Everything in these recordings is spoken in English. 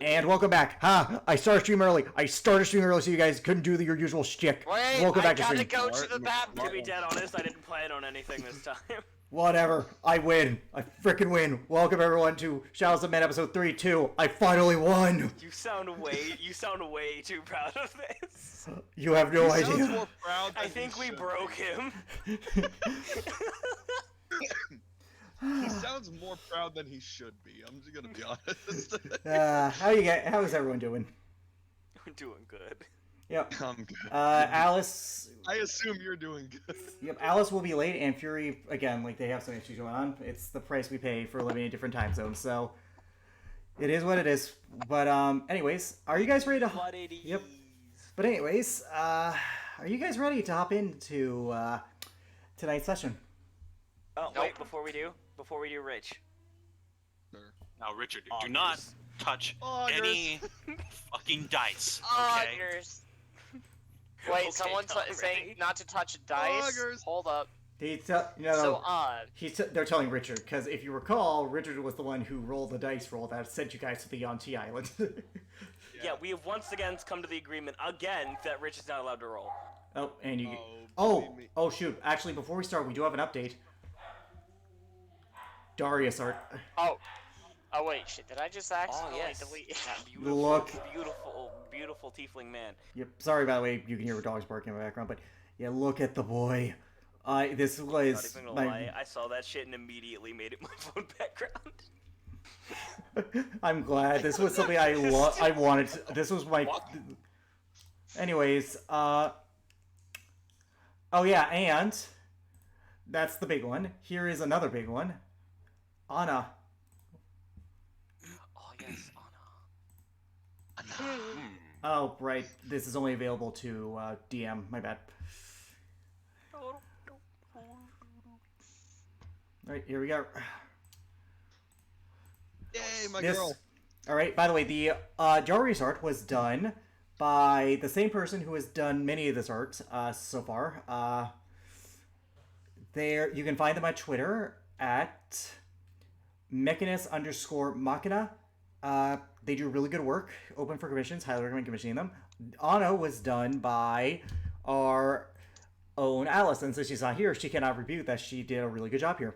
And welcome back. I started stream early. So you guys couldn't do your usual shtick. Wait, welcome back I gotta to stream. go to the bathroom. To be dead honest, I didn't plan on anything this time. Whatever. I win. I frickin' win. Welcome everyone to Shadows of Men episode 32. I finally won. You sound way too proud of this. You have no idea. Sounds more proud than I think we broke him. He sounds more proud than he should be. I'm just gonna be honest. How is everyone doing? We're doing good. Yep. I'm good. Alice. I assume you're doing good. Yep. Alice will be late, and Fury again. Like they have some issues going on. It's the price we pay for living in different time zones. So it is what it is. But anyways, are you guys ready to? What it is. Yep. But anyways, are you guys ready to hop into tonight's session? Oh Nope. wait, before we do, Rich. Sure. Now, Richard, do Augers. not touch Augers. any fucking dice. Okay? Augers. Wait, Okay, someone's not saying ready. not to touch dice? Augers. Hold up. So odd. they're telling Richard, because if you recall, Richard was the one who rolled the dice roll that sent you guys to the Yonti Island. Yeah, we have once again come to the agreement again that Rich is not allowed to roll. Oh, and you. Oh, believe me. Oh, shoot! Actually, before we start, we do have an update. Darius art. Oh. Oh wait, shit, did I just accidentally Oh yes, delete? that beautiful, Look. beautiful tiefling man. Yep. Sorry, by the way, you can hear dogs barking in the background, but yeah, look at the boy. This Not was even gonna lie, I saw that shit and immediately made it my phone background. I'm glad. This was something I wanted. This was my. Anyways, oh yeah, and that's the big one. Here is another big one. Anna. Oh yes, Anna. Oh right, this is only available to DM. My bad. All right, here we go. Yay, my This- girl. All right. By the way, the Darius art was done by the same person who has done many of this art so far. There, you can find them on Twitter at Mechanus_Machina. They do really good work. Open for commissions. Highly recommend commissioning them. Anna was done by our own Alice, and since she's not here, she cannot rebuke that she did a really good job here.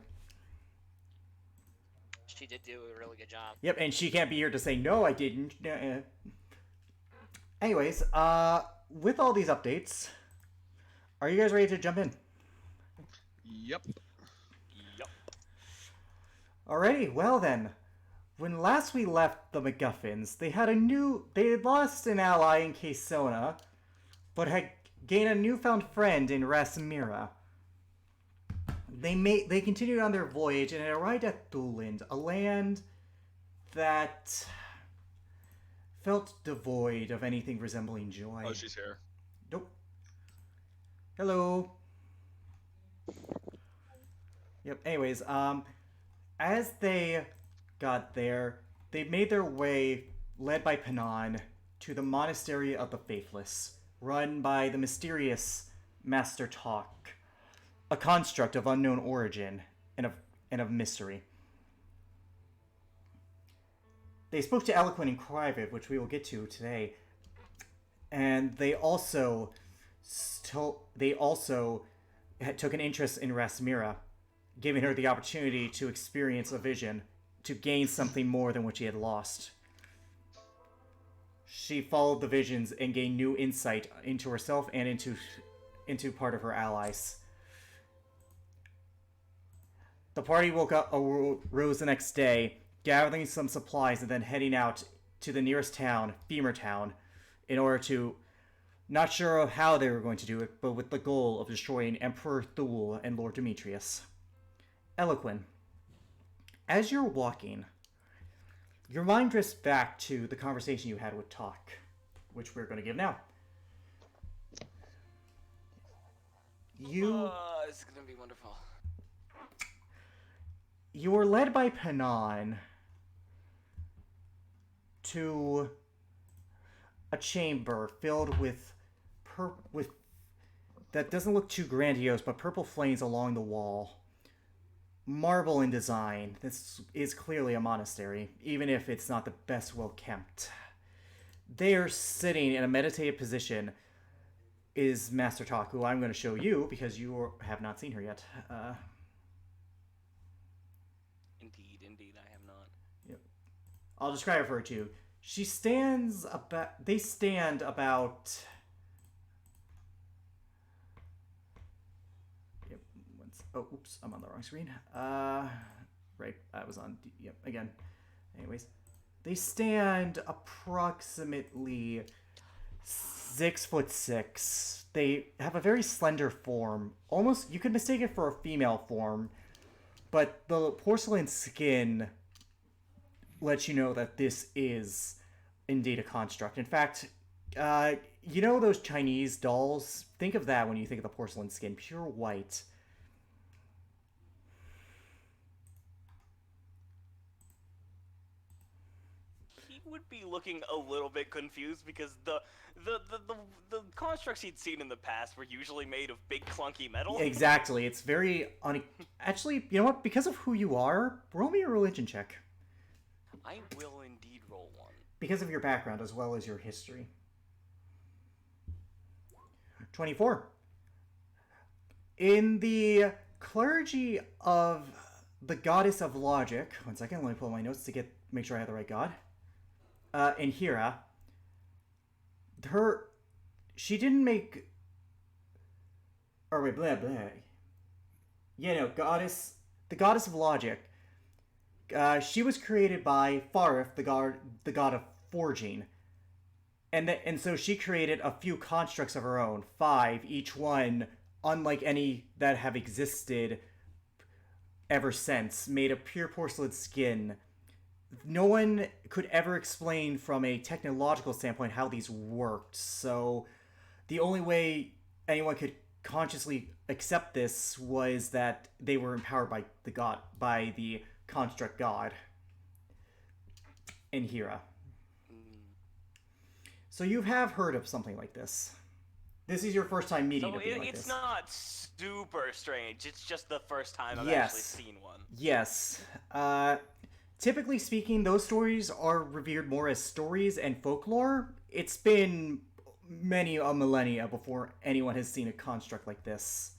She did do a really good job. Yep, and she can't be here to say, no, I didn't. Anyways, with all these updates, are you guys ready to jump in? Yep. Yup. Alrighty, well then. When last we left the MacGuffins, they had lost an ally in Caesona, but had gained a newfound friend in Rasmira. They continued on their voyage and arrived at Thuland, a land that felt devoid of anything resembling joy. Oh, she's here. Nope. Hello. Yep. Anyways, as they got there, they made their way, led by Panan, to the Monastery of the Faithless, run by the mysterious Master Talk, a construct of unknown origin and of mystery. They spoke to Eloquent in private, which we will get to today, and they also took an interest in Rasmira, giving her the opportunity to experience a vision, to gain something more than what she had lost. She followed the visions and gained new insight into herself and into part of her allies. The party rose the next day, gathering some supplies and then heading out to the nearest town, Femur Town, in order to, not sure of how they were going to do it, but with the goal of destroying Emperor Thule and Lord Demetrius. Eloquent, as you're walking, your mind drifts back to the conversation you had with Talk, which we're going to give now. This is gonna be wonderful. You were led by Panan to a chamber filled with that doesn't look too grandiose, but purple flames along the wall. marble in design. This is clearly a monastery, even if it's not the best well kept. They are sitting in a meditative position. Is Master Talk, who I'm going to show you because you have not seen her yet. Indeed, I have not. Yep. I'll describe her to you. She stands about. They stand about. Yep. Oh, oops! I'm on the wrong screen. Right. I was on. Yep. Again. Anyways, they stand approximately 6'6". They have a very slender form. Almost, you could mistake it for a female form, but the porcelain skin lets you know that this is indeed a construct. In fact, you know those Chinese dolls? Think of that when you think of the porcelain skin, pure white. He would be looking a little bit confused because the constructs he'd seen in the past were usually made of big clunky metal. Exactly. It's very Actually, you know what? Because of who you are, roll me a religion check. I will indeed roll one. Because of your background as well as your history. 24. In the clergy of the goddess of logic, one second, let me pull my notes to make sure I have the right god. In Hera, she didn't make, or wait, blah, blah. Yeah, no, the goddess of logic. She was created by Farith, the god of forging, and so she created a few constructs of her own, 5, each one unlike any that have existed ever since, made of pure porcelain skin. No one could ever explain from a technological standpoint how these worked, so the only way anyone could consciously accept this was that they were empowered by the construct god in Hera. So you have heard of something like this. This is your first time meeting something like this. It's not super strange. It's just the first time I've actually seen one. Yes. Typically speaking, those stories are revered more as stories and folklore. It's been many a millennia before anyone has seen a construct like this.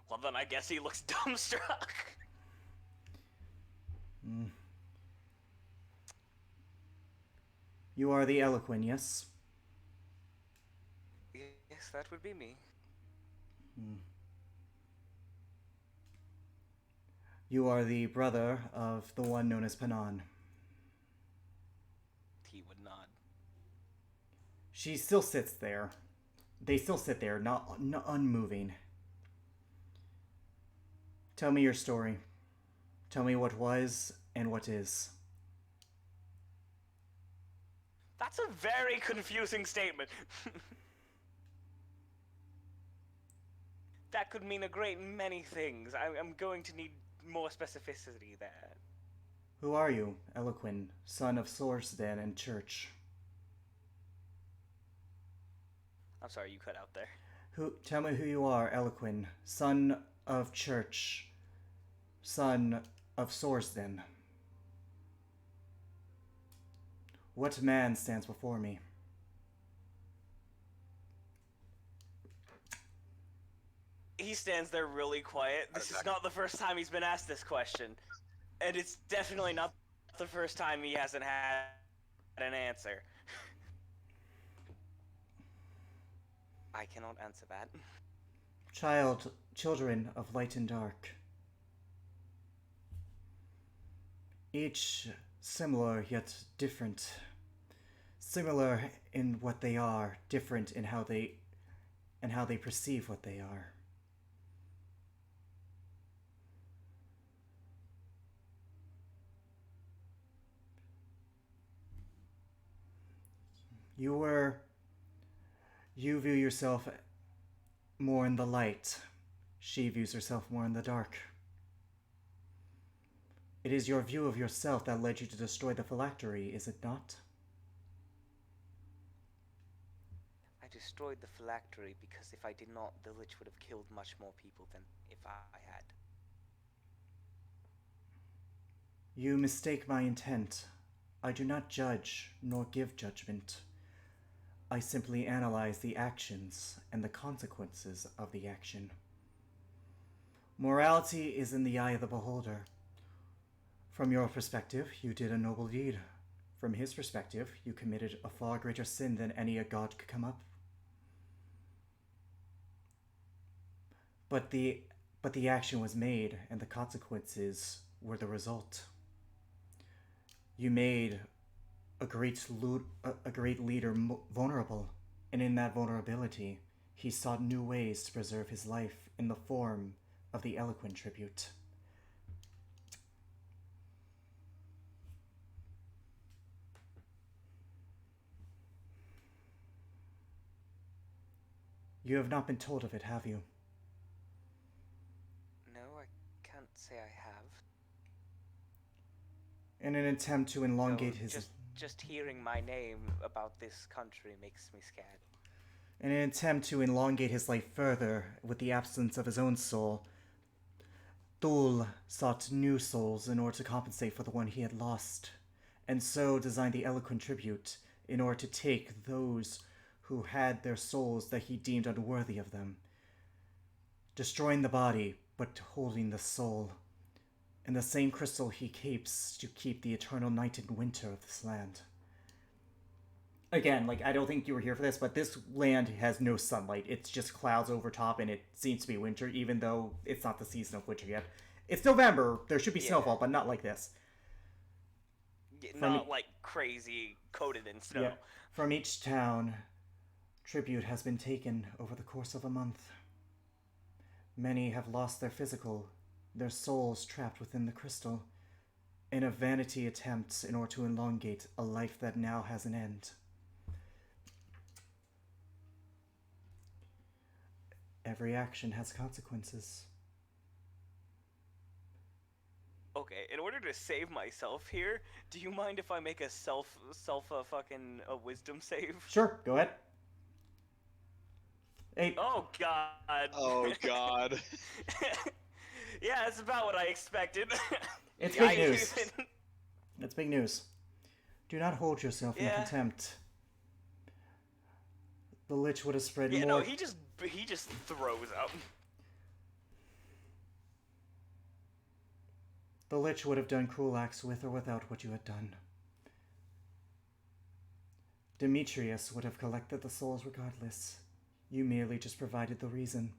Well, then I guess he looks dumbstruck. You are the Eloquent, yes? Yes, that would be me. You are the brother of the one known as Panan. He would nod. She still sits there. They still sit there, not unmoving. Tell me your story. Tell me what was and what is. That's a very confusing statement. That could mean a great many things. I'm going to need more specificity there. Who are you, Eloquin, son of Sorsden and Church? I'm sorry, you cut out there. Tell me who you are, Eloquin, son of Church, son of Sorsden. What man stands before me? He stands there really quiet. This is not the first time he's been asked this question. And it's definitely not the first time he hasn't had an answer. I cannot answer that. Children of light and dark. Each similar yet different. Similar in what they are, different in how they perceive what they are. You view yourself more in the light. She views herself more in the dark. It is your view of yourself that led you to destroy the phylactery, is it not? I destroyed the phylactery because if I did not, the Lich would have killed much more people than if I had. You mistake my intent. I do not judge nor give judgment. I simply analyze the actions and the consequences of the action. Morality is in the eye of the beholder. From your perspective, you did a noble deed. From his perspective, you committed a far greater sin than any a god could come up. But the action was made, and the consequences were the result. You made a great leader vulnerable, and in that vulnerability, he sought new ways to preserve his life in the form of the eloquent tribute. You have not been told of it, have you? No, I can't say I have. In an attempt to elongate his... Just hearing my name about this country makes me scared. In an attempt to elongate his life further with the absence of his own soul, Thul sought new souls in order to compensate for the one he had lost, and so designed the eloquent tribute in order to take those who had their souls that he deemed unworthy of them, destroying the body but holding the soul, in the same crystal he keeps to keep the eternal night and winter of this land. Again, I don't think you were here for this, but this land has no sunlight. It's just clouds over top, and it seems to be winter, even though it's not the season of winter yet. It's November. There should be snowfall, but not like this. Not crazy coated in snow. Yeah. From each town, tribute has been taken over the course of a month. Many have lost their physical, their souls trapped within the crystal, in a vanity attempt in order to elongate a life that now has an end. Every action has consequences. Okay, in order to save myself here, do you mind if I make a fucking wisdom save? Sure, go ahead. Hey. Oh god. Oh god. Yeah, that's about what I expected. It's big news. It's big news. Do not hold yourself in contempt. The Lich would have spread more... No, he just throws up. The Lich would have done cruel acts with or without what you had done. Demetrius would have collected the souls regardless. You merely just provided the reason.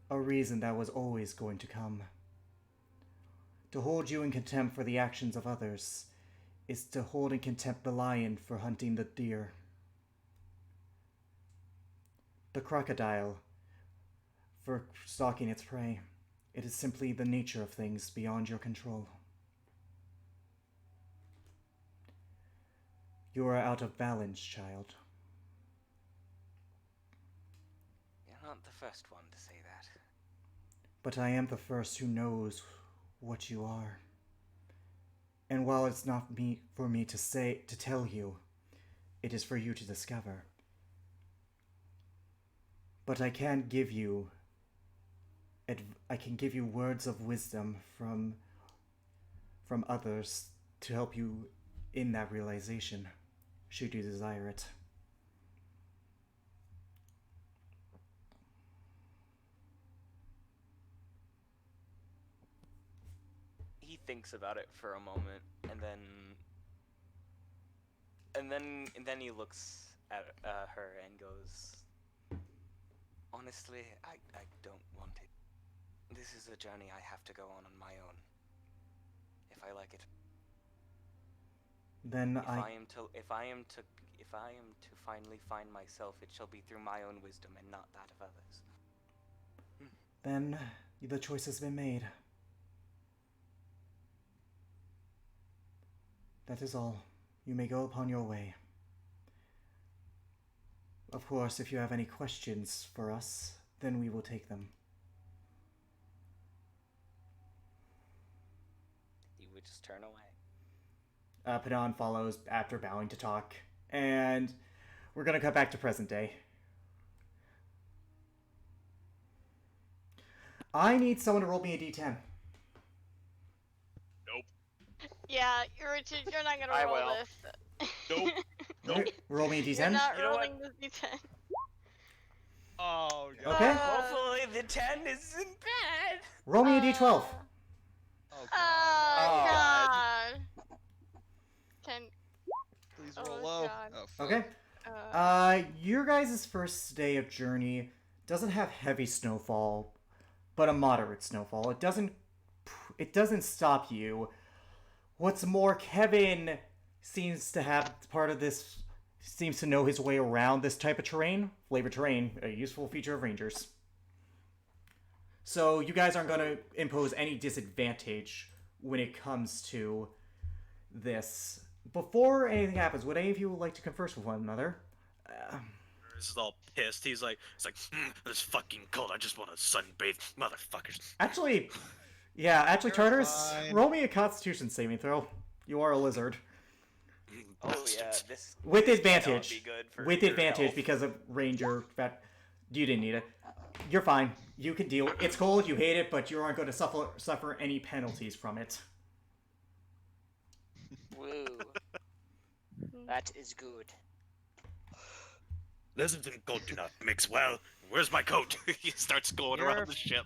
A reason that was always going to come. To hold you in contempt for the actions of others is to hold in contempt the lion for hunting the deer. The crocodile for stalking its prey. It is simply the nature of things beyond your control. You are out of balance, child. You're not the first one to say that. But I am the first who knows what you are. And while it's not for me to tell you, it is for you to discover. But I can give you words of wisdom from others to help you in that realization, should you desire it. He thinks about it for a moment, and then he looks at her and goes, "Honestly, I don't want it. This is a journey I have to go on my own. If I like it. Then if I am to finally find myself, it shall be through my own wisdom and not that of others." Then the choice has been made. That is all. You may go upon your way. Of course, if you have any questions for us, then we will take them. He just turn away. Padan follows after bowing to talk, and we're gonna cut back to present day. I need someone to roll me a d10. Nope. Yeah, Richard, you're not gonna I roll will. this. Nope. Alright, roll me a You're d10. not You know what? rolling this d10. Oh god. Okay. Hopefully the 10 isn't bad. Roll me a d12. Oh god. Oh, God. God. Can. Please Oh, roll low. God. Oh, fuck. Okay. Your guys' first day of journey doesn't have heavy snowfall, but a moderate snowfall. It doesn't stop you. What's more, Kevin seems to know his way around this type of terrain. Flavor terrain, a useful feature of rangers. So you guys aren't going to impose any disadvantage when it comes to this. Before anything happens, would any of you like to converse with one another? He's all pissed. He's like, it's fucking cold. I just want to sunbathe, motherfuckers. Actually, You're Tartarus, fine. roll me a Constitution saving throw. You are a lizard. Oh yeah, Bastards. this With this cannot advantage. be good for With your advantage health. because of ranger fat. You didn't need it. You're fine. You can deal. It's cold. You hate it, but you aren't going to suffer any penalties from it. Woo. That is good. Lizards and cold do not mix well. Where's my coat? He starts going You're around the ship.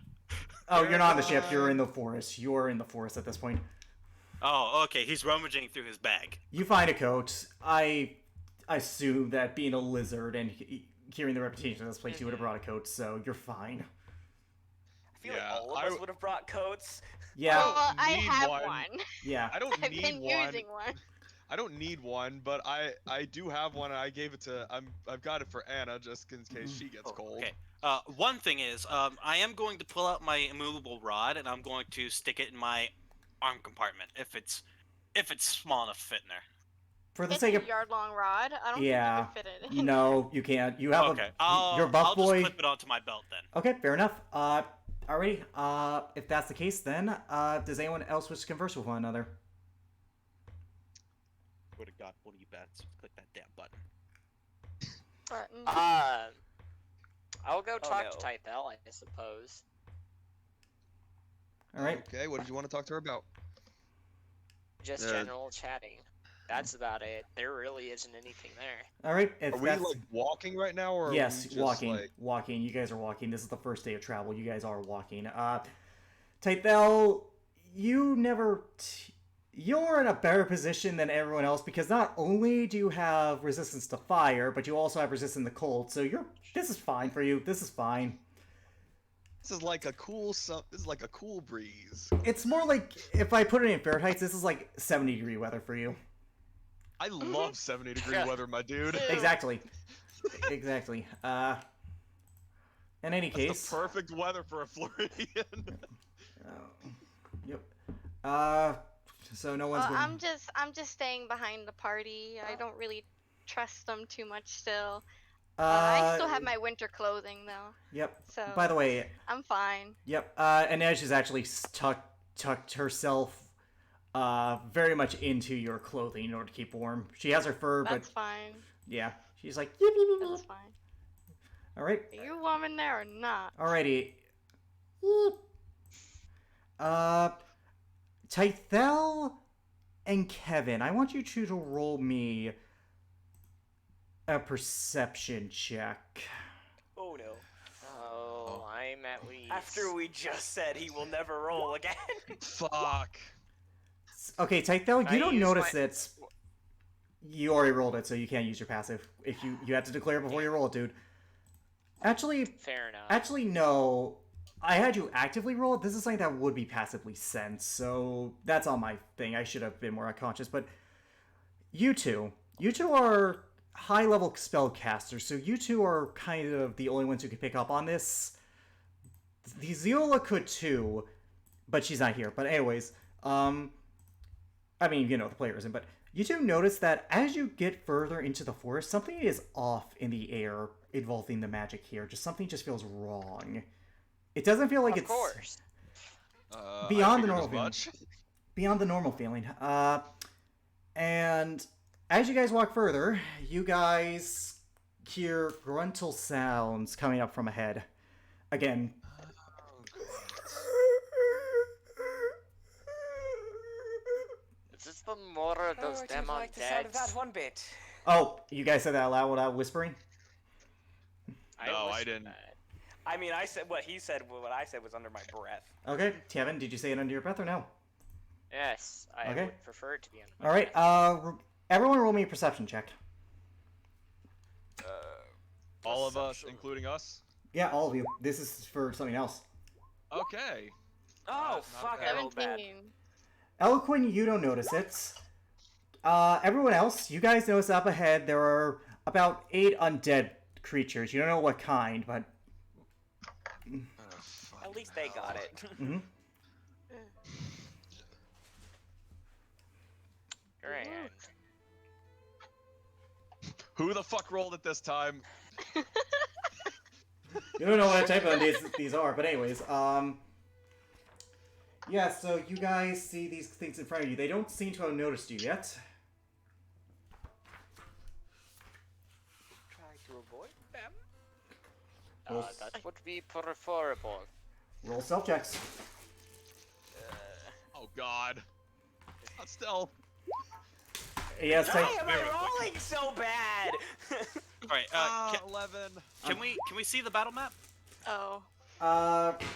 Oh, you're not on the ship. fine. You're in the forest. You're in the forest at this point. Oh, okay. He's rummaging through his bag. You find a coat. I assume that being a lizard and hearing the reputation of this place, you would have brought a coat, so you're fine. I feel Yeah, like all of us would have brought coats. Yeah, Well, I need have one. one. yeah. I don't I've need been one. using one. I don't need one, but I do have one, and I gave it to I've got it for Anna just in case she gets Oh, cold. okay. One thing is, I am going to pull out my immovable rod and I'm going to stick it in my arm compartment if it's small enough to fit in there. For the It's sake a of yard-long rod. I don't Yeah. think you can fit it in. no, you can't. You have Okay. your buff I'll boy. just clip it onto my belt then. Okay, fair enough. Alrighty. If that's the case, then does anyone else wish to converse with one another? Swear to God, what are you bats? Click that damn button. Button. I'll go Oh, talk no. to Tythel, I suppose. All right. Okay, what did you want to talk to her about? Just general chatting. That's about it. There really isn't anything there. All right. If Are we that's... like walking right now, or yes, are we just, walking. Like... Walking. You guys are walking. This is the first day of travel. You guys are walking. Tythel, you never. You're in a better position than everyone else because not only do you have resistance to fire, but you also have resistance to cold. So this is fine for you. This is fine. This is like a cool This is like a cool breeze. It's more like if I put it in Fahrenheit, this is like 70-degree weather for you. I love 70-degree weather, my dude. Yeah. Exactly. Exactly. In any That's case. the perfect weather for a Floridian. Yep. So no one's Well, going. I'm just staying behind the party. I don't really trust them too much still. Uh, I still have my winter clothing though, Yep. so By the way, I'm fine. yep. Inej has actually tucked herself very much into your clothing in order to keep warm. She has her fur, That's but fine. yeah, she's like yip, yip, yip, That's yip. fine. All right. Are you warm in there or not? Alrighty. Tythel and Kevin, I want you two to roll me a perception check. Oh no. Oh, I'm at least. After we just said he will never roll again. Fuck. Okay, Tythel, I you don't use notice my- it. You already rolled it, so you can't use your passive. If you have to declare it before you roll it, dude. Fair enough. Actually, no. I had you actively roll it. This is something that would be passively sent, so that's on my thing. I should have been more conscious, but you two are high-level spellcasters, so you two are kind of the only ones who can pick up on this. The Ziola could too, but she's not here. But anyways, I mean, the player isn't, but you two notice that as you get further into the forest, something is off in the air involving the magic here. Something just feels wrong. It doesn't feel like Of it's course. Beyond the I normal figured as much. beyond the normal feeling. And as you guys walk further, you guys hear gruntal sounds coming up from ahead. Again. Is this the more of those I damn don't like the sound of that undeads? one bit. Oh, you guys said that out loud without whispering? No, I whispered didn't. that. I mean, I said what he said. What I said was under my breath. Okay, Kevin, did you say it under your breath or no? Yes, I Okay. would prefer it to be on. All right. Everyone, roll me a perception check. All of us, Perception. including us. Yeah, all of you. This is for something else. Okay. Oh Not fuck! bad. I rolled bad. 17. Eloquent, you don't notice it. Everyone else, you guys notice up ahead there are about 8 undead creatures. You don't know what kind, but At least they got it. mhm. Grand. Who the fuck rolled it this time? You don't know what type of undead these are. But anyways, yeah. So you guys see these things in front of you. They don't seem to have noticed you yet. Try to avoid them. Roll, That would be preferable. roll self checks. Oh god. Not stealth. Yes, Why am I rolling so bad? All right. 11. Can we see the battle map? Oh.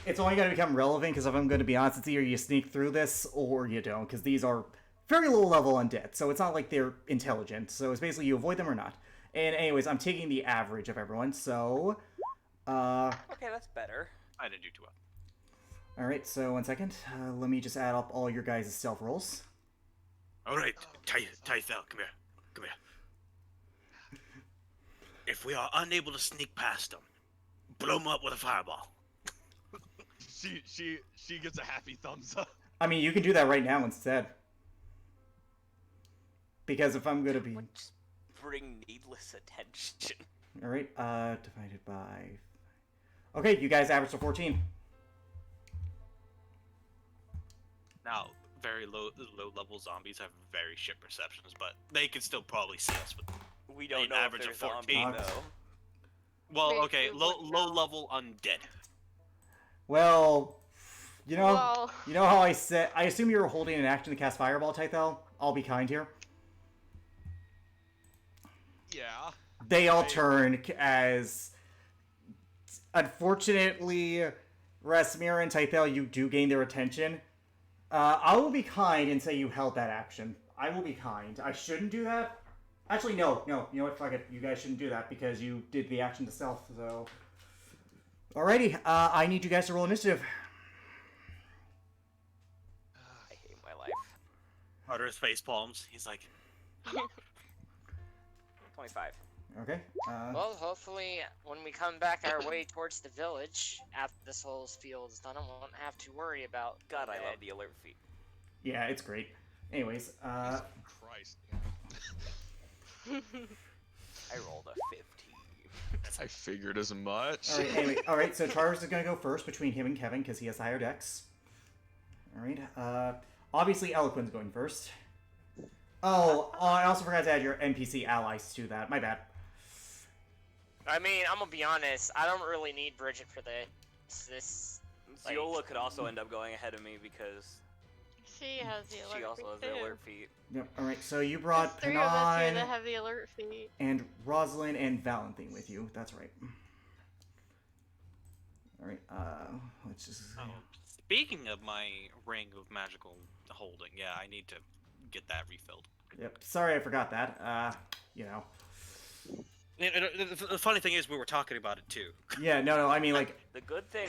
It's only going to become relevant because if I'm going to be honest, it's either you sneak through this or you don't, because these are very low level undead, so it's not like they're intelligent. So it's basically you avoid them or not. And anyways, I'm taking the average of everyone, so Okay, that's better. I didn't do too well. all right. So 1 second, let me just add up all your guys' stealth rolls. All right, Tythel, come here. Come here. If we are unable to sneak past them, blow them up with a fireball. She gets a happy thumbs up. I mean, you can do that right now instead, because if I'm going to be Just bring needless attention. all right, divided by. Okay, you guys average to 14. Now, very low level zombies have very shit perceptions, but they can still probably see us. But We don't An know average if of they're 14. zombies, though. well, Very okay, few low would know. level undead. Well, you know. Well, You know how I said, I assume you were holding an action to cast Fireball, Tythel? I'll be kind here. Yeah. They all turn as, unfortunately, Rasmir and Tythel, you do gain their attention. I will be kind and say you held that action. I will be kind. I shouldn't do that. Actually, no. You know what? Fuck it. You guys shouldn't do that because you did the action to stealth, so... Alrighty, I need you guys to roll initiative. I hate my life. Carter's face palms. He's like, 25. Okay. Well, hopefully, when we come back our way towards the village, after this whole spiel is done, I won't have to worry about. God, I love the alert feat. Yeah, it's great. Anyways, Christ. I rolled a 15. I figured as much. Alright, anyway, alright, so Charles is gonna go first between him and Kevin, because he has higher dex. Alright, obviously Eloquent's going first. Oh, I also forgot to add your NPC allies to that, my bad. I mean, I'm gonna be honest. I don't really need Bridget for this. Like- Ziola could also end up going ahead of me because she has the alert she also has feat the too. alert feat. Yep, alright, so you brought There's 3 of us here Panan that have the alert feat. and Rosalind and Valentine with you, that's right. Alright, let's just... oh. Speaking of my ring of magical holding, yeah, I need to get that refilled. Yep, sorry I forgot that, you know. The funny thing is, we were talking about it too, Yeah, no, I mean, like, The good thing,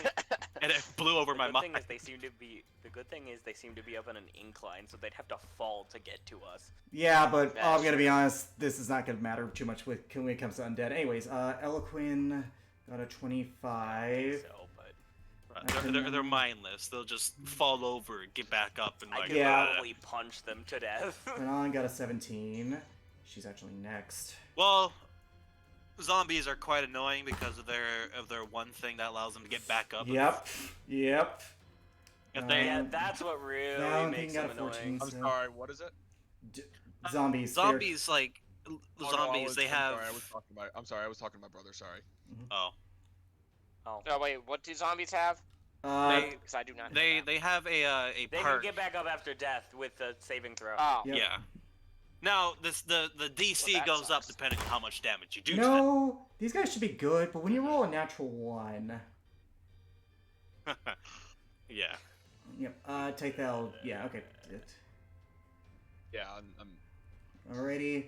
and it blew over the my good mind. thing is they seem to be. The good thing is they seem to be up on an incline, so they'd have to fall to get to us. yeah, but That's I'm gonna be true. honest, this is not gonna matter too much when it comes to undead. Anyways, Eloquin got a 25. So, but They're mindless. They'll just fall over, get back up, and I like. could Yeah. probably punch them to death. Panan got a 17. She's actually next. Well, zombies are quite annoying because of their one thing that allows them to get back up. Yep. If they Yeah, that's what really Valentine makes got them a 14. annoying. I'm so- sorry, what is it? Zombies. zombies like Oh, no, zombies, they have. I'm sorry, I was talking to my brother. Sorry. Oh, Oh. Oh wait, what do zombies have? They Because I do not. know they that. they have a they can perk. get back up after death with a saving throw. Oh. Yep. Yeah. Now the DC Well, that goes up sucks. depending on how much damage you do. To No, these guys should be good, but when you roll a natural 1, them. Yeah. yep. Take that. Yeah. Okay. Yeah, I'm Alrighty.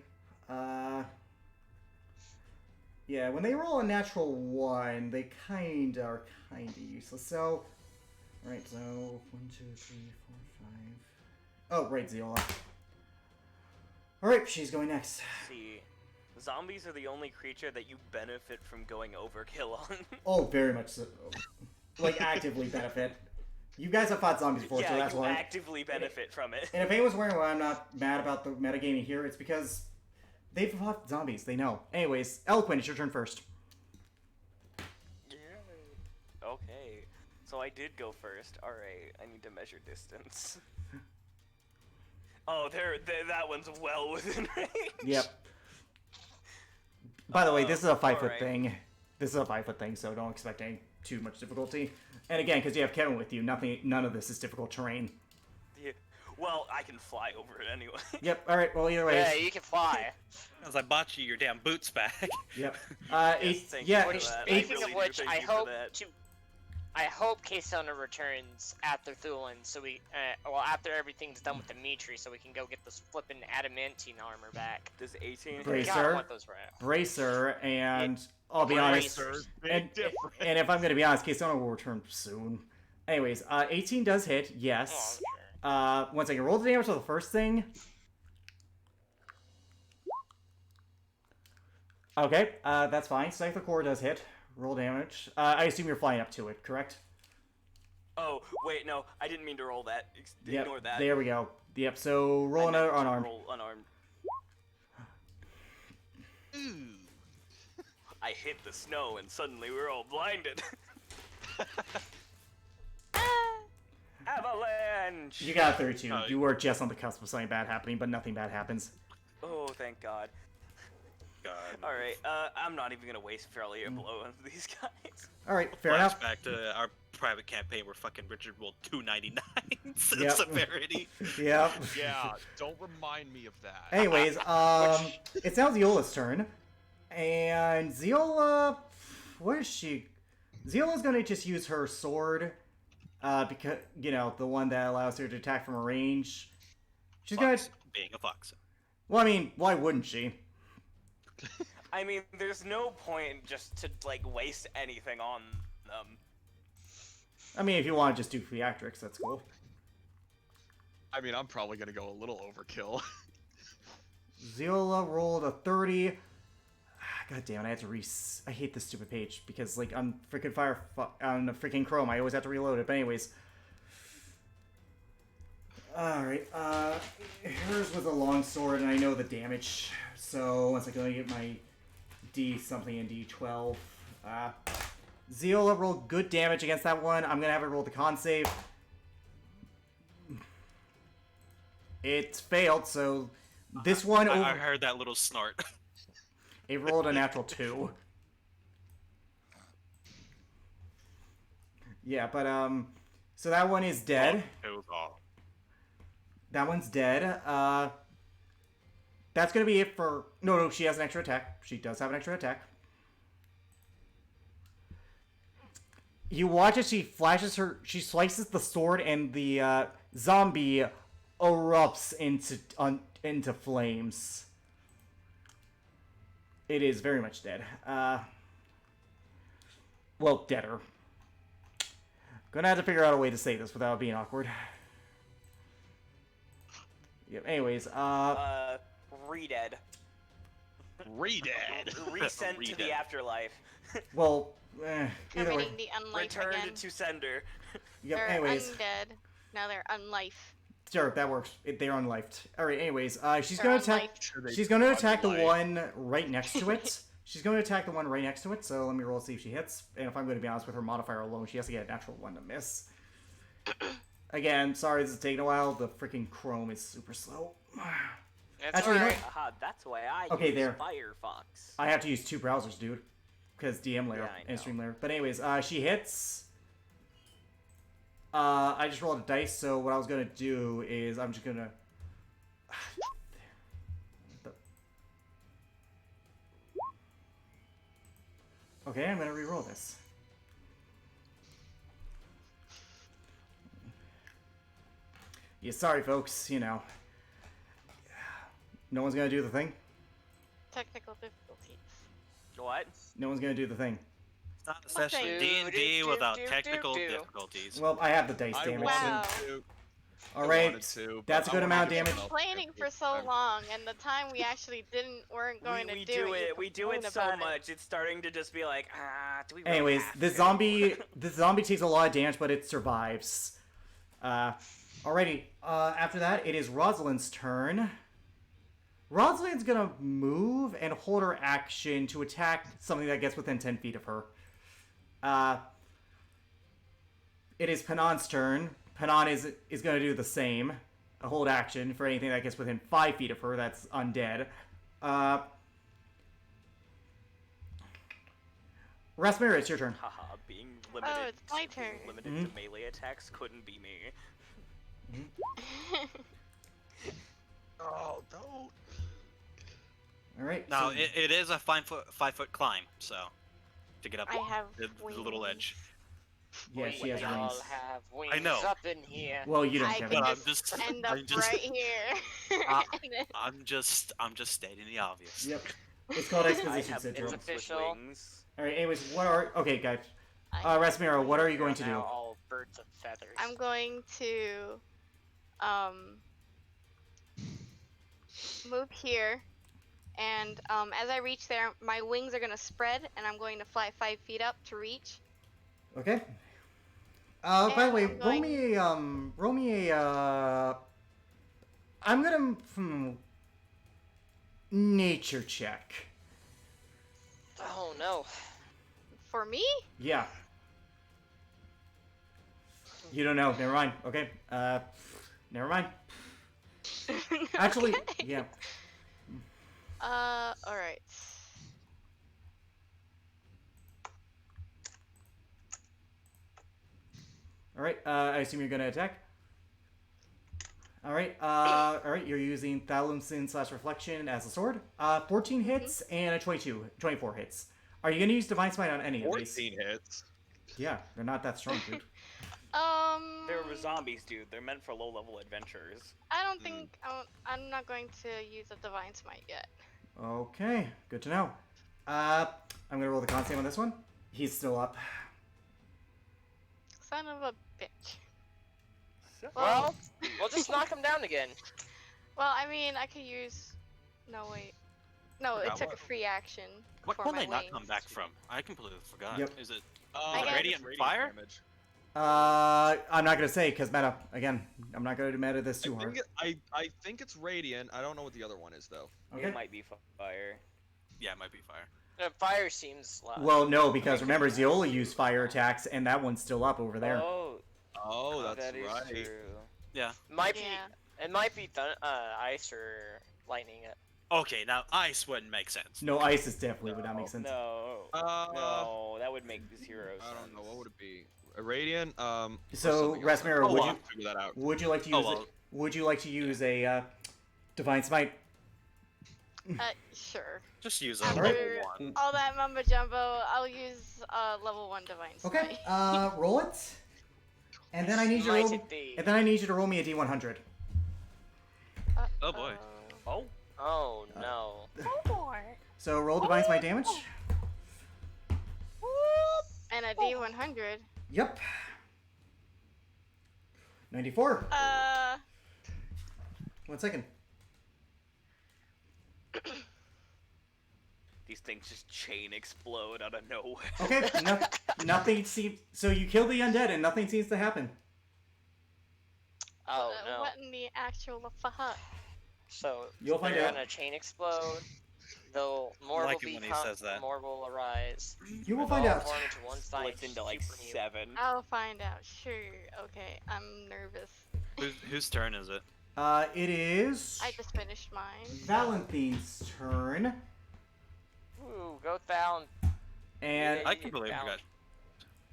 Yeah, when they roll a natural 1, they kinda are kinda useless. So, alright, so 1, 2, 3, 4, 5. Oh, right, Ziola. Alright, she's going next. See, zombies are the only creature that you benefit from going overkill on. Oh, very much so. Like, actively benefit. You guys have fought zombies before, so Yeah, that's you why. actively benefit from it. And if anyone's wondering why I'm not mad about the metagaming here, it's because they've fought zombies. They know. Anyways, Eloquent, it's your turn first. Okay, so I did go first. All right, I need to measure distance. Oh, that one's well within range. Yep. By the way, this is a 5-foot alright. thing. This is a 5-foot thing, so don't expect any too much difficulty. And again, because you have Kevin with you, none of this is difficult terrain. Yeah. Well, I can fly over it anyway. Yep. All right. Well, either way. Yeah, you can fly. As I bought you your damn boots back. Yep. Yes, thank you yeah. for Which, that. eight- speaking really of do which, thank I you for hope that. I hope Kaysona returns after Thulin, so we, after everything's done with Dimitri, so we can go get this flippin' adamantine armor back. Does 18 Great. God, Bracer. I want those right. Bracer, and I'll be Bracer. honest. big And, difference. and if I'm gonna be honest, Kaysona will return soon. Anyways, 18 does hit. Yes. Oh, sure. One second. Roll the damage for the first thing. Okay, that's fine. Cypher Core does hit. Roll damage. I assume you're flying up to it, correct? Oh, wait, no, I didn't mean to roll that. Yep. Ignore that. There we go. Yep. So roll I meant another to unarmed. Roll unarmed. Ooh. I hit the snow and suddenly we're all blinded. Avalanche! You got a 32. Oh, You were just on the cusp of something bad happening, but nothing bad happens. Oh, thank God. God. Alright, I'm not even gonna waste fairly a blow on these guys. All right, fair enough. Flashback to our private campaign where fucking Richard rolled 299 Yep. severity. Yep. Yeah, don't remind me of that. Anyways, it's now Ziola's turn, and Ziola, what is she? Ziola's gonna just use her sword, because the one that allows her to attack from a range. She's gonna. Fox, being a fox. Well, I mean, why wouldn't she? I mean, there's no point just to, like, waste anything on them. I mean, if you want to just do theatrics, that's cool. I mean, I'm probably gonna go a little overkill. Ziola rolled a 30. God damn it, I had to I hate this stupid page because, like, on freaking on the freaking Chrome, I always have to reload it. But anyways. Alright, hers was a long sword, and I know the damage. So, once I go and get my D something and D12. Ziola rolled good damage against that one. I'm gonna have her roll the con save. It failed, so this one I heard that little snort. It rolled a natural 2. Yeah, but so that one is dead. It was all. That one's dead. That's gonna be it for. No, she has an extra attack. She does have an extra attack. You watch as she flashes her. She slices the sword, and the zombie erupts into flames. It is very much dead. Well, deader. Gonna have to figure out a way to say this without being awkward. Yep. Anyways, Re-dead. Re-dead. Resent to Re-dead. the afterlife. well, either way. Terminating the unlife Returned again. to sender. Yep. They're Anyways, undead. Now they're unlife. sure, that works. They're unlifed. All right. Anyways, she's They're gonna attack. unlifed. Sure they She's gonna attack the unlife. one right next to it. She's going to attack the one right next to it. So let me roll to see if she hits. And if I'm going to be honest with her modifier alone, she has to get a natural 1 to miss. Again, sorry this is taking a while. The freaking Chrome is super slow. That's Actually, you know alright. what? Aha, that's why I Okay, use there. Firefox. I have to use 2 browsers, dude. Because DM layer Yeah, I and know. stream layer. But anyways, she hits. I just rolled a dice, so what I was gonna do is I'm just gonna. Okay, I'm gonna re-roll this. Yeah, sorry, folks. You know, no one's gonna do the thing. Technical difficulties. What? No one's gonna do the thing. It's not essentially Okay. D&D without Do, do, do, technical do. difficulties. Well, I have the dice, I damn it. Wow. wanted to. All I right, wanted to, that's a but good I amount of wanted to damage. get Complaining for so long, and the time we actually weren't going we to do you it. We do it complain so about much. It's starting to just be like, do we? Really Anyways, have this to? zombie takes a lot of damage, but it survives. Alrighty. After that, it is Rosalind's turn. Rosalind's gonna move and hold her action to attack something that gets within 10 feet of her. It is Panon's turn. Panon is gonna do the same. A hold action for anything that gets within 5 feet of her that's undead. Rasmir, it's your turn. Haha, being limited. it's my being turn. Limited Mhm. to melee attacks couldn't be me. Oh, don't. Alright. Now, so- it is a 5-foot climb, so to get up I have the little wings. edge. yeah, she has We all wings. have wings I know. up in here. Well, you don't I have can But wings. I'm just just, end up I'm just, right here. Uh, And then- I'm just stating the obvious. Yep. It's called I exposition have syndrome. It's wings official. with wings. Alright, anyways, what are... Okay, guys. I- Rasmiro, what are you going We're to now do? all birds of feathers. I'm going to move here, and as I reach there, my wings are gonna spread, and I'm going to fly 5 feet up to reach. Okay. By the way, I'm roll me a, I'm gonna, nature check. Oh no. For me? Yeah. You don't know, never mind, okay, never mind. Actually, Okay. yeah. Alright. Alright, I assume you're gonna attack? Alright, you're using Thalumsin / Reflection as a sword. 14 hits and a 24 hits. Are you gonna use Divine Smite on any of these? 14 hits. Yeah, they're not that strong, dude. They're zombies, dude. They're meant for low-level adventurers. I don't think I'm not going to use a divine smite yet. Okay, good to know. I'm gonna roll the con save on this one. He's still up. Son of a bitch. Well, we'll just knock him down again. Well, I mean, I could use. No wait. No, it Forgot took a what. free action What for can my they not wings. come back from? I completely forgot. Yep. Is it I guess- radiant fire? Damage. I'm not gonna say because meta again. I'm not gonna meta this too I hard. think, I think it's radiant. I don't know what the other one is though. Okay. It might be fire. Yeah, it might be fire. Fire seems loud. Well, no, because remember Ziola used fire attacks, and that one's still up over there. Oh, Oh, that's that is right. true. Yeah. Might be. Yeah. It might be ice or lightning. Okay, now ice wouldn't make sense. No, ice is definitely would not make sense. No. Uh, No, that would make zero sense. I don't know. What would it be? A radiant? or So, something else. Rasmira, Oh, would I'll you figure that out. would you like to Oh, use well. would you like to use a divine smite? Sure. Just use After a level 1. all that mumbo jumbo, I'll use level 1 divine Okay, smite. roll it, and then I need you to Might roll. it be? And then I need you to roll me a d100. Oh, boy. Oh, Oh no. So roll divine smite damage. And a D100. Yep. 94. 1 second. these things just chain explode out of nowhere. Okay, nothing seems. So you kill the undead, and nothing seems to happen. Oh no. What in the actual fuck? So You'll find they're out. gonna chain explode. Though more like will it when he become, says that. more will arise. You will They'll find all out. form into one giant Splits into like superhuman. 7. I'll find out. Sure. Okay. I'm nervous. Whose turn is it? It is I just finished mine. Valentine's turn, Ooh, go down. and I can believe Down.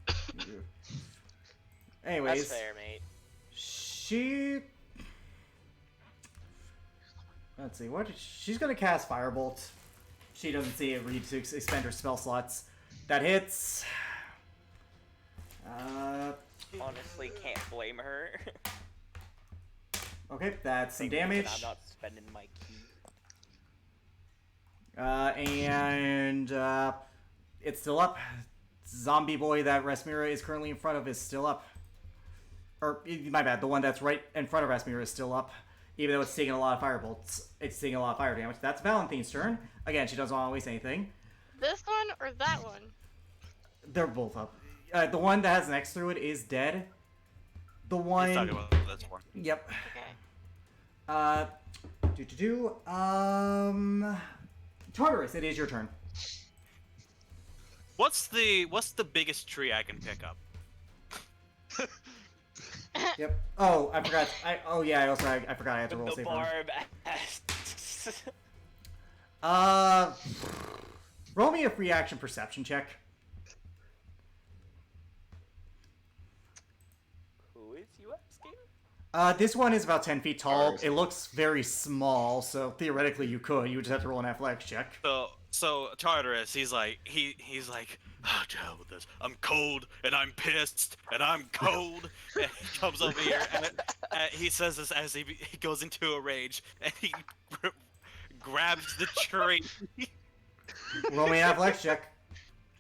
that. anyways, That's fair, mate. she. Let's see what she's gonna cast Firebolt. She doesn't see it read to expend her spell slots. That hits. Honestly, can't blame her. Okay, that's some Maybe damage. I'm not spending my key. It's still up. Zombie boy that Rasmira is currently in front of is still up. Or, my bad, the one that's right in front of Rasmira is still up. Even though it's taking a lot of firebolts. It's taking a lot of fire damage. That's Valentine's turn. Again, she doesn't want to waste anything. This one or that one? They're both up. The one that has an X through it is dead. The one... He's talking about this one. Yep. Okay. Tartarus, it is your turn. What's the biggest tree I can pick up? Yep. Oh, I forgot. I forgot I had to roll The save. barb asks. Roll me a free action perception check. Who is you asking? This one is about 10 feet tall. Tartarus. It looks very small, so theoretically you could. You would just have to roll an athletics check. So Tartarus, he's like, oh, to hell with this. I'm cold and I'm pissed and I'm cold. And he comes over here and he says this as he goes into a rage and he grabs the tree. Roll me an athletics check.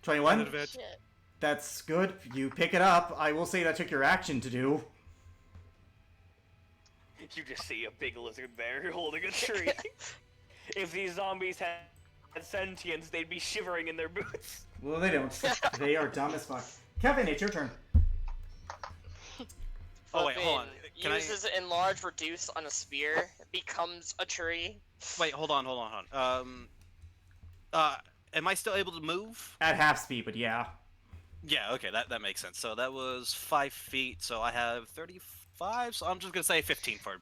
21. Advantage. Shit. That's good. You pick it up. I will say that took your action to do. You just see a big lizard bear holding a tree. If these zombies had sentience, they'd be shivering in their boots. Well, they don't. They are dumb as fuck. Kevin, it's your turn. Oh, wait, hold on. Flippin' Can I- uses enlarge reduce on a spear, becomes a tree. Wait, hold on. Am I still able to move? At half speed, but yeah. Yeah, okay, that makes sense. So that was 5 feet, so I have 35, so I'm just gonna say 15 for...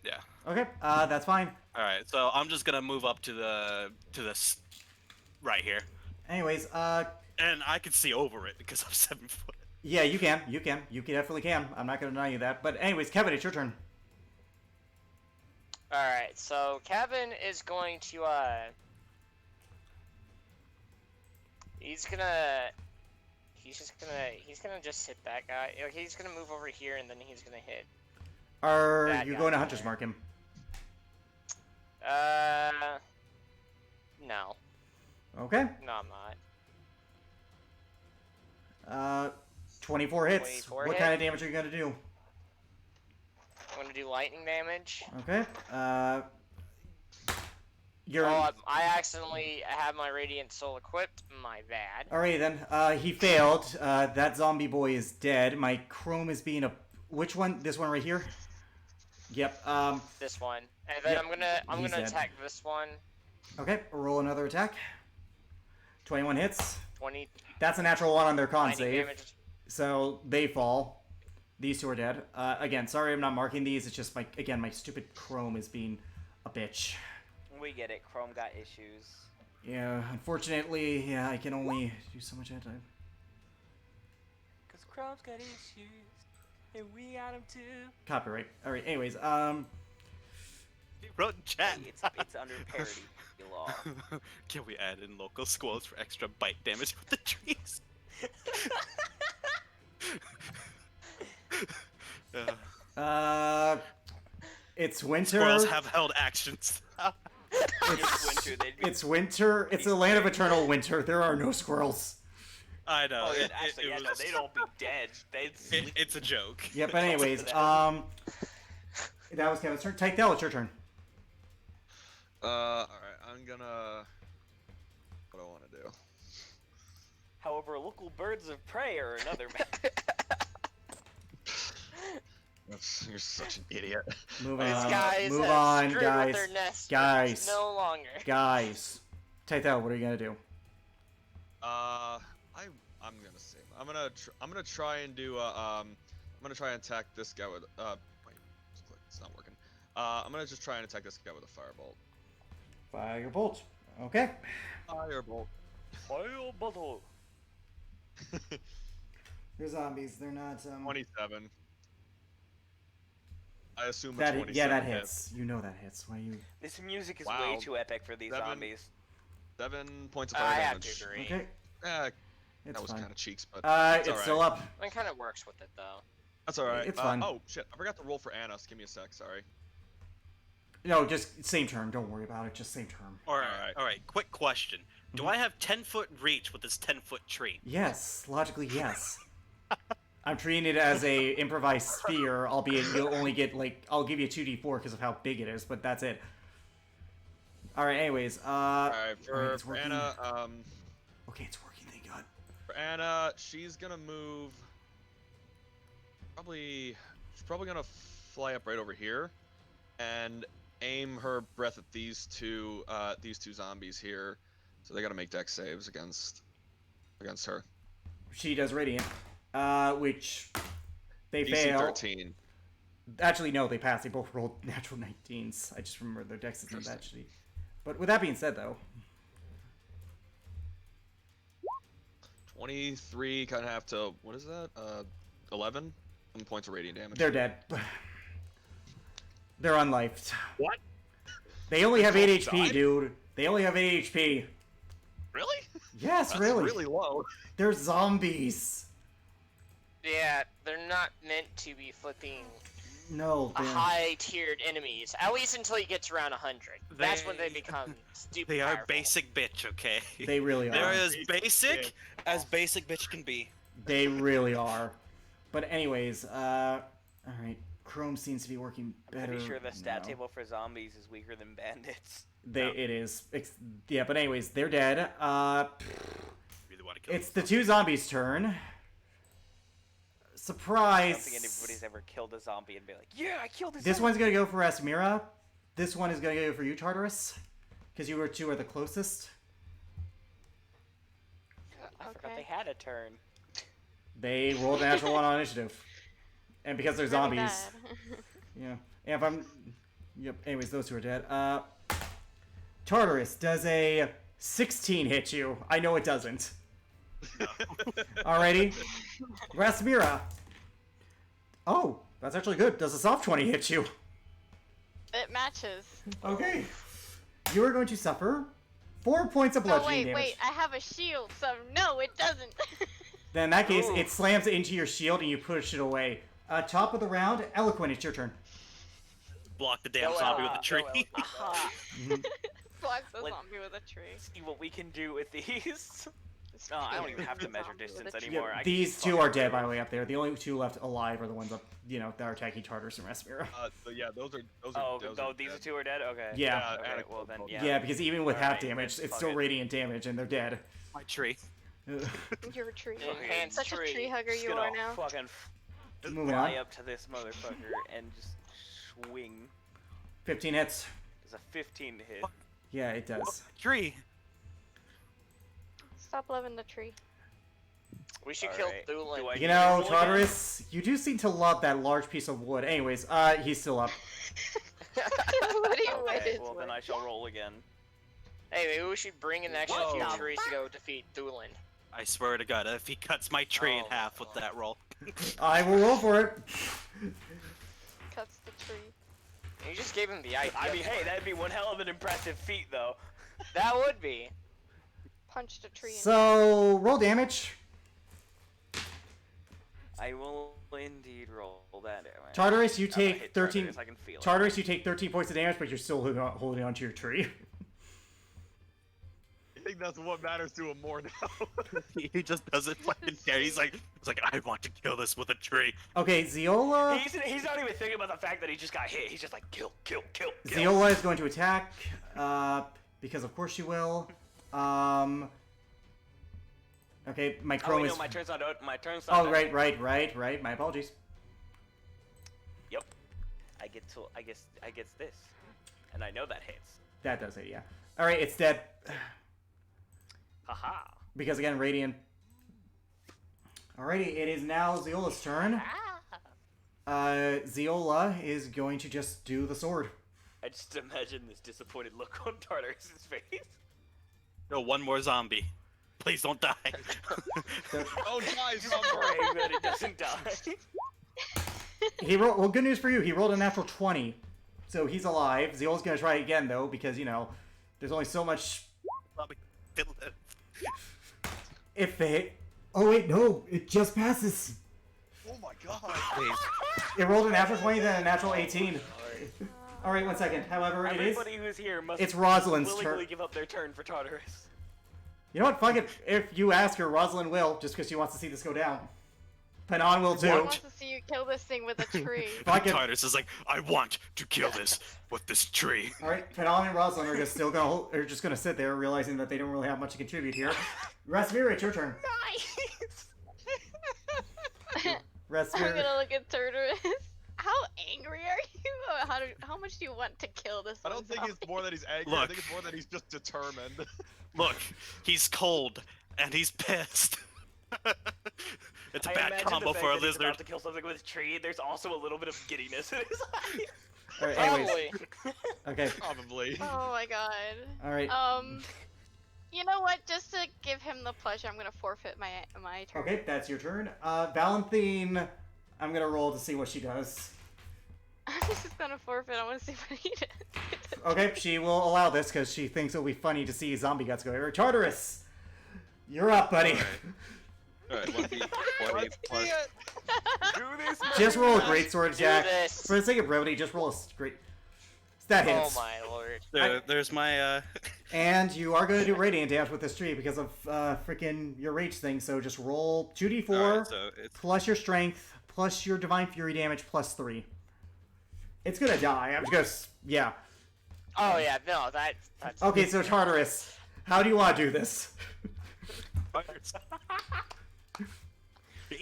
Yeah. Okay, that's fine. Alright, so I'm just gonna move up to this right here. Anyways, And I can see over it because I'm 7 foot. yeah, you can. You definitely can. I'm not gonna deny you that. But anyways, Kevin, it's your turn. Alright, so Kevin is going to, he's gonna just hit that guy. He's gonna move over here and then he's gonna hit. Are That you guy going to over Hunter's there. Mark him? No. Okay. No, I'm not. 24 hits. 24 what hit? kind of damage are you gonna do? I'm gonna do lightning damage. Okay. You're. Oh, I accidentally have my Radiant Soul equipped. My bad. Alright then. He failed. That zombie boy is dead. My chrome is being a. Which one? This one right here. Yep. This one, and then Yep, I'm he's gonna dead. attack this one. Okay. Roll another attack. 21 hits. 20 That's a natural one on their con lightning save. damage. So they fall. These two are dead. Again, sorry I'm not marking these. It's just my stupid chrome is being a bitch. We get it. Chrome got issues. Yeah, unfortunately, yeah, I can only do so much at a time. Cause Chrome's got issues, and we got them too. Copyright. All right. Anyways, He wrote in chat. It's under parody law. Can we add in local squalls for extra bite damage with the trees? it's winter. Squirrels have held actions. It's winter. They'd be. It's winter. It's a land of eternal winter. There are no squirrels. I know. Oh, yeah, actually, yeah, no, was- they don't be dead. They'd sleep. it's a joke. Yep. But anyways, that was Kevin's turn. Tythel, it's your turn. Alright, I'm gonna... What do I want to do? However, local birds of prey are another matter. You're such an idiot. Move These on. guys Move have on, screwed guys. with their nest. Guys. No longer. Guys. Tythel, what are you gonna do? I'm gonna see. I'm gonna try and do I'm gonna try and attack this guy with wait, just click. It's not working. I'm gonna just try and attack this guy with a firebolt. Firebolt. Okay. Firebolt. Fire bottle. They're zombies. They're not. 27. I assume a That 27 yeah, that hits. hits. You know that hits. Why you? This music is Wow. way too epic for these 7. zombies. 7 points of I fire have damage. to agree. Okay. Eh, It's that was fine. kind of cheeks, but It's alright. still up. It kind of works with it though. That's alright. It's fine. Oh shit! I forgot to roll for Anna. So give me a sec. Sorry. No, just same turn. Don't worry about it. Just same turn. Alright, Alright. alright, quick question. Do Mhm. I have 10-foot reach with this 10-foot tree? Yes, logically yes. I'm treating it as a improvised sphere, albeit you'll only get like I'll give you a 2d4 because of how big it is, but that's it. All right. Anyways, Alright, alright, for, it's for working. Anna, Okay, it's working. Thank God. for Anna, she's gonna move. She's probably gonna fly up right over here, and aim her breath at these two zombies here. So they gotta make dex saves against her. She does radiant, which they DC fail. 13. Actually, no, they pass. They both rolled natural 19s. I just remember their dex isn't actually. But with that being said, though, 23, kind of have to. What is that? 11 points of radiant damage. they're dead. They're unlifed. What? They only have 8 both HP, died? dude. They only have 8 HP. Really? Yes, That's really. really low. They're zombies. Yeah, they're not meant to be flipping No, a they're... high-tiered enemies. At least until he gets around 100. That's when they become stupid They are powerful. basic bitch, okay? They really They're are. as basic as basic bitch can be. They really are. But anyways, alright. Chrome seems to be working better. Pretty sure the stat now. table for zombies is weaker than bandits. It is. Yeah, but anyways, they're dead. Really want to kill It's them. the two zombies' turn. I Surprise! don't think anybody's ever killed a zombie and be like, yeah, I killed this This zombie. one's gonna go for Asmira. This one is gonna go for you, Tartarus. Because you two are the closest. I forgot Okay. they had a turn. They rolled a natural one on initiative. And because they're Really zombies. bad. Yeah. And if I'm... Yep, anyways, those two are dead. Tartarus, does a 16 hit you? I know it doesn't. Alrighty. Rasmira. Oh, that's actually good. Does a soft 20 hit you? It matches. Okay. You are going to suffer 4 points of No, bludgeoning wait, damage. wait. I have a shield, so no, it doesn't. Then in that case, Ooh. it slams into your shield and you push it away. Top of the round, Eloquent, it's your turn. Block the damn Go zombie Ella, with a tree. go Ella. Aha. Blocks the Let- zombie with a tree. See what we can do with these. It's No, I don't even cute. have to measure Zombie with a distance tree. anymore. I can These just two fucking are dead, do by it. the way, up there. The only two left alive are the ones up, that are attacking Tartarus and Rasmira. Yeah, those are. Oh, those no, are these dead. two are dead? Okay. Yeah. Okay, Anna well killed then, both. yeah. Yeah, because even with half Alright, damage, then it's fuck still it. radiant damage, and they're dead. My tree. You're a tree. Enhanced Such a tree hugger Just you gonna are now. fucking Moving fly on. up to this motherfucker and just swing. 15 hits. It's a 15 to hit. Yeah, it does. Tree. Stop loving the tree. We should kill Alright. Do I Thulin. You know, roll again? Tartarus, you do seem to love that large piece of wood. Anyways, he's still up. What do you Okay, wait well then I shall roll again. Hey, maybe we should bring an extra What few the trees to go defeat Thulin. I swear to God, if he cuts my tree in Oh, half with God. that roll. I will roll for it. Cuts the tree. You just gave him the idea. I mean, for hey, it. that'd be one hell of an impressive feat, though. That would be. Punched a tree. So, roll damage. I will indeed roll that damage. Tartarus, you I'm gonna take hit 13. Tartarus, I can feel it. Tartarus, you take 13 points of damage, but you're still holding on to your tree. I think that's what matters to him more now. He just doesn't fucking care. He's like, I want to kill this with a tree. Okay, Zeola. He's not even thinking about the fact that he just got hit. He's just like, kill, kill, kill, kill. Zeola is going to attack, because of course she will. Okay, my Oh, chrome wait, is. no, my turn's not out. My turn's not Oh, done. right. My apologies. Yep. I get this. And I know that hits. That does it, yeah. All right, it's dead. Haha. Because again, radiant. Alrighty, it is now Zeola's turn. Ziola is going to just do the sword. I just imagine this disappointed look on Tartarus' face. No, one more zombie. Please don't die. Oh, die, Just zombie! praying that it doesn't die. He rolled. Well, good news for you. He rolled a natural 20, so he's alive. Ziola's gonna try again though, because there's only so much. Zombie did live. If it. Oh wait, no, it just passes. Oh my god! It rolled a natural 20, then a natural 18. All right, 1 second. However, Everybody who's here must it's Rosalind's willingly turn. give up their turn for Tartarus. You know what? Fuck it. If you ask her, Rosalind will, just because she wants to see this go down. Panon will I too. want to see you kill this thing with a tree. Fuck it. Titus is like, I want to kill this with this tree. All right, Panon and Rosalind are are just gonna sit there, realizing that they don't really have much to contribute here. Rasmir, it's your turn. I'm Rasmir. gonna look at Tartarus. How angry are you? How much do you want to kill this I one don't think zombie? it's more that he's angry. I Look. think it's more that he's just determined. Look, he's cold and he's pissed. It's a I bad imagine combo the fact for a that he's lizard. about to kill something with a tree. There's also a little bit of giddiness in his eyes. All right, anyways. Probably. Okay. Probably. Oh my god. All right. You know what? Just to give him the pleasure, I'm gonna forfeit my turn. Okay, that's your turn. Valentine, I'm gonna roll to see what she does. I'm just gonna forfeit. I want to see what he does. Okay, she will allow this because she thinks it'll be funny to see zombie guts go everywhere. Tartarus, you're up, buddy. Alright, 1d20 plus. Do this, Just roll a man. great sword Do attack. this. For the sake of brevity, just roll a great. That Oh hits. my lord. There's my And you are going to do radiant damage with this tree because of freaking your rage thing. So just roll 2d4 Alright, so it's plus your strength plus your divine fury damage plus 3. It's gonna die. I'm just yeah. Oh yeah, no, that's Okay, so Tartarus, how do you want to do this?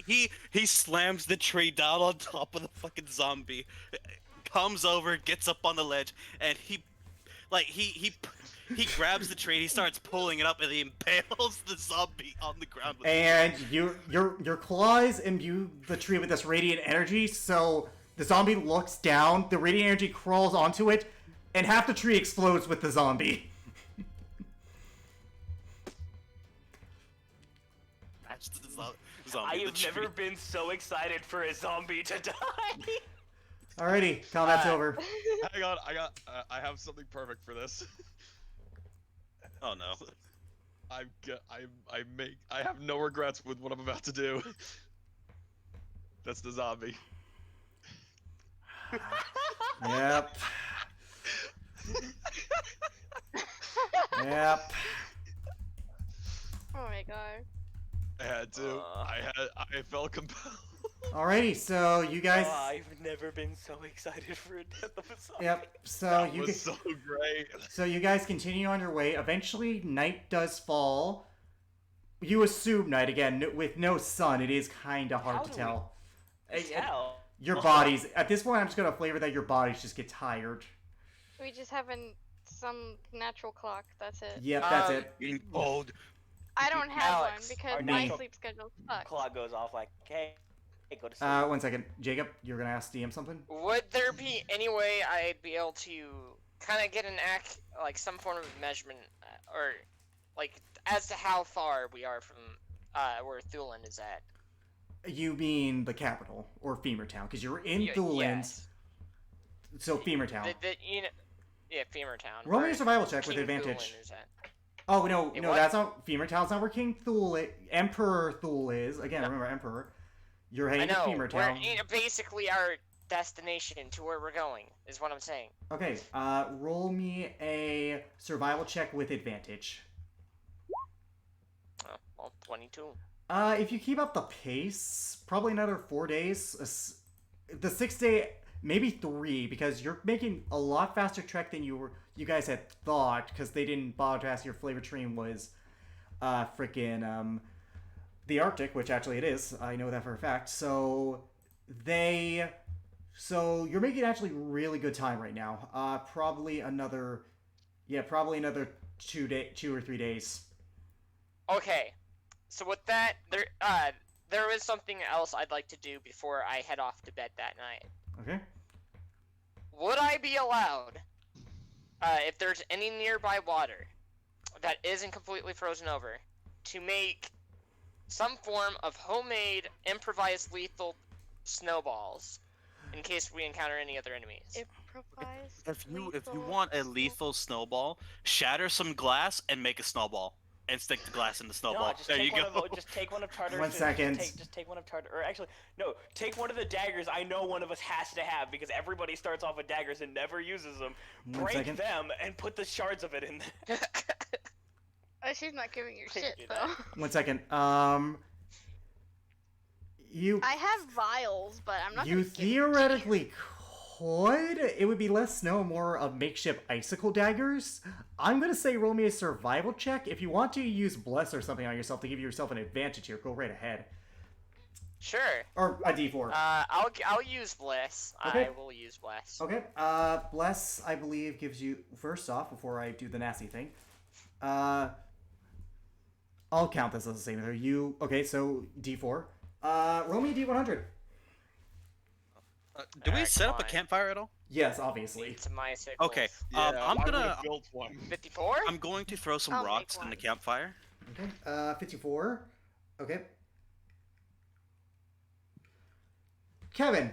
he slams the tree down on top of the fucking zombie, comes over, gets up on the ledge, and he grabs the tree, he starts pulling it up, and he impales the zombie on the ground. With And your claws imbue the tree with this radiant energy, so the zombie looks down, the radiant energy crawls onto it, and half the tree explodes with the zombie. Smash the zombie I in the have tree. never been so excited for a zombie to die. Alrighty, combat's over. Hang on, I have something perfect for this. Oh no. I have no regrets with what I'm about to do. That's the zombie. Yep. Yep. Oh my god. I had to. I felt compelled. Alrighty, so you guys. Oh, I've never been so excited for a death of a zombie. Yep. So That you was guys. so great. So you guys continue on your way. Eventually, night does fall. You assume night again with no sun. It is kind of hard How to do tell. Hell. Your bodies. At this point, I'm just gonna flavor that your bodies just get tired. We just have some natural clock. That's it. Yep, that's Um, it. Getting old. I don't have Alex, one because our my natural sleep schedule's fucked. Clock goes off like, hey, go to sleep. 1 second, Jacob. You're gonna ask DM something. Would there be any way I'd be able to kind of get an some form of measurement, or like as to how far we are from where Thulin is at? You mean the capital or Femur Town? Because you're in Y- Thulin, yes. so Femur Town. Yeah, Femur Town. Roll me a where survival check with King advantage. Thulin is at. Oh no, Hey, no, what? that's not Femur Town's not where King Thul, Emperor Thul is. Again, No. remember Emperor. You're I heading to know. Femur We're Town. basically our destination to where we're going is what I'm saying. Okay, roll me a survival check with advantage. Oh, well, 22. If you keep up the pace, probably another 4 days. The 6th day, maybe 3, because you're making a lot faster trek than you guys had thought, because they didn't bother to ask your flavor train was, the Arctic, which actually it is. I know that for a fact. So you're making actually really good time right now. Probably another 2 or 3 days. Okay, so with that, there is something else I'd like to do before I head off to bed that night. Okay. Would I be allowed, if there's any nearby water that isn't completely frozen over, to make some form of homemade, improvised lethal snowballs in case we encounter any other enemies? Improvised. If you lethal want a snow- lethal snowball, shatter some glass and make a snowball, and stick the glass in the snowball. No, just there take you one go. of just take one of Tartarus. 1 second. Just take one of Tartarus. Or actually, no, take one of the daggers. I know one of us has to have because everybody starts off with daggers and never uses them. 1 Break second. them and put the shards of it in there. She's not giving you shit do though. that. 1 second. You I have vials, but I'm not. you gonna give theoretically could. It would be less snow, more of makeshift icicle daggers. I'm gonna say roll me a survival check. If you want to use bless or something on yourself to give yourself an advantage here, go right ahead. Sure. Or a d4. I'll use Bliss. Okay. I will use Bliss. Okay. Bless, I believe, gives you first off before I do the nasty thing. I'll count this as the same. You okay? So d4. Roll me a d100. Do we Alright, set up a come on. campfire at all? Yes, obviously. It's my sickles. Okay. Yeah, I'm I gonna would've built one. 54? I'm going to throw some I'll make rocks in the one. campfire. Okay. 54. Okay. Kevin,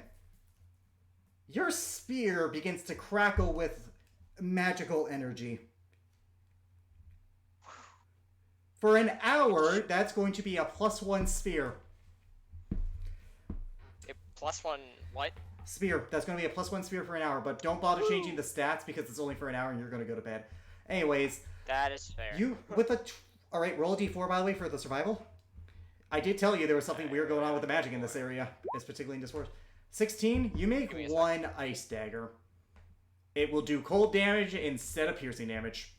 your spear begins to crackle with magical energy. For an hour, that's going to be a +1 spear. +1 what? Spear. That's going to be a +1 spear for an hour, but don't bother changing the stats because it's only for an hour and you're going to go to bed. Anyways, That is fair. you with a all right. Roll a d4 by the way for the survival. I did tell you there was something weird going on with the magic in this area, it's particularly in this forest. 16. You make Give me a one ice dagger. It will do cold damage instead of piercing damage.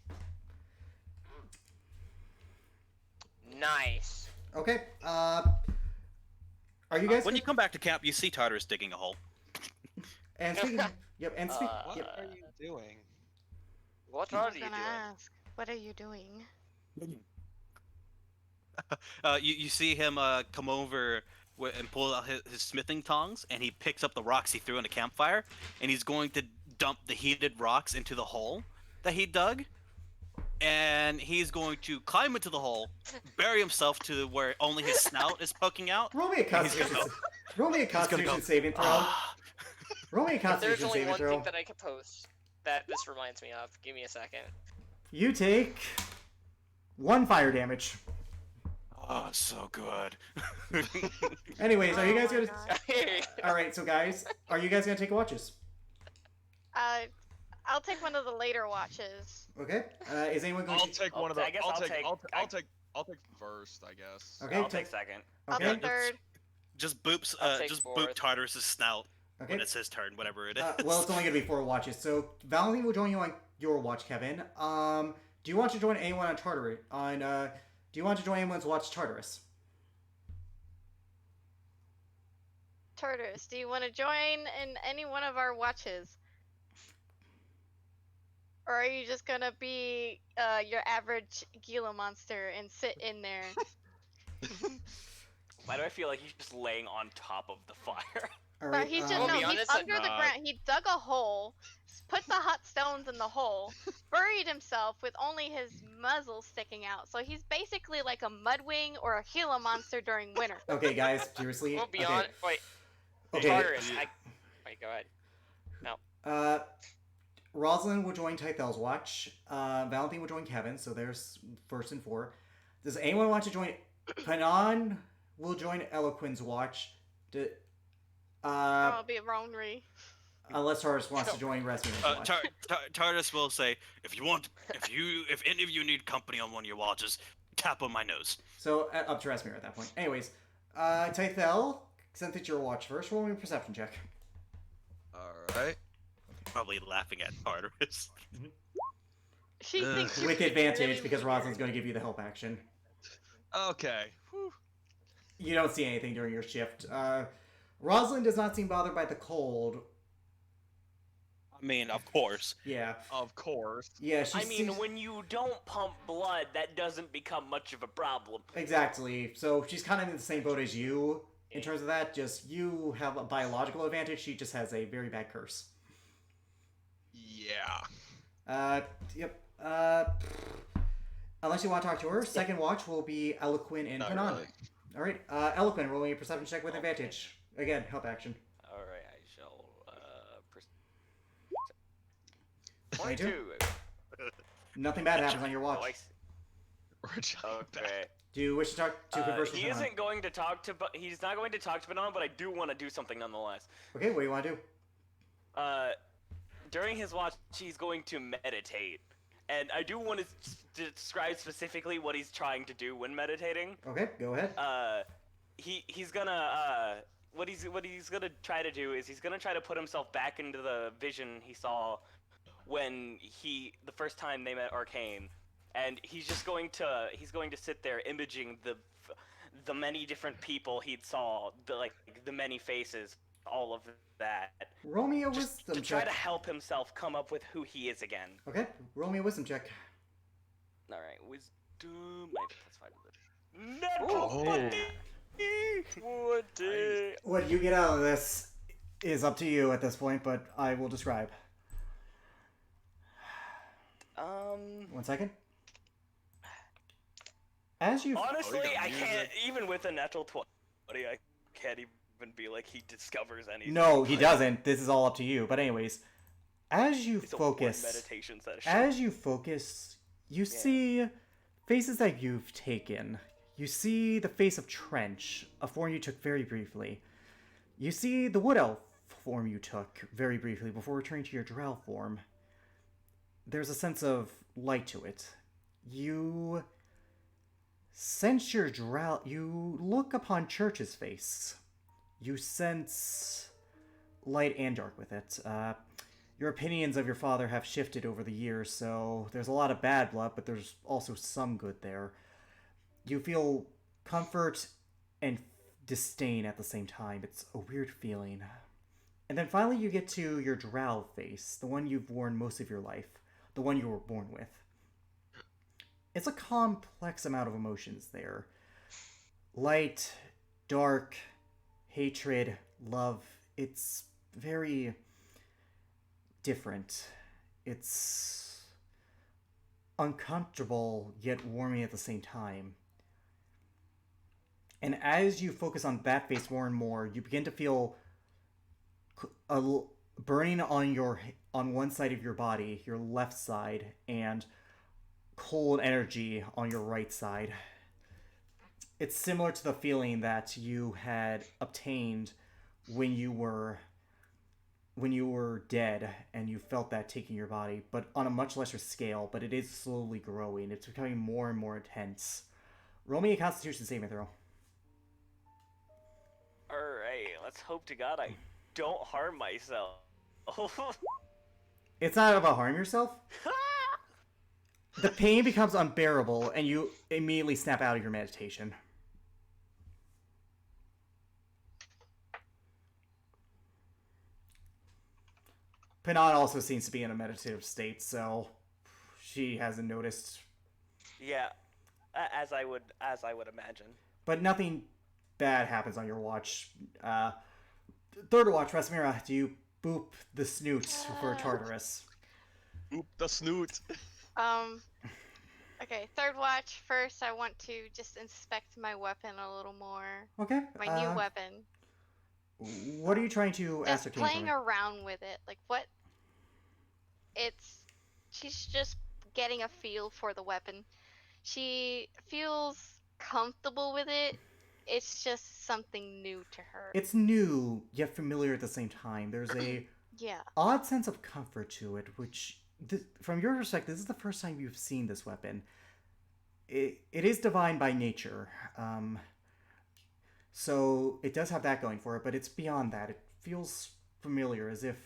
Nice. Okay. Are you guys? When you come back to camp, you see Tartarus digging a hole. And speaking. Yep. And speak. What Yep. are you doing? What I are was you gonna doing? ask, what are you doing? You see him come over and pull out his smithing tongs, and he picks up the rocks he threw in the campfire, and he's going to dump the heated rocks into the hole that he dug, and he's going to climb into the hole, bury himself to where only his snout is poking out. Roll me a He's gonna Constitution. go, Roll me a gonna Constitution go, saving throw. "Ah." Roll me a If there's Constitution only saving one throw. thing that I could post that this reminds me of. Give me a second. You take 1 fire damage. Oh, so good. Anyways, are you guys Oh my gonna? God. All right, so guys, are you guys gonna take watches? I'll take one of the later watches. Okay. Is anyone going I'll to? take one of the. I guess I'll I'll take. take- I'll take first, I guess. Okay. I'll take second. I'll Okay. take third. Just boops. I'll take Just boop fourth. Tartarus' snout Okay. when it's his turn, whatever it is. Well, it's only gonna be 4 watches. So Valentine will join you on your watch, Kevin. Do you want to join anyone on Tartarus? Do you want to join anyone's watch Tartarus? Tartarus, do you want to join in any one of our watches? Or are you just gonna be your average Gila monster and sit in there? Why do I feel like he's just laying on top of the fire? All But right. he's just We'll no, be he's honest, under the uh, ground. He dug a hole, put the hot stones in the hole, buried himself with only his muzzle sticking out. So he's basically like a mudwing or a Gila monster during winter. Okay, guys. Seriously. We'll be okay. on. Wait, Okay. Tartarus. Wait, go ahead. Rosalind will join Tythel's watch. Valentine will join Kevin. So there's first and 4. Does anyone want to join? Panon will join Eloquin's watch. I'll be a Ronry. Unless Tartarus wants to join Rasmus's watch. Tartarus will say, if any of you need company on one of your watches, tap on my nose. So up to Rasmir at that point. Anyways, Tythel, since it's your watch first, roll me a perception check. All right. Probably laughing at Tartarus. She thinks you're With advantage really because weird. Rosalind's going to give you the help action. Okay. Whew. You don't see anything during your shift. Rosalind does not seem bothered by the cold. I mean, of course. Yeah. Of course. Yeah, she I mean, sees... when you don't pump blood, that doesn't become much of a problem. Exactly. So she's kind of in the same boat as you in terms of that. Just you have a biological advantage. She just has a very bad curse. Yeah. Yep. Unless you want to talk to her, second watch will be Eloquent and Not Panon. really. All right. Eloquent, rolling a perception check with advantage. Again, help action. Alright, I shall, 22. 22. Nothing bad happens on your watch. Oh, I see. We're jumping back. Okay. Do you wish to talk to converse with He Panon? isn't going to talk to, he's not going to talk to Banon, but I do want to do something nonetheless. Okay, what do you want to do? During his watch, he's going to meditate. And I do want to describe specifically what he's trying to do when meditating. Okay, go ahead. He's gonna what he's gonna try to do is he's gonna try to put himself back into the vision he saw when the first time they met Arcane, and he's going to sit there imaging the many different people he'd saw, the many faces, all of that. Roll me a Just wisdom to try check. to help himself come up with who he is again. Okay, roll me a wisdom check. All right, wisdom. That's fine. Natural Oh. 20. 20. What you get out of this is up to you at this point, but I will describe. 1 second. As you... Honestly, Oh, you got I can't. music. Even with a natural 20, I can't even be like he discovers anything. No, he doesn't. This is all up to you. But anyways, as you It's a one focus... meditation session. As you focus, you see faces that you've taken. You see the face of Trench, a form you took very briefly. You see the Wood Elf form you took very briefly before returning to your Drow form. There's a sense of light to it. You sense your Drow... You look upon Church's face. You sense light and dark with it. Your opinions of your father have shifted over the years, so there's a lot of bad blood, but there's also some good there. You feel comfort and disdain at the same time. It's a weird feeling. And then finally you get to your drow face, the one you've worn most of your life, the one you were born with. It's a complex amount of emotions there. Light, dark, hatred, love. It's very different. It's uncomfortable yet warming at the same time. And as you focus on that face more and more, you begin to feel a burning on one side of your body, your left side, and cold energy on your right side. It's similar to the feeling that you had obtained when you were dead and you felt that taking your body, but on a much lesser scale. But it is slowly growing. It's becoming more and more intense. Roll me a Constitution saving throw. Alright, let's hope to God I don't harm myself. It's not about harming yourself. The pain becomes unbearable, and you immediately snap out of your meditation. Panon also seems to be in a meditative state, so she hasn't noticed. Yeah, as I would imagine. But nothing bad happens on your watch. Third watch, Rasmira, do you boop the snoot for Tartarus? Oop the snoot. Okay, third watch. First, I want to just inspect my weapon a little more. Okay. My new weapon. What are you trying to Just ascertain playing from it? around with it. Like, what? She's just getting a feel for the weapon. She feels comfortable with it. It's just something new to her. It's new, yet familiar at the same time. There's a Yeah. odd sense of comfort to it, which, from your perspective, this is the first time you've seen this weapon. It is divine by nature, so it does have that going for it, but it's beyond that. It feels familiar, as if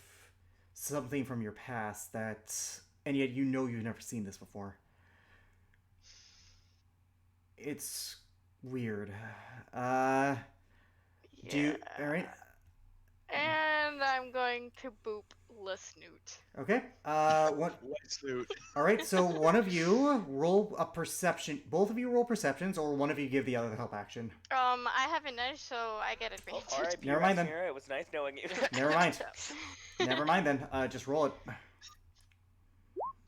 something from your past and yet you know you've never seen this before. It's weird. Do you... Alright. And I'm going to boop Le Snoot. Okay. What? White suit. All right. So one of you roll a perception. Both of you roll perceptions, or one of you give the other the help action. I have an edge, so I get Oh, advantage. R.I.P. Never mind then. Rasmira, it was nice knowing you. Never mind. Never mind then. Just roll it.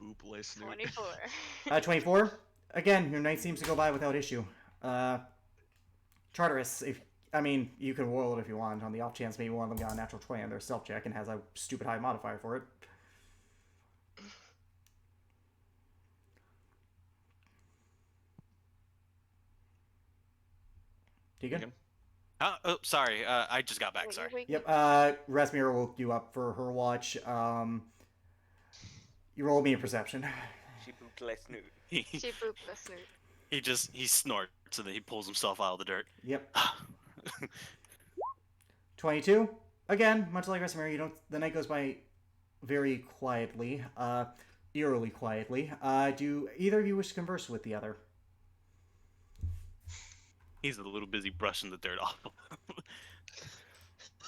Boop lay snoot. 24. 24. Again, your night seems to go by without issue. Charteris, if I mean, you can roll it if you want. On the off chance maybe one of them got a natural 20 on their self check and has a stupid high modifier for it. Tegan? Oh, sorry. I just got back. Sorry. Yep. Rasmira woke you up for her watch. You roll me a perception. She booped Le Snoot. He She booped Le Snoot. he snorts and then he pulls himself out of the dirt. Yep. 22. Again, much like Rasmira, you don't. The night goes by very quietly. Eerily quietly. Do either of you wish to converse with the other? He's a little busy brushing the dirt off.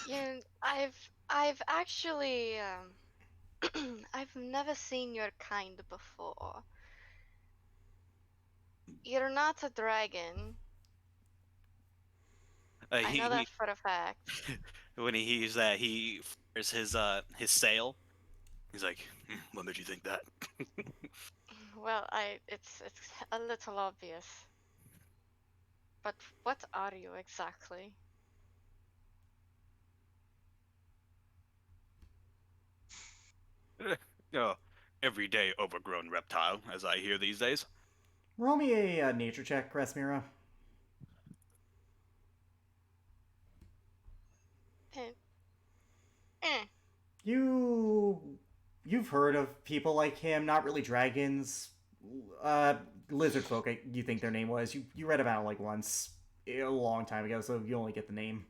Yeah, I've actually I've never seen your kind before. You're not a dragon. I know that for a fact. When he hears that, he flares his sail. He's like, "What made you think that?" Well, it's a little obvious. But what are you exactly? Oh, everyday overgrown reptile, as I hear these days. Roll me a nature check, Rasmira. Eh. You've heard of people like him, not really dragons. Lizard folk, you think their name was. You read about it like once a long time ago, so you only get the name.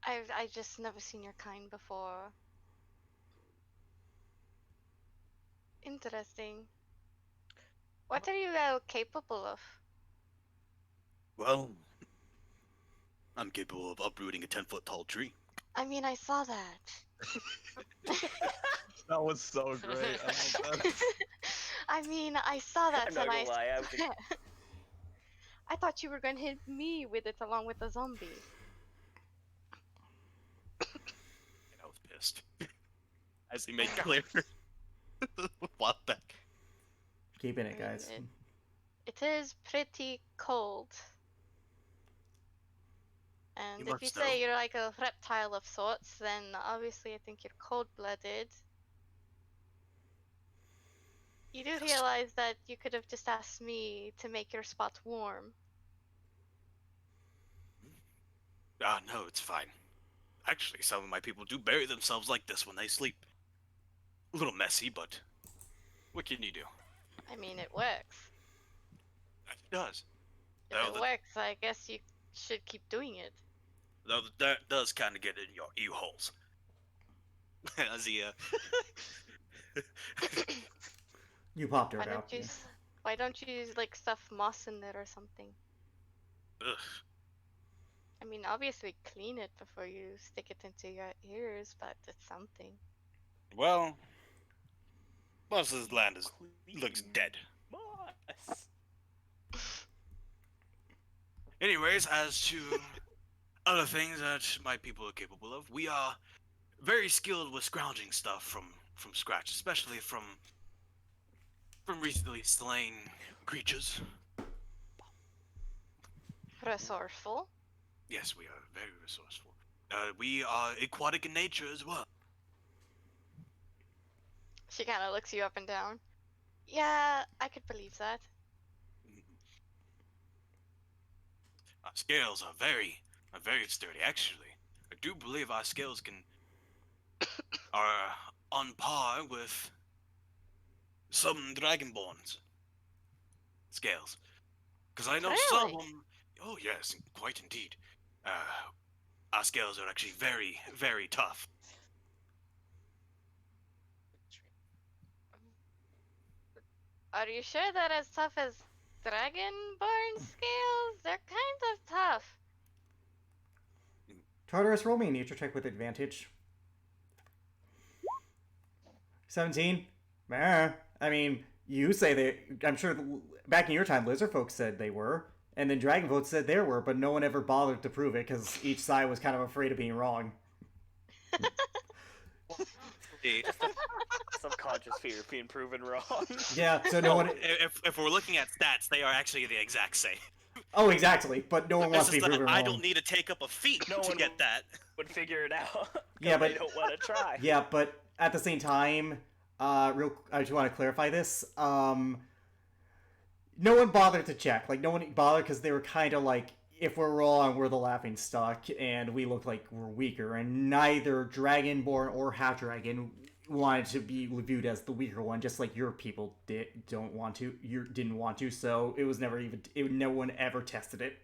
I've just never seen your kind before. Interesting. What are you capable of? Well, I'm capable of uprooting a 10-foot tall tree. I mean, I saw that. That was so great. I love that. I mean, I saw that I'm not and gonna lie, I was I thought you were going to hit me with it along with the zombie. And I was pissed. As he made clear. What the? Keep in it, guys. It is pretty cold. And You if you must say know. you're like a reptile of sorts, then obviously I think you're cold-blooded. You do realize that you could have just asked me to make your spot warm. Ah, no, it's fine. Actually, some of my people do bury themselves like this when they sleep. A little messy, but what can you do? I mean, it works. It does. If Oh, it the- works, I guess you should keep doing it. Though the dirt does kind of get in your ear holes. As he, You popped her Why out. don't you, why don't you like stuff moss in there or something? Ugh. I mean, obviously clean it before you stick it into your ears, but it's something. Well, most of this land looks dead. Moss. Anyways, as to other things that my people are capable of, we are very skilled with scrounging stuff from scratch, especially from recently slain creatures. Resourceful. Yes, we are very resourceful. We are aquatic in nature as well. She kind of looks you up and down. Yeah, I could believe that. Our scales are very sturdy. Actually, I do believe our scales are on par with some dragonborns' scales. Because I know some of Really? them. Oh yes, quite indeed. Our scales are actually very tough. Are you sure they're as tough as Dragonborn skills, they're kind of tough. Tartarus, roll me a nature check with advantage. 17? I mean, you say they... I'm sure back in your time, lizard folks said they were. And then dragon folks said there were, but no one ever bothered to prove it because each side was kind of afraid of being wrong. Subconscious fear of being proven wrong. Yeah, so no one... If we're looking at stats, they are actually the exact same. Oh, exactly, but no one wants It's to be just that proven I wrong. don't need to take up a feat No to one get that. Would figure it out. 'Cause Yeah, but- they don't want to try. Yeah, but at the same time, I just want to clarify this. No one bothered to check. Like, no one bothered because they were kind of like, if we're wrong, we're the laughing stock, and we look like we're weaker. And neither Dragonborn or Half Dragon wanted to be viewed as the weaker one, just like your people didn't want to. So it was never even. No one ever tested it.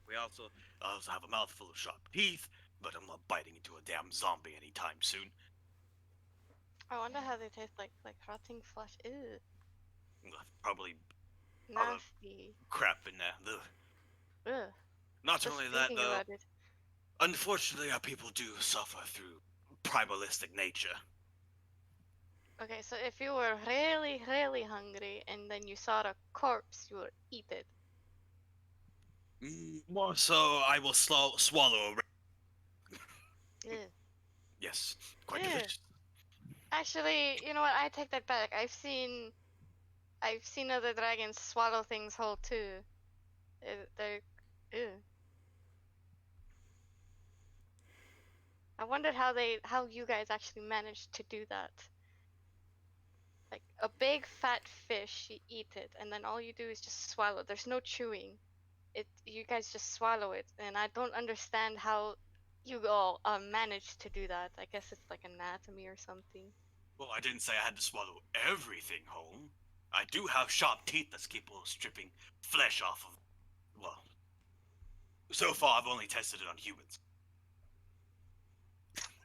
We also have a mouthful of sharp teeth, but I'm not biting into a damn zombie anytime soon. I wonder how they taste like rotting flesh. Ew, Probably nasty. crap in there. Ugh. Ugh. Not Just only that, thinking though, about it. unfortunately, our people do suffer through primalistic nature. Okay, so if you were really, really hungry and then you saw a corpse, you would eat it. More so, I will swallow a Ew. Yes, quite Yeah. delicious. Actually, you know what? I take that back. I've seen other dragons swallow things whole too. They're, ew. I wondered how you guys actually managed to do that. Like a big fat fish, you eat it, and then all you do is just swallow. There's no chewing. You guys just swallow it, and I don't understand how you all managed to do that. I guess it's like anatomy or something. Well, I didn't say I had to swallow everything whole. I do have sharp teeth that's capable of stripping flesh off of. Well, so far I've only tested it on humans.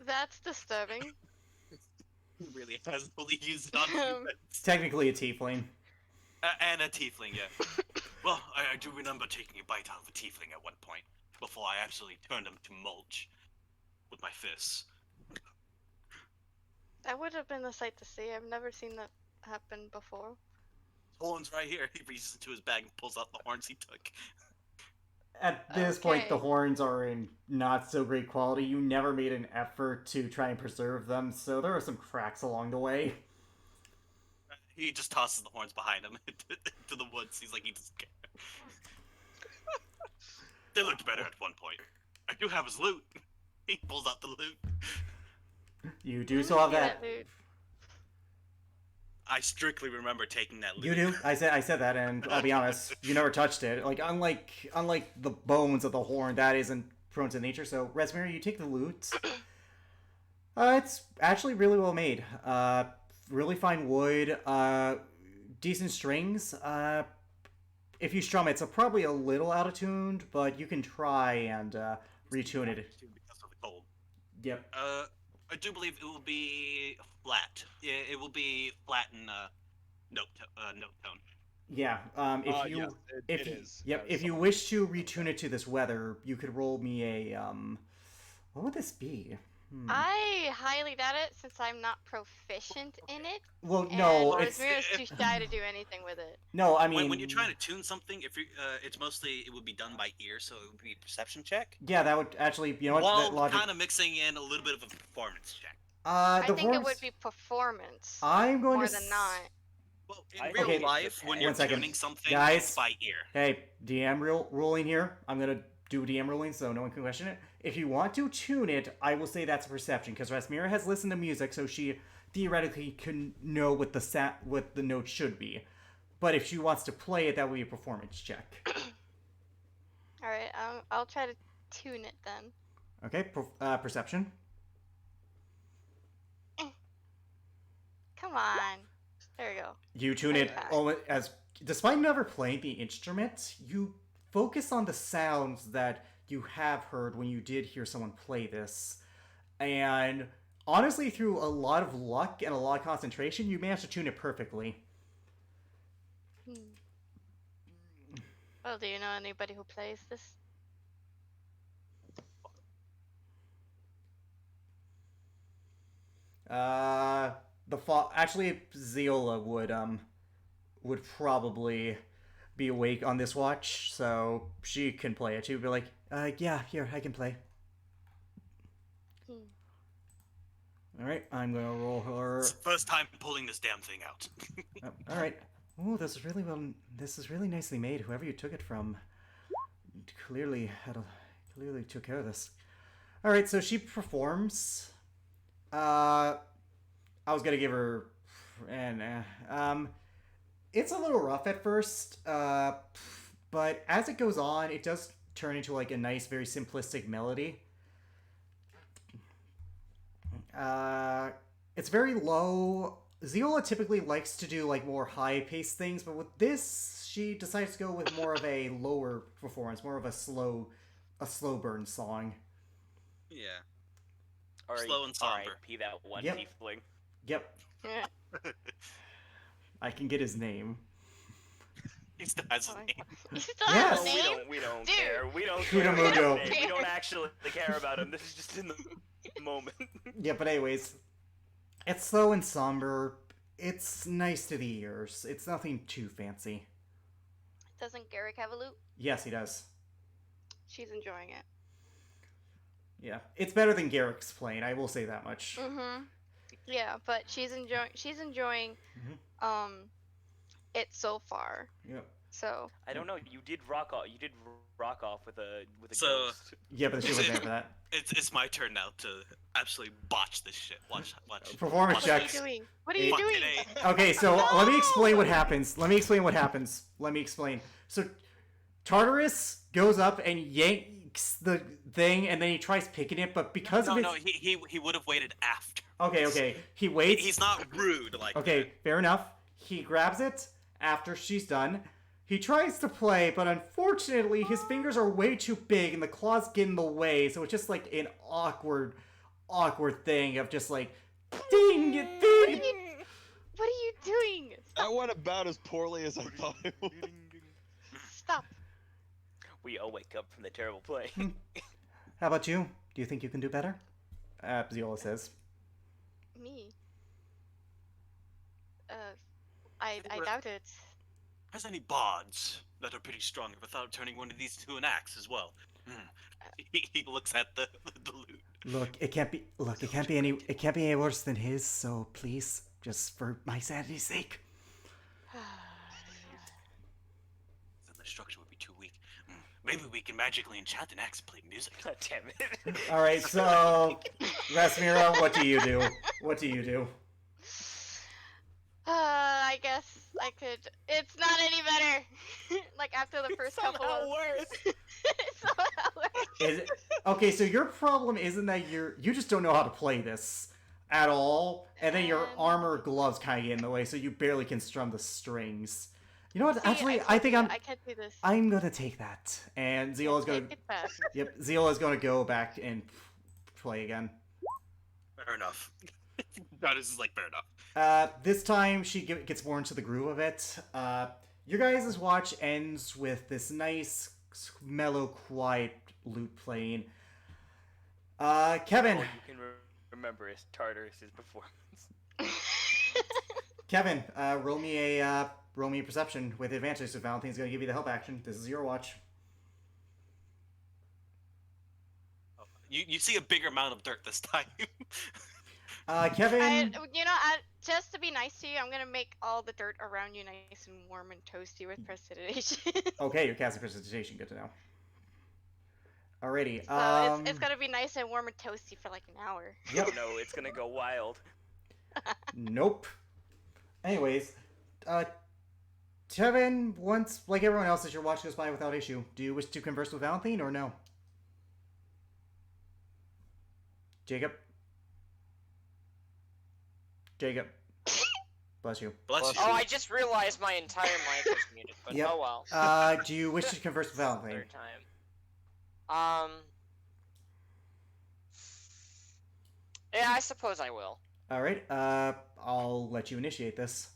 That's disturbing. Really hasn't only used it on humans. Technically a tiefling. And a tiefling, yeah. Well, I do remember taking a bite out of a tiefling at one point, before I absolutely turned him to mulch with my fists. That would have been a sight to see. I've never seen that happen before. Horns right here. He reaches into his bag and pulls out the horns he took. At this point, the Okay. horns are in not so great quality. You never made an effort to try and preserve them, so there are some cracks along the way. He just tosses the horns behind him into the woods. He's like, he doesn't care. They looked better at one point. I do have his loot. He pulls out the loot. You do still have that. Dude. I strictly remember taking that loot. You do. I said that, and I'll be honest, you never touched it. Like unlike the bones of the horn, that isn't prone to nature. So, Resmir, you take the loot. It's actually really well made. Really fine wood. Decent strings. If you strum it, it's probably a little out of tune, but you can try and retune it. Because of the cold. Yep. I do believe it will be flat. It will be flat in note tone. Yeah. If you yes, if it you, is. Yep. If you wish to retune it to this weather, you could roll me a What would this be? I highly doubt it since I'm not proficient in it. Well, And no, it's Rosmira's too shy to do anything with it. no. I mean, When you're trying to tune something, if you it's mostly it would be done by ear, so it would be a perception check. yeah, that would actually. You know what? While That logic. kind of mixing in a little bit of a performance check. I The think it horns. would be performance I'm going more to. than not. Well, in I real think it life, when depends. you're 1 second. tuning something, Guys. it's by ear. Hey, DM ruling here. I'm gonna do DM ruling so no one can question it. If you want to tune it, I will say that's a perception because Rasmira has listened to music, so she theoretically can know what the note should be. But if she wants to play it, that would be a performance check. All right, I'll try to tune it then. Okay, perception. Come on. There we go. You tune it Okay. as despite never playing the instrument, you focus on the sounds that you have heard when you did hear someone play this, and honestly, through a lot of luck and a lot of concentration, you managed to tune it perfectly. Well, do you know anybody who plays this? Actually, Ziola would probably be awake on this watch, so she can play it. She would be like, yeah, here, I can play. All right, I'm gonna roll her. It's the first time pulling this damn thing out. All right. Oh, this is really well. This is really nicely made. Whoever you took it from, clearly took care of this. All right, so she performs. I was gonna give her, and it's a little rough at first. But as it goes on, it does turn into like a nice, very simplistic melody. It's very low. Ziola typically likes to do like more high-paced things, but with this, she decides to go with more of a lower performance, more of a slow burn song. Yeah. Or Slow and somber. R.I.P. that one Yep. tiefling. Yep, I can get his name. He still has his name. You still Yes. have a No, name? we don't Dude. care. We don't Kunamudo. care. about his name. We don't actually care about him. This is just in the moment. Yeah, but anyways, it's slow and somber. It's nice to the ears. It's nothing too fancy. Doesn't Garrick have a loop? Yes, he does. She's enjoying it. Yeah, it's better than Garrick's playing. I will say that much. Yeah, but she's enjoying it so far. Yep. So I don't know. You did rock off. You did rock off with a So- ghost. Yeah, but she wasn't there for that. It's my turn now to absolutely botch this shit. Watch. Performance Watch what are checks. you doing? What are you Fuck doing? today. Okay, so let me explain what happens. Let me explain. So Tartarus goes up and yanks the thing, and then he tries picking it, but because of No, its... he would have waited after. Okay, he waits. He's not rude like Okay, fair enough. He grabs it after she's done. He tries to play, but unfortunately his fingers are way too big and the claws get in the way, so it's just like an awkward thing of just like ding ding. What are you doing? That went about as poorly as I thought it would. Stop. We all wake up from the terrible play. How about you? Do you think you can do better? Ziola says. Me. I doubt it. Has any bards that are pretty strong without turning one of these to an axe as well? He looks at the loot. Look, it can't be any worse than his, so please, just for my sanity's sake. Then the structure would be too weak. Maybe we can magically enchant an axe and play music. God damn it. All right, so Rasmira, what do you do? What do you do? I guess I could. It's not any better. Like after the first couple Somehow of. worse. It's somehow worse. Is it, okay, so your problem isn't that you just don't know how to play this at all, and then your armor gloves kind of get in the way, so you barely can strum the strings. You know what? See, Actually, can't I think do- I'm I can't do this. I'm gonna take that, and Ziola's gonna Take it back. Ziola's gonna go back and play again. Fair enough. This is like fair enough. This time she gets more into the groove of it. Your guys' watch ends with this nice, mellow, quiet lute playing. Kevin. All you can remember is Tartarus' performance. Kevin, roll me a perception with advantage. So Valentine's gonna give you the help action. This is your watch. You see a bigger amount of dirt this time. Kevin. Just to be nice to you, I'm gonna make all the dirt around you nice and warm and toasty with precipitation. Okay, you're casting precipitation. Good to know. Alrighty. So it's gonna be nice and warm and toasty for like an hour. Yep. Oh no, it's gonna go wild. Nope. Anyways, Kevin, once like everyone else, as your watch goes by without issue, do you wish to converse with Valentine or no? Jacob. Jacob. Bless you. Bless you. Oh, I just realized my entire mic was muted, but Yep. oh well. Do you wish to converse with Valentine? Third time. Yeah, I suppose I will. All right. I'll let you initiate this.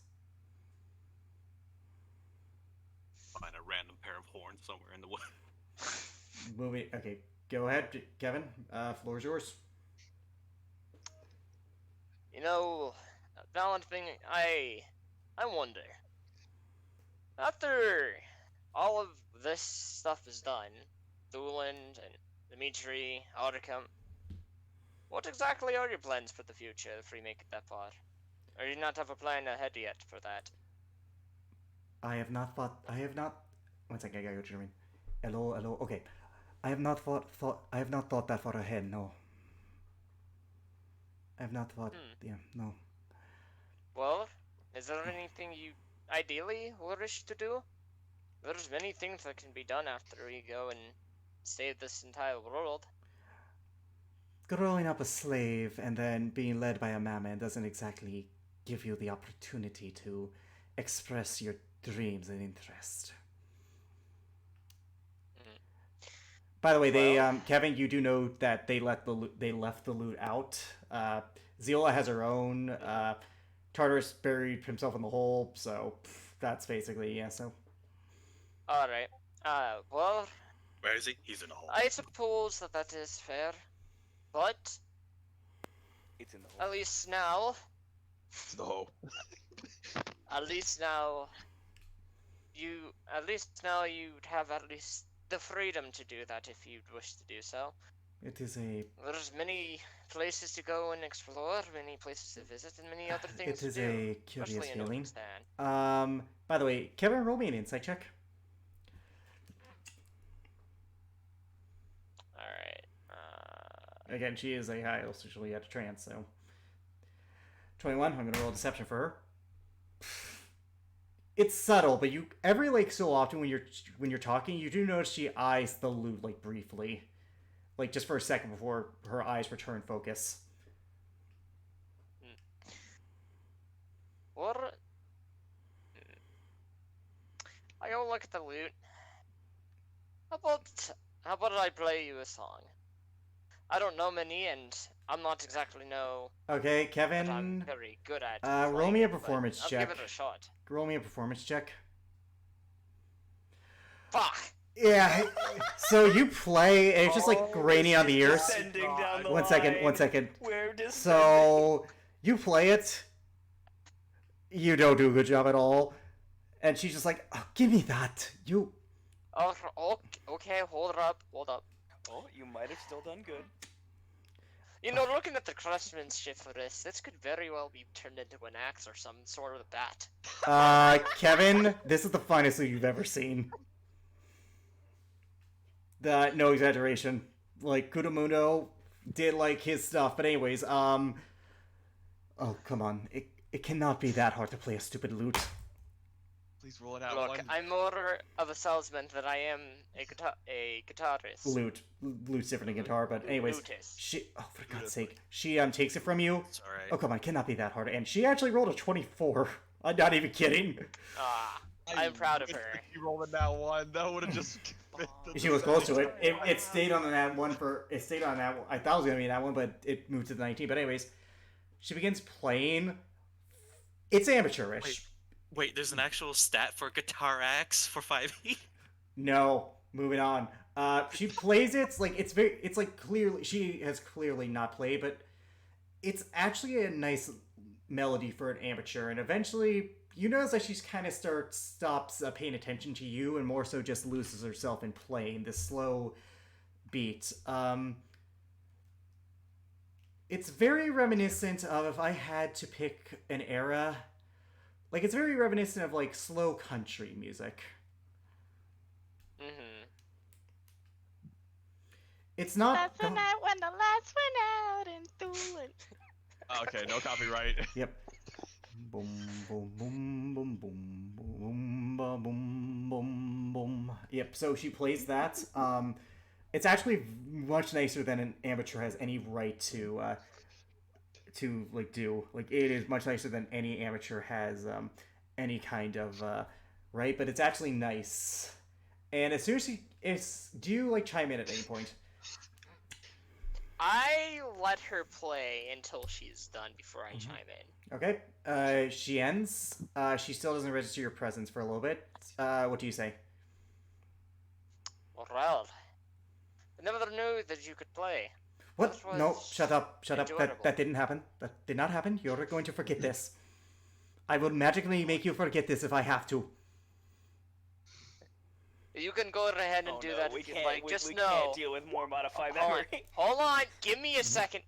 Find a random pair of horns somewhere in the woods. Moving. Okay. Go ahead, Kevin. Floor's yours. You know, that one thing I wonder. After all of this stuff is done, Thuland and Dimitri, Audicum, what exactly are your plans for the future if we make it that far? Or do you not have a plan ahead yet for that? I have not thought. I have not. One second. I gotta go to German. Hello. Hello. Okay. I have not thought. I have not thought that far ahead. No. I have not thought. Yeah. No. Well, is there anything you ideally wish to do? There's many things that can be done after we go and save this entire world. Growing up a slave and then being led by a madman doesn't exactly give you the opportunity to express your dreams and interest. By the way, Kevin, you do know that they left the loot out. Zila has her own. Tartarus buried himself in the hole, so that's basically So All right. Well, Where is he? He's in a hole. I suppose that is fair, but It's in the hole. at least now, No. you'd have at least the freedom to do that if you'd wish to do so. it is a There's many places to go and explore, many places to visit, and many other things it is to do. a curious especially in feeling. Uzbekistan. By the way, Kevin, roll me an insight check. All right. Again, she is a high, so she'll be at a trance, so 21. I'm gonna roll deception for her. It's subtle, but you every so often when you're talking, you do notice she eyes the loot briefly, just for a second before her eyes return focus. What? I go look at the loot. How about I play you a song? I don't know many, and I'm not exactly know Okay, what I'm Kevin. very good at. Roll me a playing it, but performance check. I'll give it a shot. Roll me a performance check. Fuck. Yeah. So you play, and it's just grainy on the ears. Descending down the One line. second. We're descending. So you play it. You don't do a good job at all, and she's just like, oh, "Give me that." You. Oh, okay, hold up. Oh, you might have still done good. You know, looking at the craftsmanship for this could very well be turned into an axe or some sort of bat. Kevin, this is the finest loot you've ever seen. No exaggeration. Kudamuno did his stuff, but anyways, oh come on, it cannot be that hard to play a stupid loot. Please roll it out. Look, one. I'm more of a salesman than I am a guitarist. Loot's different than guitar, but anyways, Lootist. for God's sake, she takes it from you. It's alright. Oh come on, it cannot be that hard, and she actually rolled a 24. I'm not even kidding. I'm proud of her. If you rolled a nat one, that would have just. She was close to it. It stayed on that one It stayed on that one. I thought it was gonna be that one, but it moved to the 19. But anyways, she begins playing. It's amateurish. Wait, there's an actual stat for guitar axe for 5e? No, moving on. She plays it. It's clearly she has clearly not played, but it's actually a nice melody for an amateur. And eventually, you notice that she's kind of stops paying attention to you and more so just loses herself in playing this slow beat. It's very reminiscent of if I had to pick an era. It's very reminiscent of slow country music. Mm-hmm. It's not. That's the night when the lights went out in Thuland. Okay, no copyright. Yep. Boom, boom, boom, boom, boom, boom, boom, boom, boom, boom. Yep. So she plays that. It's actually much nicer than an amateur has any right to do. It is much nicer than any amateur has any kind of right. But it's actually nice. And as soon as do you chime in at any point? I let her play until she's done before I chime in. Okay. She ends. She still doesn't register your presence for a little bit. What do you say? Well, I never knew that you could play. What? That No, was shut up. Shut up. enjoyable. That didn't happen. That did not happen. You're going to forget this. I will magically make you forget this if I have to. You can go ahead and Oh, do no, that we if you can't, like. we, Just we know. can't deal with more modified Hold on. memory. Hold on. Give me a second.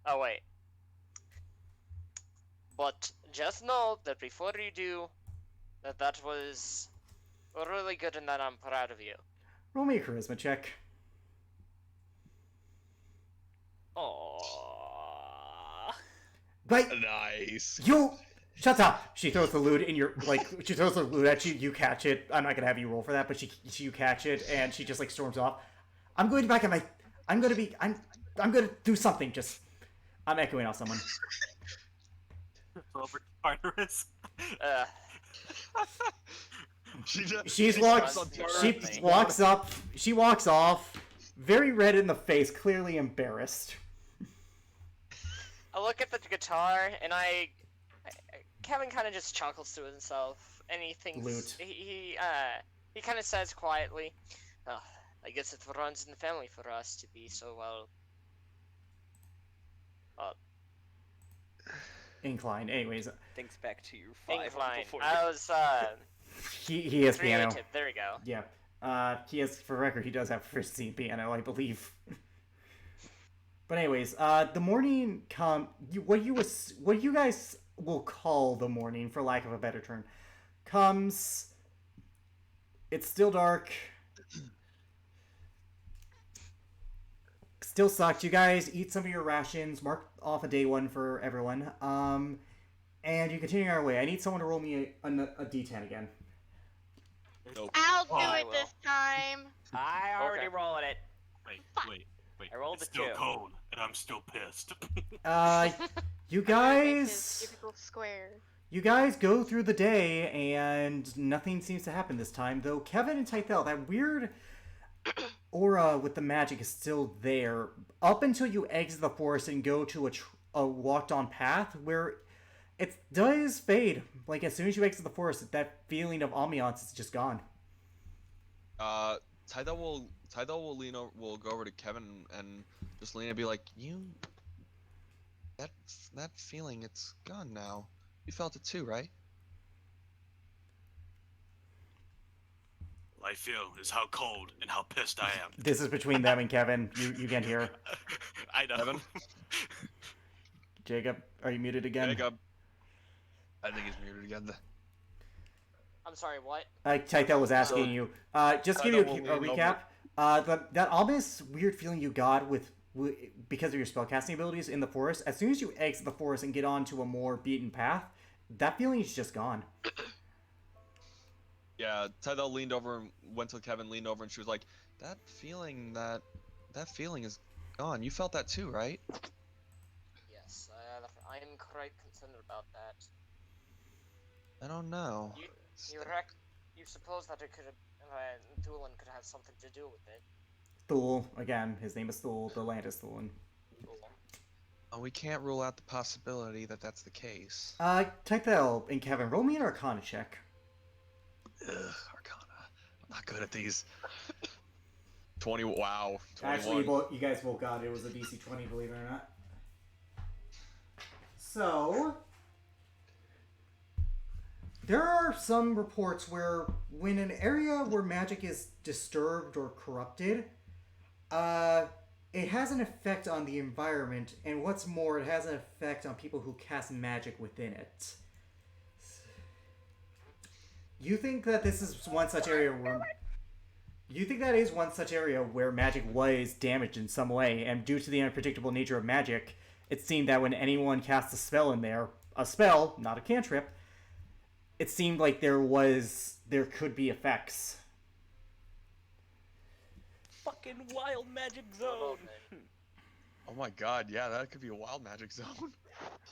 Oh wait. But just know that before you do, that was really good and that I'm proud of you. Roll me a charisma check. Aww. Right. Nice. You shut up. She throws the loot in your she throws the loot at you. You catch it. I'm not gonna have you roll for that, but you catch it and she just storms off. I'm going back at my. I'm gonna do something. Just I'm echoing off someone. Over Tartarus. She walks up. She walks off, very red in the face, clearly embarrassed. I look at the guitar and Kevin kind of just chuckles to himself and he thinks Loot. he kind of says quietly, oh, I guess it runs in the family for us to be so well. Inclined. Anyways, Thinks back to your 5 Incline. before I was he has piano. creative. There we go. Yeah. He has, for record, he does have proficiency in piano, I believe. But anyways, the morning what you guys will call the morning, for lack of a better term, comes. It's still dark. Still sucks. You guys eat some of your rations. Mark off a day one for everyone. And you continue our way. I need someone to roll me a d10 again. Nope. I'll do I it will. this time. I already Okay. rolled it. Wait. I rolled it's a still 2. cold, and I'm still pissed. You Make his guys. typical square. You guys go through the day, and nothing seems to happen this time. Though Kevin and Tythel, that weird aura with the magic is still there up until you exit the forest and go to a walked-on path where it does fade. Like as soon as you exit the forest, that feeling of ambiance is just gone. Tythel will lean over, will go over to Kevin and just lean and be like, that feeling, it's gone now. You felt it too, right? All I feel is how cold and how pissed I am. This is between them and Kevin. You can't hear. I know. Kevin? Jacob, are you muted again? Jacob. I think he's muted again. I'm sorry, what? Tythel was asking you. Just to give you Tythel a will lean recap. That ominous weird feeling you got because of your spellcasting abilities in the forest. As soon as you exit the forest and get onto a more beaten path, that feeling is just gone. Yeah, Tythel leaned over and went to Kevin, leaned over, and she was like, that feeling is gone. You felt that too, right? Yes, I am quite concerned about that. I don't know. You suppose that it could have, Doolin could have something to do with it. Thule, again, his name is Thule. The land is Thulin. Oh, we can't rule out the possibility that that's the case. Tythel and Kevin, roll me an Arcana check. Ugh, Arcana. I'm not good at these. 20. Wow. 21. Actually, you guys both got it. It was a DC 20, believe it or not. So, there are some reports where when an area where magic is disturbed or corrupted, it has an effect on the environment, and what's more, it has an effect on people who cast magic within it. You think that this is one such area where... You think that is one such area where magic was damaged in some way, and due to the unpredictable nature of magic, it seemed that when anyone cast a spell in there, a spell, not a cantrip, it seemed like there could be effects. Fucking wild magic zone. Oh my god, yeah, that could be a wild magic zone.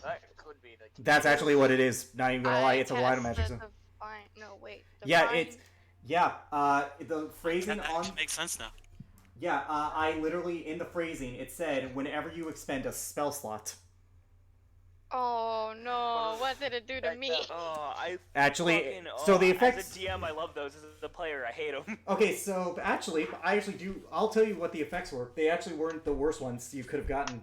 That could be the. That's actually what it is. Not even gonna lie, it's a wild magic cast zone. No, wait. Yeah, divine- it's the phrasing That on actually makes sense now. Yeah, I literally, in the phrasing, it said, whenever you expend a spell slot. Oh no, what did it do to me? Oh, I Actually, fucking, so the as effects... a DM, I love those. As a player, I hate them. Okay, so I actually do... I'll tell you what the effects were. They actually weren't the worst ones you could have gotten.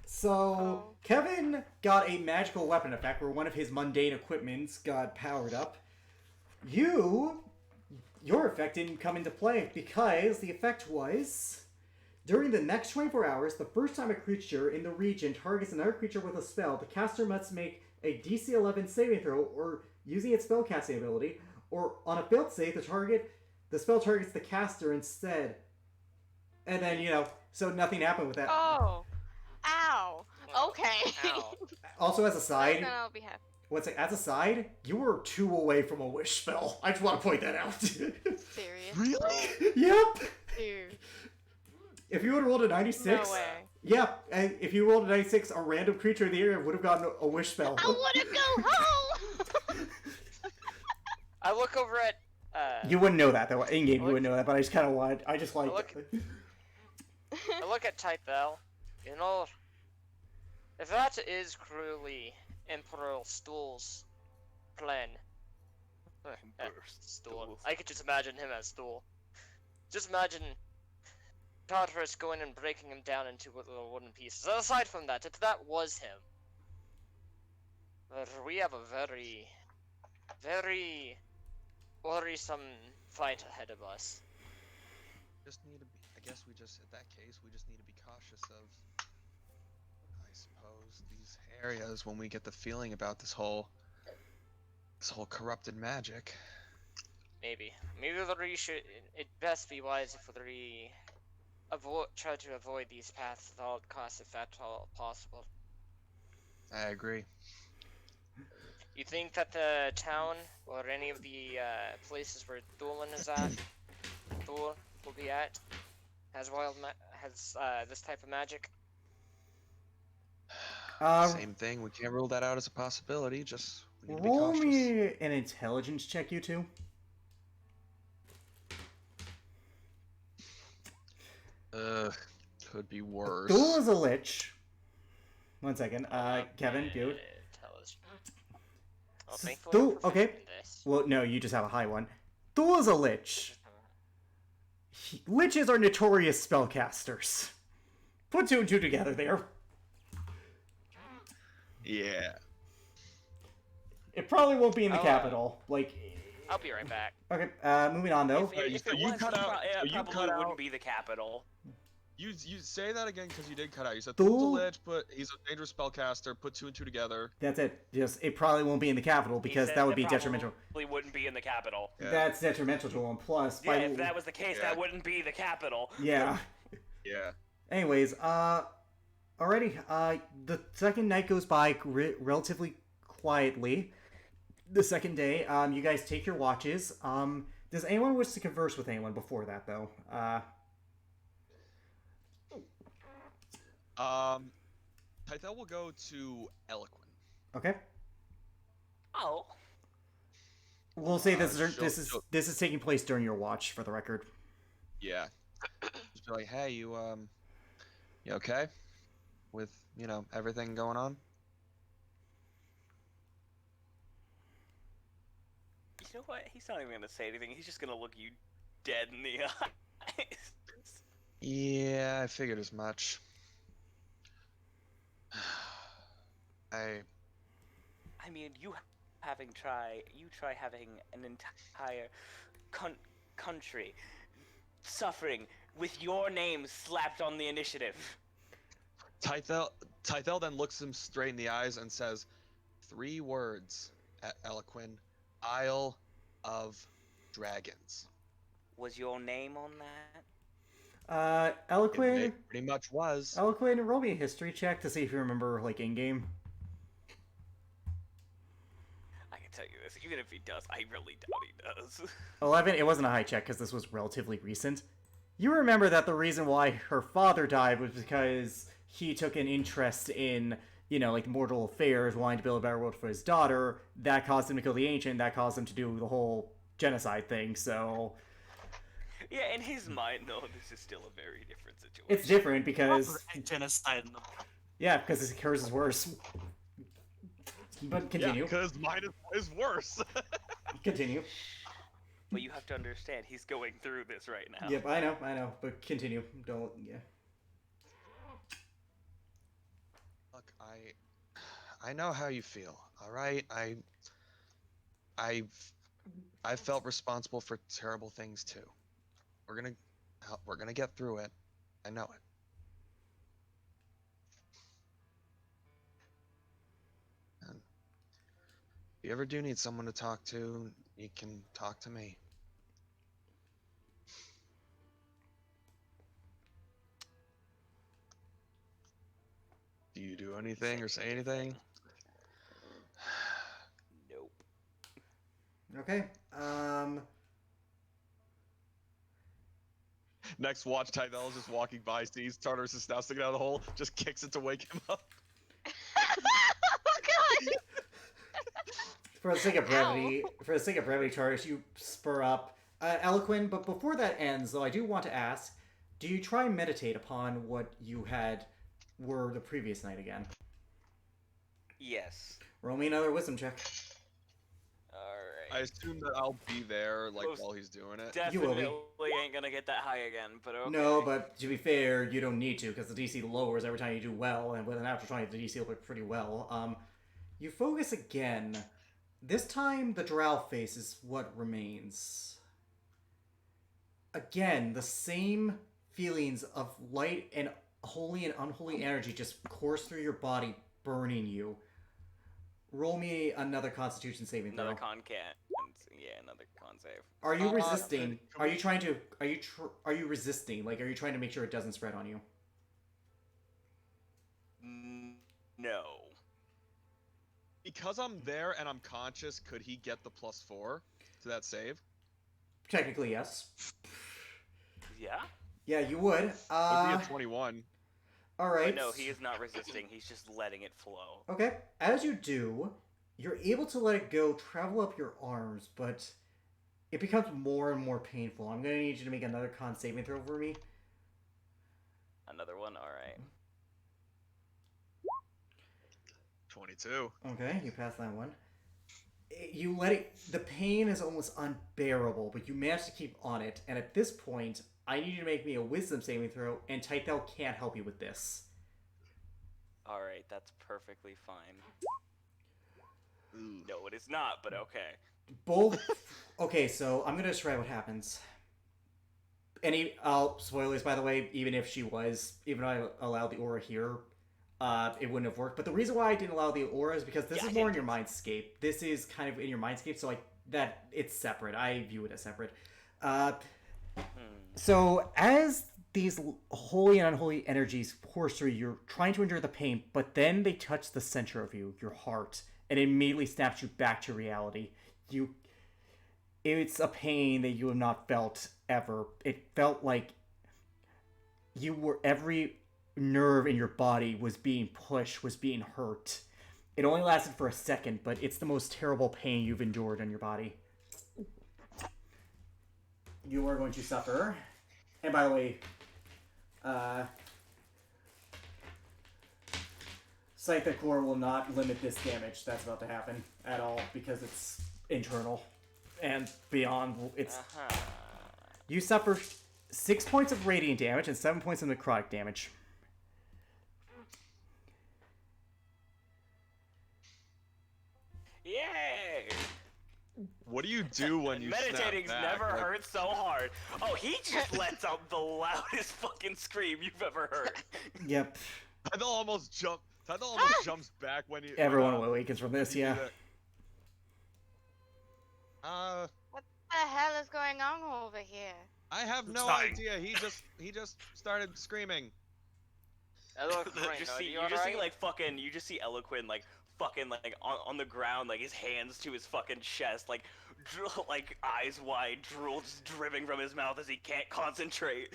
So, Oh. Kevin got a magical weapon effect where one of his mundane equipments got powered up. Your effect didn't come into play because the effect was... During the next 24 hours, the first time a creature in the region targets another creature with a spell, the caster must make a DC 11 saving throw or using its spellcasting ability, or on a failed save, the spell targets the caster instead. And then, so nothing happened with that. Oh. Ow. Okay. Ow. Also, as a side, Then I'll be happy. as a side, you were 2 away from a wish spell. I just want to point that out. Serious? Really? Yep. Dude. If you would have rolled a 96, No way. yeah, and if you rolled a 96, a random creature in the area would have gotten a wish spell. I wanna go home! I look over at. You wouldn't know that though. In game, you Look- wouldn't know that, but I just kind of wanted. I just like. Look- I look at Tythel. If that is truly Emperor Stool's plan. Stool. I could just imagine him as Stool. Just imagine Tartarus going and breaking him down into little wooden pieces. Aside from that, if that was him, we have a very, very worrisome fight ahead of us. Just need to be. I guess in that case, we just need to be cautious of, I suppose, these areas when we get the feeling about this whole corrupted magic. Maybe the Ree should. It best be wise if the Ree try to avoid these paths at all costs, if at all possible. I agree. You think that the town or any of the places where Thulin is at, Thul will be at, has this type of magic? Same thing. We can't rule that out as a possibility. Just we need to be Roll cautious. me an intelligence check, you two. Could be worse. Thul is a lich. One second. Kevin, dude. Oh, thankfully Thul, I'm proficient okay. in this. Well, no, you just have a high one. Thul is a lich. Liches are notorious spellcasters. Put 2 and 2 together there. Yeah. It probably won't be in the Oh, capital. Like, I'll be right back. okay, moving on though. If So it you was, cut it out- so you probably cut wouldn't out- be the capital. You say that again because you did cut out. You said Thul- Thul's a lich, but he's a dangerous spellcaster. Put 2 and 2 together. That's it. Just it probably won't be in the capital He because said that would it be detrimental. Probably wouldn't be in the capital. Yeah. That's detrimental to him. Plus, Yeah, if that was the case, Yeah. that wouldn't be the capital. yeah. Yeah. Anyways, alrighty. The second night goes by relatively quietly. The second day, you guys take your watches. Does anyone wish to converse with anyone before that, though? Tythel will go to Eloquent. Okay. Oh. We'll say this she'll- this is taking place during your watch, for the record. Yeah. Just be like, hey, you okay? With, everything going on? You know what? He's not even gonna say anything. He's just gonna look you dead in the eyes. Yeah, I figured as much. I mean, you try having an entire country suffering with your name slapped on the initiative. Tythel then looks him straight in the eyes and says 3 words at Eloquent. Isle of Dragons. Was your name on that? Eloquent. It pretty much was. Eloquent, roll me a history check to see if you remember, like, in-game. I can tell you this, even if he does, I really doubt he does. 11, it wasn't a high check because this was relatively recent. You remember that the reason why her father died was because he took an interest in, like mortal affairs, wanting to build a better world for his daughter. That caused him to kill the ancient, that caused him to do the whole genocide thing, so... Yeah, in his mind, though, this is still a very different situation. It's different because genocide in the yeah, because hers is worse. But continue. because mine is worse. Continue. But you have to understand, he's going through this right now. Yep, I know, but continue. Don't. Yeah. Look, I know how you feel. All right, I felt responsible for terrible things too. We're gonna get through it. I know it. And if you ever do need someone to talk to, you can talk to me. Do you do anything or say anything? Nope. Okay. Next watch, Tydel's just walking by, sees Tartarus is now sticking out of the hole, just kicks it to wake him up. Oh god! For the sake of brevity, Tartarus, you spur up Eloquin. But before that ends, though, I do want to ask: do you try and meditate upon what you were the previous night again? Yes. Roll me another wisdom check. Alright. I assume that I'll be there, like, Most while he's doing it. You will Definitely be. ain't gonna get that high again, but okay. No, but to be fair, you don't need to because the DC lowers every time you do well, and with an natural 20, the DC will look pretty well. You focus again. This time, the drow face is what remains. Again, the same feelings of light and holy and unholy energy just course through your body, burning you. Roll me another Constitution saving throw. Another con can. Yeah, another con save. Are you Uh, resisting? can Are we- you trying to? Are you resisting? Like, are you trying to make sure it doesn't spread on you? No. Because I'm there and I'm conscious, could he get the +4 to that save? Technically, yes. Yeah? Yeah, you would. Would be a 21. All right. But no, he is not resisting. He's just letting it flow. Okay. As you do, you're able to let it go, travel up your arms, but it becomes more and more painful. I'm gonna need you to make another con saving throw for me. Another one? Alright. 22. Okay, you pass that one. You let it. The pain is almost unbearable, but you manage to keep on it. And at this point, I need you to make me a wisdom saving throw, and Tythel can't help you with this. Alright, that's perfectly fine. Ooh. No, it is not, but okay. Both. Okay, so I'm gonna describe what happens. Any spoilers, by the way. Even if I allowed the aura here, it wouldn't have worked. But the reason why I didn't allow the aura is because this Yeah, is more in your mindscape. This is kind of in your mindscape, so that it's separate. I view it as separate. So as these holy and unholy energies course through, you're trying to endure the pain, but then they touch the center of you, your heart, and it immediately snaps you back to reality. It's a pain that you have not felt ever. It felt like every nerve in your body was being pushed, was being hurt. It only lasted for a second, but it's the most terrible pain you've endured on your body. You are going to suffer. And by the way, Scythe Core will not limit this damage that's about to happen at all because it's internal and beyond. You suffer 6 points of radiant damage and 7 points of necrotic damage. Yay! What do you do when you Meditating's snap back? never Like, hurt so hard. Oh, he just lets out the loudest fucking scream you've ever heard. Yep. Tythel almost jumps back when you. Everyone awakens from this, you do yeah. that. What the hell is going on over here? I have no Sorry. idea. He just started screaming. You just see like fucking, you just see Eloquin like fucking like on the ground, like his hands to his fucking chest, like like eyes wide, drool just dripping from his mouth as he can't concentrate.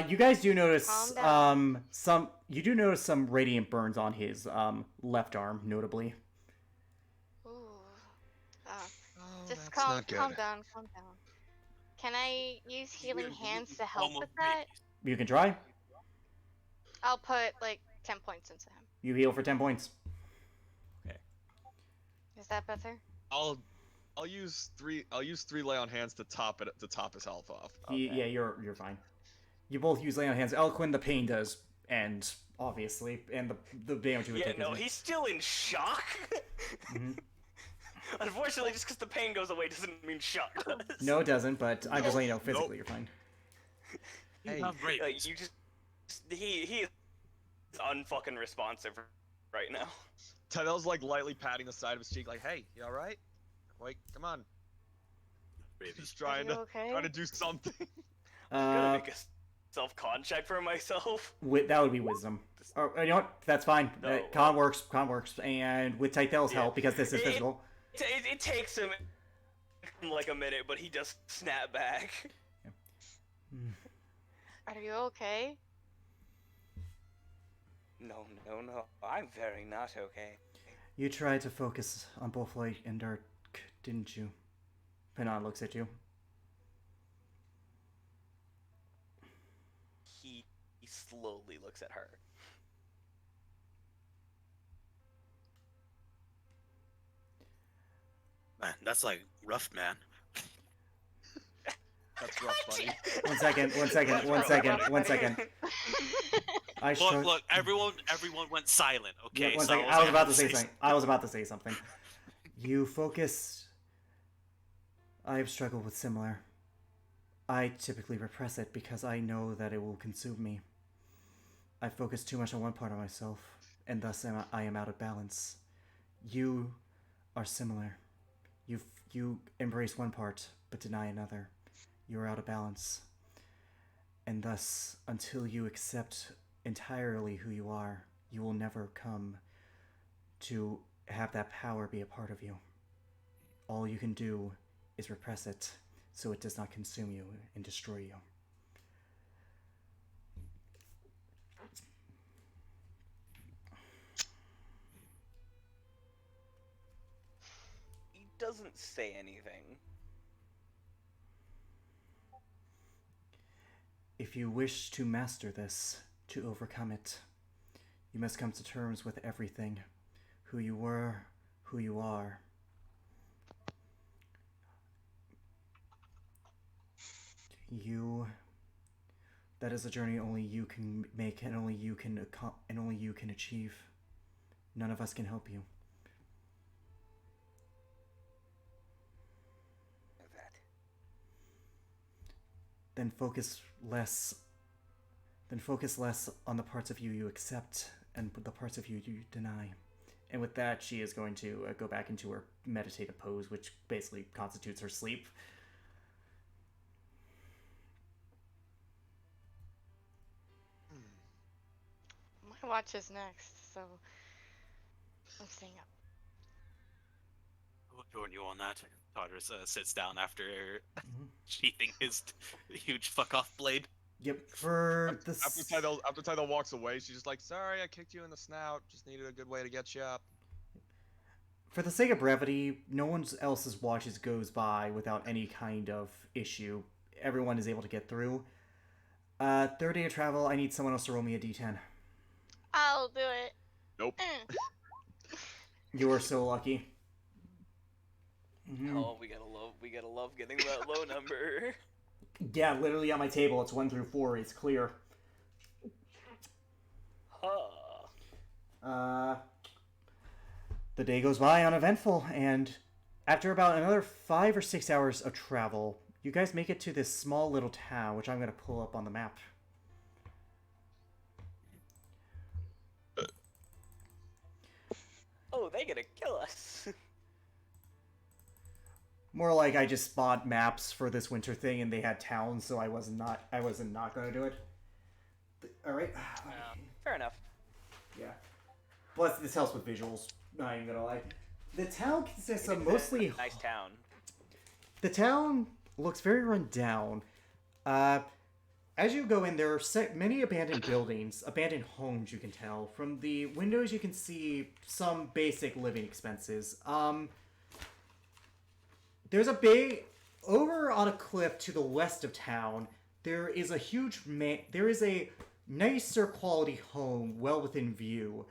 You guys do notice Calm down. some radiant burns on his left arm, notably. Ooh. Oh, Just that's calm not good. down, calm down. Can I use healing hands to help Almost with that? babies. You can try. I'll put like 10 points into him. You heal for 10 points. Is that better? I'll use three lay on hands to top his health off. Yeah, you're fine. You both use lay on hands. Elquin, the pain does end, obviously, and the damage you would Yeah, take. no, is- he's still in shock. Mhm. Unfortunately, just because the pain goes away doesn't mean shock does. No, it doesn't. But I'm just letting you know, physically, you're fine. Hey, Have rabies. Like, you just he is unfucking responsive right now. Tyrell's like lightly patting the side of his cheek, like, "Hey, you all right? Wait, come on." Rabies. Just trying you to okay? do something. I'm gonna Uh, make a self-con check for myself. that would be wisdom. Or, you know what? That's fine. No. Con works. And with Tythel's Yeah. help, because this is It- physical. It takes him like a minute, but he does snap back. Are you okay? No, I'm very not okay. You tried to focus on both light and dark, didn't you? Pinon looks at you. He slowly looks at her. Man, that's like rough, man. That's rough, buddy. One second. I Look, look, everyone went silent. Okay, Yeah, one so second. I was about to gonna say something. I was about to say something. You focus. I have struggled with similar. I typically repress it because I know that it will consume me. I focus too much on one part of myself, and thus I am out of balance. You are similar. You embrace one part, but deny another. You are out of balance. And thus, until you accept entirely who you are, you will never come to have that power be a part of you. All you can do is repress it so it does not consume you and destroy you. He doesn't say anything. If you wish to master this, to overcome it, you must come to terms with everything. Who you were, who you are. That is a journey only you can make, and only you can achieve. None of us can help you. That. Then focus less on the parts of you you accept and the parts of you you deny. And with that, she is going to go back into her meditative pose, which basically constitutes her sleep. My watch is next, so I'm staying up. We'll join you on that. Tartarus sits down after sheathing his huge fuck off blade. Yep. For the After Tydel walks away, she's just like, "Sorry, I kicked you in the snout. Just needed a good way to get you up." For the sake of brevity, no one else's watches goes by without any kind of issue. Everyone is able to get through. Third day of travel, I need someone else to roll me a d10. I'll do it. Nope. You are so lucky. Mhm. Oh, we gotta love getting that low number. Yeah, literally on my table, it's 1 through 4. It's clear. Huh. The day goes by uneventful, and after about another 5 or 6 hours of travel, you guys make it to this small little town, which I'm going to pull up on the map. Oh, they gonna kill us. More like I just bought maps for this winter thing, and they had towns, so I wasn't not going to do it. All right. Fair enough. Yeah. Plus, this helps with visuals. Not even gonna lie. The town consists of mostly. Nice town. The town looks very run down. As you go in, there are many abandoned buildings, abandoned homes. You can tell from the windows. You can see some basic living expenses. There's a big, over on a cliff to the west of town, there is there is a nicer quality home well within view.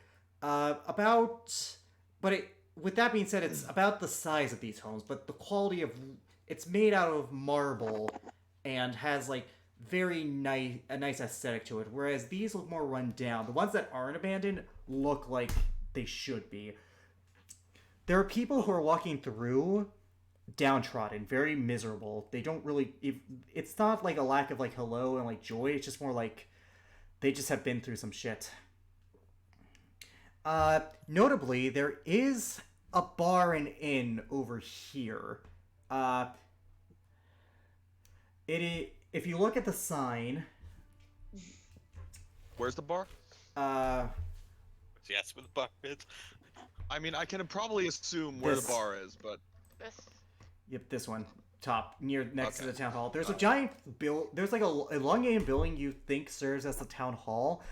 With that being said, it's about the size of these homes, but the quality of it's made out of marble and has like a nice aesthetic to it. Whereas these look more run down. The ones that aren't abandoned look like they should be. There are people who are walking through downtrodden, very miserable. They don't really. It's not like a lack of like hello and like joy. It's just more like they just have been through some shit. Notably, there is a bar and inn over here. If you look at the sign, Where's the bar? Yes, with the bar is. I mean, I can probably assume where This- the bar is, but This. yep, this one, top next to Okay. the town hall. There's a giant There's like a elongated building you think serves as the town hall.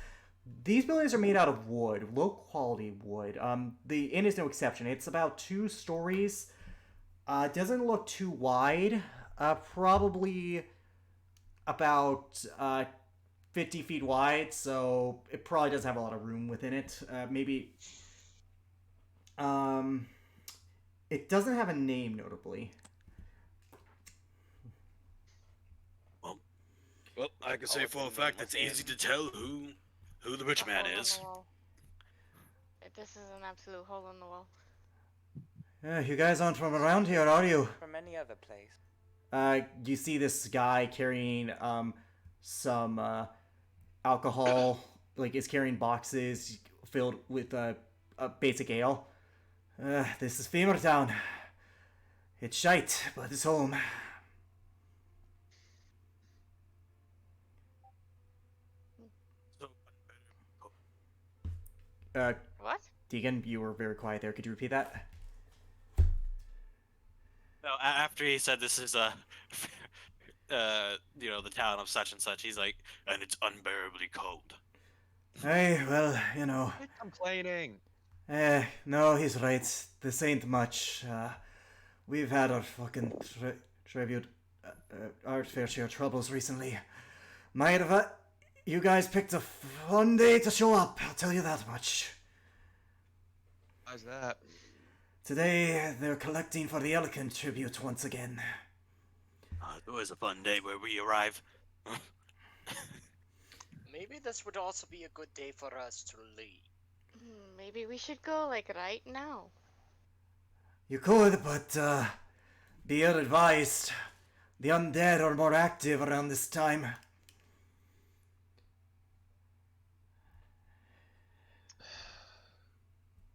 These buildings are made out of wood, low quality wood. The inn is no exception. It's about 2 stories. It doesn't look too wide. Probably about 50 feet wide, so it probably does have a lot of room within it. Maybe. It doesn't have a name, notably. Well, I can say for a fact it's easy to tell who the rich man Hole in is. the wall. This is an absolute hole in the wall. You guys aren't from around here, are you? From any other place. You see this guy carrying some alcohol, like is carrying boxes filled with a basic ale. This is Femur Town. It's shite, but it's home. What? Deegan, you were very quiet there. Could you repeat that? No, after he said this is the town of such and such, he's like, and it's unbearably cold. Hey, well, you know. quit complaining. No, he's right. This ain't much. We've had our fucking our fair share of troubles recently. Might have, you guys picked a fun day to show up, I'll tell you that much. How's that? Today, they're collecting for the Elegant tribute once again. It was a fun day where we arrive. Maybe this would also be a good day for us to leave. Maybe we should go, like, right now. You could, but, be ill advised. The undead are more active around this time.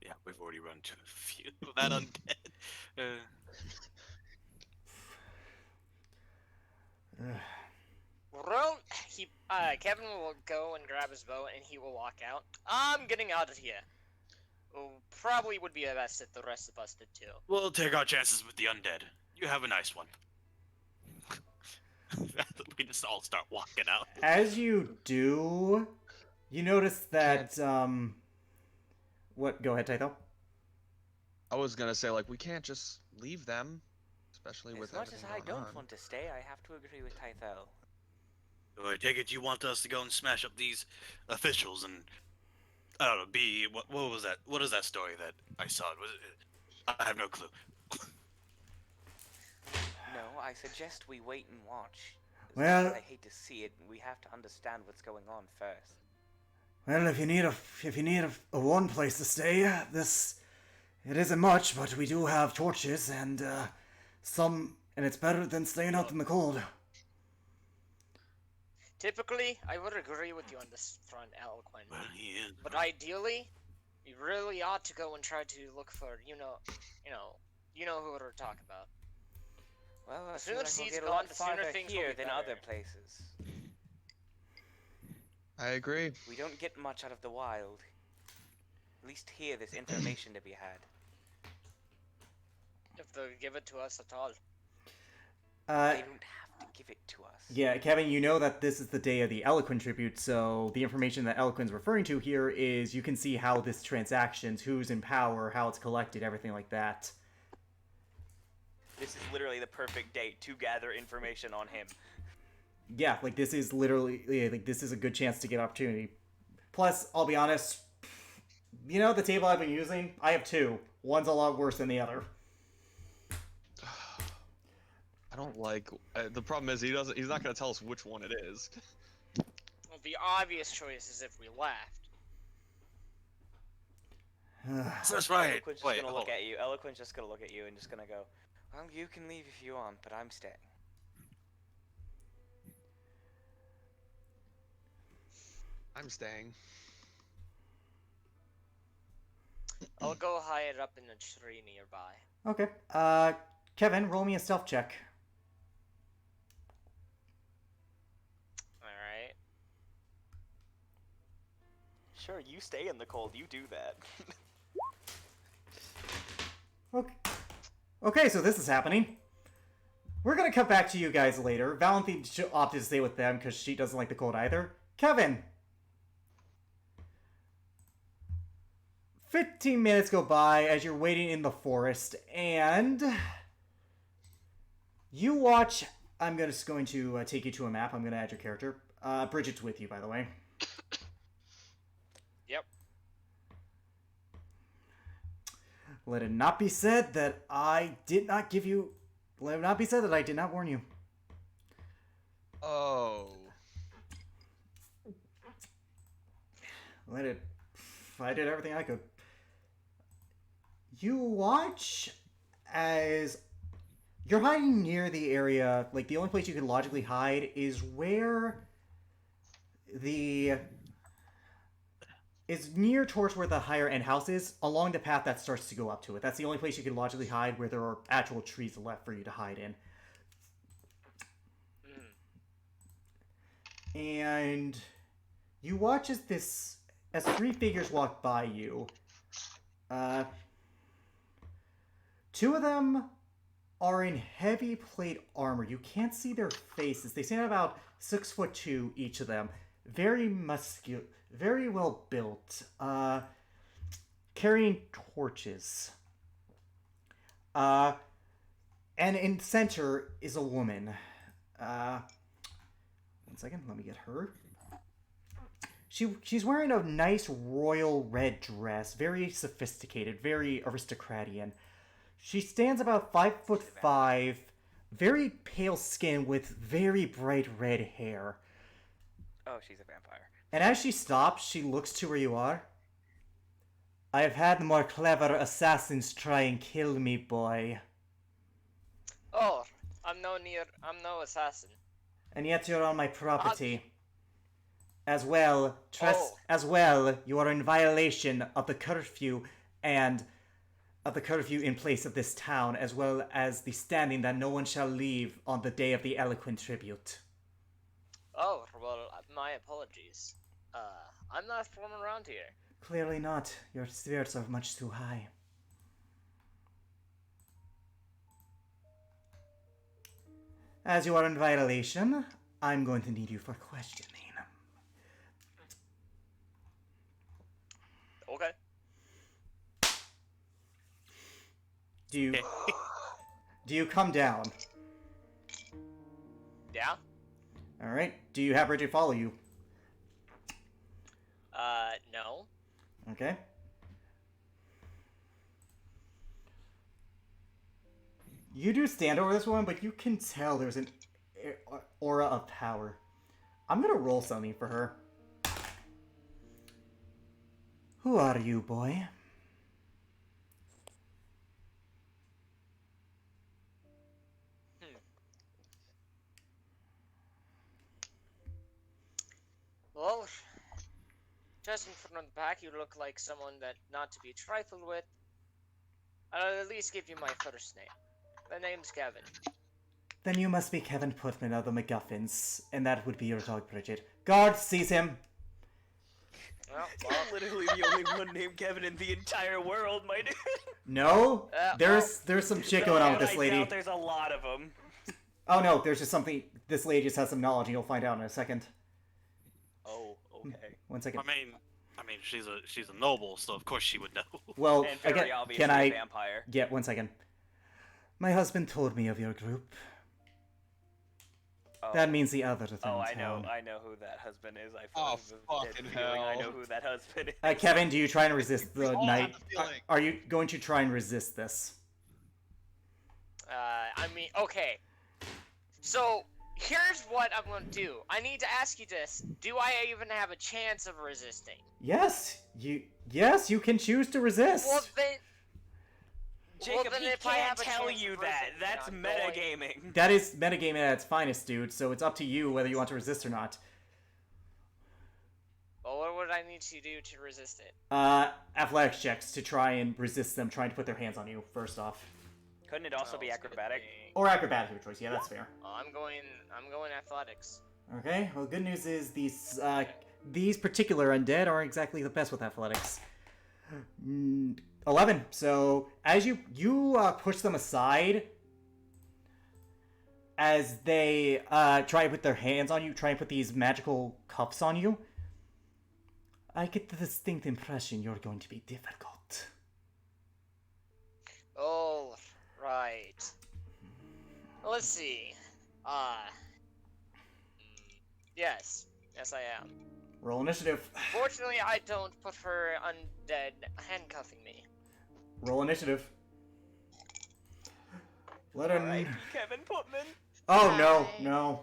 Yeah, we've already run to a few of that undead. Kevin will go and grab his bow and he will walk out. I'm getting out of here. Probably would be best if the rest of us did too. We'll take our chances with the undead. You have a nice one. We just all start walking out. As you do, you notice that, What? Go ahead, Taito. I was gonna say, like, we can't just leave them, especially with As much as everything I going don't on. want to stay, I have to agree with Tythel. So I take it you want us to go and smash up these officials and I don't know. What was that? What is that story that I saw? Was it? I have no clue. No, I suggest we wait and watch. As Well- much as I hate to see it, we have to understand what's going on first. Well, if you need a one place to stay, it isn't much, but we do have torches and and it's better than staying out in the cold. Typically, I would agree with you on this front, Eloquent. Well, he is. But ideally, we really ought to go and try to look for, you know who we're talking about. Well, I As feel soon like as we'll he's get a gone, lot the sooner farther things will here be than other better. places. I agree. We don't get much out of the wild. At least here, there's information to be had. If they give it to us at all. They don't have to give it to us. Yeah, Kevin, you know that this is the day of the Eloquent tribute, so the information that Eloquent's referring to here is you can see how this transactions, who's in power, how it's collected, everything like that. This is literally the perfect date to gather information on him. Yeah, like this is literally like this is a good chance to get opportunity. Plus, I'll be honest, the table I've been using, I have two. One's a lot worse than the other. I don't like. The problem is he's not gonna tell us which one it is. Well, the obvious choice is if we left. That's right. Eloquent's just Wait, gonna hold look on. at you. Eloquent's just gonna look at you and just gonna go, well, you can leave if you want, but I'm staying. I'm staying. I'll go hide up in the tree nearby. Okay. Kevin, roll me a stealth check. Alright. Sure, you stay in the cold. You do that. Okay. Okay, so this is happening. We're gonna cut back to you guys later. Valentine opted to stay with them because she doesn't like the cold either. Kevin! 15 minutes go by as you're waiting in the forest, and you watch. I'm just going to take you to a map. I'm going to add your character. Bridget's with you, by the way. Yep. Let it not be said that I did not give you. Let it not be said that I did not warn you. Oh. Let it. I did everything I could. You watch as you're hiding near the area. Like, the only place you can logically hide is where is near towards where the higher end house is, along the path that starts to go up to it. That's the only place you can logically hide where there are actual trees left for you to hide in. And you watch as three figures walk by you. Two of them are in heavy plate armor. You can't see their faces. They stand about 6'2", each of them. Very very well built. Carrying torches. And in center is a woman. 1 second, let me get her. She's wearing a nice royal red dress, very sophisticated, very aristocratian. She stands about 5'5", very pale skin with very bright red hair. Oh, she's a vampire. And as she stops, she looks to where you are. I have had more clever assassins try and kill me, boy. Oh, I'm no assassin. And yet you're on my property. As well, you are in violation of the curfew and of the curfew in place of this town, as well as the standing that no one shall leave on the day of the eloquent tribute. Oh, well, my apologies. I'm not from around here. Clearly not. Your spirits are much too high. As you are in violation, I'm going to need you for questioning. Okay. Do you come down? Yeah? Alright. Do you have Bridget follow you? No. Okay. You do stand over this one, but you can tell there's an aura of power. I'm gonna roll something for her. Who are you, boy? Well, judging from the back, you look like someone that not to be trifled with. I'll at least give you my first name. The name's Kevin. Then you must be Kevin Putman of the MacGuffins, and that would be your dog, Bridget. Guard, seize him! Well, Literally the only one named Kevin in the entire world, my dude. No, there's some shit going on with this I lady. doubt there's a lot of them. Oh no, there's just something. This lady just has some knowledge, and you'll find out in a second. Oh, okay. 1 second. I mean, she's a noble, so of course she would know. Well, And very again, obviously can a I vampire. get 1 second? My husband told me of your group. Oh. That means the other thing. Oh, I know who that husband is. I Oh, have a dead fucking feeling I hell. know who that husband is. Kevin, do you try and resist the all knight? have the feeling. Are you going to try and resist this? I mean, okay. So, here's what I'm gonna do. I need to ask you this. Do I even have a chance of resisting? Yes, you can choose to resist. Well, then... Jacob, then he if I can't have a tell chance you of that. resisting, That's I'm going- metagaming. That is metagaming at its finest, dude, so it's up to you whether you want to resist or not. Well, what would I need to do to resist it? Athletics checks to try and resist them trying to put their hands on you, first off. Couldn't it also be Sounds good acrobatic? to me. Or acrobatic, your choice. Yeah, that's fair. I'm going athletics. Okay, well, good news is these particular undead aren't exactly the best with athletics. 11. So, as you push them aside, as they try to put their hands on you, try and put these magical cuffs on you, I get the distinct impression you're going to be difficult. Oh, right. Let's see. Yes. Yes, I am. Roll initiative. Fortunately, I don't prefer undead handcuffing me. Roll initiative. Let him... Alright, Kevin Putman. Oh, no, Hi. no.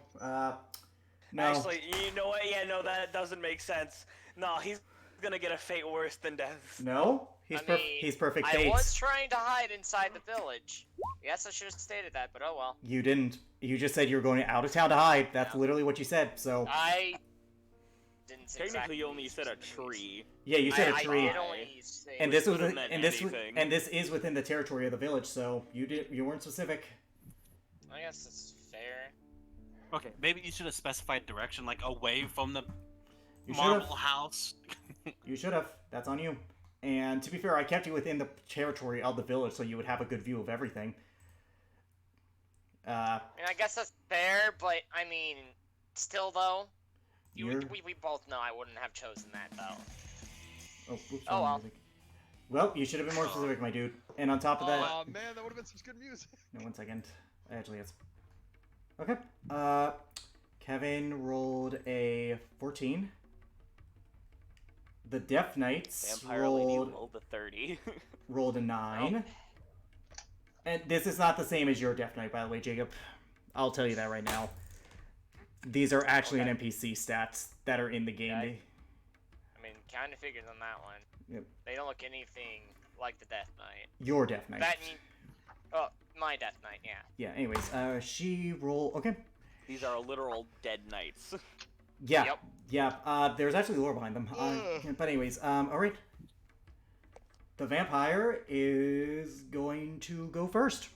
No. Actually, you know what? Yeah, no, that doesn't make sense. No, he's gonna get a fate worse than death. No? He's, I mean, he's perfect I fate. was trying to hide inside the village. Yes, I should have stated that, but oh well. You didn't. You just said you were going out of town to hide. That's literally what you said, so... I didn't Technically, exactly you only use said a these. tree. Yeah, you said a I tree. did only say And this was Could've meant anything. and this is within the territory of the village, so you weren't specific. I guess it's fair. Okay, maybe you should have specified direction, like away from the You should marble have. house. You should have. That's on you. And to be fair, I kept you within the territory of the village, so you would have a good view of everything. I mean, I guess that's fair, but I mean, still though, You're... we both know I wouldn't have chosen that though. Oh, oops, Oh, wrong well. music. Well, you should have been more specific, my dude. And on top of that... Oh man, that would have been some good music. No, 1 second. Actually, it's... Okay. Kevin rolled a 14. The Death Knights Vampire Lady rolled rolled a 30. a 9. And this is not the same as your Death Knight, by the way, Jacob. I'll tell you that right now. These are actually an NPC stats that are in the game. Yeah, I mean, kind of figured on that one. Yep. They don't look anything like the Death Knight. Your Death Knight. That mean, oh, my Death Knight, yeah. Yeah, anyways, she rolled... Okay. These are literal dead knights. Yeah. Yep. Yeah, there's actually lore behind them. But anyways, alright. The vampire is going to go first.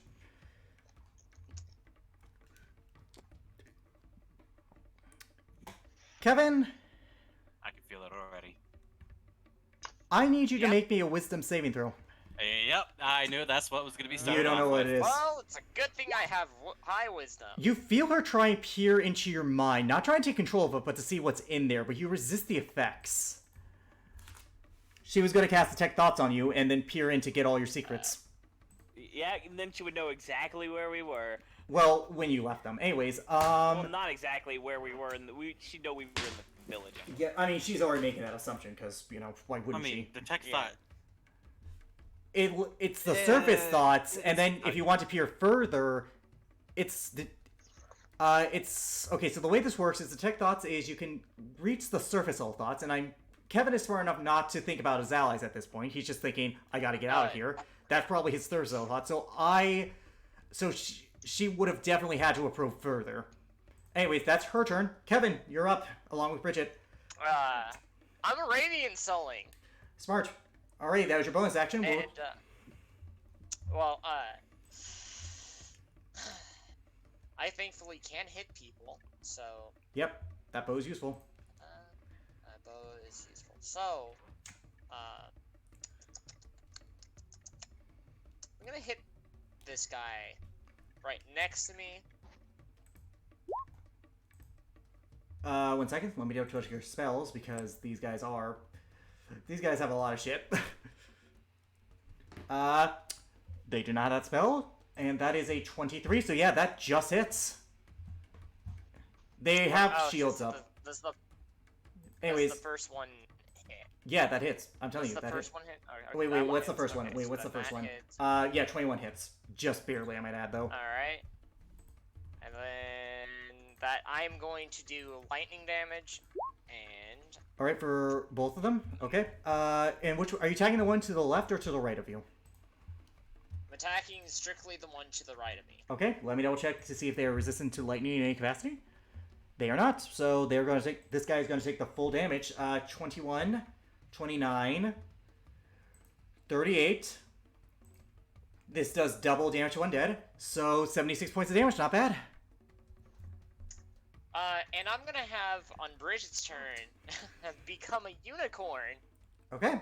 Kevin, I can feel it already. I need you to Yep. make me a wisdom saving throw. Yep, I knew that's what was gonna be You started. don't know off what with. it is. Well, it's a good thing I have high wisdom. You feel her try and peer into your mind, not trying to take control of it, but to see what's in there, but you resist the effects. She was going to cast Detect Thoughts on you and then peer in to get all your secrets. Yeah, and then she would know exactly where we were. Well, when you left them. Anyways, Well, not exactly where we were. She'd know we were in the village. yeah, I mean, she's already making that assumption, because, you know, why I wouldn't mean, she? the text Yeah. thought. It's the surface thoughts, and then if you want to peer further, it's okay. So the way this works is Detect Thoughts is you can reach the surface level thoughts, and Kevin is smart enough not to think about his allies at this point. He's just thinking, I gotta get out of here. That's probably his third level thought. So she would have definitely had to approach further. Anyways, that's her turn. Kevin, you're up along with Bridget. I'm a Radiant Souling. Smart. Alright, that was your bonus action. And, I thankfully can hit people, so, Yep, that bow is useful. bow is useful. So, I'm gonna hit this guy right next to me. 1 second. Let me double check your spells, because these guys have a lot of shit. They do not have that spell. And that is a 23, so yeah, that just hits. They have Oh, shields up. This is the Anyways, first one hit. yeah, that hits. I'm telling This you, the that first hits. one hit? Wait, that what's the hits. first one? Okay, Wait, so what's the then first that one? hits. Yeah, 21 hits. Just barely, I might add, though. Alright. And then that I'm going to do lightning damage and Alright, for both of them? Okay. And which, are you tagging the one to the left or to the right of you? I'm attacking strictly the one to the right of me. Okay, let me double check to see if they are resistant to lightning in any capacity. They are not, so they're going to take, this guy is going to take the full damage. 21, 29, 38. This does double damage to undead, so 76 points of damage, not bad. And I'm gonna have, on Bridget's turn, become a unicorn. Okay,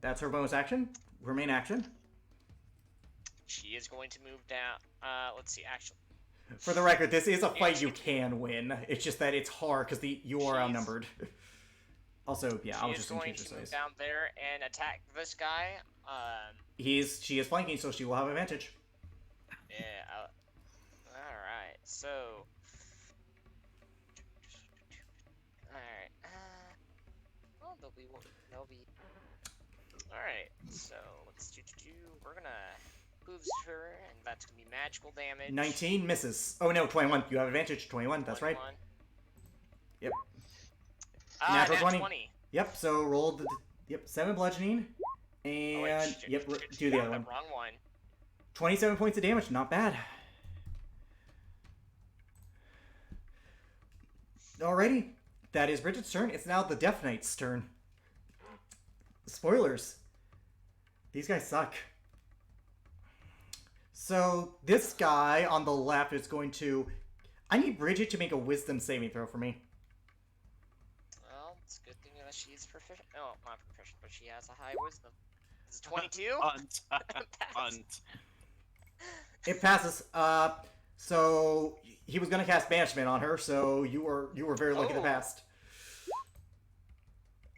that's her bonus action. Remain action. She is going to move down. Let's see, actually. For the record, this is a fight you can win. It's just that it's hard because you are She's- outnumbered. Also, yeah, I was She is just going going to move size. down there and attack this guy. She is flanking, so she will have advantage. Yeah. Alright, so. Alright. Well, they'll be. Alright, so let's do. We're gonna hooves her, and that's gonna be magical damage. 19 misses. Oh no, 21. You have advantage. 21. That's right. 21. Yep. Natural Natural 20. 20. Yep. So roll the. Yep. 7 bludgeoning. And Oh, wait, yep. shit, Do the other one. Wrong one. 27 points of damage. Not bad. Alrighty. That is Bridget's turn. It's now the Death Knight's turn. Spoilers. These guys suck. So this guy on the left is going to. I need Bridget to make a Wisdom saving throw for me. Well, it's a good thing that she's proficient. Oh, not proficient, but she has a high wisdom. Is it 22? Hunt. Pass. Hunt. It passes. So he was gonna cast banishment on her, so you were very lucky to Oh. pass.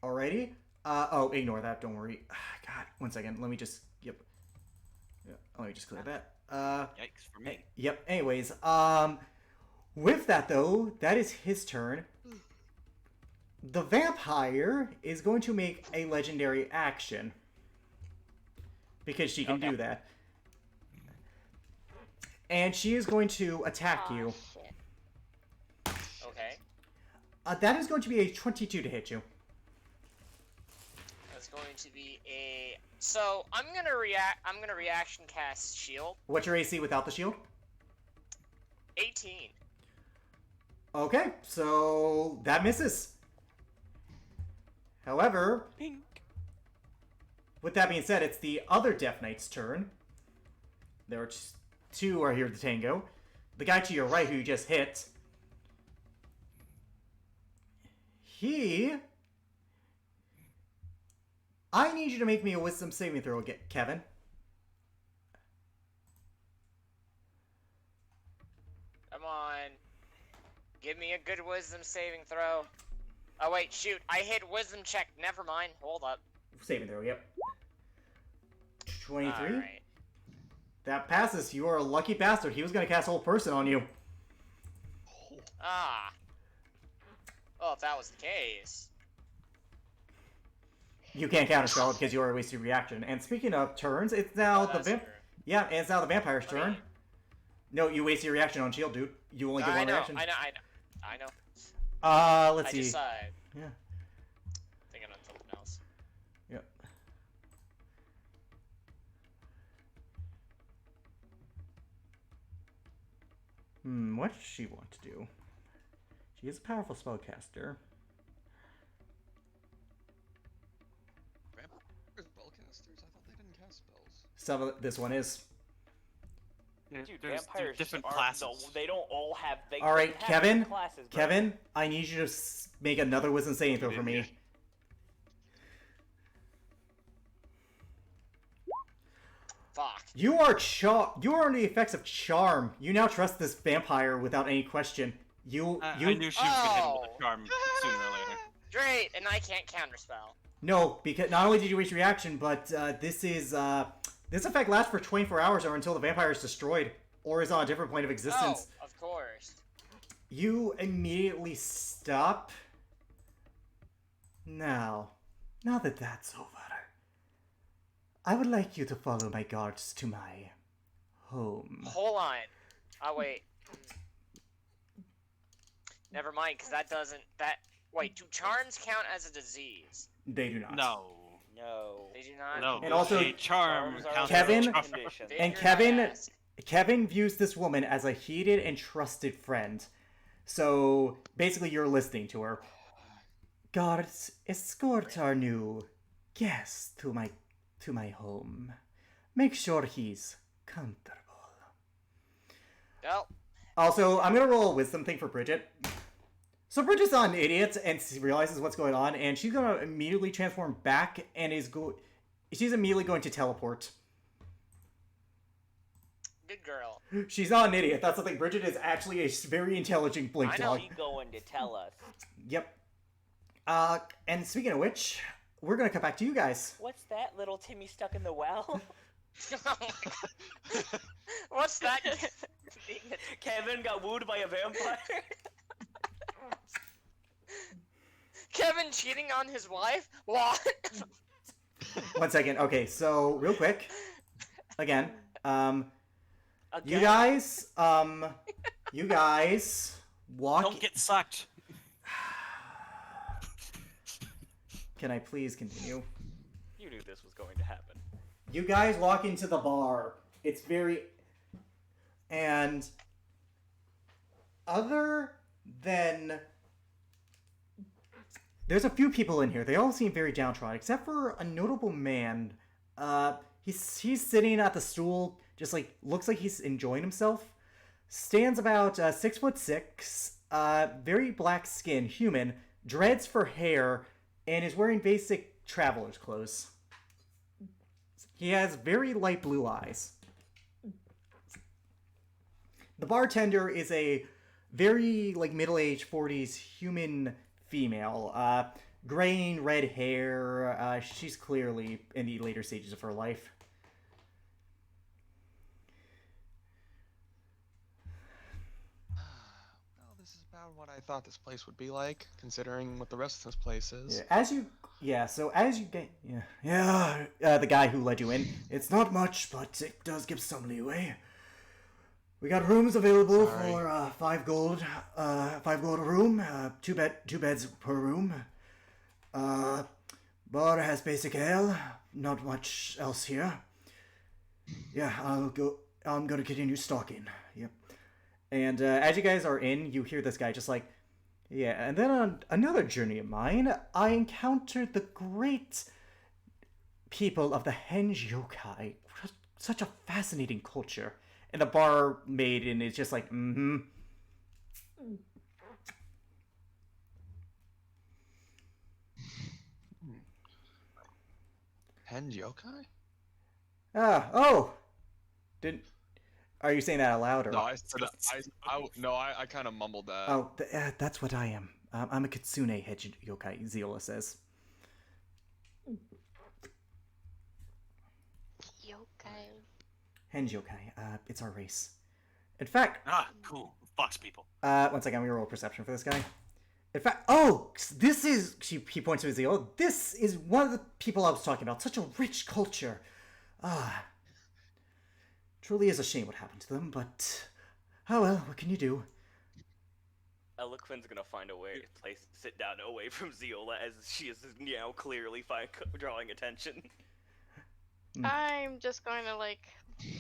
Alrighty. Oh, ignore that. Don't worry. God, 1 second. Let me just. Yep. Yeah, let me just clear that. Yikes for me. Yep. Anyways, with that though, that is his turn. The vampire is going to make a legendary action because she can do that, and she is going to attack Aw, you. shit. Okay. That is going to be a 22 to hit you. That's going to be a. So I'm gonna react. I'm gonna reaction cast shield. What's your AC without the shield? 18. Okay, so that misses. However, Pink. with that being said, it's the other Death Knight's turn. There are two are here to tango. The guy to your right who you just hit. I need you to make me a Wisdom saving throw again, Kevin. Come on. Give me a good wisdom saving throw. Oh wait, shoot! I hit wisdom check. Never mind. Hold up. Saving throw, yep. 23? Alright. That passes. You are a lucky bastard. He was going to cast Whole Person on you. Ah. Well, if that was the case. You can't counterspell it because you already wasted your reaction. And speaking of turns, it's now Oh, the that's vamp. true. Yeah, and it's now the vampire's Let me- turn. No, you wasted your reaction on shield, dude. You only get I one know, reaction. I know. Let's I see. just Yeah. thinking on something else. Yep. What does she want to do? She is a powerful spellcaster. Vampires, spellcasters? I thought they didn't cast spells. Some of this one is. Dude, There's vampires different aren't- classes. No, they don't all have. They All right, have Kevin. different Classes, bro. Kevin, I need you to make another wisdom saving throw for me. Fuck. You are You are under the effects of charm. You now trust this vampire without any question. I knew she was gonna hit him with Oh. a charm sooner or later. Great, and I can't counterspell. No, because not only did you waste your reaction, but this is This effect lasts for 24 hours or until the vampire is destroyed or is on a different plane of existence. Oh, of course. You immediately stop. Now that that's over, I would like you to follow my guards to my home. Hold on. Oh, wait. Never mind, because that doesn't... Wait, do charms count as a disease? They do not. No. No. They do not? No. And also, a charm Charms are counts Kevin- as a charm. condition. And Figured I'd ask. Kevin views this woman as a heated and trusted friend. So basically, you're listening to her. Guards, escort our new guest to my home. Make sure he's comfortable. Well, Also, I'm gonna roll a wisdom thing for Bridget. So Bridget's not an idiot and realizes what's going on, and she's gonna immediately transform back and she's immediately going to teleport. good girl. She's not an idiot. That's the thing. Bridget is actually a very intelligent blink I know. dog. What's he going to tell us? Yep. And speaking of which, we're gonna come back to you guys. What's that, little Timmy stuck in the well? Oh my God. What's that? Kevin got wooed by a vampire. Kevin cheating on his wife? What? 1 second. Okay, so real quick, again, you Again? guys walk. Don't get sucked. Can I please continue? You knew this was going to happen. You guys walk into the bar. It's very... And other than... There's a few people in here. They all seem very downtrodden, except for a notable man. He's sitting at the stool, just like, looks like he's enjoying himself. Stands about 6'6", very black skin, human, dreads for hair, and is wearing basic traveler's clothes. He has very light blue eyes. The bartender is a very, like, middle-aged 40s human female. Graying red hair. She's clearly in the later stages of her life. Well, this is about what I thought this place would be like, considering what the rest of this place is. So as you get... the guy who led you in. It's not much, but it does give some leeway. We got rooms available Sorry. for 5 gold. 5 gold a room. Two beds per room. Bar has basic ale. Not much else here. Yeah, I'm gonna continue stalking. Yep. And as you guys are in, you hear this guy just like, yeah. And then on another journey of mine, I encountered the great people of the Henge Yokai. Such a fascinating culture. And the barmaid is just like, mm-hmm. Henge Yokai? Are you saying that out loud or? No, I kind of mumbled that. Oh, that's what I am. I'm a Kitsune Henge Yokai, Ziola says. Yokai. Henge Yokai, it's our race. In fact, Cool. Fox people. 1 second, I'm gonna roll perception for this guy. In fact, this is, he points to Ziola, this is one of the people I was talking about. Such a rich culture. Truly is a shame what happened to them, but oh well, what can you do? Eloquent's gonna find a way to sit down away from Ziola as she is now clearly drawing attention. I'm just going to like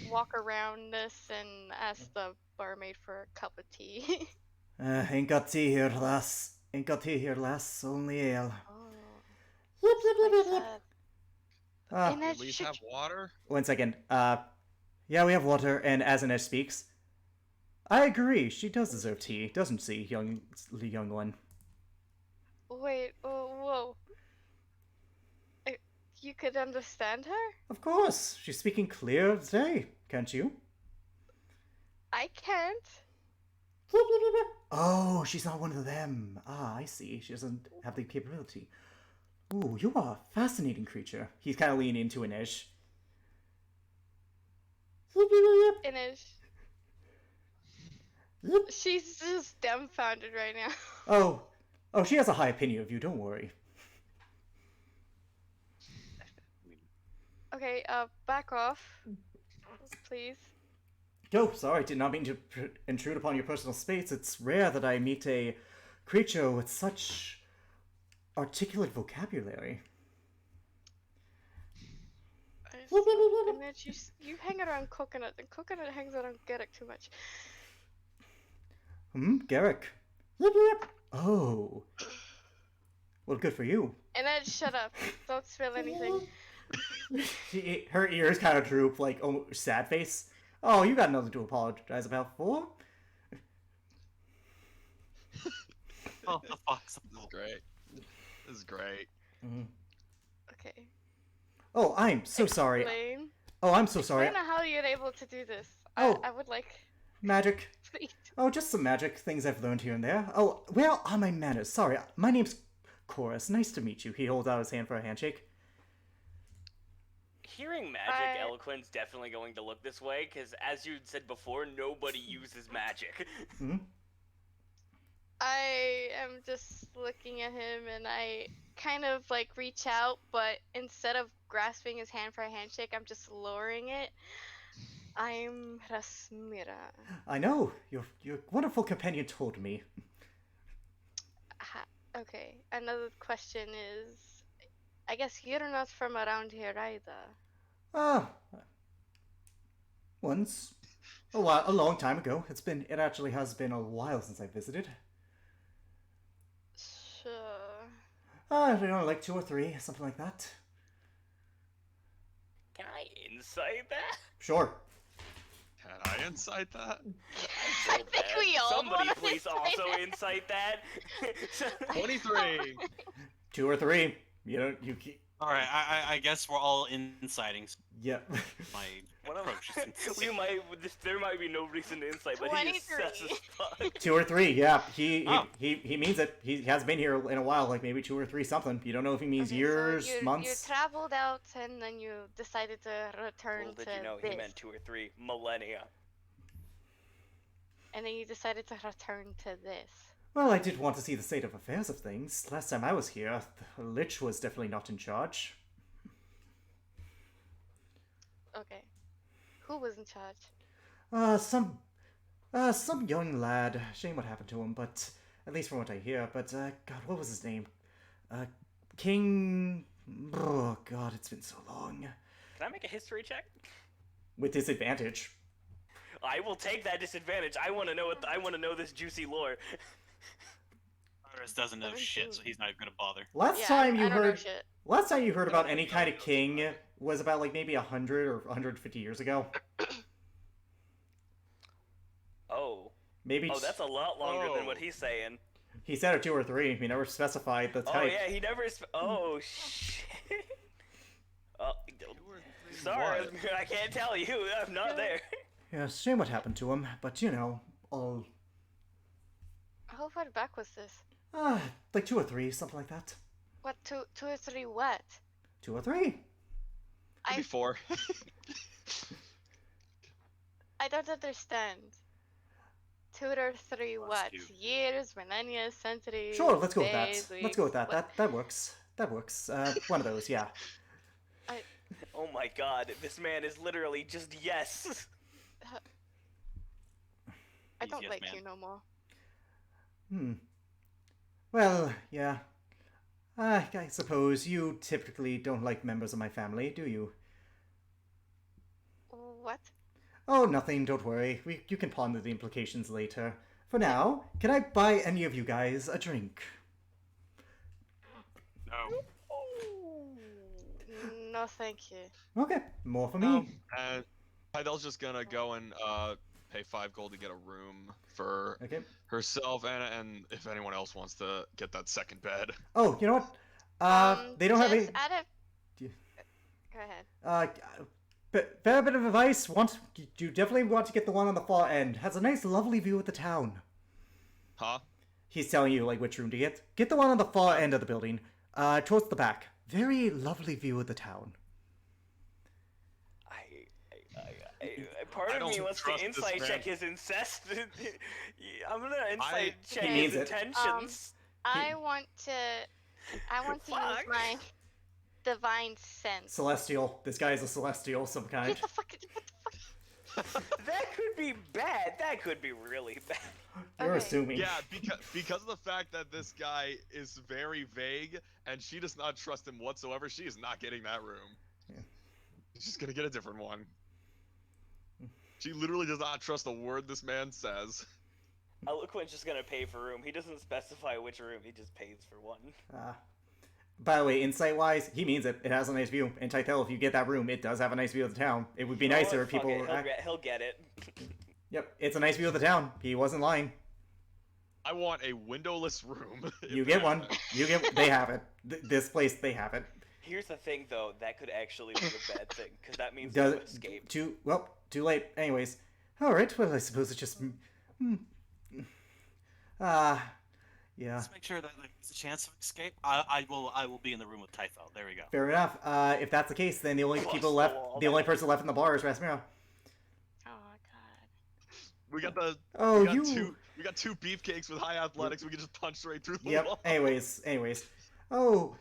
walk around this and ask the barmaid for a cup of tea. Ain't got tea here, lass. Ain't got tea here, lass. Only ale. Oh. Like that. Do you at least have water? 1 second. Yeah, we have water, and as Inesh speaks, I agree. She does deserve tea, doesn't she, young one? Wait, whoa. You could understand her? Of course. She's speaking clear as day, can't you? I can't. Oh, she's not one of them. I see. She doesn't have the capability. Ooh, you are a fascinating creature. He's kind of leaning into Inesh. Inish. She's just dumbfounded right now. Oh, she has a high opinion of you, don't worry. Okay, back off. Please. Oh, sorry, did not mean to intrude upon your personal space. It's rare that I meet a creature with such articulate vocabulary. And then you hang around Coconut, and Coconut hangs around Garrick too much. Garrick. Yep, yep. Oh. Well, good for you. And then shut up. Don't spill anything. Her ears kind of droop, like, oh, sad face. Oh, you got nothing to apologize about for. Oh, the fuck's This is great. This is great. Okay. Oh, I'm so sorry. Explain. Oh, I'm so sorry. Explain how you're able to do this. Oh. I would like... Magic. Please. Oh, just some magic things I've learned here and there. Oh, where are my manners? Sorry, my name's Chorus. Nice to meet you. He holds out his hand for a handshake. Hearing magic eloquence definitely going to look this way, because as you said before, nobody uses magic. I am just looking at him, and I kind of like reach out, but instead of grasping his hand for a handshake, I'm just lowering it. I'm Rasmira. I know. Your wonderful companion told me. Okay, another question is, I guess you're not from around here either. Once. A long time ago. It actually has been a while since I visited. Sure. Like 2 or 3, something like that. Can I insight that? Sure. Can I incite that? I think we all Somebody wanna please insight also that. insight that. 23. 2 or 3. You keep... Alright, I guess we're all inciting. Yep. My One of approach is we might. There might be no reason to insight, but he is 23. sus as fuck. 2 or 3, yeah. He Oh. means it. He has been here in a while, like maybe 2 or 3 something. You don't know if he means Okay, so years, you months. traveled out and then you decided to return Well, did to you know this. he meant 2 or 3 millennia? And then you decided to return to this. Well, I did want to see the state of affairs of things. Last time I was here, the Lich was definitely not in charge. Okay. Who was in charge? Some young lad. Shame what happened to him, but at least from what I hear. But, God, what was his name? King... Oh, God, it's been so long. Can I make a history check? With disadvantage. I will take that disadvantage. I want to know I want to know this juicy lore. Cyrus doesn't know shit, so he's not even gonna bother. Last Yeah, time you I don't know heard... shit. Last time you heard about any kind of king was about, like, maybe 100 or 150 years ago. Oh. Maybe... Oh, that's a lot longer than what he's saying. He said it 2 or 3. He never specified the Oh type. yeah, he never. Oh shit. Oh, sorry, I can't tell you. I'm not there. Yeah, shame what happened to him, but you know, all... How far back was this? Like 2 or 3, something like that. What, two or three what? 2 or 3. Maybe 4. I don't understand. 2 or 3 what? you. Years, millennia, centuries, Sure, let's go with that. days, Let's go with that. weeks, That works. That works. One of those, yeah. Oh my god, this man is literally just yes. I don't Yes, like man. you no more. Well, yeah. I suppose you typically don't like members of my family, do you? What? Oh, nothing, don't worry. You can ponder the implications later. For now, can I buy any of you guys a drink? No. No, thank you. Okay, more for me. And Heidel's just gonna go and pay 5 gold to get a room for Okay. herself, and if anyone else wants to get that second bed. Oh, you know what? They don't have any... just add a... Do you- Go ahead. Fair bit of advice. You definitely want to get the one on the far end. Has a nice, lovely view of the town. Huh? He's telling you, like, which room to get. Get the one on the far end of the building. Towards the back. Very lovely view of the town. Part I of me don't wants to trust this insight man. check his incest. I'm gonna insight check He his means it. intentions. I want to use Fuck. my divine sense. Celestial. This guy is a celestial of some kind. What the fuck? What the fuck? That could be bad. That could be really bad. You're Okay. assuming. Yeah, because of the fact that this guy is very vague and she does not trust him whatsoever, she is not getting that room. Yeah. She's gonna get a different one. She literally does not trust a word this man says. Eloquent's just gonna pay for room. He doesn't specify which room. He just pays for one. By the way, insight-wise, he means it. It has a nice view. And Tythel, if you get that room, it does have a nice view of the town. It would be nicer if Fuck people... it, he'll get it. Yep, it's a nice view of the town. He wasn't lying. I want a windowless room. You get one. They have it. This place, they have it. Here's the thing, though. That could actually be a bad thing, because that means Does he'll escape. too late. Anyways, all right. Well, I suppose it's just. Yeah. Let's make sure that there's a chance of escape. I will be in the room with Typho. There we go. Fair enough. If that's the case, then the only Across people the left, wall, the only person left in the bar is Rasmiro. Oh god. We got the. Oh, We got two beefcakes with high athletics. We can just punch straight through the Yep. wall. Anyways. Oh,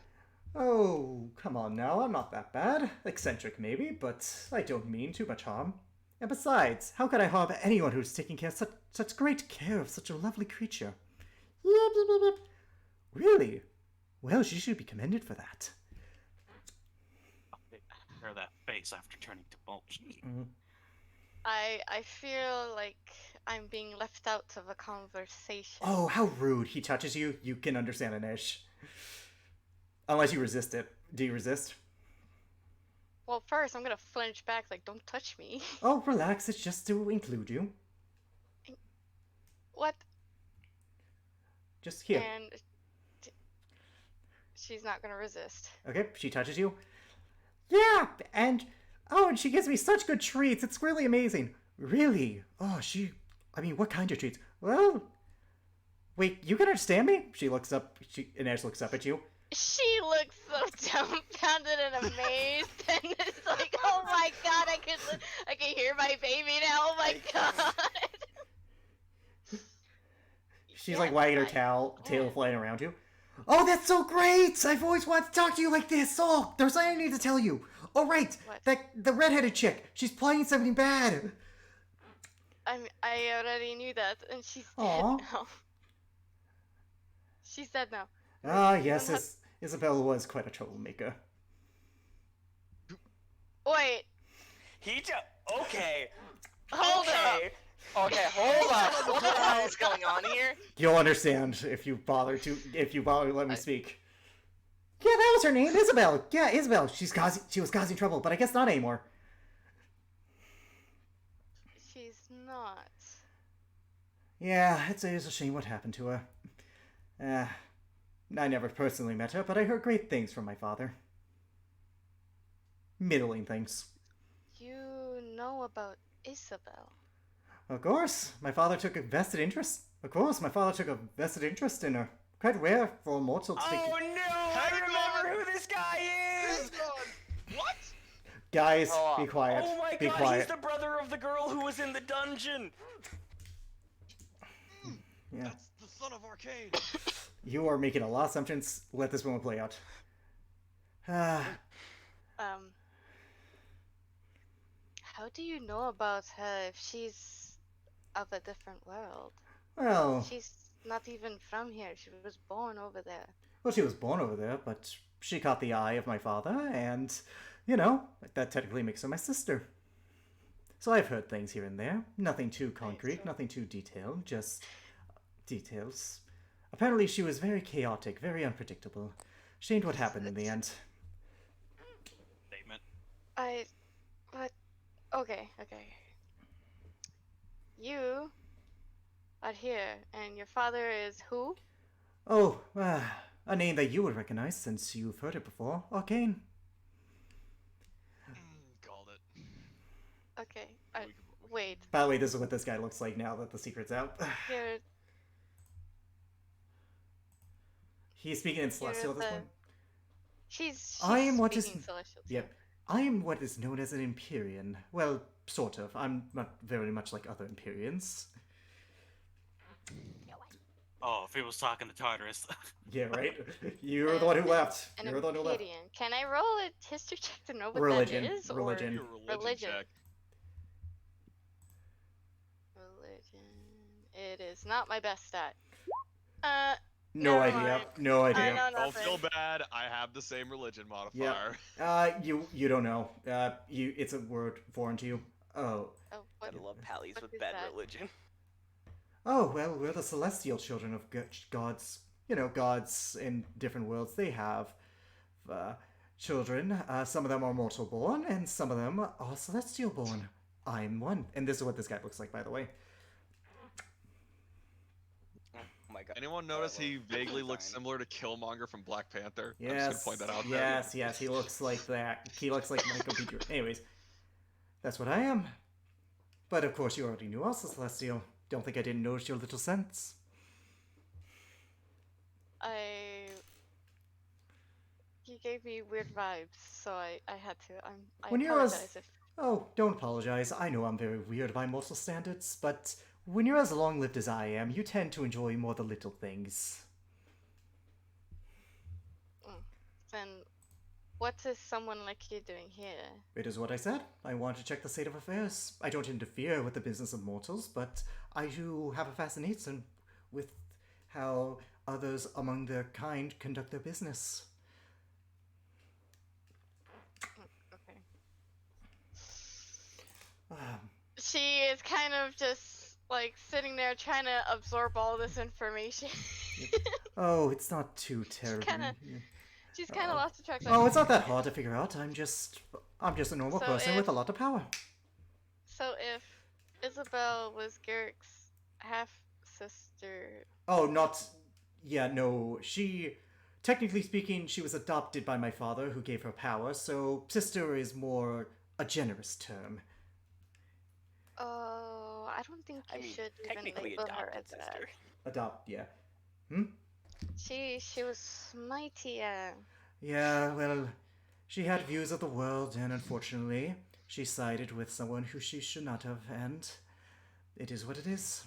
come on now. I'm not that bad. Eccentric maybe, but I don't mean too much harm. And besides, how could I harm anyone who's taking such great care of such a lovely creature? Yep, yep, yep, yep. Really? Well, she should be commended for that. Compare that face after turning to mulch. I feel like I'm being left out of a conversation. Oh, how rude. He touches you. You can understand Anish. Unless you resist it. Do you resist? Well, first I'm gonna flinch back, like, don't touch me. Oh, relax. It's just to include you. What? Just here. And she's not gonna resist. Okay, she touches you. Yeah, and she gives me such good treats. It's really amazing. Really? Oh, I mean, what kind of treats? Well, wait, you can understand me? She looks up. Anish looks up at you. She looks so dumbfounded and amazed, and it's like, oh my god, I can hear my baby now. Oh my god. She's like wagging her tail flying around you. Oh, that's so great! I've always wanted to talk to you like this. Oh, there's something I need to tell you. Oh, right, What? the redheaded chick. She's planning something bad. I already knew that, and she's Aw. dead now. She's dead now. Ah, yes, Isabel was quite a troublemaker. Wait, Okay. hold up. Okay, hold on. What the hell is going on here? You'll understand if you bother to let me speak. Yeah, that was her name, Isabel. Yeah, Isabel. She was causing trouble, but I guess not anymore. She's not. Yeah, it's a shame what happened to her. I never personally met her, but I heard great things from my father. Middling things. You know about Isabel. Of course, my father took a vested interest. Of course, my father took a vested interest in her. Quite rare for a mortal to take. Oh no! I remember who this guy is. What? Guys, Hold on. be quiet. Oh my be god, quiet. he's the brother of the girl who was in the dungeon. Yeah. That's the son of Arcane. You are making a lot of assumptions. Let this moment play out. How do you know about her if she's of a different world? Well, She's not even from here. She was born over there. she was born over there, but she caught the eye of my father, and, that technically makes her my sister. So I've heard things here and there. Nothing too concrete, nothing too detailed, just details. Apparently she was very chaotic, very unpredictable. Shamed what happened in the end. Statement. Okay. You are here, and your father is who? Oh, a name that you would recognize since you've heard it before. Arcane. Called it. Okay, wait. By the way, this is what this guy looks like now that the secret's out. Here, He's speaking in Celestial at this the- point. she's I am what is- speaking Celestial too. Yep. I am what is known as an Empyrean. Well, sort of. I'm not very much like other Empyreans. Oh, if he was talking to Tartarus. Yeah, right? You're the one who left. An You're the one who left. Empyrean. Can I roll a history check to know what Religion. that is? Religion. Your religion Religion. check. Religion. It is not my best stat. No Never idea. mind. No I idea. know Don't feel nothing. bad. I have the same religion modifier. You don't know. It's a word foreign to you. Oh. Oh, what, Gotta love pallies what with is bad that? religion. Oh, well, we're the celestial children of gods. You know, gods in different worlds. They have children. Some of them are mortal born, and some of them are celestial born. I'm one. And this is what this guy looks like, by the way. Oh my god. Anyone notice he vaguely looks Fine. similar to Killmonger from Black Panther? I'm Yes. just gonna point that out there. Yes, yes, he looks like that. He looks like Michael B. Jordan. Anyways, that's what I am. But of course, you already knew I was a celestial. Don't think I didn't notice your little sense. You gave me weird vibes, so I had to. I When you're apologize if. Oh, don't apologize. I know I'm very weird by mortal standards, but when you're as long-lived as I am, you tend to enjoy more the little things. Then, what is someone like you doing here? It is what I said. I want to check the state of affairs. I don't interfere with the business of mortals, but I do have a fascination with how others among their kind conduct their business. Okay. Um, She is kind of just like sitting there trying to absorb all this information. oh, it's not too terrible. She's kind of lost the track. Oh, it's not that hard to figure out. I'm just a normal So person with a lot of power. So if Isabel was Garrick's half sister, Oh, not. Yeah, no. Technically speaking, she was adopted by my father, who gave her power, so sister is more a generous term. oh, I don't think you I mean, should even technically label her adopted as that. sister. Adopt, yeah. She was mightier. Yeah, well, she had views of the world, and unfortunately, she sided with someone who she should not have, and it is what it is.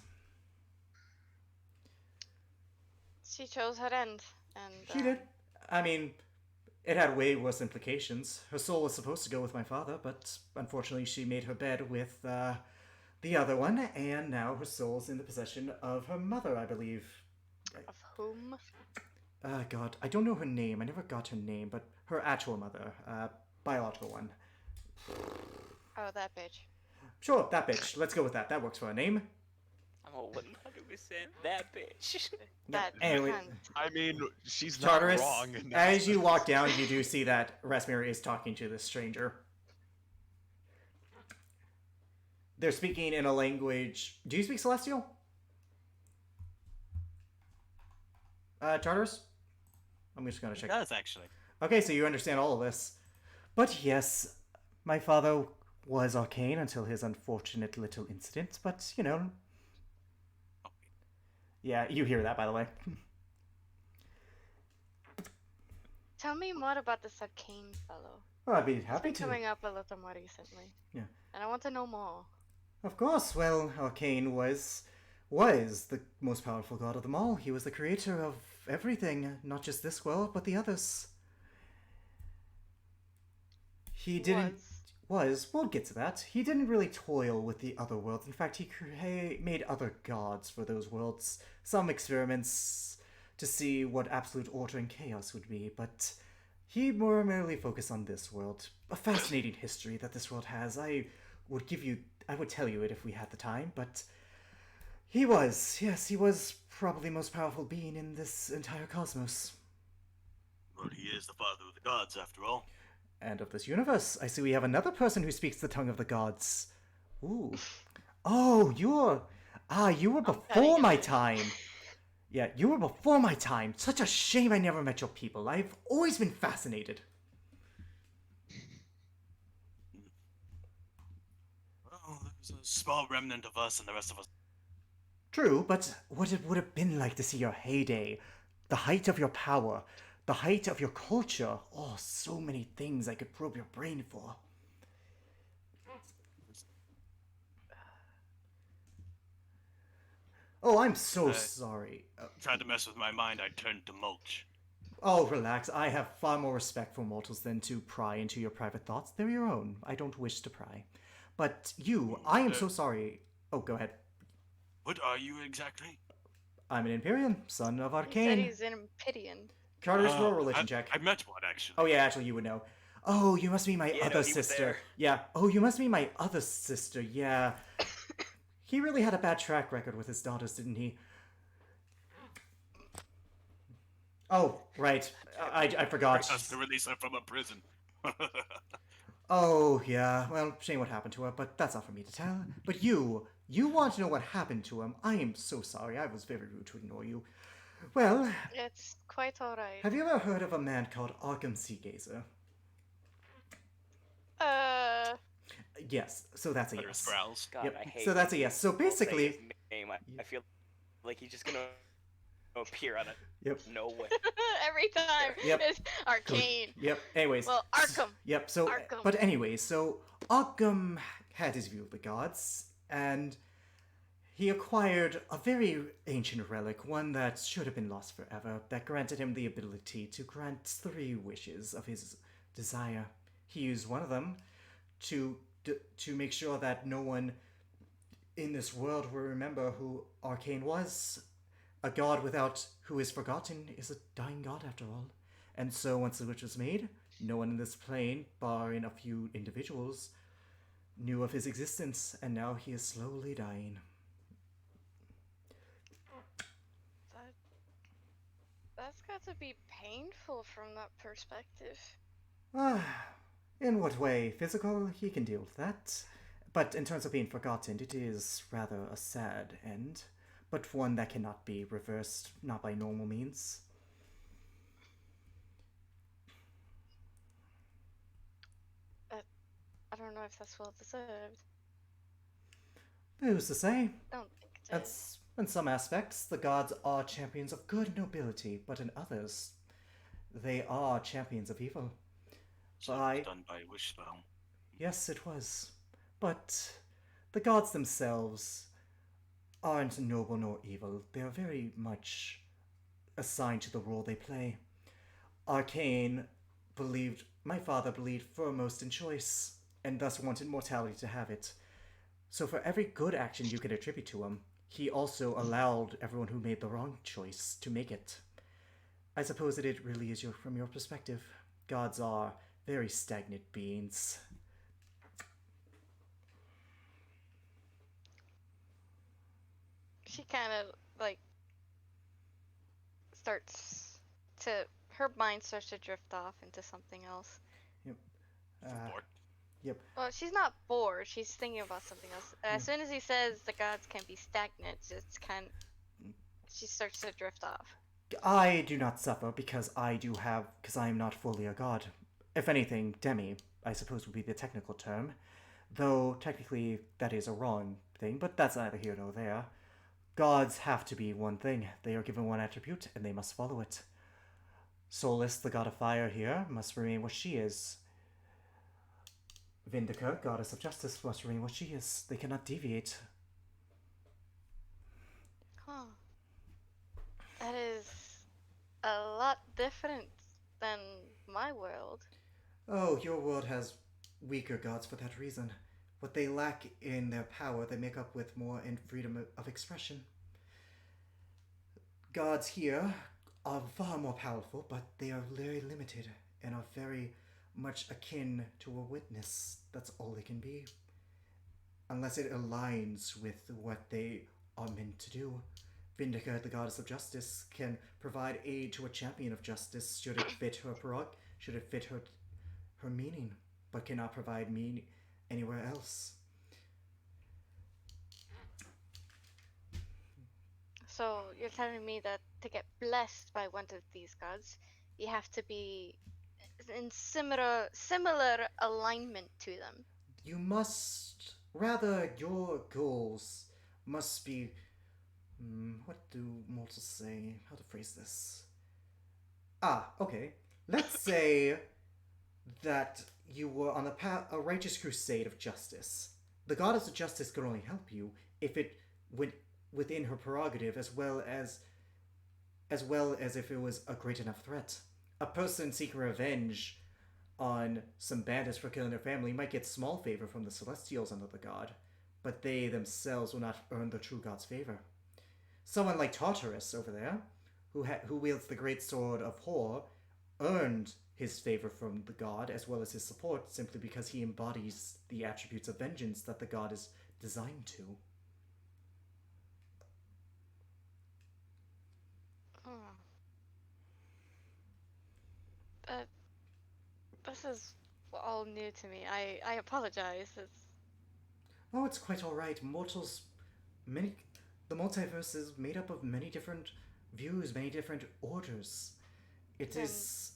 She chose her end, and She did. I mean, it had way worse implications. Her soul was supposed to go with my father, but unfortunately, she made her bed with the other one, and now her soul's in the possession of her mother, I believe. Of whom? God, I don't know her name. I never got her name, but her actual mother, biological one. Oh, that bitch. Sure, that bitch. Let's go with that. That works for a name. I'm a 100% that bitch. That Anyway. cunt. I mean, she's Tartarus, not wrong. In that as you sense. walk down, you do see that Rasmir is talking to this stranger. They're speaking in a language. Do you speak Celestial? Tartarus? I'm just gonna He check. does, actually. Okay, so you understand all of this. But yes, my father was arcane until his unfortunate little incident, but you know. Yeah, you hear that, by the way. Tell me more about this arcane fellow. Well, I'd be It's happy been to. coming up a little more recently. Yeah. And I want to know more. Of course, well, Arcane was the most powerful god of them all. He was the creator of everything, not just this world, but the others. He didn't we'll get to that. He didn't really toil with the other worlds. In fact, he made other gods for those worlds. Some experiments to see what absolute order and chaos would be, but he more merely focused on this world. A fascinating history that this world has. I would tell you it if we had the time, but he was probably the most powerful being in this entire cosmos. But he is the father of the gods, after all. And of this universe. I see we have another person who speaks the tongue of the gods. Ooh. Oh, you were before my time. Yeah, you were before my time. Such a shame I never met your people. I've always been fascinated. Well, there's a small remnant of us and the rest of us. True, but what it would have been like to see your heyday, the height of your power, the height of your culture. Oh, so many things I could probe your brain for. Oh, I'm so sorry. Tried to mess with my mind, I turned to mulch. Oh, relax. I have far more respect for mortals than to pry into your private thoughts. They're your own. I don't wish to pry. But you, I am so sorry. Oh, go ahead. What are you exactly? I'm an Empyrean, son of He said Arcane. he's an Empyrean. Carter's roll religion check. I met one, actually. Oh, yeah, actually, you would know. Oh, you must be my Yeah, no, other he was sister. there. Yeah. Oh, you must be my other sister. Yeah. He really had a bad track record with his daughters, didn't he? Oh, right. I forgot. Us to release her from a prison. Oh, yeah. Well, shame what happened to her, but that's not for me to tell. But you want to know what happened to him. I am so sorry. I was very rude to ignore you. Well, It's quite alright. have you ever heard of a man called Arkham Seagazer? Yes, so that's a Better yes. growls. God, Yep, I hate so that's a when yes. So people say basically- his name. I feel like he's just gonna appear out of Yep. nowhere. Every time. Yep. It's arcane. Yep. Anyways. Well, Arkham. Yep. So, Arkham. but anyways, so Arkham had his view of the gods, and he acquired a very ancient relic, one that should have been lost forever, that granted him the ability to grant 3 wishes of his desire. He used one of them to make sure that no one in this world will remember who Arcane was. A god without who is forgotten is a dying god after all. And so once the wish was made, no one in this plane, barring a few individuals, knew of his existence, and now he is slowly dying. That's got to be painful from that perspective. In what way? Physical? He can deal with that. But in terms of being forgotten, it is rather a sad end. But one that cannot be reversed, not by normal means. I don't know if that's well deserved. Who's to say? I don't think it is. That's, in some aspects, the gods are champions of good nobility, but in others, they are champions of evil. So By- it was done by a wish spell. Yes, it was. But the gods themselves aren't noble nor evil. They are very much assigned to the role they play. Arcane my father believed foremost in choice, and thus wanted mortality to have it. So for every good action you could attribute to him, he also allowed everyone who made the wrong choice to make it. I suppose that it really is from your perspective. Gods are very stagnant beings. She kind of like starts to her mind starts to drift off into something else. Uh, Bored. yep. Well, she's not bored. She's thinking about something else. As soon as he says the gods can be stagnant, she starts to drift off. I do not suffer because I am not fully a god. If anything, demi, I suppose would be the technical term. Though, technically, that is a wrong thing, but that's neither here nor there. Gods have to be one thing. They are given one attribute, and they must follow it. Solus, the god of fire here, must remain what she is. Vindica, goddess of justice, must remain what she is. They cannot deviate. Huh. That is a lot different than my world. Oh, your world has weaker gods for that reason. What they lack in their power, they make up with more in freedom of expression. Gods here are far more powerful, but they are very limited and are very much akin to a witness. That's all they can be. Unless it aligns with what they are meant to do. Vindica, the goddess of justice, can provide aid to a champion of justice should it fit her meaning, but cannot provide meaning anywhere else. So you're telling me that to get blessed by one of these gods, you have to be in similar alignment to them. You must, rather, your goals must be. What do mortals say? How to phrase this? Okay. Let's say that you were on a righteous crusade of justice. The goddess of justice could only help you if it went within her prerogative, as well as if it was a great enough threat. A person seeking revenge on some bandits for killing their family might get small favor from the Celestials under the god, but they themselves will not earn the true god's favor. Someone like Tartarus over there, who wields the great sword of Hor, earned his favor from the god as well as his support simply because he embodies the attributes of vengeance that the god is designed to. Hmm. Uh, this is all new to me. I apologize. It's Oh, it's quite all right. Many, the multiverse is made up of many different views, many different orders. It Then- is,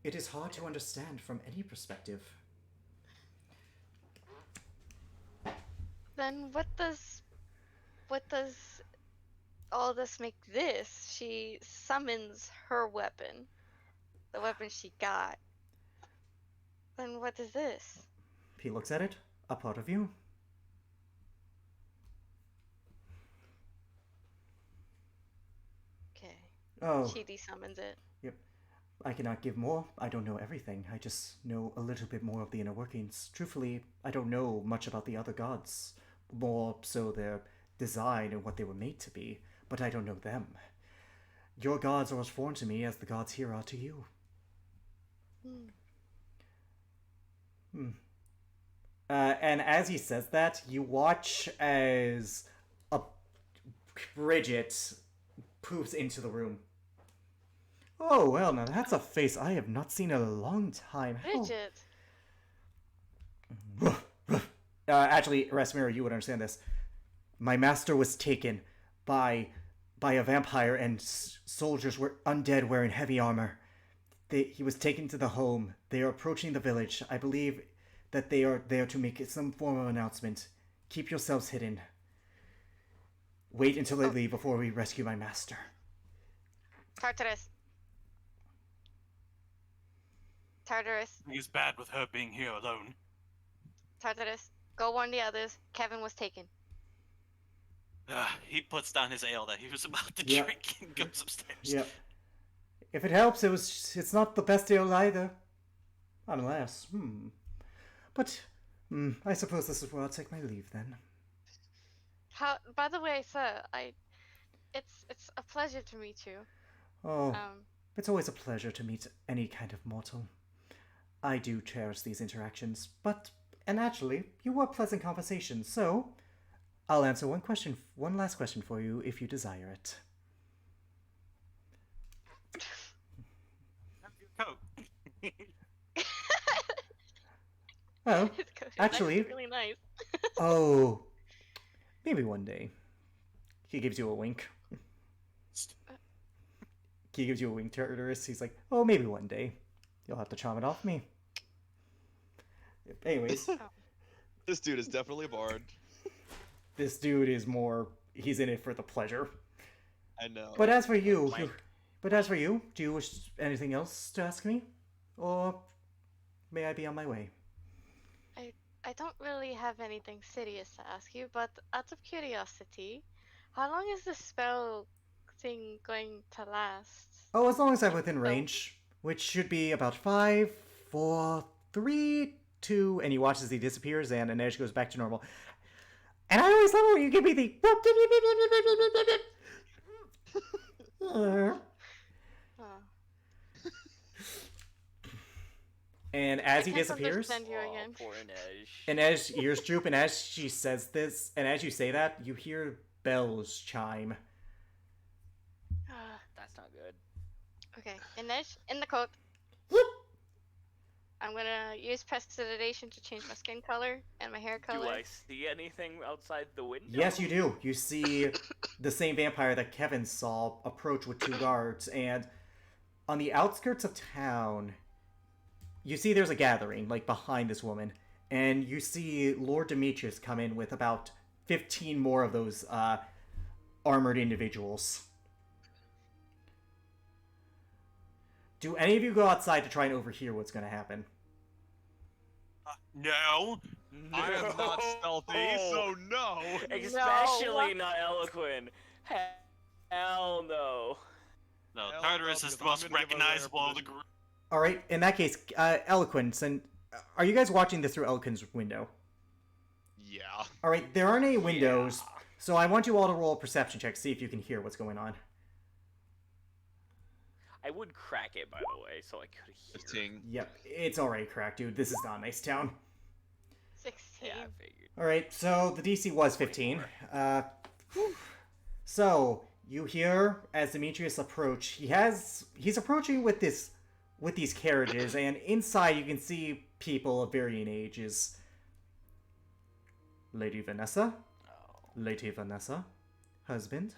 it is hard to understand from any perspective. then what does all this make this? She summons her weapon, the weapon she got. Then what is this? He looks at it. A part of you. Okay. Oh, She desummons it. I cannot give more. I don't know everything. I just know a little bit more of the inner workings. Truthfully, I don't know much about the other gods. More so their design and what they were made to be. But I don't know them. Your gods are as foreign to me as the gods here are to you. And as he says that, you watch as Bridget poops into the room. Oh, well, now that's a face I have not seen in a long time. Bridget. Actually, Rasmira, you would understand this. My master was taken by a vampire, and soldiers were undead wearing heavy armor. He was taken to the home. They are approaching the village. I believe that they are there to make some form of announcement. Keep yourselves hidden. Wait until they leave before we rescue my master. Tartarus. Tartarus. He's bad with her being here alone. Tartarus. Go warn the others. Kevin was taken. He puts down his ale that he was about to Yeah. drink and goes upstairs. Yep. If it helps, it's not the best deal either. Unless, But, I suppose this is where I'll take my leave then. How? By the way, sir, it's a pleasure to meet you. Oh, it's always a pleasure to meet any kind of mortal. I do cherish these interactions, and actually, you were pleasant conversation, so I'll answer one last question for you if you desire it. Have your coat. Oh, His coat is actually- really nice. oh, maybe one day. He gives you a wink. He gives you a wink, Tartarus. He's like, oh, maybe one day. You'll have to charm it off me. Anyways, This dude is definitely a bard. this dude is he's in it for the pleasure. I know. But as for you, Mike. do you wish anything else to ask me? Or may I be on my way? I don't really have anything serious to ask you, but out of curiosity, how long is the spell thing going to last? Oh, as long as I'm within range, which should be about 5, 4, 3, 2, and you watch as he disappears and Inej goes back to normal. And I always love it when you give me the... Oh. And as he I can't disappears, understand you again. Poor Inej. Inej ears droop, and as she says this, and as you say that, you hear bells chime. That's not good. Okay, Inej, in the coat. I'm gonna use prestidigitation to change my skin color and my hair color. Do I see anything outside the window? Yes, you do. You see the same vampire that Kevin saw approach with 2 guards, and on the outskirts of town, you see there's a gathering, like, behind this woman, and you see Lord Demetrius come in with about 15 more of those, armored individuals. Do any of you go outside to try and overhear what's going to happen? No. I am not stealthy, so no. Especially not eloquent. Hell no. No, Hell Tartarus no, is the because I'm most gonna give away recognizable our of the position. group. All right. In that case, Eloquence, and are you guys watching this through Eloquence's window? Yeah. All right. There aren't any windows, so I want you all to roll a perception check, see if you can hear what's going on. I would crack it, by the way, so I could hear. 15. Yep, it's already cracked, dude. This is not a nice town. 16. Yeah, I figured. All right, so the DC was 15. So you hear as Demetrius approach. He's approaching with these carriages, and inside you can see people of varying ages. Lady Vanessa, husband.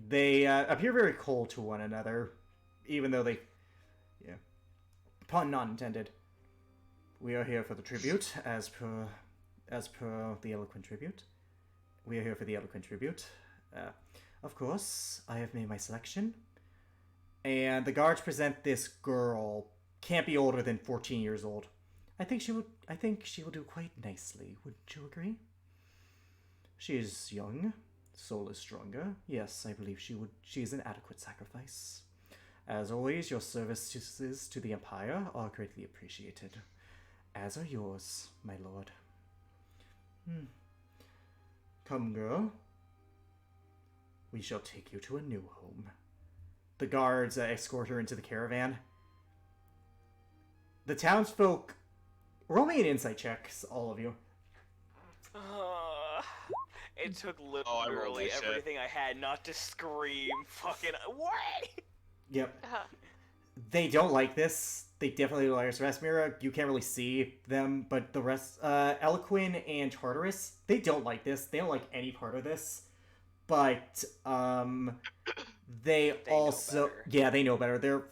They appear very cold to one another, even though pun not intended. We are here for the tribute, as per the eloquent tribute. We are here for the eloquent tribute. Of course, I have made my selection. And the guards present this girl. Can't be older than 14 years old. I think she will do quite nicely. Wouldn't you agree? She is young. Soul is stronger. Yes, I believe she is an adequate sacrifice. As always, your services to the Empire are greatly appreciated. As are yours, my lord. Come, girl. We shall take you to a new home. The guards escort her into the caravan. The townsfolk... Roll me an insight check, all of you. It took I rolled literally this shit. everything I had not to scream fucking what? Yep. Uh-huh. They don't like this. They definitely don't like this. Rasmira, you can't really see them, but the rest, Eloquin and Tartarus, they don't like this. They don't like any part of this. But, they also... know better. Yeah, they know better. They're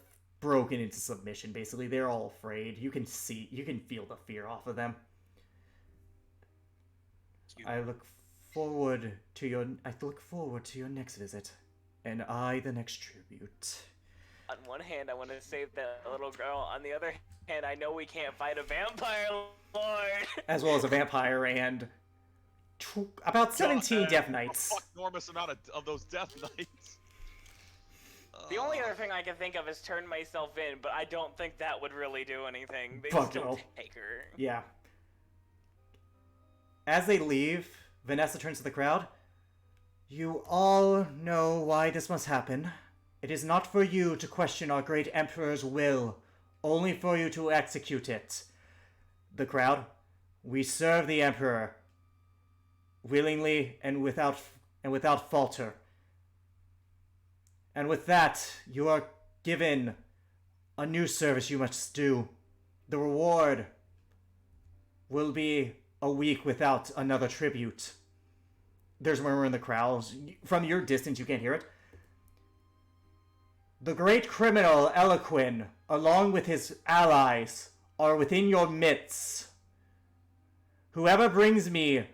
broken into submission, basically. They're all afraid. You can feel the fear off of them. I look forward to your next visit. And I the next tribute. On one hand, I want to save that little girl. On the other hand, I know we can't fight a vampire lord. As well as a vampire and about 17 Death Knights. Fuck enormous amount of those Death Knights. The only other thing I can think of is turn myself in, but I don't think that would really do anything. They Fuck still no. take her. Yeah. As they leave, Vanessa turns to the crowd. You all know why this must happen. It is not for you to question our great Emperor's will, only for you to execute it. The crowd, we serve the Emperor, willingly and without falter. And with that, you are given a new service you must do. The reward will be a week without another tribute. There's murmur in the crowd. From your distance, you can't hear it. The great criminal Eloquin, along with his allies, are within your midst. Whoever brings me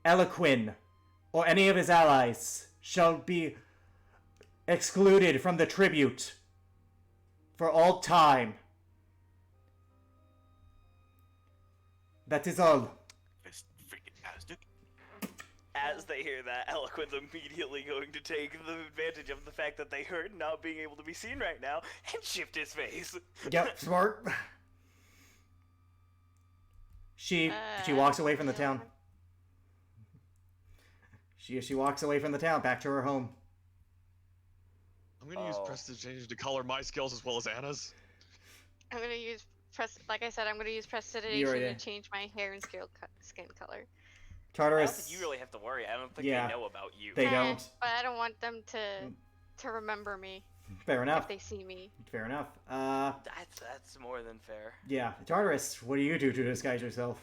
Eloquin, or any of his allies, shall be excluded from the tribute for all time. That is all. This freaking bastard. As they hear that, Eloquent's immediately going to take the advantage of the fact that they heard not being able to be seen right now and shift his face. Yep, smart. She walks away from the town. She walks away from the town back to her home. I'm gonna use Prestidigitation to color my skills as well as Anna's. I'm gonna use like I said, I'm gonna use prestidigitation You're to right. change my hair and skin color. I don't Tartarus. think you really have to worry. I don't think Yeah. they know about you. They don't. But I don't want them to remember me Fair if enough. they see me. Fair enough. That's more than fair. Yeah. Tartarus, what do you do to disguise yourself?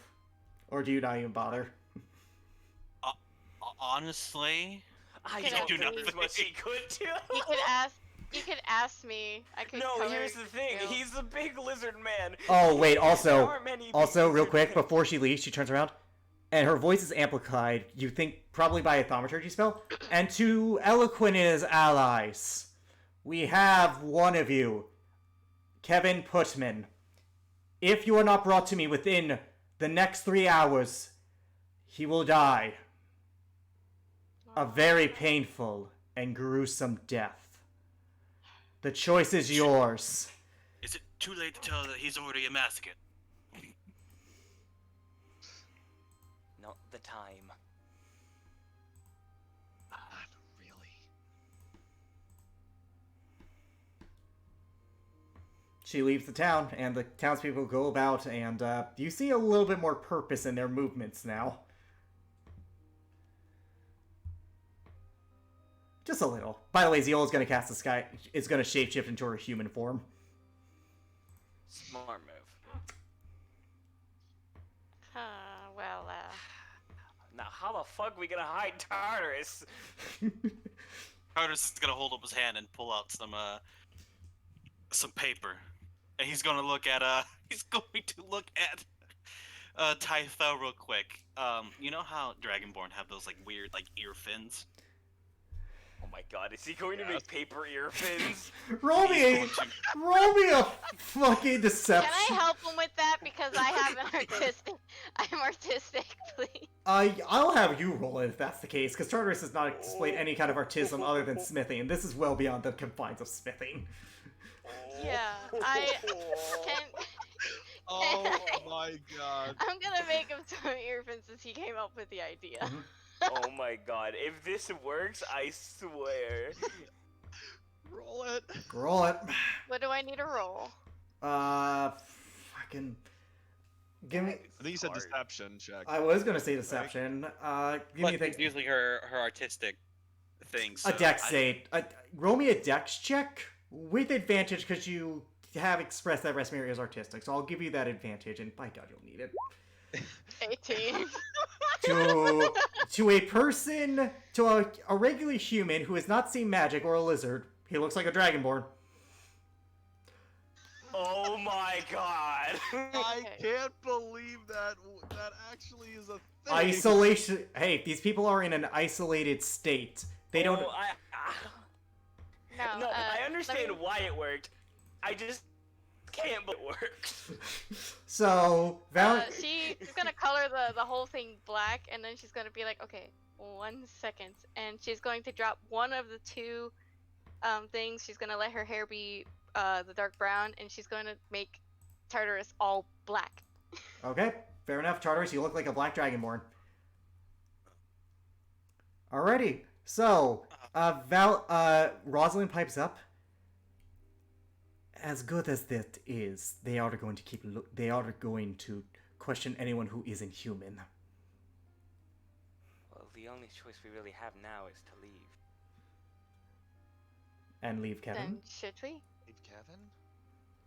Or do you not even bother? Honestly, I Can don't I do do as nothing? much he could do. You could ask me. I could No, color here's the thing. you. He's a big lizard man. Oh, wait, There also, aren't many big real lizard quick, men. before she leaves, she turns around. and her voice is amplified, you think probably by a thaumaturgy spell, and to Eloquent and his allies, we have one of you, Kevin Putman. If you are not brought to me within the next 3 hours, he will die. A very painful and gruesome death. The choice is yours. Is it too late to tell that he's already a masochist? Not the time. Not really. She leaves the town, and the townspeople go about, and you see a little bit more purpose in their movements now. Just a little. By the way, Ziola's gonna cast the sky. Is gonna shapeshift into her human form. Smart move. Well, Now, how the fuck we gonna hide Tartarus? Carter's is gonna hold up his hand and pull out some paper, and he's gonna look at Typhel real quick. You know how Dragonborn have those like weird like ear fins? Oh my god, is he going to make paper ear fins? Roll me a fucking deception. can I help him with that because I have an artistic? I'm artistic, please. I'll have you roll it if that's the case, because Tartarus has not displayed any kind of artism other than smithing, and this is well beyond the confines of smithing. Yeah, I can. Oh my god. I'm gonna make him some earphones since he came up with the idea. Oh my god, if this works, I swear. Roll it. Roll it. What do I need to roll? Fucking. Give me. I think you said deception check. I was gonna say deception. Give me a thing. It's usually her artistic things. A dex save. Roll me a dex check with advantage because you have expressed that Resmir is artistic, so I'll give you that advantage, and by God, you'll need it. 18. To a person, to a regular human who has not seen magic or a lizard, he looks like a dragonborn. Oh my god. I can't believe that actually is a thing. Isolation. Hey, these people are in an isolated state. They don't. No, No, I understand let me- why it worked. I just can't believe it works. So She's gonna color the whole thing black, and then she's gonna be like, okay, 1 second, and she's going to drop one of the two things. She's gonna let her hair be the dark brown, and she's going to make Tartarus all black. Okay, fair enough. Tartarus, you look like a black dragonborn. Alrighty, so Rosalind pipes up. As good as that is, they are going to question anyone who isn't human. Well, the only choice we really have now is to leave. And leave Kevin. Then should we? Leave Kevin?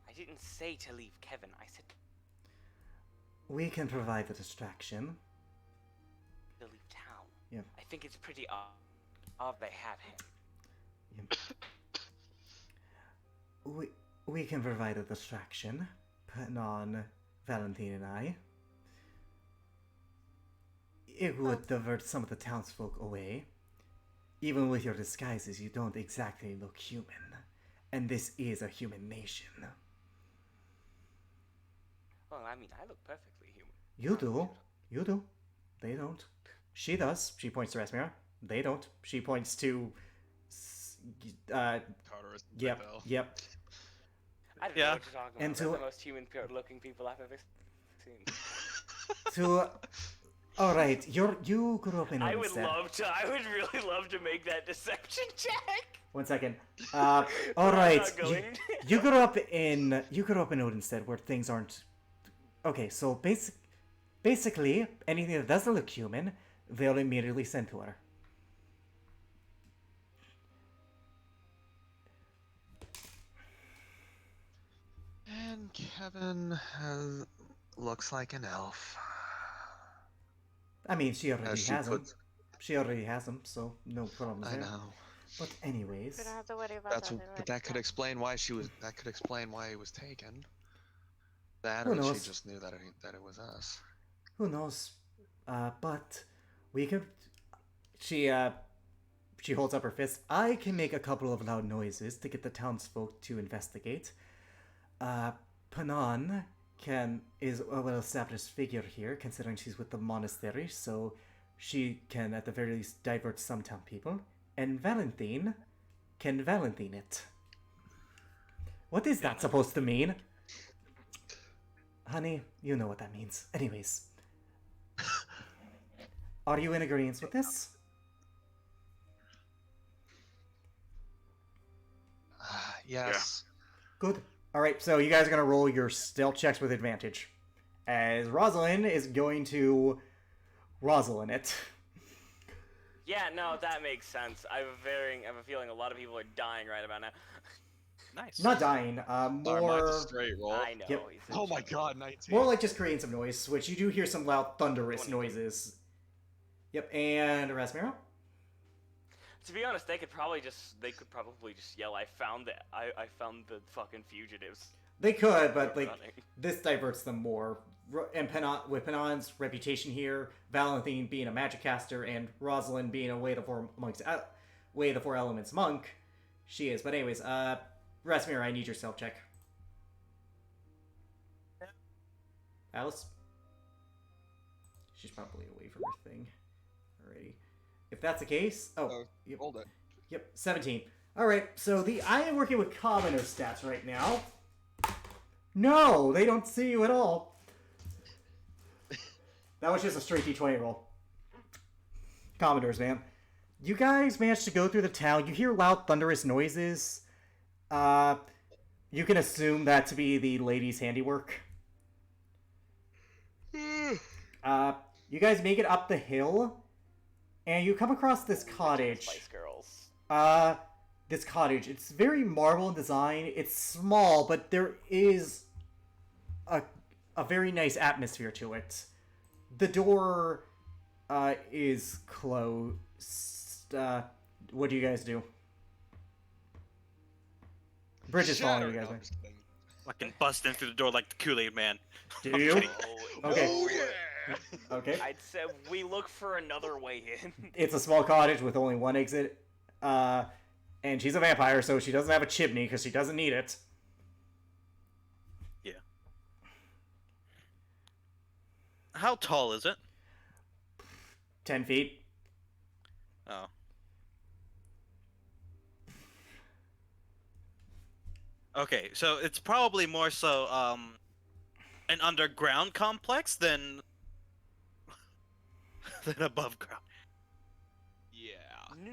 I didn't say to leave Kevin, I said We can provide the distraction. to leave town. Yep. I think it's pretty odd they have him. We can provide a distraction, putting on Valentine and I. It would divert some of the townsfolk away. Even with your disguises, you don't exactly look human. And this is a human nation. Well, I mean, I look perfectly human. You do. You do. They don't. She does. She points to Rasmira. They don't. She points to... Tartarus. Yep. Typhel. Yep. I don't Yeah. know what you're talking about. And They're to- the most human-looking people I've ever seen. To... Alright, you grew up in I would Olmsted. really love to make that deception check. 1 second. I'm Alright. not going. You grew up in Odenstead where things aren't... Okay, so basically, anything that doesn't look human, they'll immediately send to her. And Kevin looks like an elf. I mean, she already As she has them. puts- She already has them, so no problems I there. know. But anyways, We don't have to worry about That's that. but that could explain why she was. That could explain why he was taken. That Who or she knows? just knew that it was us. who knows? But we could. She holds up her fist. I can make a couple of loud noises to get the townsfolk to investigate. Panan is a well-established figure here, considering she's with the monastery, so she can at the very least divert some town people. And Valentine can Valentine it. What is that supposed to mean? Honey, you know what that means. Anyways. Are you in agreement with this? Yes. Good. Alright, so you guys are going to roll your stealth checks with advantage. As Rosalind is going to Rosalind it. Yeah, no, that makes sense. I have a feeling a lot of people are dying right about now. Nice. Not dying, Mine's more... a straight roll. I know. Yep. he's a Oh my genius. god, 19. More like just creating some noise, which you do hear some loud thunderous 20. noises. Yep, and Rasmiro? To be honest, they could probably just yell, I found the fucking fugitives. They could, but They're like running. this diverts them more. And with Penon's reputation here, Valentine being a magic caster, and Rosalind being a Way of the Four Elements monk, she is. But anyways, Rasmir, I need your self check. Alice? She's probably away from her thing. Alrighty. If that's the case... Oh, yep. Hold it. Yep, 17. Alright, so I am working with commoner stats right now. No, they don't see you at all. That was just a straight D20 roll. Commoners, man. You guys managed to go through the town. You hear loud, thunderous noises. You can assume that to be the lady's handiwork. You guys make it up the hill, and you come across this cottage. Spice Girls. This cottage. It's very marble in design. It's small, but there is a very nice atmosphere to it. The door is closed. What do you guys do? Bridge is following you guys. No, I'm Right? just kidding. Fucking busting through the door like the Kool-Aid man. Do I'm you? kidding. Okay. Oh yeah. Okay. I'd say we look for another way in. It's a small cottage with only one exit. And she's a vampire, so she doesn't have a chimney because she doesn't need it. Yeah. How tall is it? 10 feet. Oh. Okay, so it's probably more so an underground complex than than above ground. Yeah.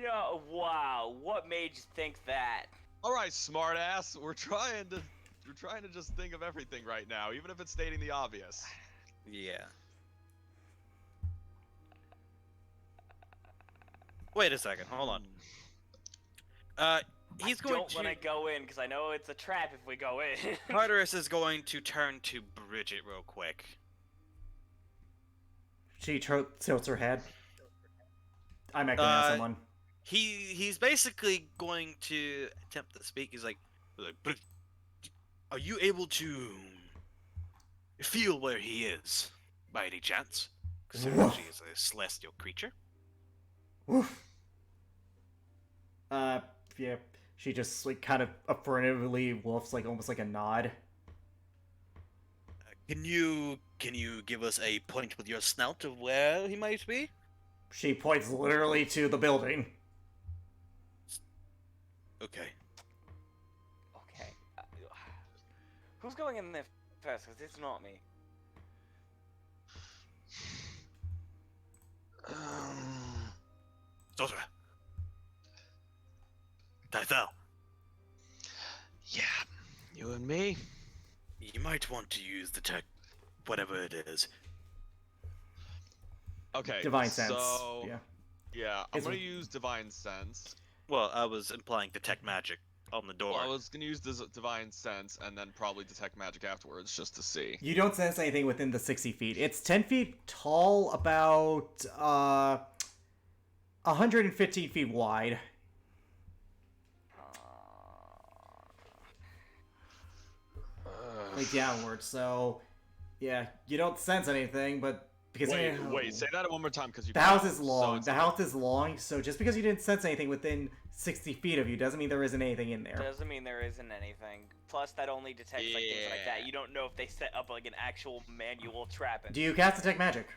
No, wow, what made you think that? All right, smartass. We're trying to just think of everything right now, even if it's stating the obvious. Yeah. Wait a second. Hold on. He's I going don't to. want to go in because I know it's a trap if we go in. Tartarus is going to turn to Bridget real quick. She tilts her head. I'm acting as someone. He's basically going to attempt to speak. He's like, "But are you able to feel where he is, by any chance? Considering she is a celestial creature." Woof. Yeah. She just like kind of affirmatively woofs, like almost like a nod. Can you give us a point with your snout of where he might be? She points literally to the building. Okay. Okay. Who's going in there first? Because it's not me. Daughter. Tythel, Yeah. You and me. you might want to use the tech, whatever it is. Okay. Divine sense. So Yeah. yeah, I'm It's- gonna use divine sense. Well, I was implying detect magic on the door. Well, I was gonna use divine sense and then probably detect magic afterwards just to see. You don't sense anything within the 60 feet. It's 10 feet tall, about 115 feet wide. Like downward, so yeah, you don't sense anything, but Because Wait, say that one more time because you. the house cut is out. long. So it's The house is long, so just because you didn't sense anything within 60 feet of you doesn't mean there isn't anything in there. Doesn't mean there isn't anything. Plus, that only detects like things like that. Yeah. You don't know if they set up like an actual manual trap. Do you cast detect magic?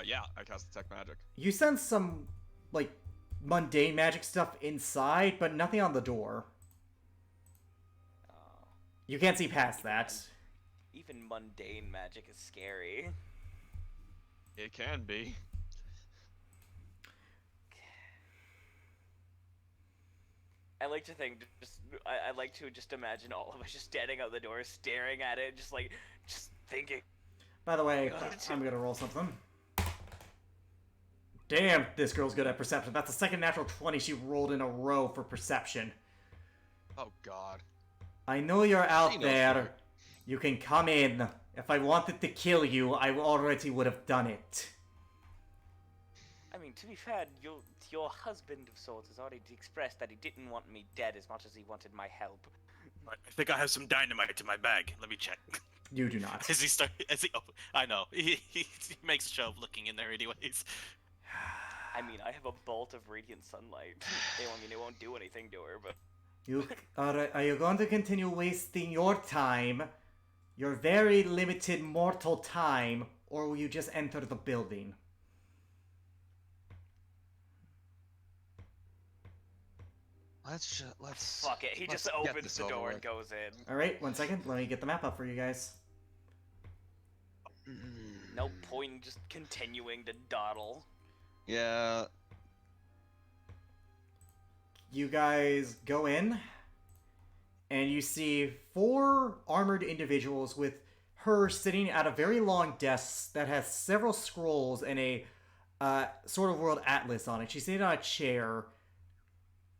Yeah, I cast detect magic. You sense some, like, mundane magic stuff inside, but nothing on the door. Oh, You can't see past that. even mundane magic is scary. It can be. I like to think, I like to just imagine all of us just standing out the door, staring at it, just thinking. By the way, God. I'm gonna roll something. Damn, this girl's good at perception. That's the second natural 20 she rolled in a row for perception. Oh God. I know you're out She knows there. her. You can come in. If I wanted to kill you, I already would have done it. I mean, to be fair, your husband of sorts has already expressed that he didn't want me dead as much as he wanted my help. I think I have some dynamite in my bag. Let me check. You do not. As he start, as he, oh, I know. He makes a show of looking in there anyways. I mean, I have a bolt of radiant sunlight. It won't do anything to her, but Are you going to continue wasting your time, your very limited mortal time, or will you just enter the building? Let's. fuck it. He let's just get opens this the over door and with. goes in. Alright, 1 second. Let me get the map up for you guys. No point in just continuing to dawdle. Yeah. You guys go in, and you see 4 armored individuals with her sitting at a very long desk that has several scrolls and a sort of world atlas on it. She's sitting on a chair,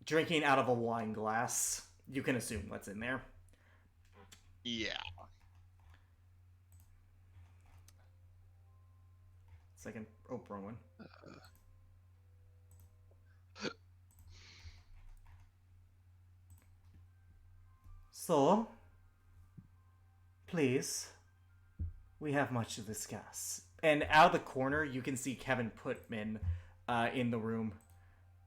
drinking out of a wine glass. You can assume what's in there. Yeah. Second. Oh, wrong one. So, please, we have much to discuss. And out of the corner, you can see Kevin Putman in the room.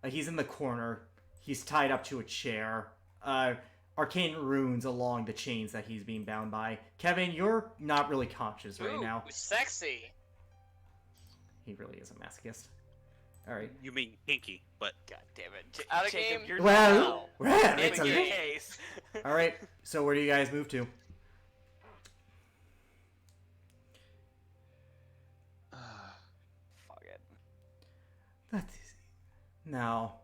He's in the corner. He's tied up to a chair. Arcane runes along the chains that he's being bound by. Kevin, you're not really conscious right Ooh, now. sexy. He really is a masochist. Alright. You mean kinky, but God damn it. Out of Jacob, game? you're Well, now it's making a... a case. Alright, so where do you guys move to? Fuck it. That is... Now...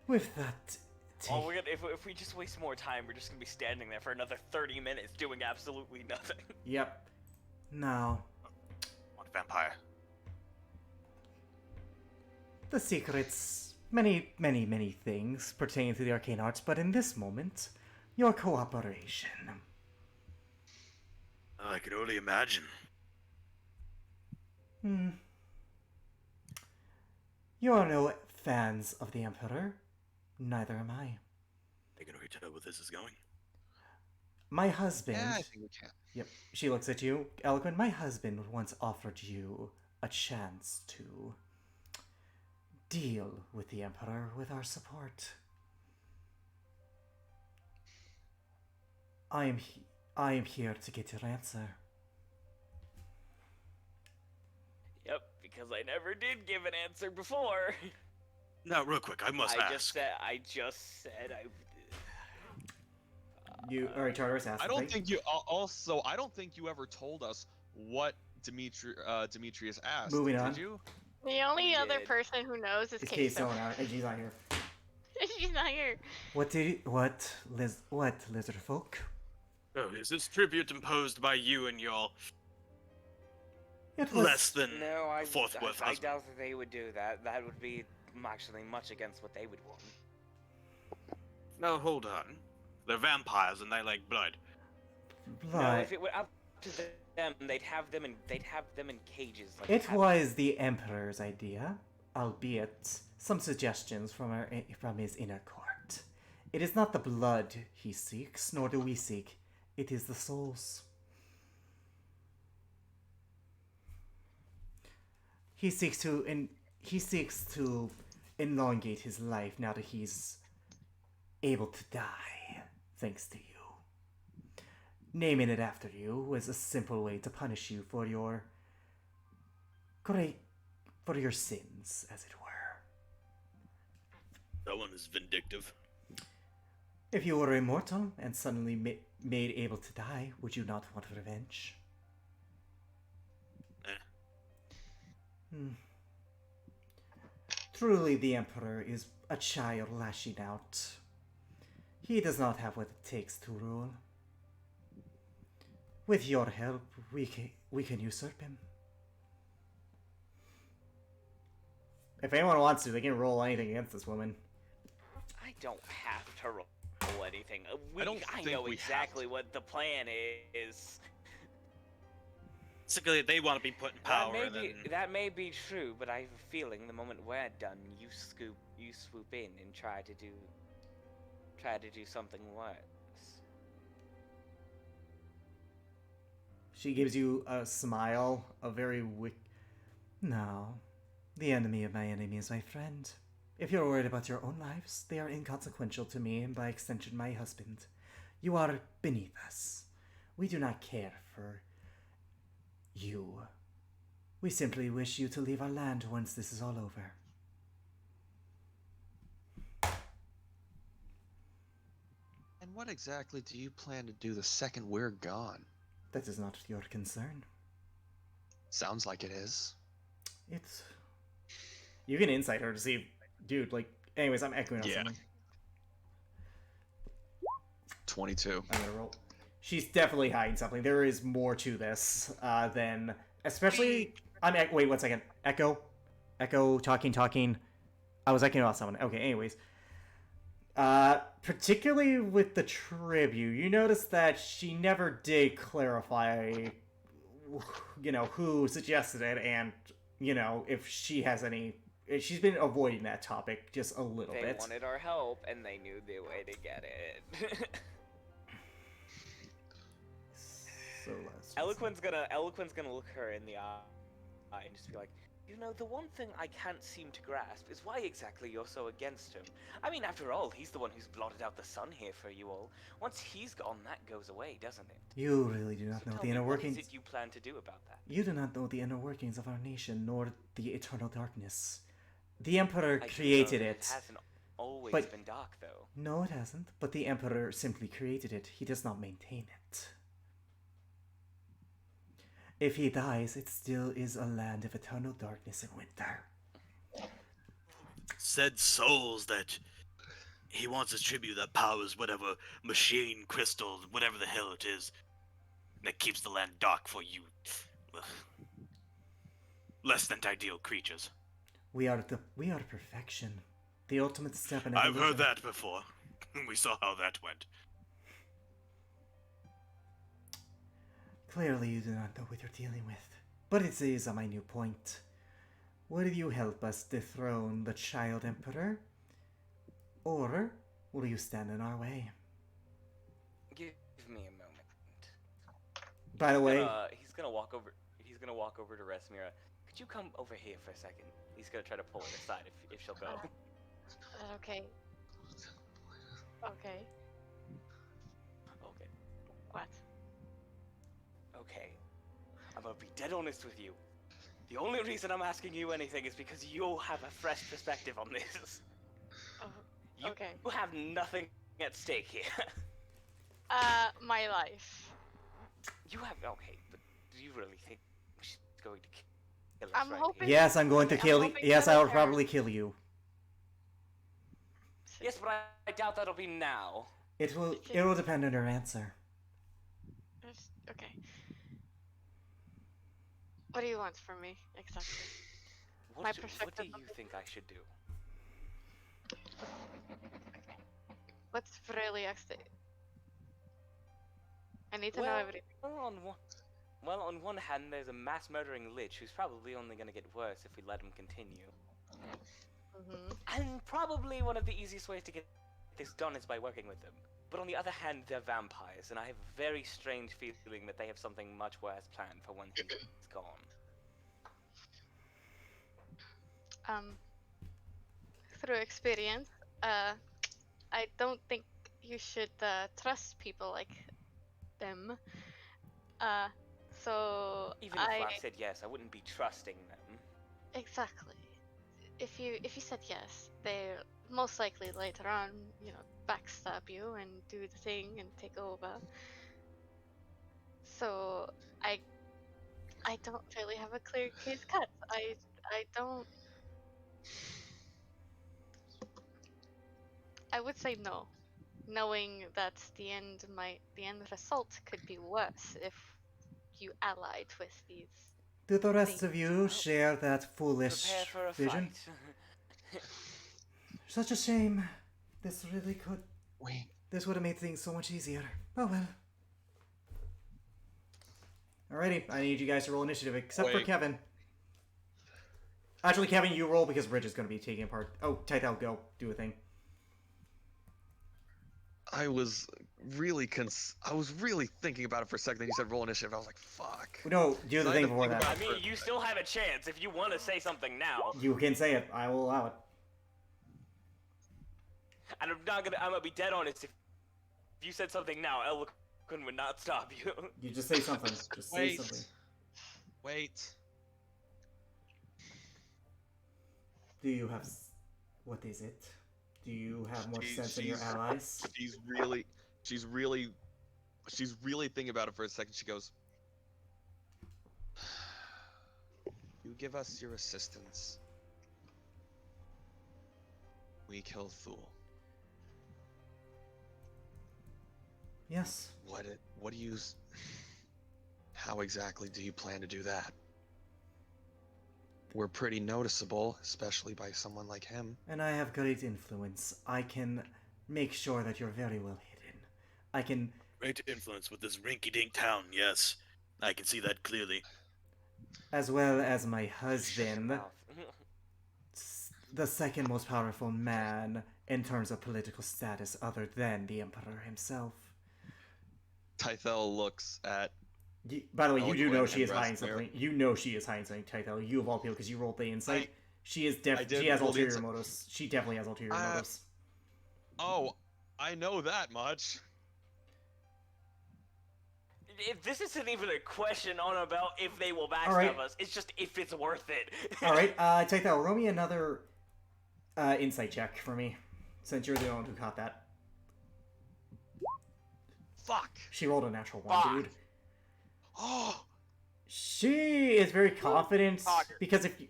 With that... Oh, we're gonna, if we just waste more time, we're just gonna be standing there for another 30 minutes doing absolutely nothing. Yep. Now, what vampire? the secrets, many, many, many things pertaining to the arcane arts, but in this moment, your cooperation. I can only imagine. You're no fans of the Emperor. Neither am I. I can already tell where this is going. My husband... Yeah, I think we can. Yep, she looks at you. Eloquent, my husband once offered you a chance to deal with the Emperor with our support. I am here to get your answer. Yep, because I never did give an answer before. Now, real quick, I must ask. I just said I. Alright, Charteris, ask. I don't think you. Also, I don't think you ever told us what Demetrius asked. Moving did on. you? The only other did. person who knows is It's Queso. Queso now, and she's not here. She's not here. What lizard folk? Oh, is this tribute imposed by you and your It was less than No, I forthwith I husband? doubt that they would do that. That would be actually much against what they would want. Now, hold on. They're vampires and they like blood. No, blood. if it were up to them, they'd have them in cages. Like It cattle. was the Emperor's idea, albeit some suggestions from his inner court. It is not the blood he seeks, nor do we seek. It is the souls. He seeks to elongate his life now that he's able to die, thanks to you. Naming it after you was a simple way to punish you for your sins, as it were. That one is vindictive. If you were immortal and suddenly made able to die, would you not want revenge? Truly, the Emperor is a child lashing out. He does not have what it takes to rule. With your help, we can usurp him. If anyone wants to, they can roll anything against this woman. I don't have to roll anything. I think know we have exactly what the plan is. Basically, they want to be put in power. and then... That may be true, but I have a feeling the moment we're done, you swoop in and try to do something worse. She gives you a smile, a very No. The enemy of my enemy is my friend. If you're worried about your own lives, they are inconsequential to me and by extension my husband. You are beneath us. We do not care for you. We simply wish you to leave our land once this is all over. And what exactly do you plan to do the second we're gone? That is not your concern. Sounds like it is. It's... You can insight her to see... Dude, like... Anyways, I'm echoing on something. 22. I'm gonna roll. She's definitely hiding something. There is more to this than... Especially... Wait, 1 second. Echo? Echo, talking. I was echoing off someone. Okay, anyways. Particularly with the tribute, you notice that she never did clarify, who suggested it and, if she has any... She's been avoiding that topic just a little bit. They wanted our help, and they knew the way to get it. So Eloquent's gonna look her in the eye and just be like, the one thing I can't seem to grasp is why exactly you're so against him. I mean, after all, he's the one who's blotted out the sun here for you all. Once he's gone, that goes away, doesn't it? You really do not know the inner workings. What is it you plan to do about that? You do not know the inner workings of our nation, nor the eternal darkness. The Emperor created it. It hasn't always been dark, though. No, it hasn't. But the Emperor simply created it. He does not maintain it. If he dies, it still is a land of eternal darkness and winter. Said souls that he wants a tribute that powers whatever machine, crystal, whatever the hell it is, that keeps the land dark for you. Less than ideal creatures. We are perfection. The ultimate step in I've evolution. heard that before. We saw how that went. Clearly you do not know what you're dealing with. But it is a minute point. Will you help us dethrone the child emperor? Or will you stand in our way? Give me a moment. By the way... He's gonna walk over to Resmira. Could you come over here for a second? He's gonna try to pull her aside if she'll go. Okay. Okay. Okay. What? Okay. I'm gonna be dead honest with you. The only reason I'm asking you anything is because you'll have a fresh perspective on this. Okay. You have nothing at stake here. My life. You have... Okay, but do you really think she's going to kill us I'm right hoping- here? Yes, I'm going to kill you. Yes, I will probably kill you. Yes, but I doubt that'll be now. It will depend on your answer. Okay. What do you want from me, exactly? What do perspective you think I should do? What's really at stake? I need to know everything. Well, on one hand, there's a mass murdering lich who's probably only gonna get worse if we let him continue. Mm-hmm. And probably one of the easiest ways to get this done is by working with him. But on the other hand, they're vampires, and I have a very strange feeling that they have something much worse planned for when he's gone. Through experience, I don't think you should trust people like them. So Even if I said yes, I wouldn't be trusting them. exactly. If you said yes, they'll most likely later on, backstab you and do the thing and take over. So I don't really have a clear case cut. I don't. I would say no, knowing that the end result could be worse if you allied with these. Do the rest of things. you share that foolish Prepare for a vision? fight. Such a shame. This really could. Wait. This would have made things so much easier. Oh well. Alrighty, I need you guys to roll initiative, except for Wait. Kevin. Actually, Kevin, you roll because Ridge is going to be taking part. Oh, Tythel, go. Do a thing. I was really thinking about it for a second. Then you said roll initiative. I was like, fuck. No, do the I thing had to before think that. about I mean, you still have a chance if you want to say something now. You can say it. I will allow it. And I'm gonna be dead honest. If you said something now, Eloquent would not stop you. You just say something. Just say Wait. something. Wait. Do you have... What is it? Do you have more She- sense in your she's- allies? She's really thinking about it for a second. She goes, "You give us your assistance. We kill Thule. Yes. What do you... How exactly do you plan to do that? We're pretty noticeable, especially by someone like him. And I have great influence. I can make sure that you're very well hidden. I can... Great influence with this rinky-dink town, yes. I can see that clearly. As well as my Shut your husband, mouth. the second most powerful man in terms of political status other than the Emperor himself. Tythel looks at... By the way, you do know Eloquent she is and hiding Rasmir. something. You know she is hiding something, Tythel. You of all people, because you rolled the insight. She is I did she has roll the ulterior insight. motives. She definitely has ulterior motives. Oh, I know that much. If this isn't even a question on about if they will backstab Alright. us, it's just if it's worth it. Alright, Tythel, roll me another insight check for me, since you're the only one who caught that. Fuck. She rolled a natural one, Fuck. dude. Oh, She is very confident Fuck. because if you,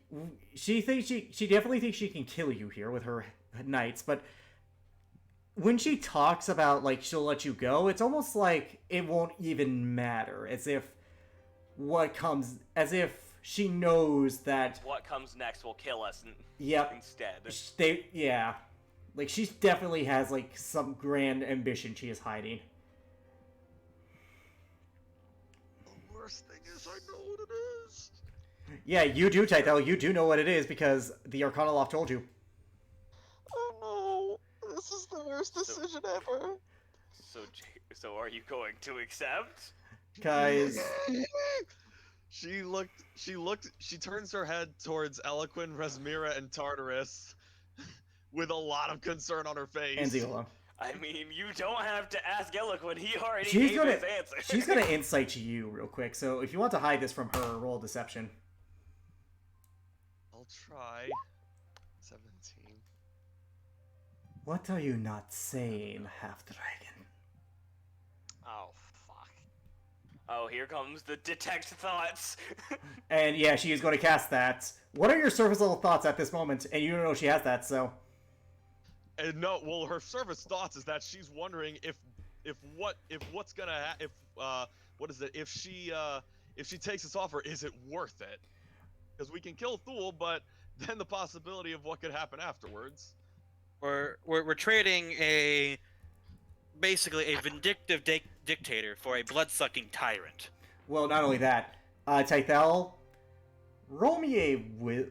she thinks she definitely thinks she can kill you here with her knights, but when she talks about like she'll let you go, it's almost like it won't even matter, as if she knows that What comes next will kill us yep, instead. like she definitely has like some grand ambition she is hiding. the worst thing is I know what it is. Yeah, you do, Tythel. You do know what it is because the Arcana Loft told you. Oh no, this is the worst decision ever. So are you going to accept? Guys, She turns her head towards Eloquent, Resmira, and Tartarus with a lot of concern on her face. and Ziola. I mean, you don't have to ask Eloquent. He already She's gave gonna his answer. she's gonna insight to you real quick. So if you want to hide this from her, roll deception. I'll try. 17. What are you not saying, half dragon? Oh fuck. Oh, here comes the detect thoughts. And yeah, she is going to cast that. What are your surface level thoughts at this moment? And you don't know she has that, so And no, well, her service thoughts is that she's wondering if what's gonna what is it? If she takes this offer, is it worth it? Because we can kill Thule, but then the possibility of what could happen afterwards. We're trading basically a vindictive dictator for a blood-sucking tyrant. well, not only that, Tythel, roll me a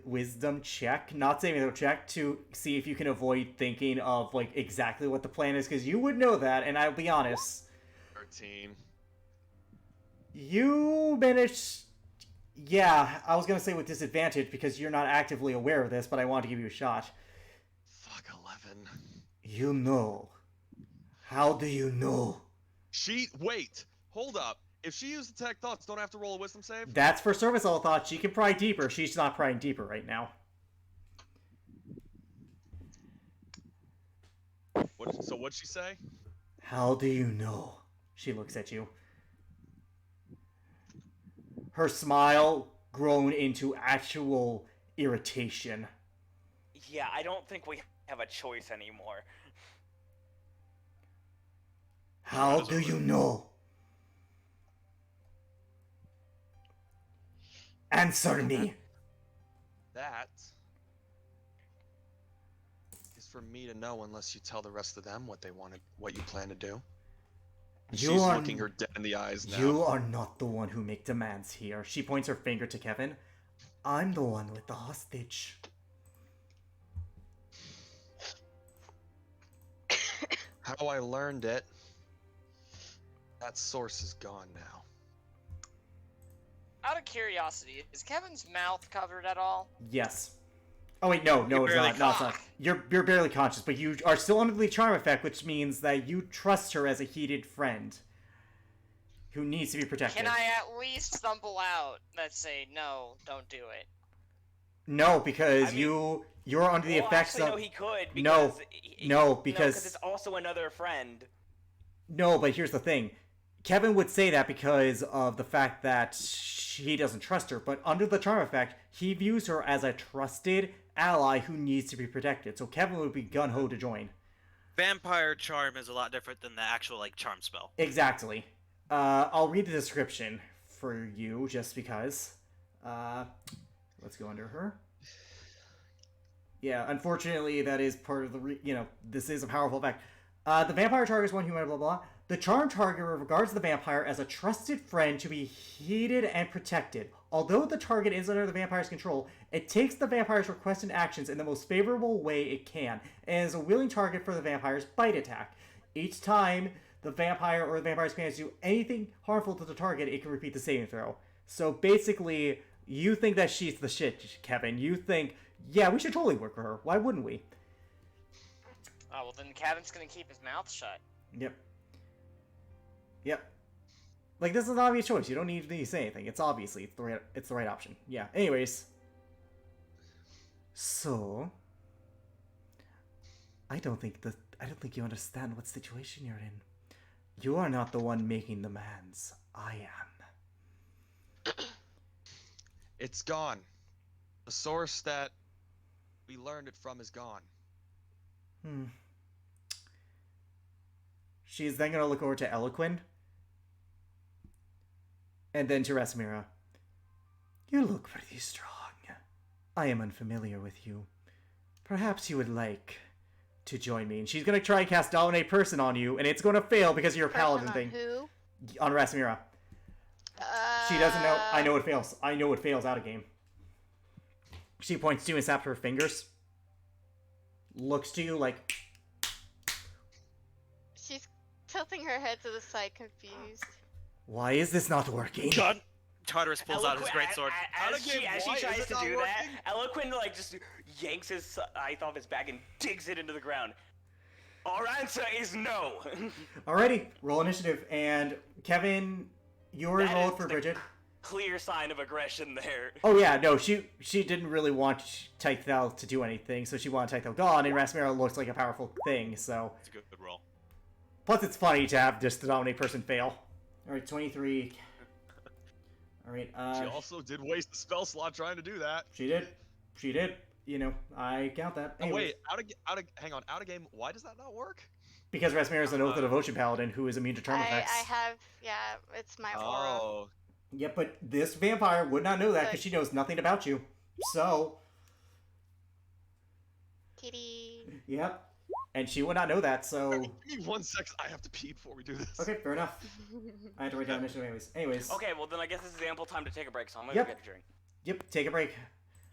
wisdom check, not saving throw check, to see if you can avoid thinking of like exactly what the plan is, because you would know that, and I'll be honest. 13. You managed. Yeah, I was gonna say with disadvantage because you're not actively aware of this, but I want to give you a shot. Fuck 11. You know. How do you know? Wait, hold up. If she used detect thoughts, don't I have to roll a wisdom save? That's for service level thought. She can pry deeper. She's not prying deeper right now. So what'd she say? How do you know? She looks at you. Her smile grown into actual irritation. Yeah, I don't think we have a choice anymore. How do you know? Answer me. That is for me to know unless you tell the rest of them what you plan to do. She's looking her dead in the eyes now. You are not the one who make demands here. She points her finger to Kevin. I'm the one with the hostage. How I learned it. That source is gone now. Out of curiosity, is Kevin's mouth covered at all? Yes. Oh wait, no, it's barely not. No, it's not. You're barely conscious, but you are still under the charm effect, which means that you trust her as a heated friend who needs to be protected. Can I at least stumble out that say no, don't do it? No, because I mean- you're under the effects actually, of. no, he could. No, Because no, because because it's also another friend. No, but here's the thing. Kevin would say that because of the fact that he doesn't trust her, but under the charm effect, he views her as a trusted ally who needs to be protected. So Kevin would be gun-ho to join. Vampire charm is a lot different than the actual like charm spell. Exactly. I'll read the description for you just because. Let's go under her. Yeah, unfortunately, that is part of the this is a powerful effect. The vampire target is one human, blah, blah. The charm target regards the vampire as a trusted friend to be heeded and protected. Although the target is under the vampire's control, it takes the vampire's requested actions in the most favorable way it can, and is a willing target for the vampire's bite attack. Each time the vampire or the vampire's plans do anything harmful to the target, it can repeat the saving throw. So basically, you think that she's the shit, Kevin. You think, yeah, we should totally work for her. Why wouldn't we? Oh, well then Kevin's gonna keep his mouth shut. Yep. Like, this is an obvious choice. You don't need to say anything. It's obviously it's the right option. Yeah. Anyways. So I don't think you understand what situation you're in. You are not the one making demands. I am. It's gone. The source that we learned it from is gone. She's then gonna look over to Eloquin. And then to Rasmira. You look pretty strong. I am unfamiliar with you. Perhaps you would like to join me. And she's gonna try and cast Dominate Person on you, and it's gonna fail because of your paladin thing. Who? On Rasmira. She doesn't know. I know it fails. I know it fails out of game. She points to you and snaps her fingers. Looks to you like. She's tilting her head to the side, confused. Why is this not working? John Tartarus pulls out his great sword. As she Why is tries it to not do that, working? Eloquin like just yanks his scythe off his back and digs it into the ground. Our answer is no. Alrighty, roll initiative. And Kevin, you're That rolled is for the- Bridget. Clear sign of aggression there. Oh yeah, no, she didn't really want Tythel to do anything, so she wanted Tythel gone, and Rasmira looks like a powerful thing, so. It's a good roll. Plus it's funny to have just the Dominate Person fail. Alright, 23. Alright, She also did waste the spell slot trying to do that. She did. You know, I count that. Oh, Anyways, wait, hang on, out of game. Why does that not work? because Rasmira is an Oath of Devotion Paladin who is immune to charm I effects. have, yeah, it's my aura. Oh, Yep, but this vampire would not know that because she knows nothing about you. So, Kitty. yep. And she would not know that, so. give me 1 second. I have to pee before we do this. Okay, fair enough. I had to write down initiative anyways. Okay, well then I guess this is ample time to take a break, so I'm gonna Yep. go get a drink. Yep, take a break.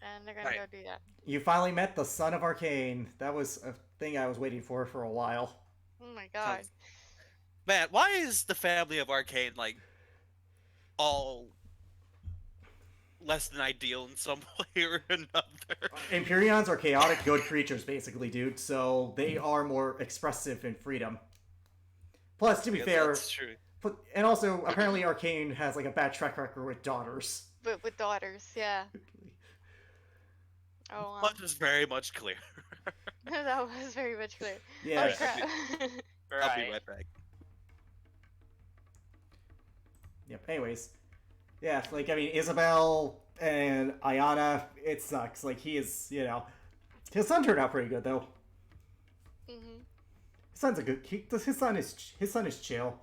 And they're gonna Right. go do that. You finally met the son of Arcane. That was a thing I was waiting for a while. Oh my god. Man, why is the family of Arcane like all less than ideal in some way or another? Empyreans are chaotic good creatures, basically, dude. So they are more expressive in freedom. Plus, to be Yes, fair, that's true. and also apparently Arcane has like a bad track record with daughters. But with daughters, yeah. Oh wow. Much is very much clear. That was very much clear. Yeah. Holy crap. I'll be Right. right back. Yep. Anyways, yeah. Like I mean, Isabel and Ayana, it sucks. Like he is, his son turned out pretty good though. Mhm. His son's a good. His son is chill.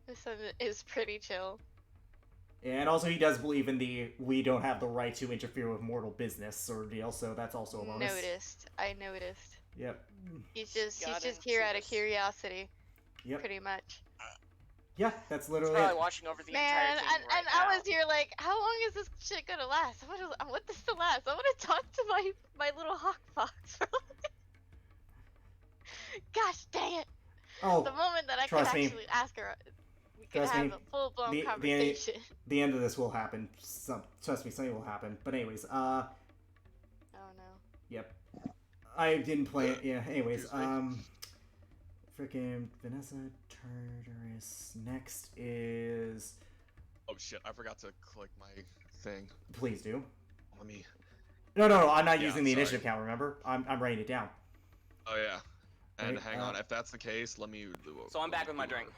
This one is pretty chill. And also, he does believe in the we don't have the right to interfere with mortal business ordeal, so that's also a bonus. I noticed. Yep. He's just Got here into out of this. curiosity, Yep. pretty much. Yeah, that's He's literally probably it. watching over the Man, entire thing and right I now. was here like, how long is this shit gonna last? I want this to last. I want to talk to my little hawk fox. Gosh dang it! Oh, The moment that I could trust me. actually ask her, we could Trust have me. a full blown The- the- conversation. the end of this will happen. Trust me, something will happen. But anyways, Oh no. yep. I didn't plan. Yeah. Anyways, Excuse me. freaking Vanessa Tartarus. Next is. Oh shit! I forgot to click my thing. Please do. Let me. No. I'm not Yeah, using the sorry. initiative count. Remember, I'm writing it down. Oh yeah. And Right, hang on, if that's the case, let me. So I'm back with my drink.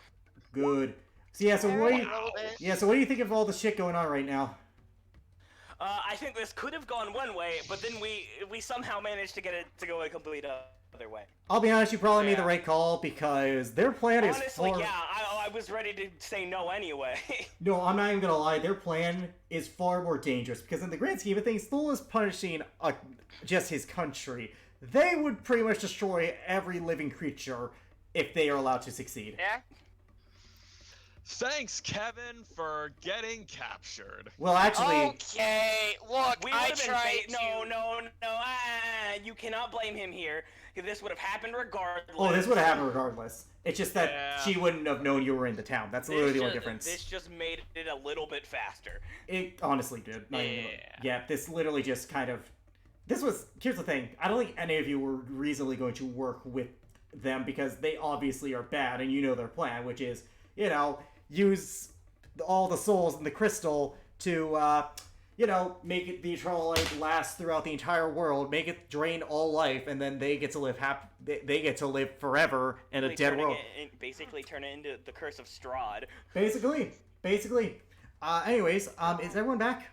Good. So yeah. So I what? Do already you, rolled it. yeah. So what do you think of all the shit going on right now? I think this could have gone one way, but then we somehow managed to get it to go a complete other way. I'll be honest. You probably made the Yeah. right call because their plan is Honestly, far. yeah, I was ready to say no anyway. No, I'm not even gonna lie. Their plan is far more dangerous because, in the grand scheme of things, Thule is punishing just his country. They would pretty much destroy every living creature if they are allowed to succeed. Yeah? Thanks, Kevin, for getting captured. Well, actually, Okay, look, We I would have been tried no, you cannot blame him here. This would have happened regardless. oh, this would have happened regardless. It's just that Yeah. she wouldn't have known you were in the town. That's literally the only difference. This just made it a little bit faster. It honestly did. Not even gonna- Yeah. yeah, this literally just kind of. Here's the thing. I don't think any of you were reasonably going to work with them because they obviously are bad, and you know their plan, which is, use all the souls in the crystal to, make it the eternal light last throughout the entire world, make it drain all life, and then they get to live they get to live forever in a dead world. Basically turn it into the curse of Strahd. Basically. Anyways, is everyone back?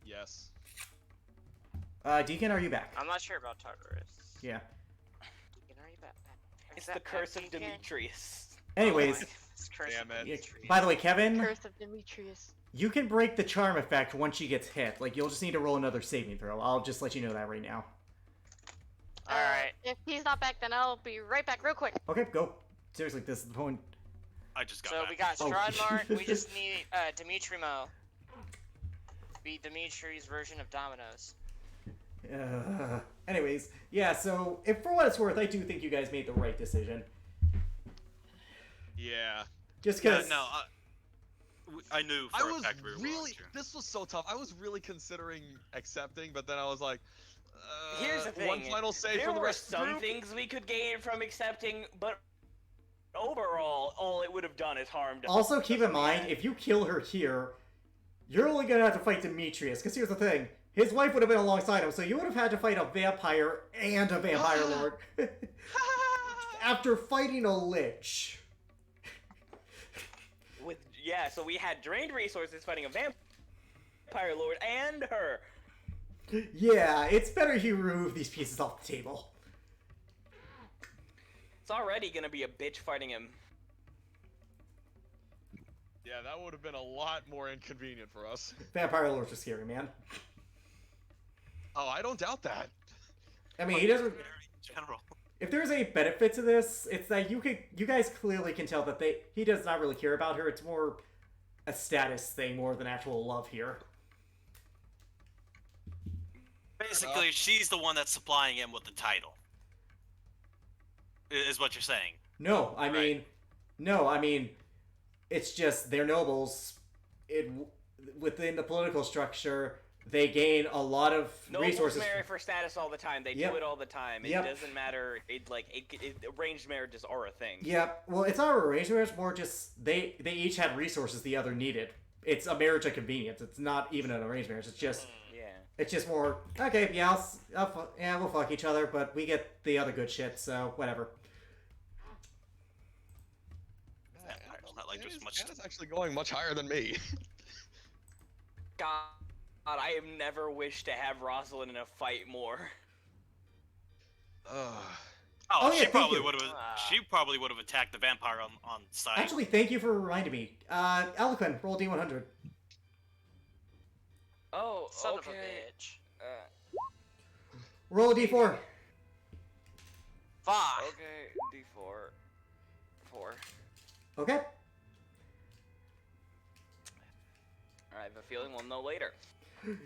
Yes. Deacon, are you back? I'm not sure about Tartarus. Yeah. Deacon, are you back? It's Is the that curse of Deacon? Demetrius. Anyways, It's curse Damn of it. yeah, Demetrius. by the way, Kevin, Curse of Demetrius. you can break the charm effect once she gets hit. Like, you'll just need to roll another saving throw. I'll just let you know that right now. Alright. If he's not back, then I'll be right back real quick. Okay, go. Seriously, this is the point. I just got So back. we got Oh. Stradmar, we just need Demetrimo. Be Demetri's version of Domino's. Anyways, yeah, so if for what it's worth, I do think you guys made the right decision. Yeah. Just Yeah, because. no, I knew I for a was fact we were really. wrong, too. This was so tough. I was really considering accepting, but then I was like, Here's the thing. one final save there for the were rest of the some group. things we could gain from accepting, but overall, all it would have done is harmed. Also, keep in mind, if you kill her here, you're only gonna have to fight Demetrius. Because here's the thing: his wife would have been alongside him, so you would have had to fight a vampire and a vampire lord after fighting a lich. So we had drained resources fighting a vampire lord and her. Yeah, it's better you remove these pieces off the table. It's already gonna be a bitch fighting him. Yeah, that would have been a lot more inconvenient for us. Vampire lords are scary, man. Oh, I don't doubt that. I mean, he doesn't. In general. If there's any benefit to this, it's that you guys clearly can tell that he does not really care about her. It's more a status thing more than actual love here. Basically, she's the one that's supplying him with the title. Is what you're saying. No, I Right. mean, no, I mean, it's just they're nobles. Within the political structure, they gain a lot of Nobles resources. marry for status all the time. They Yep. do it all the time. It Yep. doesn't matter. Arranged marriages are a thing. Yeah, well, it's not arrangement. It's more just they each had resources the other needed. It's a marriage of convenience. It's not even an arranged marriage. It's just more okay. Yeah, yeah, we'll fuck each other, but we get the other good shit. So whatever. Vampire's not like there's much. Anna's actually going much higher than me. God, I have never wished to have Rosalind in a fight more. Oh, Oh, yeah, she thank probably you. would have. She probably would have attacked the vampire on site. Actually, thank you for reminding me. Eloquent, roll D100. Oh, Son okay. of a bitch. Roll a D4. 5. Okay, D4. 4. Okay. I have a feeling we'll know later.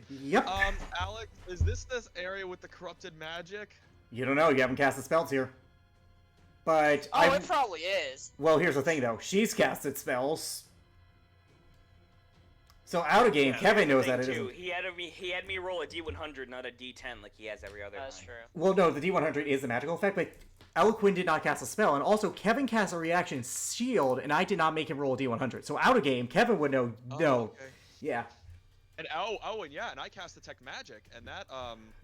Yep. Alex, is this area with the corrupted magic? You don't know. You haven't cast the spells here. But Oh, it probably is. Well, here's the thing, though. She's casted spells. So out of game, Yeah, Kevin knows Thing that it too, isn't. he had me roll a D100, not a D10 like he has every other That's time. true. Well, no, the D100 is the magical effect, but Eloquin did not cast a spell, and also Kevin cast a reaction shield, and I did not make him roll a D100. So out of game, Kevin would know. No. Okay. Yeah. And and yeah, and I cast detect magic, and that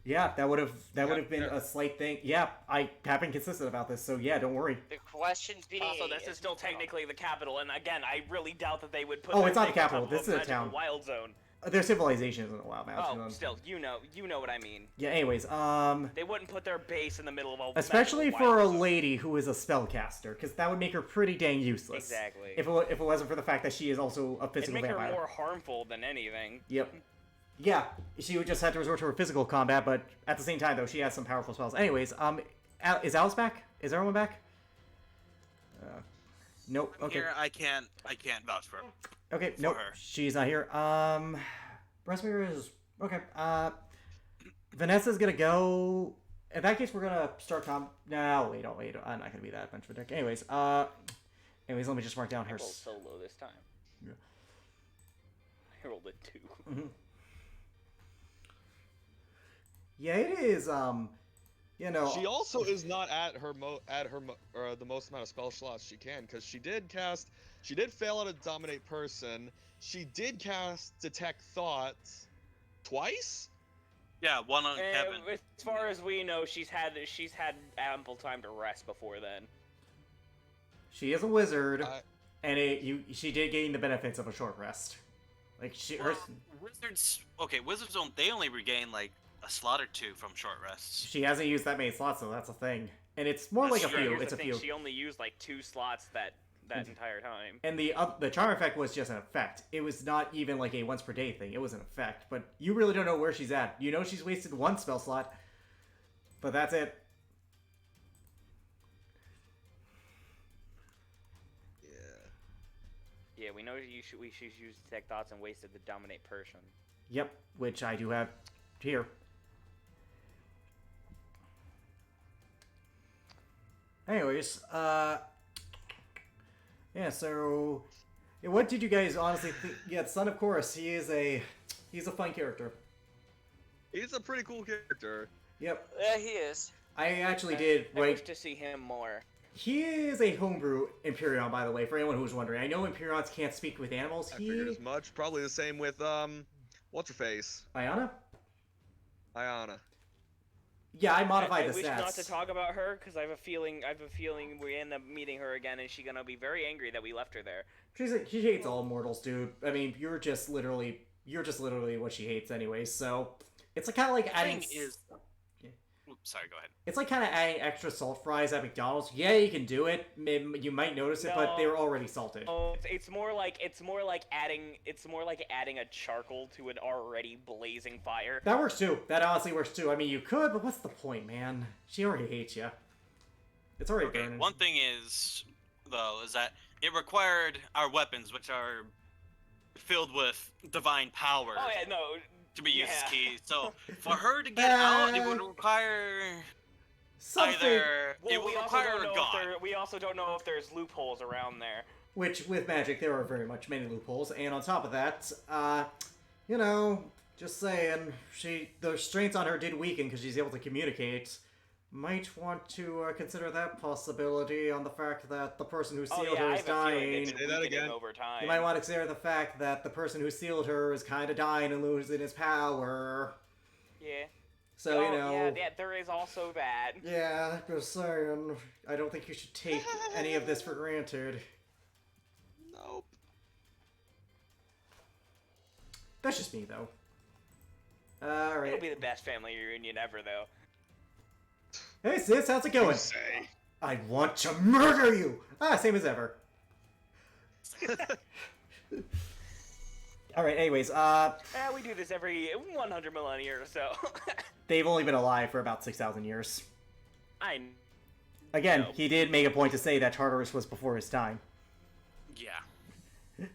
Yeah, that would have been yeah. a slight thing. Yeah, I have been consistent about this, so yeah, don't worry. The question being. Also, this is still technically the capital, and again, I really doubt that they would put. Oh, their it's not the thing on capital, top this of is a magical town. Wild zone. Their civilization isn't a wild mouse. Oh, still, you know what I mean. Yeah. Anyways, They wouldn't put their base in the middle of a. especially magical for a wild zone. lady who is a spellcaster, because that would make her pretty dang useless. Exactly. If it wasn't for the fact that she is also a It'd physical make vampire. her more harmful than anything. Yep. Yeah, she would just have to resort to her physical combat, but at the same time, though, she has some powerful spells. Anyways, is Alice back? Is everyone back? Nope. Okay. Here, I can't vouch for her. Okay. for Nope. her. She's not here. Breastmere is okay. Vanessa's gonna go. In that case, we're gonna start No, wait. I'm not gonna be that much of a dick. Anyways, let me just mark down I her. rolled solo this time. Yeah. I rolled a 2. Mhm. Yeah, it is. she also is not at the most amount of spell slots she can, because she did fail at a dominate person. She did cast detect thoughts twice. Yeah, one on Kevin. As far as we know, she's had ample time to rest before then. She is a wizard, and she did gain the benefits of a short rest. Like Wizards don't. They only regain like a slot or two from short rests. she hasn't used that many slots, so that's a thing. And it's more That's like a true. few. Here's It's the a thing, few. she only used like 2 slots that entire time. And the charm effect was just an effect. It was not even like a once per day thing. It was an effect. But you really don't know where she's at. You know she's wasted 1 spell slot, but that's it. Yeah, we know she's used detect thoughts and wasted the dominate person. Yep, which I do have here. Anyways, yeah, so what did you guys honestly think? Yeah, Son of Chorus, he's a fun character. He's a pretty cool character. Yep. Yeah, he is. I actually did I write. wish to see him more. He is a homebrew Empyrean, by the way, for anyone who's wondering. I know Empyreans can't speak with animals. I figured as much. Probably the same with what's her face? Ayana? Ayana. Yeah, I modified I the wish stats. not to talk about her because I have a feeling we end up meeting her again and she's gonna be very angry that we left her there. She hates all mortals, dude. I mean, you're just literally what she hates, anyway. So it's kind of like adding. Oops, sorry, go ahead. It's like kind of adding extra salt fries at McDonald's. Yeah, you can do it. You might notice it, but they were already salted. Oh, it's more like adding a charcoal to an already blazing fire. That works too. That honestly works too. I mean, you could, but what's the point, man? She already hates you. It's already Okay, burning. one thing is that it required our weapons, which are filled with divine power. Oh yeah, no. to be used Yeah. as key. So for her to get out, it would require Something. either Well, it would we also require don't a know god. if there. We also don't know if there's loopholes around there. Which, with magic, there are very much many loopholes. And on top of that, you know, just saying, the restraints on her did weaken because she's able to communicate. Might want to consider that possibility on the fact that the person who sealed her I is have a feeling dying. they've Say been that weakening again. over time. You might want to consider the fact that the person who sealed her is kind of dying and losing his power. Yeah. So, you know... Yeah, there is also that. Yeah, just saying. I don't think you should take any of this for granted. Nope. That's just me, though. It'll Alright. be the best family reunion ever, though. Hey, sis, how's it going? Say. I want to murder you! Same as ever. Alright, anyways, We do this every 100 millennia or so. they've only been alive for about 6,000 years. I Again, No. he did make a point to say that Tartarus was before his time. Yeah.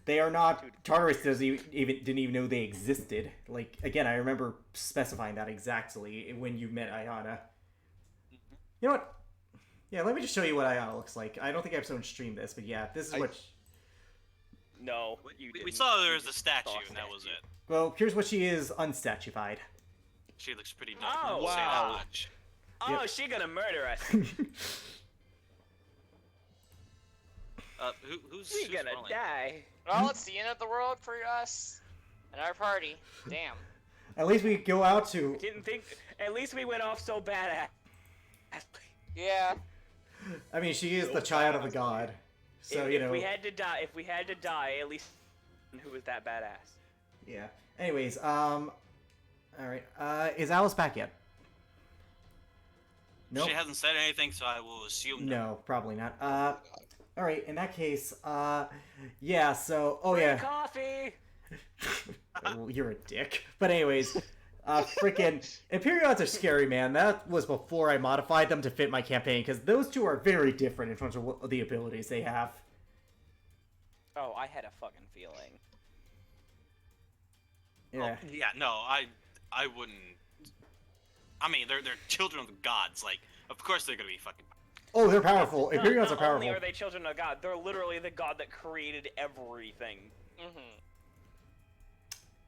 They are not. Tartarus didn't even know they existed. Like, again, I remember specifying that exactly when you met Ayana. You know what? Yeah, let me just show you what Ayana looks like. I don't think I've streamed this, but yeah, this is what. No, We didn't. saw there You was a just statue, saw a and that was statue. it. Well, here's what she is unstatuified. She looks pretty nice. Oh, We'll say that wow. much. Oh, Yep. she gonna murder us. Who's She gonna rolling? die. Well, it's the end of the world for us and our party. Damn. At least we go out to. Didn't think. At least we went off so bad. Yeah. I mean, she is the child of a god, so you know. If we had to die, at least who was that badass? Yeah. Anyways, all right. Is Alice back yet? Nope. She hasn't said anything, so I will assume No, probably not. All right. In that case, yeah. So, oh yeah. Coffee. Oh, you're a dick. But anyways, freaking Imperials are scary, man. That was before I modified them to fit my campaign, because those two are very different in terms of the abilities they have. Oh, I had a fucking feeling. Yeah. Oh, yeah, no, I wouldn't. I mean, they're children of the gods. Like, of course they're gonna be fucking. Oh, they're powerful. Imperials are Not only powerful. are they children of God, they're literally the god that created everything. Mm-hmm.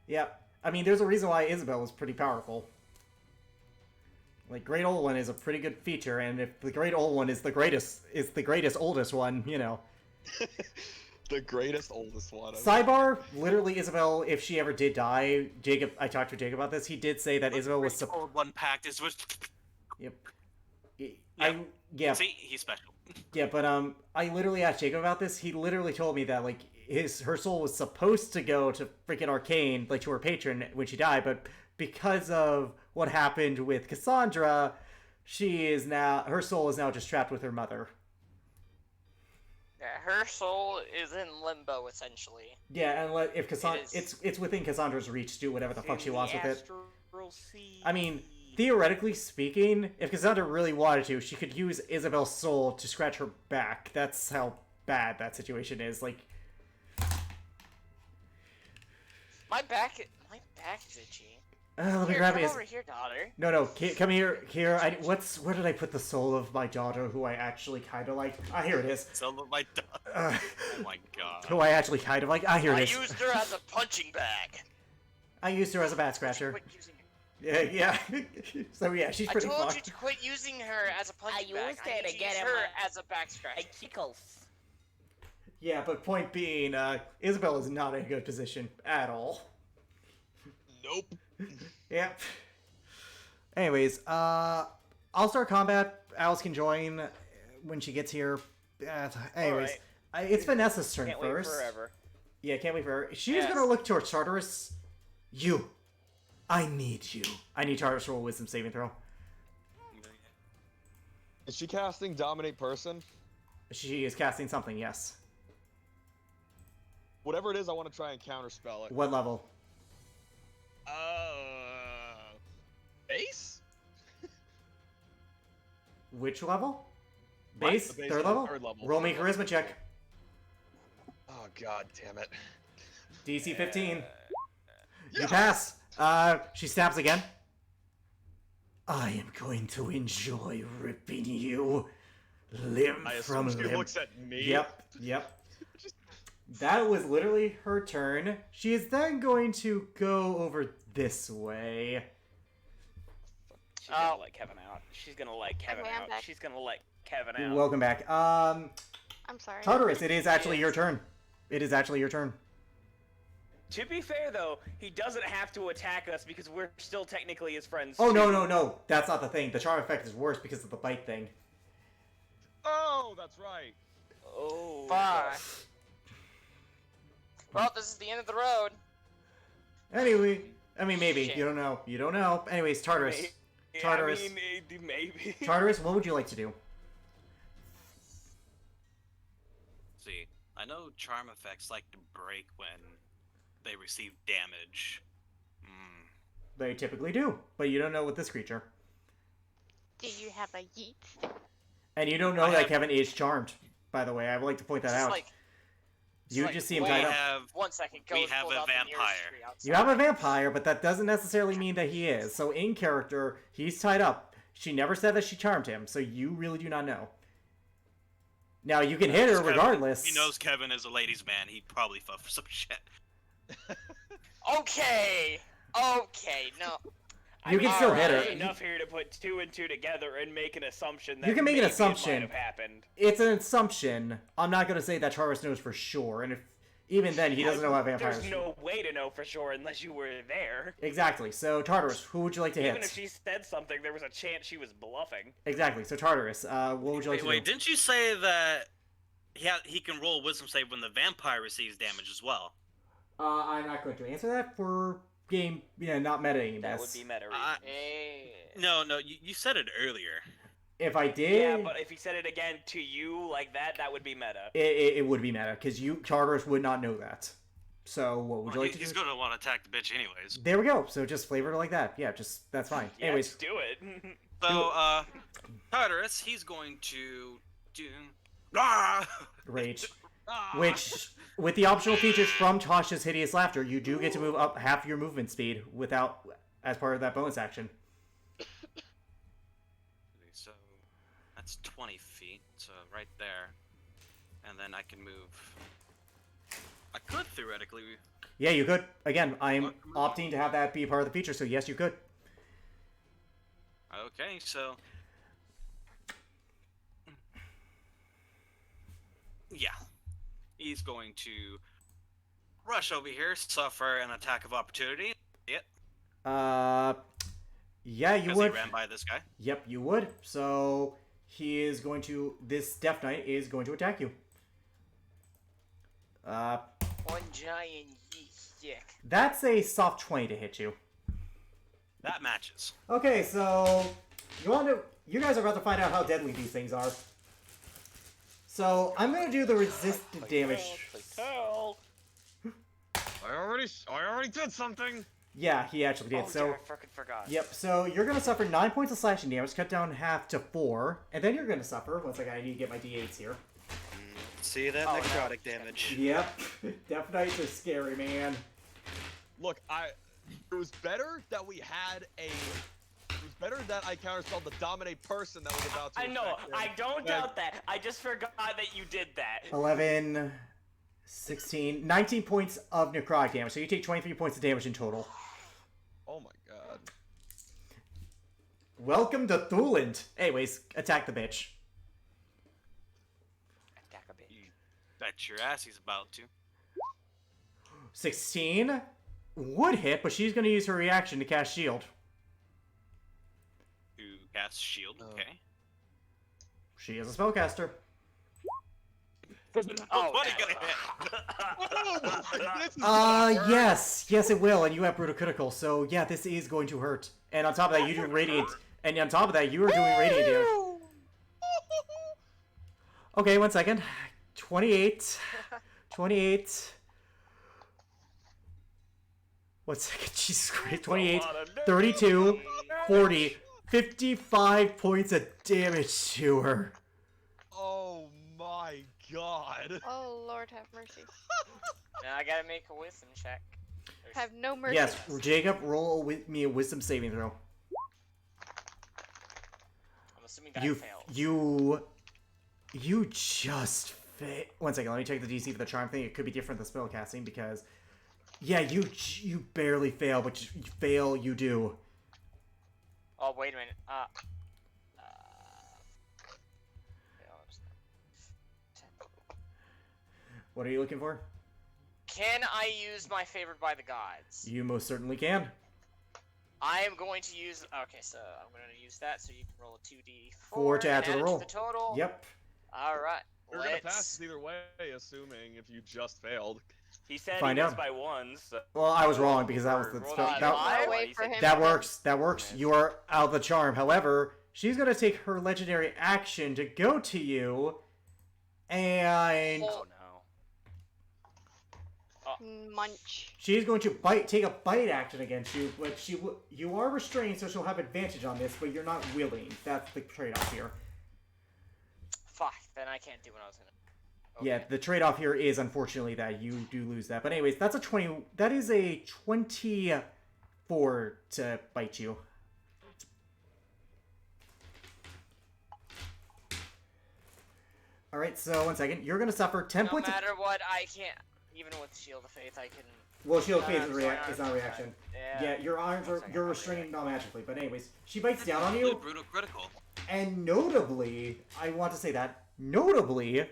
Yeah. I mean, there's a reason why Isabel is pretty powerful. Like, Great Old One is a pretty good feature, and if the Great Old One is the greatest oldest one, you know. The greatest, oldest one. Sidebar, literally Isabel, if she ever did die, Jacob, I talked to Jacob about this, he did say that Isabel was... old one pact is was. Yep. Yeah. See, he's special. Yeah, but I literally asked Jacob about this. He literally told me that like her soul was supposed to go to freaking Arcane, like to her patron when she died, but because of what happened with Cassandra, her soul is now just trapped with her mother. Yeah, her soul is in limbo essentially. Yeah, and if Cassandra, It is. it's within Cassandra's reach to do whatever the fuck she wants with it. Astral sea. I mean, theoretically speaking, if Cassandra really wanted to, she could use Isabel's soul to scratch her back. That's how bad that situation is. Like, My back is itchy. let me Here, grab come it. over here, daughter. No, come here. Here, where did I put the soul of my daughter, who I actually kind of like? Ah, here it is. So my. Uh, Oh my god. who I actually kind of like. Ah, here I it is. used her as a punching bag. I used her as a bat scratcher. Quit using her. Yeah. So yeah, she's I pretty told you fucked. to quit using her as a punching bag. used I her need to to get use him her a- as a back scratcher. tickles. Yeah, but point being, Isabel is not in a good position at all. Nope. Yep. Anyways, I'll start combat. Alice can join when she gets here. Anyways, it's Vanessa's turn Can't first. wait forever. Yeah, can't wait for her. She's Yes. gonna look towards Tartarus. You. I need you. I need Tartarus to roll a wisdom saving throw. Is she casting Dominate Person? She is casting something, yes. Whatever it is, I want to try and counterspell it. What level? Base? Which level? What? Base? The base Third level, level? third level. Roll me a charisma check. Oh god damn it. DC 15. You Yes! pass. She snaps again. I am going to enjoy ripping you limb I from assume she limb. looks at me. Yep. That was literally her turn. She is then going to go over this way. She's gonna let Kevin out. She's gonna let Kevin Okay, I'm out. back. She's gonna let Kevin out. Welcome back. I'm sorry. Tartarus, it is actually your turn. It is actually your turn. To be fair, though, he doesn't have to attack us because we're still technically his friends. Oh, too. no. That's not the thing. The charm effect is worse because of the bite thing. Oh, that's right. Oh. Fuck. Well, this is the end of the road. Anyway, I mean, maybe. Shit. You don't know. You don't know. Anyways, Tartarus. Yeah, Tartarus. I mean, maybe. Tartarus, what would you like to do? See, I know charm effects like to break when they receive damage. They typically do, but you don't know with this creature. Do you have a yeet? And you don't know I that have- Kevin is charmed, by the way. I would like to point that Just out. like, You like, just see him wait, tied We up. have 1 second. we Goes have pulled a out the nearest vampire. tree outside. You have a vampire, but that doesn't necessarily mean that he is. So in character, he's tied up. She never said that she charmed him, so you really do not know. Now, you can hit her Kevin- regardless. He knows Kevin is a ladies' man. He'd probably fuck for some shit. Okay, no. You can still hit her. There's enough here to put 2 and 2 together and make an assumption that You can make an maybe assumption. It might have happened. It's an assumption. I'm not going to say that Tartarus knows for sure, and if even then, he doesn't know how vampires There's no way to know for sure unless you were there. Exactly. So, Tartarus, who would you like to Even if hit? she said something, there was a chance she was bluffing. Exactly. So, Tartarus, what would you like Wait, to do? didn't you say that he can roll a wisdom save when the vampire receives damage as well? I'm not going to answer that for game, not metaing That this. would be meta. Hey. No, you said it earlier. If I did, Yeah, but if he said it again to you like that, that would be meta. it would be meta, because Tartarus would not know that. So, what would you like to He's do? gonna want to attack the bitch anyways. There we go. So, just flavor it like that. Yeah, that's fine. Yeah, Anyways, let's do it. So, Tartarus, he's going to do. Ah! rage. Which, with the optional features from Tasha's Hideous Laughter, you do get to move up half your movement speed as part of that bonus action. So, that's 20 feet. So right there, and then I can move. I could theoretically. Yeah, you could. Again, I'm opting to have that be part of the feature, so yes, you could. Okay, so. Yeah. He's going to rush over here, suffer an attack of opportunity. Yep. Yeah, you Because would. he ran by this guy. Yep, you would. So, this Death Knight is going to attack you. One giant yick. That's a soft 20 to hit you. That matches. Okay, so, you guys are about to find out how deadly these things are. So, I'm going to do the resisted damage. Tell. I already did something. Yeah, he actually did. Oh, So, yeah, I fucking forgot. yep, so you're going to suffer 9 points of slashing damage, cut down half to 4, and then you're going to suffer, once again, I need to get my d8s here. See that Oh, no. necrotic damage. Yep, Death Knights are scary, man. Look, it was better that we had It was better that I counterspelled the dominate person that was about to I know. attack him. I don't than- doubt that. I just forgot that you did that. 11, 16, 19 points of necrotic damage, so you take 23 points of damage in total. Oh my god. Welcome to Thuland. Anyways, attack the bitch. Attack a bit. You bet your ass he's about to. 16 would hit, but she's going to use her reaction to cast shield. To cast shield, okay. She is a spellcaster. Oh, What are no. you gonna hit? This is gonna hurt. Yes, it will, and you have brutal critical, so yeah, this is going to hurt. And on top of that, you do radiant, and on top of that, you are doing radiant damage. Okay, 1 second. 28. 28. 1 second, Jesus Christ. 28, 32, 40, 55 points of damage to her. Oh my god. Oh, Lord have mercy. Now I gotta make a wisdom check. Have no mercy. Yes, Jacob, roll with me a wisdom saving throw. I'm assuming that fails. You just fail. One second, let me check the DC for the charm thing. It could be different than spell casting because, yeah, you barely fail, but you fail, you do. Oh, wait a minute. What are you looking for? Can I use my favored by the gods? You most certainly can. I am going to use. Okay, so I'm going to use that. So you can roll a 2d4 4 to add to the roll. the total. Yep. All right. You're gonna pass either way, assuming if you just failed. He said Find he was out. by ones. So... Well, I was wrong because that was the Roll spell. that That, die. Wait for him. that works. That works. You are out of the charm. However, she's gonna take her legendary action to go to you, and Oh no. Munch. she's going to take a bite action against you. But you are restrained, so she'll have advantage on this. But you're not willing. That's the trade-off here. Fuck. Then I can't do what I was gonna. Okay. Yeah, the trade-off here is unfortunately that you do lose that. But anyways, that's a 20. That is a 24 to bite you. All right, so 1 second. You're gonna suffer 10 No points. matter what, I can't. Even with Shield of Faith, I can. Well, shield phase it's is not a reaction. Yeah. Yeah, your arms are Second, you're I'll be restrained right. non-magically. But anyways, she bites down on Really you, brutal critical. and notably, I want to say that notably,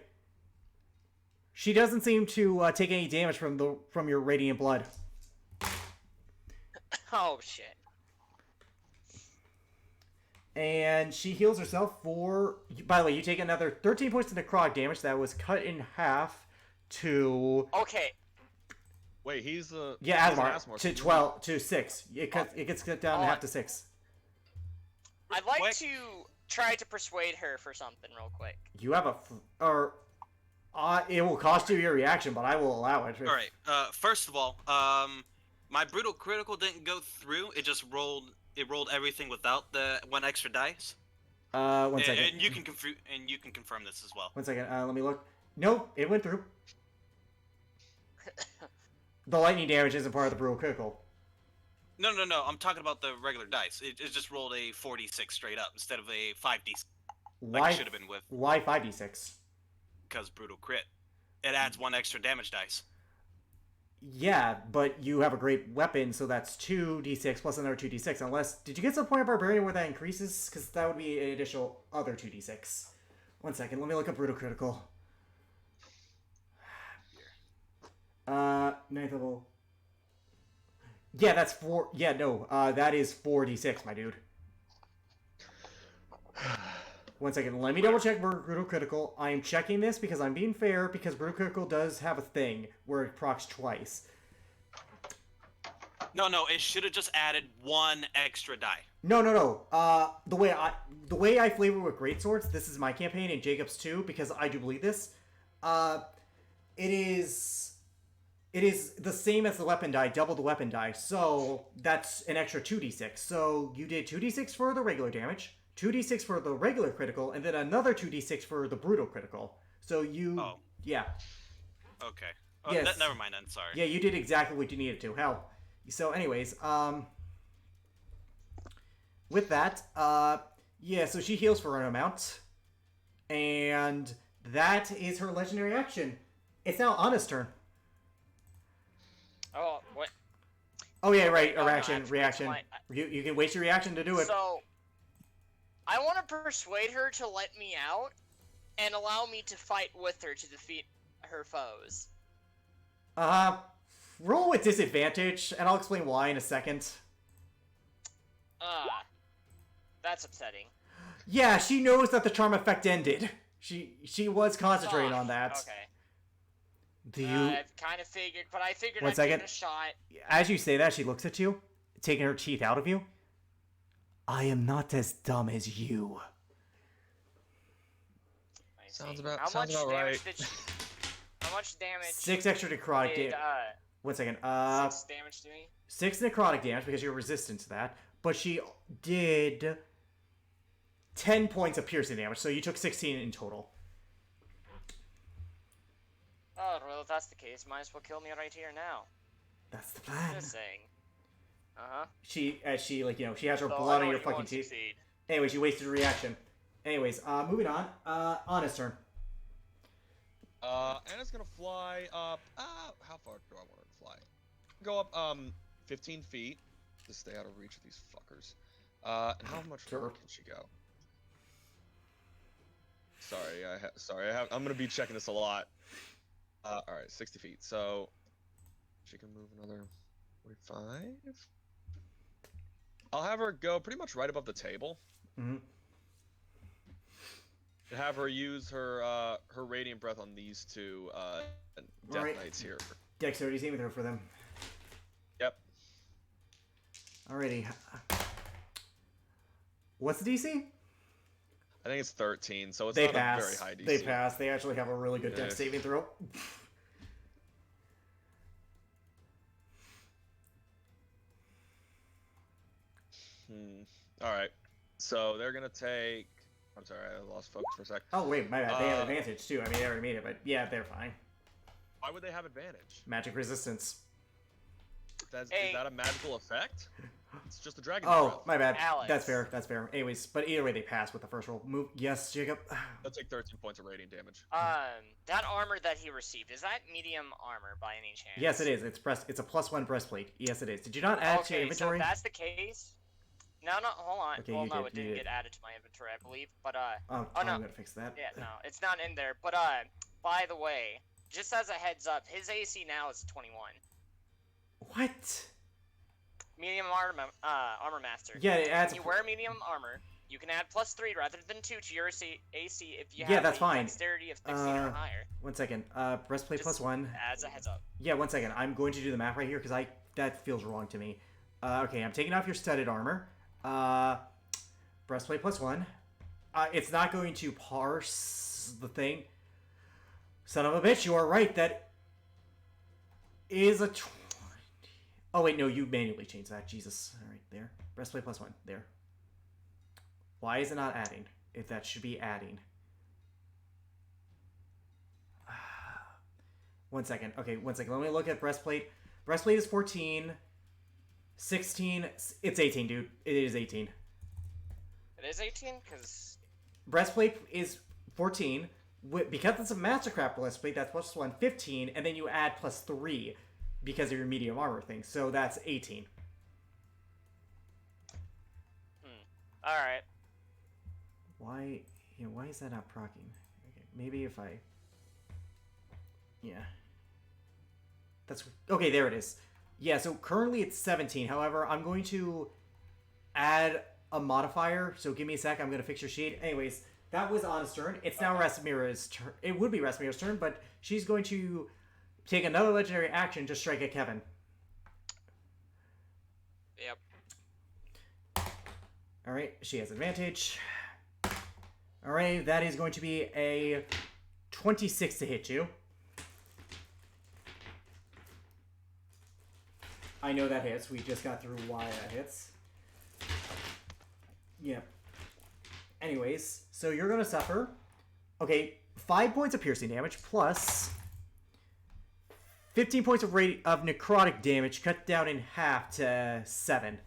she doesn't seem to take any damage from your radiant blood. Oh shit. And she heals herself for. By the way, you take another 13 points of necrotic damage that was cut in half to. Okay. Wait, he's the Yeah, he's an Asmar to 12 to 6. It gets cut down in half to 6. I'd like Quick. to try to persuade her for something real quick. You have it will cost you your reaction, but I will allow it. All right. First of all, my brutal critical didn't go through. It just rolled. It rolled everything without the 1 extra dice. 1 second. And you can confirm this as well. 1 second. Let me look. Nope, it went through. The lightning damage isn't part of the brutal critical. No. I'm talking about the regular dice. It just rolled a 46 straight up instead of a 5d. Like Why? it should have been with, Why 5d6? because brutal crit. It adds 1 extra damage dice. Yeah, but you have a great weapon, so that's 2d6 plus another 2d6. Unless, did you get to the point of barbarian where that increases? Because that would be an additional other 2d6. 1 second, let me look up brutal critical. Ninth level. Yeah, that's 4. Yeah, no, that is 4d6, my dude. 1 second, let me double check brutal critical. I am checking this because I'm being fair, because brutal critical does have a thing where it procs twice. No, it should have just added 1 extra die. No. The way I flavor with greatswords, this is my campaign and Jacob's too, because I do believe this. It is the same as the weapon die, double the weapon die. So that's an extra 2d6. So you did 2d6 for the regular damage, 2d6 for the regular critical, and then another 2d6 for the brutal critical. So you, Oh. yeah, Okay. Oh, Yes. never mind then. Sorry. yeah, you did exactly what you needed to. Hell. So, anyways, with that, yeah, so she heals for an amount, and that is her legendary action. It's now Anna's turn. Oh, what? Oh yeah, right, No, no, reaction. actually, You can waste your reaction to do it. So, I want to persuade her to let me out and allow me to fight with her to defeat her foes. Roll with disadvantage, and I'll explain why in a second. That's upsetting. Yeah, she knows that the charm effect ended. She was concentrating Fuck, on that. Okay. Do you? I've kind of figured, but I figured 1 I'd second. give it a shot. As you say that, she looks at you, taking her teeth out of you. I am not as dumb as you. I Sounds see. about- How sounds much about damage right. did she... How much damage 6 extra necrotic did, damage. 1 second. 6 damage to me? 6 necrotic damage because you're resistant to that. But she did 10 points of piercing damage, so you took 16 in total. Oh, well, if that's the case, might as well kill me right here now. That's the plan. Just saying. Uh-huh. She like, you know, she has her So blood I on know your you fucking won't teeth. succeed. Anyways, you wasted a reaction. Anyways, moving on. Anna's turn. Anna's gonna fly up. How far do I want her to fly? Go up 15 feet to stay out of reach of these fuckers. And how much Sure. further can she go? Sorry, I'm gonna be checking this a lot. All right, 60 feet. So she can move another 45. I'll have her go pretty much right above the table. Mm-hmm. And have her use her her radiant breath on these two death Alright. knights here. Dexterity saving throw for them. Yep. Alrighty. What's the DC? I think it's 13, so it's They not pass. a very high DC. They pass. They actually have a really good dex Yeah. saving throw. All right. So they're gonna take. I'm sorry, I lost focus for a sec. Oh wait, my bad. They have advantage too. I mean, they already made it, but yeah, they're fine. Why would they have advantage? Magic resistance. Is Hey. that a magical effect? It's just a dragon. Oh, breath. my bad. Alex. That's fair. That's fair. Anyways, but either way, they pass with the first roll. Move. Yes, Jacob. They'll take 13 points of radiant damage. That armor that he received, is that medium armor by any chance? Yes, it is. It's It's a +1 breastplate. Yes, it is. Did you not add it to your Okay, so inventory? if that's the case. No, hold on. Okay, well, you no, did, it you didn't did. get added to my inventory, I believe. But Oh, oh, no. I'm gonna fix that. yeah, no, it's not in there. But by the way, just as a heads up, his AC now is 21. What? Medium armor master. Yeah, it adds. When you wear medium armor, you can add +3 rather than 2 to your AC if you Yeah, have that's a fine. dexterity of 16 or higher. One second. Breastplate Just +1. As a heads up. Yeah, one second. I'm going to do the math right here because that feels wrong to me. Okay, I'm taking off your studded armor. Breastplate +1. It's not going to parse the thing. Son of a bitch, you are right. That is a 20. Oh wait, no, you manually changed that. Jesus. All right, there. Breastplate +1. There. Why is it not adding? If that should be adding. One second. Okay, one second. Let me look at breastplate. Breastplate is 14. 16. It's 18, dude. It is 18. It is 18 because Breastplate is 14. Because it's a Mastercraft breastplate, that's +1, 15, and then you add +3 because of your medium armor thing. So that's 18. All right. Why is that not proccing? Okay, maybe if I. Yeah. That's okay. There it is. Yeah. So currently it's 17. However, I'm going to add a modifier. So give me a sec. I'm going to fix your sheet. Anyways, that was Anna's turn. It's now Rasmira's turn. It would be Rasmira's turn, but she's going to take another legendary action to strike at Kevin. Yep. All right. She has advantage. All right. That is going to be a 26 to hit you. I know that hits. We just got through why that hits. Yep. Anyways, so you're going to suffer. Okay, 5 points of piercing damage plus 15 points of necrotic damage, cut down in half to 7.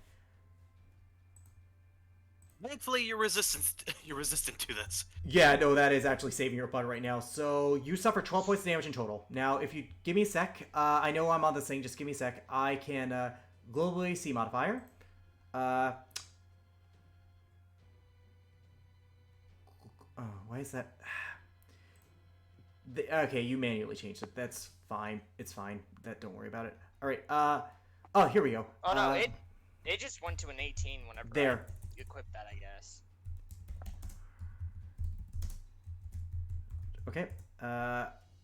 Thankfully, you're resistant to this. Yeah, no, that is actually saving your butt right now. So you suffer 12 points of damage in total. Now, if you give me a sec, I know I'm on this thing. Just give me a sec. I can global AC modifier. Why is that? Okay, you manually changed it. That's fine. It's fine. Don't worry about it. All right. Oh, here we go. Oh no, it just went to an 18 whenever there. I equipped that, I guess. Okay.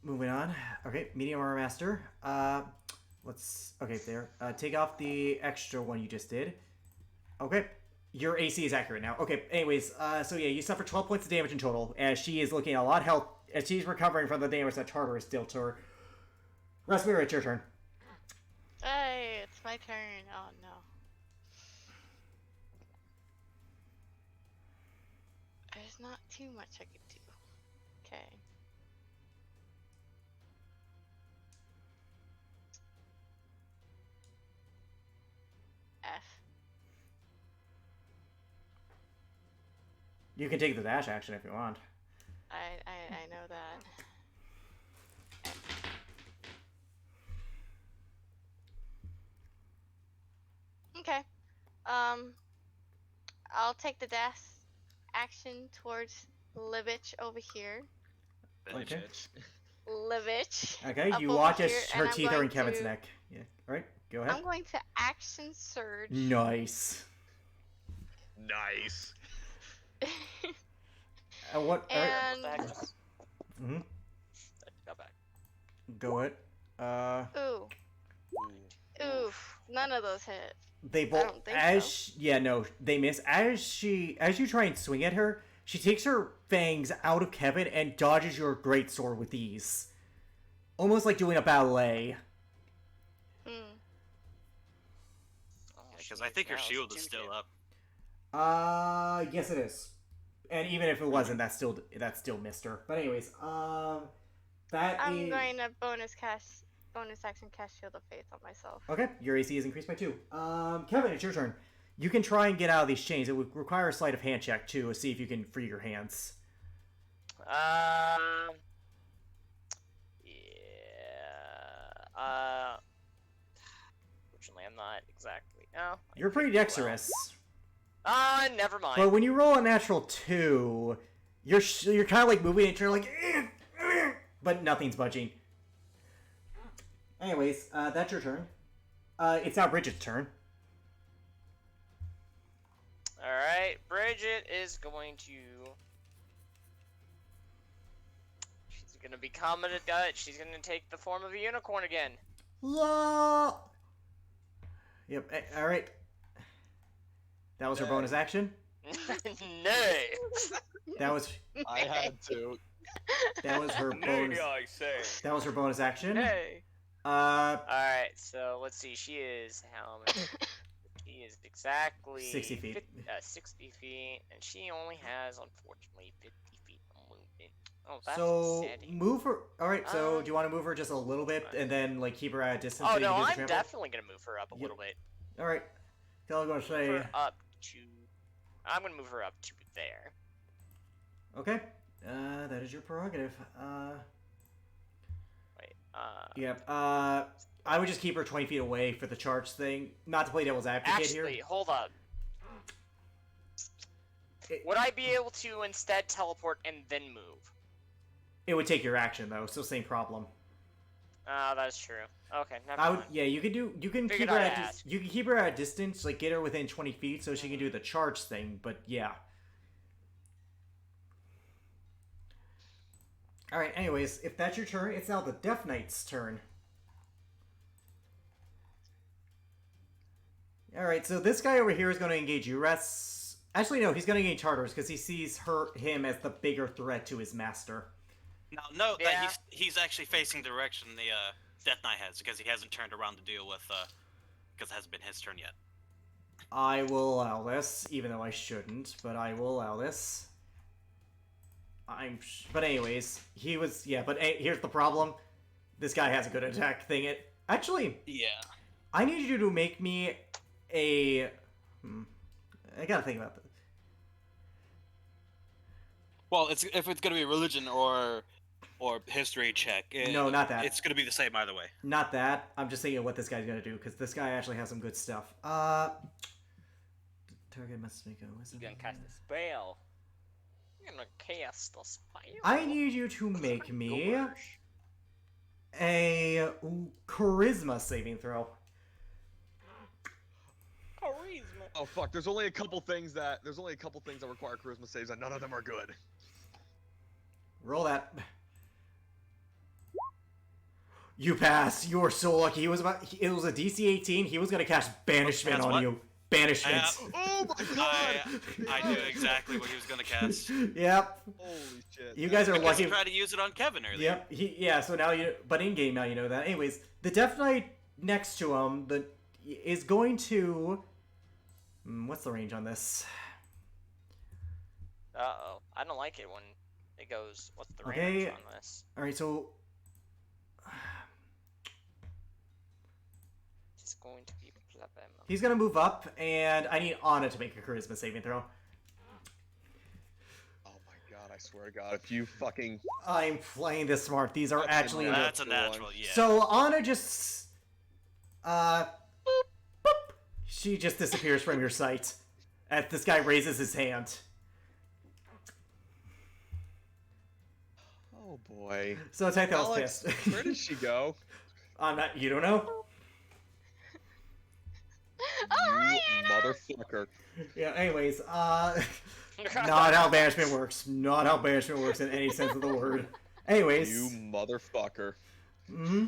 Moving on. Okay, medium armor master. Okay, there. Take off the extra one you just did. Okay. Your AC is accurate now. Okay, anyways, so yeah, you suffer 12 points of damage in total, as she is looking at a lot of health, as she's recovering from the damage that Charter has dealt to her. Rasmira, it's your turn. Hey, it's my turn. Oh no. There's not too much I could do. Okay. You can take the dash action if you want. I know that. Okay. I'll take the dash action towards Livich over here. Okay. Livich. Okay, up you over watch here, as and her I'm teeth are going in Kevin's to- neck. Yeah. All right. Go ahead. I'm going to action surge. Nice. Nice. What? All right. And What the heck just Mhm. got back? Go ahead. ooh, oof, none of those hit. They both don't think as so. yeah, no, they miss. As you try and swing at her, she takes her fangs out of Kevin and dodges your greatsword with ease, almost like doing a ballet. Hmm. Oh, Because she I think her now is shield is 2 still hit. up. Yes, it is. And even if it wasn't, that's still missed her. But anyways, that I'm is- going to bonus action cast Shield of Faith on myself. Okay, your AC is increased by 2. Kevin, it's your turn. You can try and get out of these chains. It would require a sleight of hand check too, to see if you can free your hands. Yeah. Fortunately, I'm not exactly. Oh. I You're pretty did well. dexterous. Never mind. But when you roll a natural 2, you're kind of like moving and you're like, but nothing's budging. Anyways, that's your turn. It's now Bridget's turn. Alright, Bridget is going to. She's gonna become a she's gonna take the form of a unicorn again. LOL. Yep. All right. That was her Nay. bonus action. Nay! That was I had to. her bonus. I say. That was her bonus action. Hey! Uh, Alright, so let's see. She is how many? She is exactly 60 feet. 60 feet, and she only has, unfortunately, 50 feet of movement. Oh, that's so sad. move her. All right. So do you want to move her just a little bit and then like keep her at a distance? Oh so you no, can do the I'm trample? definitely gonna move her up a Yep. little bit. All right. So I'm gonna Move say. her up to. I'm gonna move her up to there. Okay. That is your prerogative. Wait. Yep. I would just keep her 20 feet away for the charge thing. Not to play devil's advocate Actually, here. hold up. Would I be able to instead teleport and then move? It would take your action though, so same problem. That's true. Okay, never I would. mind. Yeah, you can do. You can Figured keep her I'd at. ask. You can keep her at a distance, like get her within 20 feet, so she can do the charge thing. But yeah. All right. Anyways, if that's your turn, it's now the Death Knight's turn. All right. So this guy over here is going to engage Ures. Actually, no. He's going to engage Tartarus because he sees him as the bigger threat to his master. Now, note Yeah. that he's actually facing the direction the Death Knight has because he hasn't turned around to deal with because it hasn't been his turn yet. I will allow this, even though I shouldn't, but I will allow this. But anyways, he was, yeah, but here's the problem. This guy has a good attack thing. Actually, Yeah. I need you to make me a, I gotta think about this. Well, if it's gonna be religion or history check. No, not that. It's gonna be the same either way. Not that, I'm just thinking of what this guy's gonna do, because this guy actually has some good stuff. Target must make a wisdom. You're gonna cast a spell. I'm gonna cast the spell. I need you to make me Gosh. a charisma saving throw. Charisma. Oh fuck! There's only a couple things that require charisma saves, and none of them are good. Roll that. You pass. You are so lucky. It was a DC 18. He was gonna cast banishment That's on what? you. Banishment. Oh my god! I knew exactly what he was gonna cast. Yep. Holy shit! You guys are Because he lucky. tried to use it on Kevin earlier. Yep. So now but in game now you know that. Anyways, the Death Knight next to him is going to. What's the range on this? Uh-oh. I don't like it when it goes, what's the range Okay. on this? All right. So It's going to be he's gonna move up, and I need Anna to make a charisma saving throw. I swear to God, if you fucking... I'm playing this smart. These are That's actually... enough. That's a natural, yeah. So Anna just... boop, boop. She just disappears from your sight. As this guy raises his hand. Oh boy. So Tythel's Alex, pissed. where did she go? You don't know? You motherfucker. Yeah, anyways, not how banishment works. Not how banishment works in any sense of the word. Anyways. You motherfucker. Mm-hmm.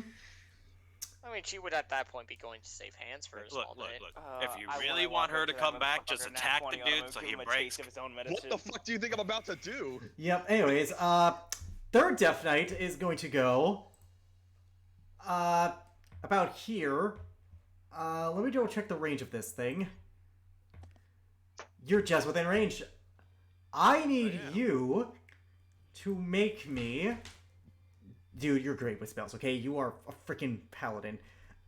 I mean, she would at that point be going to save hands for a Look, small look, bit. look. Uh, If you I really wanna want walk her up to to come him and back, fuck just her nat attack the 20 on him dude and so give he him a breaks. taste of his own What medicine. the fuck do you think I'm about to do? Yep, anyways, third Death Knight is going to go, about here. Let me double check the range of this thing. You're just within range. I need you to make me... Dude, you're great with spells, okay? You are a freaking paladin.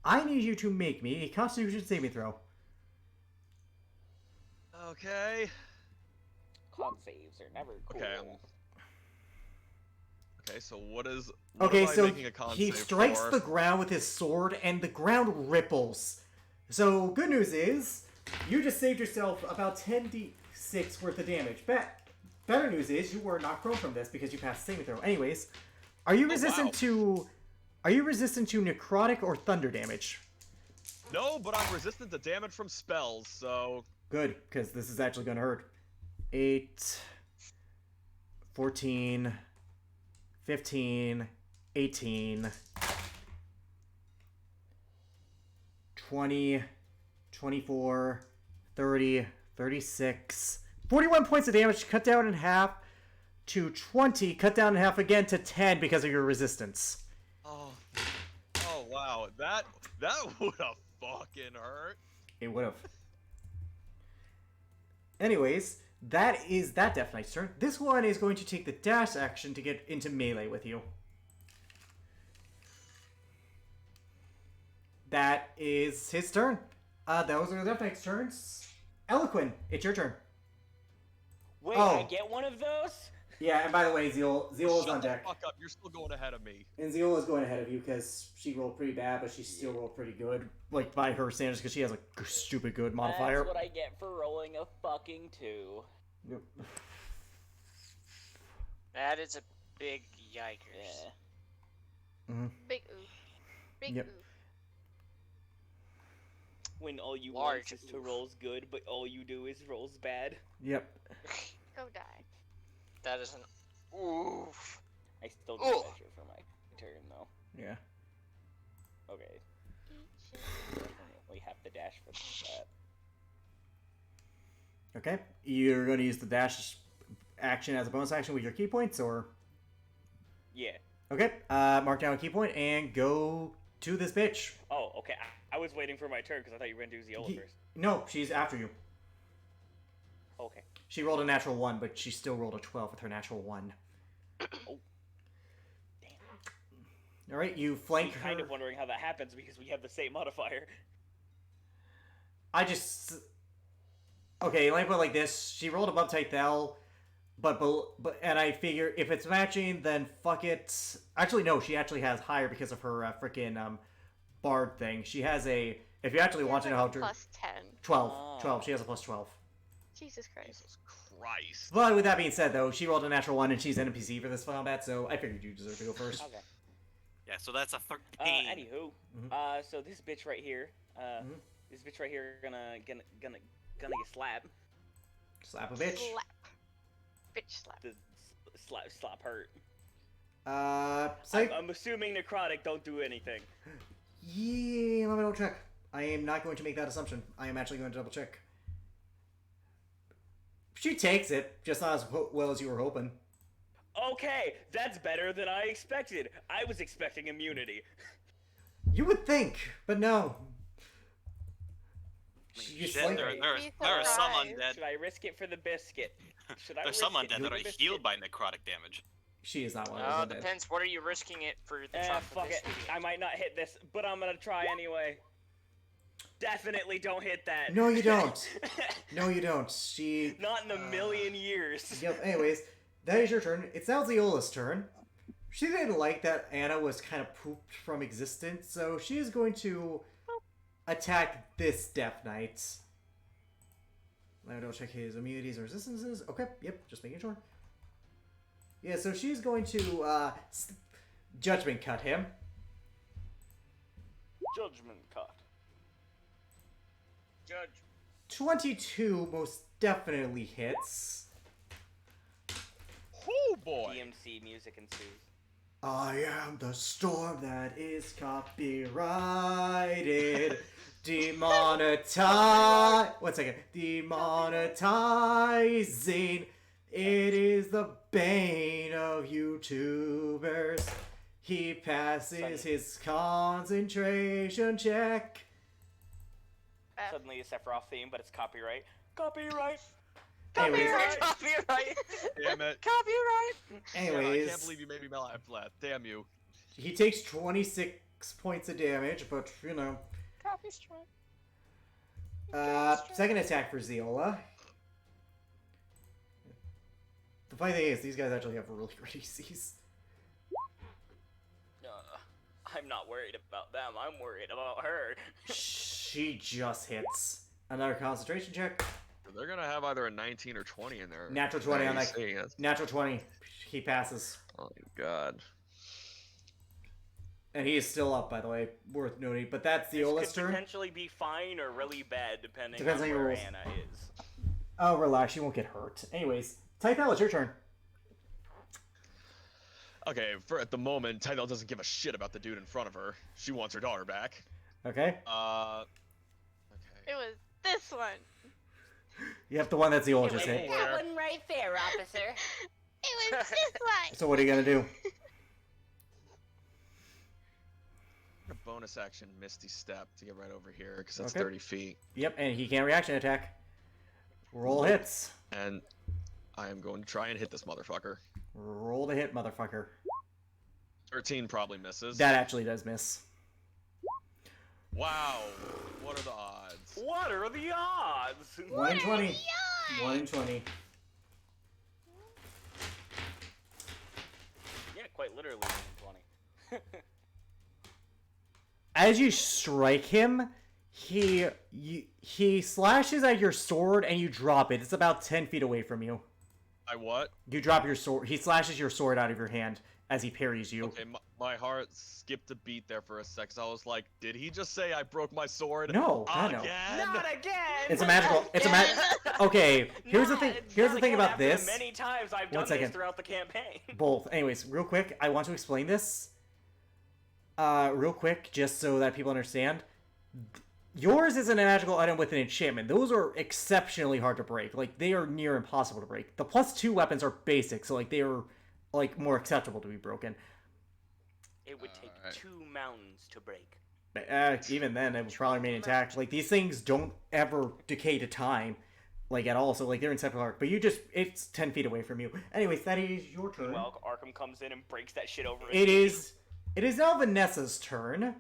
I need you to make me a Constitution saving throw. Okay. Con saves are never cool. Okay. Okay, so what am Okay, I so making a con he save strikes for? the ground with his sword, and the ground ripples. So, good news is, you just saved yourself about 10d6 worth of damage. Better news is, you were not prone from this because you passed the saving throw. Anyways, are you resistant to... Are you resistant to necrotic or thunder damage? No, but I'm resistant to damage from spells, so... Good, because this is actually going to hurt. 8, 14, 15, 18, 20, 24, 30, 36, 41 points of damage, cut down in half to 20, cut down in half again to 10 because of your resistance. Oh wow, that would have fucking hurt. It would have. Anyways, that is that Death Knight's turn. This one is going to take the dash action to get into melee with you. That is his turn. Those are the Death Knight's turns. Eloquin, it's your turn. Wait, Oh. I get one of those? Yeah, and by the way, Zeal is on Shut the deck. fuck up, you're still going ahead of me. And Zeal is going ahead of you because she rolled pretty bad, but she still rolled pretty good. Like, by her standards, because she has a stupid good modifier. That's what I get for rolling a fucking 2. Yep. That is a big yikers. Yeah. Big oof. Big Yep. oof. When all you Large want is to oof. rolls good, but all you do is rolls bad. Yep. Go die. That is an oof. I still do Ooh. measure for my turn, though. Yeah. Okay. Definitely have the dash for that. Okay. You're going to use the dash action as a bonus action with your key points, or... Yeah. Okay. Mark down a key point and go to this bitch. Oh, okay. I was waiting for my turn because I thought you were going to do Ziola first. No, she's after you. Okay. She rolled a natural 1, but she still rolled a 12 with her natural 1. Oh. Damn. Alright, you flank I'm her. kind of wondering how that happens because we have the same modifier. I just... Okay, let me put it like this. She rolled above Tythel, but and I figure if it's matching, then fuck it. Actually, no, she actually has higher because of her frickin' bard thing. She has a... If you actually want to know how to... Plus 10. 12. Oh. 12. She has a plus 12. Jesus Christ. Jesus Christ. But with that being said, though, she rolled a natural 1 and she's an NPC for this combat, so I figured you deserve to go first. Okay. Yeah, so that's a 13. Anywho, Mhm. so this bitch right here, Mhm. this bitch right here gonna get slapped. Slap a bitch. Slap. Bitch slap. The slap hurt. Psych. I'm assuming necrotic don't do anything. Yeah, let me double check. I am not going to make that assumption. I am actually going to double check. She takes it, just not as well as you were hoping. Okay, that's better than I expected. I was expecting immunity. You would think, but no. You Shit, slight- there are some surprised. undead. Should I risk it for the biscuit? Should I There's risk some it undead for that the are biscuit? healed by necrotic damage. She is not one of those undead. Depends. What are you risking it for the chocolate Fuck it. biscuit? I might not hit this, but I'm gonna try anyway. Definitely don't hit that. No, you don't. No, you don't. She... Not in a million years. Yep, anyways. That is your turn. It's now Zeola's turn. She didn't like that Anna was kind of pooped from existence, so she is going to attack this Death Knight. Let me double check his immunities and resistances. Okay, yep, just making sure. Yeah, so she's going to Judgment Cut him. Judgment cut. Judge. 22 most definitely hits. Oh boy. DMC music ensues. I am the storm that is copyrighted. Demonetize. 1 second. Demonetizing. It is the bane of YouTubers. He passes his concentration check. Suddenly a Sephiroth theme, but it's copyright. Copyright. Anyways, Copyright. Damn it. Copyright. Damn it, I anyways, can't believe you made me laugh. Damn you. he takes 26 points of damage, but you know. Copy strike. Second attack for Zeola. The funny thing is, these guys actually have really great ECs. I'm not worried about them. I'm worried about her. She just hits. Another concentration check. They're gonna have either a 19 or 20 in there. Natural 20 on that. AC. That's- Natural 20. He passes. Oh my god. And he is still up, by the way. Worth noting. But that's This Zeola's could turn. potentially be fine or really bad depending Depends on on your where rules. Anna is. Oh, relax. You won't get hurt. Anyways, Typhel, it's your turn. Okay, for at the moment, Tidal doesn't give a shit about the dude in front of her. She wants her daughter back. Okay? Okay. It was this one. You have the one that Zeola just hit. That one right there, officer. It was this one. So what are you gonna do? A bonus action Misty Step to get right over here, because that's Okay. 30 feet. Yep, and he can't reaction attack. Roll hits. And I am going to try and hit this motherfucker. Roll to hit, motherfucker. 13 probably misses. That actually does miss. Wow. What are the odds? What are the odds? 1 in 20. 1 in 20. Yeah, quite literally 20. As you strike him, he slashes at your sword and you drop it. It's about 10 feet away from you. I what? You drop your sword. He slashes your sword out of your hand as he parries you. Okay, my heart skipped a beat there for a sec, 'cause I was like, did he just say I broke my sword? No, God, no. Again? Not again. It's a magical. It's a Okay, here's the thing. Here's the thing about After the this. many times I've done 1 second. this throughout the campaign. Both. Anyways, real quick, I want to explain this. Real quick, just so that people understand. Yours isn't a magical item with an enchantment. Those are exceptionally hard to break. Like, they are near impossible to break. The +2 weapons are basic, so, like, they are, like, more acceptable to be broken. It would take Alright. 2 mountains to break. Even then, it was probably remain intact. Like, these things don't ever decay to time, like, at all. So, like, they're inseparable arc. But it's 10 feet away from you. Anyways, that is your turn. Well, Arkham comes in and breaks that shit over. It is now Vanessa's turn.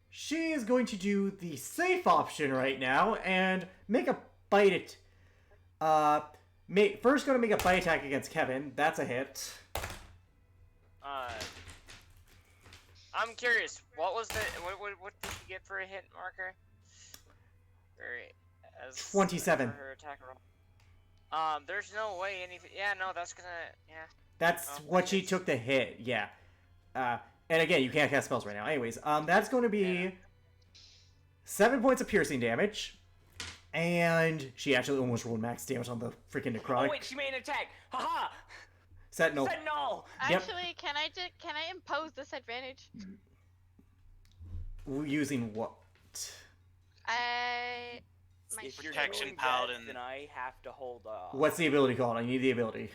She is going to do the safe option right now and make a bite first going to make a bite attack against Kevin. That's a hit. I'm curious. What was the what did you get for a hit marker? As 27. for her attack roll. There's no way anything. Yeah, no, that's gonna. Yeah. That's Oh, what she nice. took the hit. Yeah. And again, you can't cast spells right now. Anyways, that's going to be Yeah. 7 points of piercing damage. And she actually almost rolled max damage on the freaking necrotic. Oh wait, she made an attack. Haha. Sentinel. Sentinel. Yep. Actually, can I impose this advantage? Using what? My If you're Protection doing paladin. that, then I have to hold off. What's the ability called? I need the ability.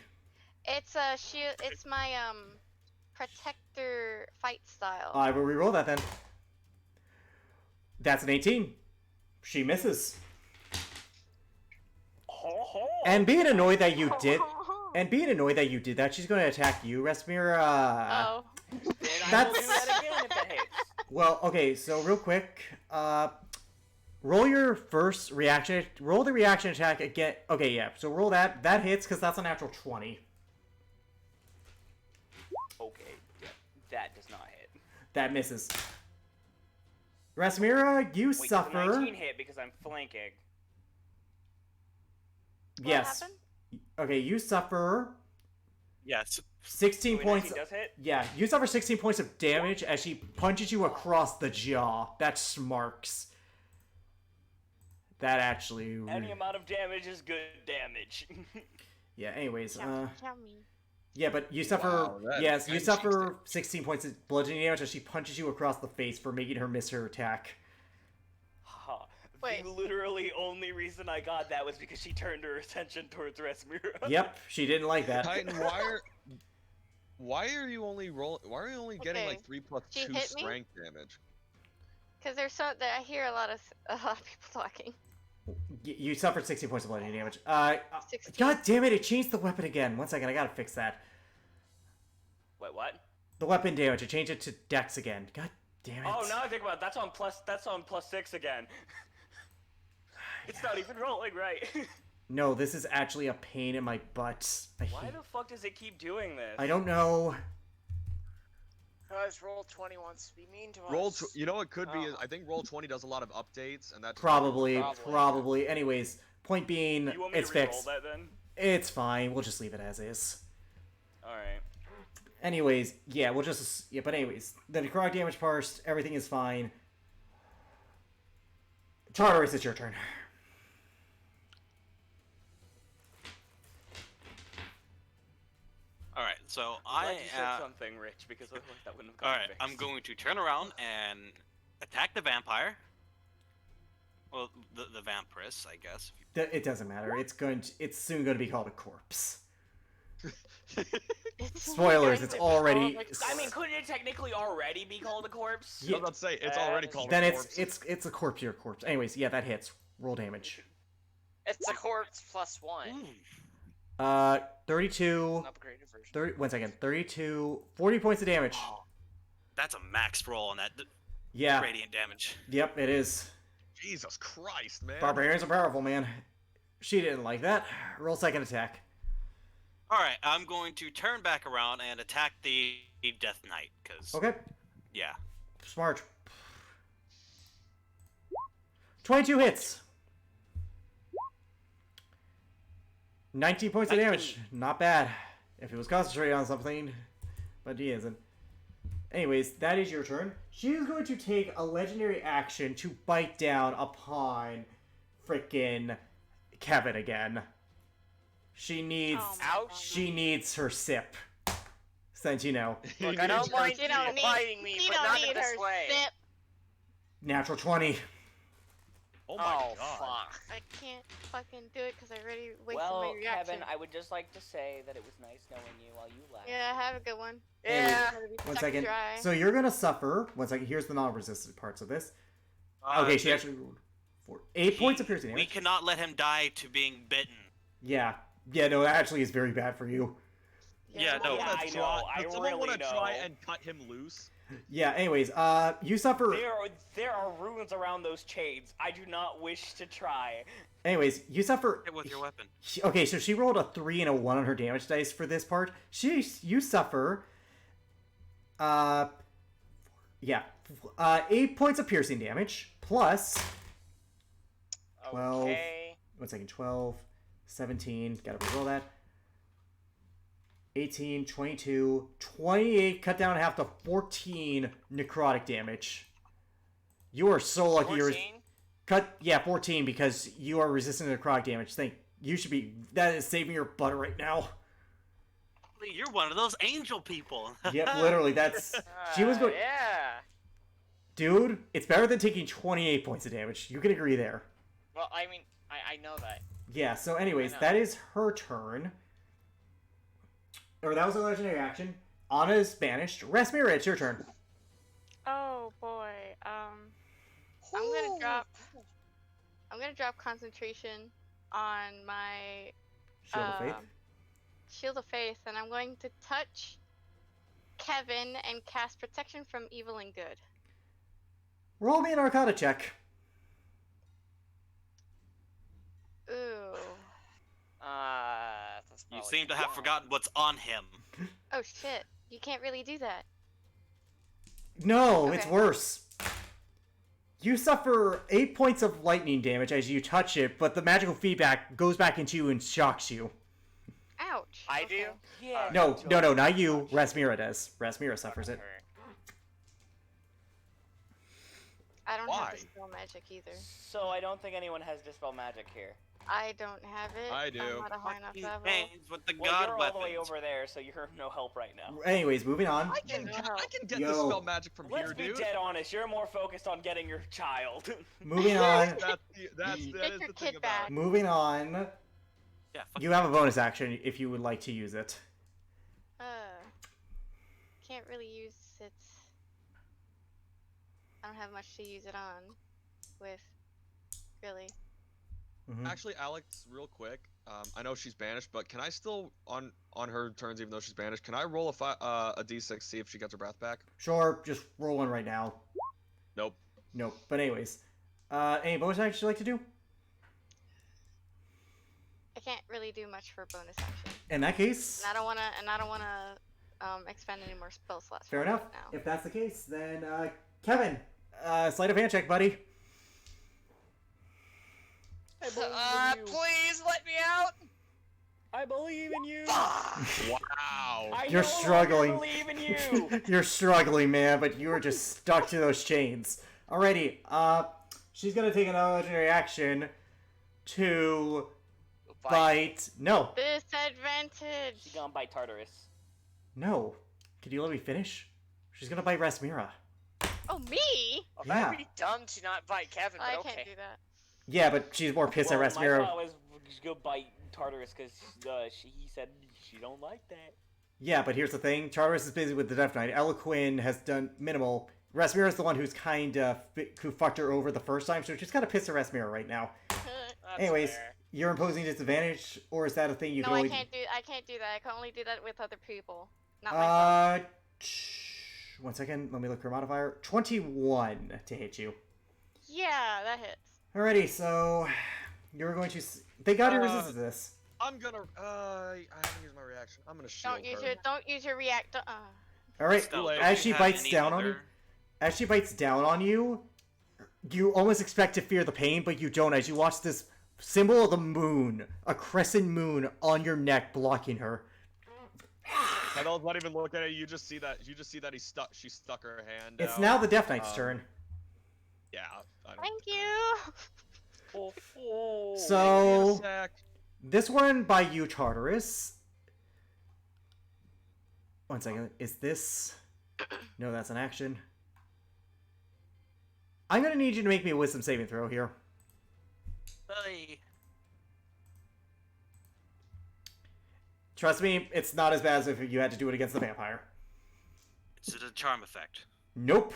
It's a shield. It's my protector fight style. I will reroll that then. That's an 18. She misses. And being annoyed that you did, that, she's going to attack you, Resmira. Oh. Then I will do That's- that again if that hits. Well, okay, so real quick, roll your first reaction. Roll the reaction attack again. Okay, yeah. So roll that. That hits because that's a natural 20. That misses. Rasmira, you Wait, suffer. 19 hit because I'm flanking. Yes. happened? Okay, you suffer Yes. 16 Wait, points. 19 does hit? Yeah, you suffer 16 points of damage as she punches you across the jaw. That smarks. That actually. Any amount of damage is good damage. Yeah. Anyways, Yummy. yeah, but you suffer. Wow, that Yes, you handshakes suffer damage. 16 points of bludgeoning damage as she punches you across the face for making her miss her attack. Ha. Wait. The literally only reason I got that was because she turned her attention towards Resmira. Yep, she didn't like that. Titan, why are you only getting Okay, like 3 plus she 2 hit me? strength damage? Because there's I hear a lot of people talking. You suffered 16 points of bludgeoning damage. 16. God damn it! It changed the weapon again. 1 second, I gotta fix that. Wait, what? The weapon damage. I changed it to Dex again. God damn it. Oh, now I think about it, that's on plus 6 again. It's not even rolling right. No, this is actually a pain in my butt. Why the fuck does it keep doing this? I don't know. Guys, roll 20 wants to be mean to us. You know what could be? Oh. Is I think Roll 20 does a lot of updates, and that's Probably. Probably. Anyways, point being, You want me it's to reroll fixed. that then? It's fine. We'll just leave it as is. Alright. Anyways, yeah, we'll just... Yeah, but anyways, the necrotic damage first. Everything is fine. Tartarus, it's your turn. All right. So Glad I. you said something, Rich, because otherwise that wouldn't have All gone right. I'm fixed. going to turn around and attack the vampire. Well, the vampiress, I guess. It doesn't matter. It's soon going to be called a corpse. Spoilers, it's already... I mean, couldn't it technically already be called a corpse? I was about to say it's already called. Then a corpse. it's a corpse, your corpse. Anyways, yeah, that hits. Roll damage. It's a corpse plus 1. 32... An upgraded version. 30, 1 second. 32... 40 points of damage. That's a max roll on that Yeah. radiant damage. Yep, it is. Jesus Christ, man. Barbarians are powerful, man. She didn't like that. Roll second attack. All right. I'm going to turn back around and attack the Death Knight, because Okay. yeah. Smart. 22 hits. 19 points of damage. Not bad. If he was concentrating on something. But he isn't. Anyways, that is your turn. She is going to take a legendary action to bite down upon frickin' Kevin again. She needs... Oh my Ouch. She needs her sip. Since, you know, Look, I don't mind You don't you need- biting me, You but don't not need in this her way. sip. natural 20. Oh my Oh, god. fuck. I can't fucking do it because I already wasted Well, my reaction. Kevin, I would just like to say that it was nice knowing you while you left. Yeah, have a good one. Yeah. Gonna be 1 sucked second. dry. So you're gonna suffer. 1 second. Here's the non-resistant parts of this. Okay, she actually rolled 8 points of piercing We damage. cannot let him die to being bitten. Yeah. Yeah, no, that actually is very bad for you. Yeah, no. Yeah, I know. I Does someone really want to try know. and cut him loose? Yeah, anyways, you suffer... There are runes around those chains. I do not wish to try. Anyways, you suffer... Hit with your weapon. Okay, so she rolled a 3 and a 1 on her damage dice for this part. You suffer... 8 points of piercing damage, plus... 12... Okay. 1 second, 12, 17, gotta reroll that. 18, 22, 28, cut down half to 14 necrotic damage. You are so lucky you're... 14? Yeah, 14, because you are resistant to necrotic damage. You should be... That is saving your butt right now. You're one of those angel people. Yep, literally, that's... She was going... Yeah. Dude, it's better than taking 28 points of damage. You can agree there. Well, I mean, I know that. Yeah, so anyways, I know. that is her turn. Or that was a legendary action. Anna is banished. Rasmira, it's your turn. Oh boy. I'm gonna drop concentration on my Shield of Faith. Shield of Faith, and I'm going to touch Kevin and cast protection from evil and good. Roll me an Arcana check. Ooh. That's You probably seem to have forgotten what's on him. Oh shit. You can't really do that. No, it's Okay. worse. You suffer 8 points of lightning damage as you touch it, but the magical feedback goes back into you and shocks you. Ouch. I okay. do. Yeah. No, not you. Touch. Rasmira does. Rasmira suffers it. Her. I don't Why? have dispel magic either. So I don't think anyone has dispel magic here. I don't have it. I do. I'm not a high enough Fucking level. pains with the Well, god you're weapons. all the way over there, so you're no help right now. Anyways, moving on. I can no get, help. I can get Yo. the spell magic from Let's here, be dude. dead honest. You're more focused on getting your child. Moving on. That Get is your the thing kid about back. it. Moving on. Yeah, fuck You have a bonus action if you would like to use it. Can't really use it. I don't have much to use it on. With. Really. Mhm. Actually, Alex, real quick. I know she's banished, but can I still on her turns, even though she's banished, can I roll a d6 see if she gets her breath back? Sure, just roll one right now. Nope. Nope. But anyways, any bonus actions you'd like to do? I can't really do much for bonus action. In that case, And I don't wanna expend any more spell slots. fair for enough. it now. If that's the case, then Kevin, sleight of hand check, buddy. I believe in you. Please let me out. I believe in you. Wow. I You're no longer struggling. believe in you. You're struggling, man, but you are just stuck to those chains. Alrighty, she's gonna take an ordinary action to bite. No, Disadvantage. She gonna bite Tartarus. no. Could you let me finish? She's gonna bite Rasmira. Oh, me? Well, Yeah. that'd be dumb to not bite Kevin, but I okay. can't do that. Yeah, but she's more pissed Well, at my Rasmira. thought was just go bite Tartarus because he said she don't like that. Yeah, but here's the thing. Charteris is busy with the Death Knight. Eloquin has done minimal. Rasmira's the one who's who fucked her over the first time, so she's kind of pissed at Rasmira right now. That's Anyways, fair. you're imposing disadvantage, or is that a thing you no, can only... I can't do that. I can only do that with other people. Not myself. 1 second. Let me look her modifier. 21 to hit you. Yeah, that hits. Alrighty, so you're going to... Thank God you resisted this. I'm gonna. I haven't used my reaction. I'm gonna shield Don't use your react. Alright, Still, don't as you she have bites any down on you... other- As she bites down on you, you almost expect to fear the pain, but you don't as you watch this symbol of the moon, a crescent moon on your neck blocking her. Kettle's not even looking at it. You just see that. She stuck her hand. It's out. now the Death Knight's Um, turn. Yeah. I don't Thank you. Oh, So, Sec. this one by you, Tartarus. 1 second. Is this... No, that's an action. I'm gonna need you to make me a wisdom saving throw here. Hey. Trust me, it's not as bad as if you had to do it against the vampire. Is it a charm effect? Nope.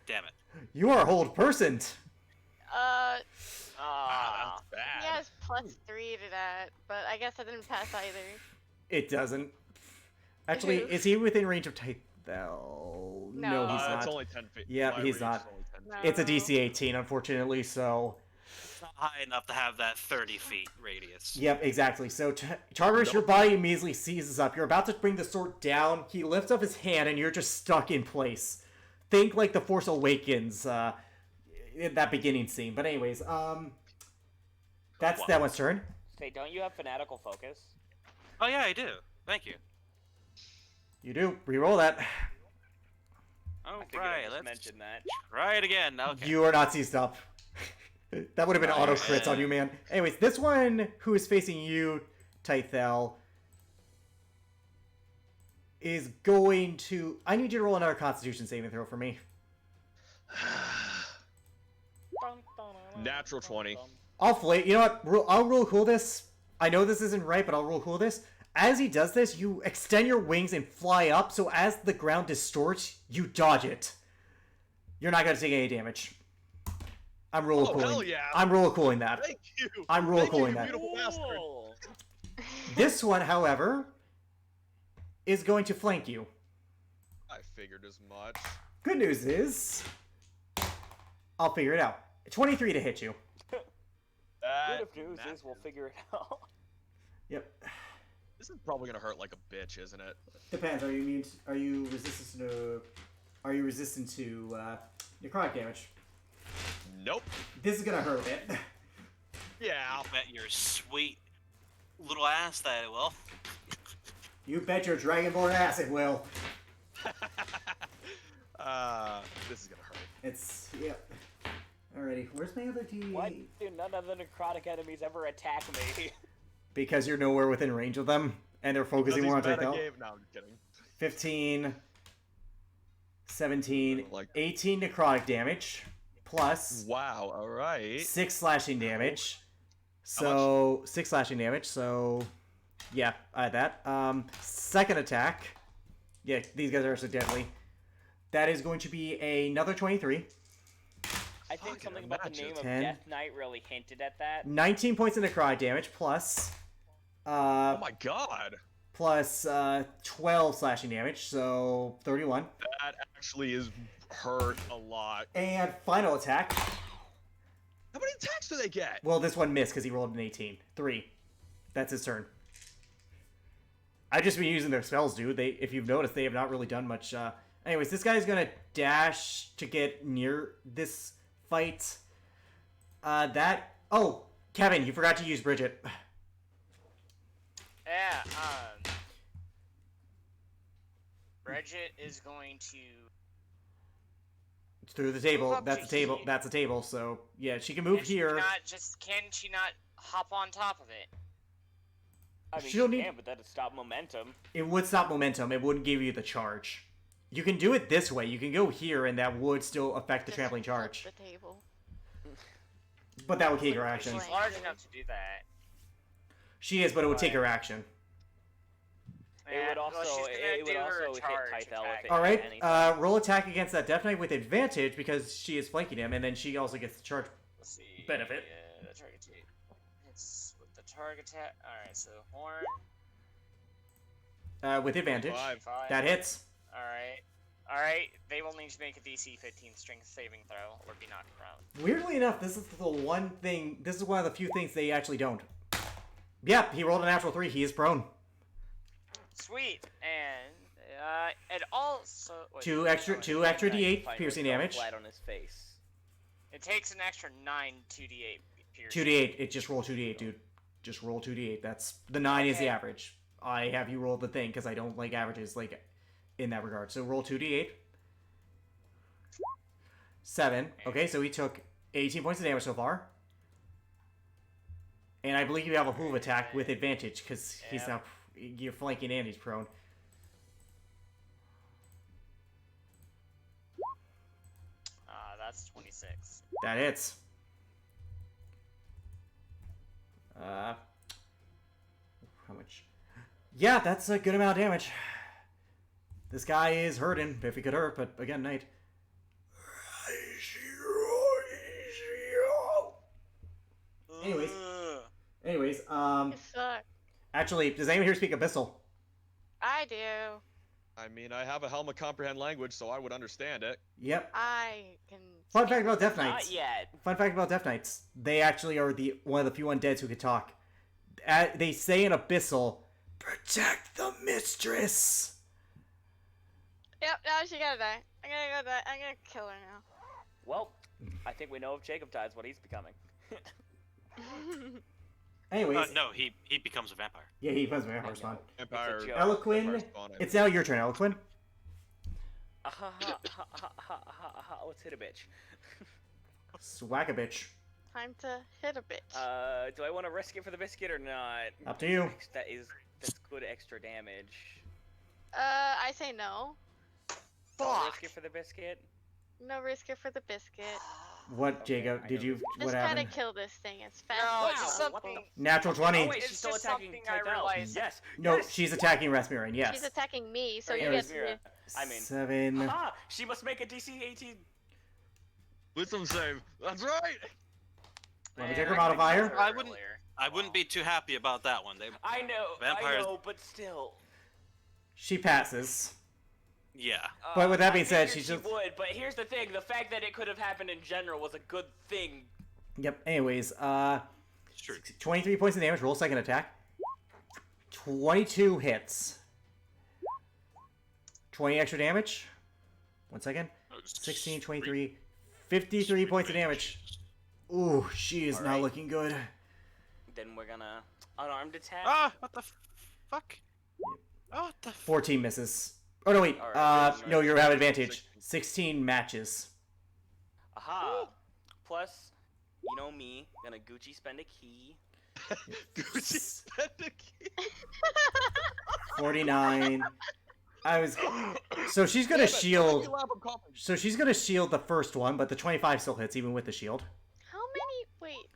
Damn it. You are a hold person. Wow, Ah, that's bad. He has +3 to that, but I guess I didn't pass either. It doesn't. Actually, Oof. is he within range of Tythel? No, he's No. not. It's only 10 feet. Yeah, My he's range not. is only 10 feet. No. It's a DC 18, unfortunately, so... It's not high enough to have that 30 feet radius. Yep, exactly. So, Charters, your body immediately seizes up. You're about to bring the sword down. He lifts up his hand, and you're just stuck in place. Think like The Force Awakens, in that beginning scene. But anyways, that's that one's turn. say, don't you have fanatical focus? Oh yeah, I do. Thank you. You do. Reroll that. I figured Alright, I just let's mention that. try it again. Okay. You are not seized up. That would have been auto crits on you, man. Anyways, this one who is facing you, Tythel, is going to... I need you to roll another Constitution saving throw for me. Natural 20. I'll flay. You know what? I'll roll cool this. I know this isn't right, but I'll roll cool this. As he does this, you extend your wings and fly up, so as the ground distorts, you dodge it. You're not going to take any damage. I'm roll cooling. Hell yeah. I'm roll cooling that. Thank you. I'm roll Thank you, cooling you that. beautiful bastard. Cool. This one, however, is going to flank you. I figured as much. Good news is, I'll figure it out. 23 to hit you. Good of news is we'll figure it out. Yep. This is probably gonna hurt like a bitch, isn't it? Depends. Are you resistant to necrotic damage? Nope. This is gonna hurt a bit. Yeah. Bet your sweet little ass that it will. You bet your dragonborn ass it will. This is gonna hurt. It's yeah. Alrighty, where's my other D? Why do none of the necrotic enemies ever attack me? Because you're nowhere within range of them, and they're focusing more on take out. Game. No, I'm just kidding. 15, 17, Like- 18 necrotic damage, plus Wow. All right. 6 slashing damage. So 6 slashing damage. So yeah, I had that. Second attack. Yeah, these guys are so deadly. That is going to be another 23. I think Fucking something about the imagine. name of 10. Death Knight really hinted at that. 19 points of necrotic damage plus Oh my god. plus 12 slashing damage, so 31. That actually is hurt a lot. And final attack. How many attacks do they get? Well, this one missed because he rolled an 18. 3. That's his turn. I've just been using their spells, dude. If you've noticed, they have not really done much. Anyways, this guy's gonna dash to get near this fight. Oh, Kevin, you forgot to use Bridget. Yeah, Bridget is going to... It's through the Move table. up That's to the table. here. That's the table. So yeah, she can move here. Can she not hop on top of it? I mean, She'll she need- can, but that'd stop momentum. It would stop momentum. It wouldn't give you the charge. You can do it this way. You can go here, and that would still affect the Just trampling flip charge. The table. But that would take her action. She's large enough to do that. She is, but it would take her action. It would also, she's gonna it would do her also hit charge Tythel attack. with All right. anything. Roll attack against that Death Knight with advantage because she is flanking him, and then she also gets the charge. Let's see. benefit. Yeah, the target attack. It's with the target attack. Alright, so horn. With advantage. 5. That hits. Alright. Alright, they will need to make a DC 15 strength saving throw or be knocked prone. Weirdly enough, this is the one thing. This is one of the few things they actually don't. Yep, he rolled a natural 3. He is prone. Sweet, and it also wait, Two extra D8 Find piercing herself damage. Flat on his face. It takes an extra 9 2d8 piercing. 2d8. It just roll 2d8, dude. Just roll 2d8. That's the 9 is the Okay. average. I have you roll the thing because I don't like averages like in that regard. So roll 2d8. 7. Okay, so he took 18 points of damage so far. And I believe you have a move attack with advantage because he's Yep. now you're flanking and he's prone. That's 26. That hits. How much? Yeah, that's a good amount of damage. This guy is hurting, if he could hurt, but again, Knight. Anyways. Anyways, You suck. actually, does anyone here speak Abyssal? I do. I mean, I have a helmet comprehend language, so I would understand it. Yep. I can. Fun speak fact about Death Not Knights. yet. Fun fact about Death Knights. They actually are the one of the few undeads who could talk. They say in Abyssal, protect the mistress. Yep, now she gotta die. I'm gonna go die. I'm gonna kill her now. Well, I think we know if Jacob dies what he's becoming. Anyways, No, he becomes a vampire. yeah, he was vampire spawn. Empire. joke. Eloquin, Empire spawn, I it's now your turn, Eloquin. Let's hit a bitch. Swag a bitch. Time to hit a bitch. Do I want to risk it for the biscuit or not? Up to you. That's good extra damage. I say no. I'll risk it for the biscuit. No risk it for the biscuit. What, Okay, Jacob? I Did know. you? Just What gotta happened? kill this thing as fast No, as it's possible. something. Natural 20. Oh wait, It's she's still just attacking something I Tythel. realized. Yes. No, yes! she's attacking Rasmurin. Yes. She's attacking me, so Oh, you yeah, get Rasmira. to. I mean, 7. ah, she must make a DC 18. Wisdom save. That's right. Let me take her Man, I could've modifier. killed her I wouldn't- earlier. I wouldn't be too happy about that one. I know, Vampires- I know, but still. She passes. Yeah. But with that being I said, figured she's just- she would, but here's the thing: the fact that it could have happened in general was a good thing. Yep. Anyways, It's true. 23 points of damage. Roll second attack. 22 hits. 20 extra damage. 1 second. 16, 23, 53 points of damage. Ooh, she is not Alright. looking good. Then we're gonna unarmed attack. Ah, what the fuck? Oh, what the 14 misses. Oh, no, wait. Alright, No, you have advantage. 16 matches. Aha! Plus, you know me, gonna Gucci spend a key. Gucci spend a key. 49. I was... So she's gonna shield... So she's gonna shield the first one, but the 25 still hits even with the shield. How many? Wait.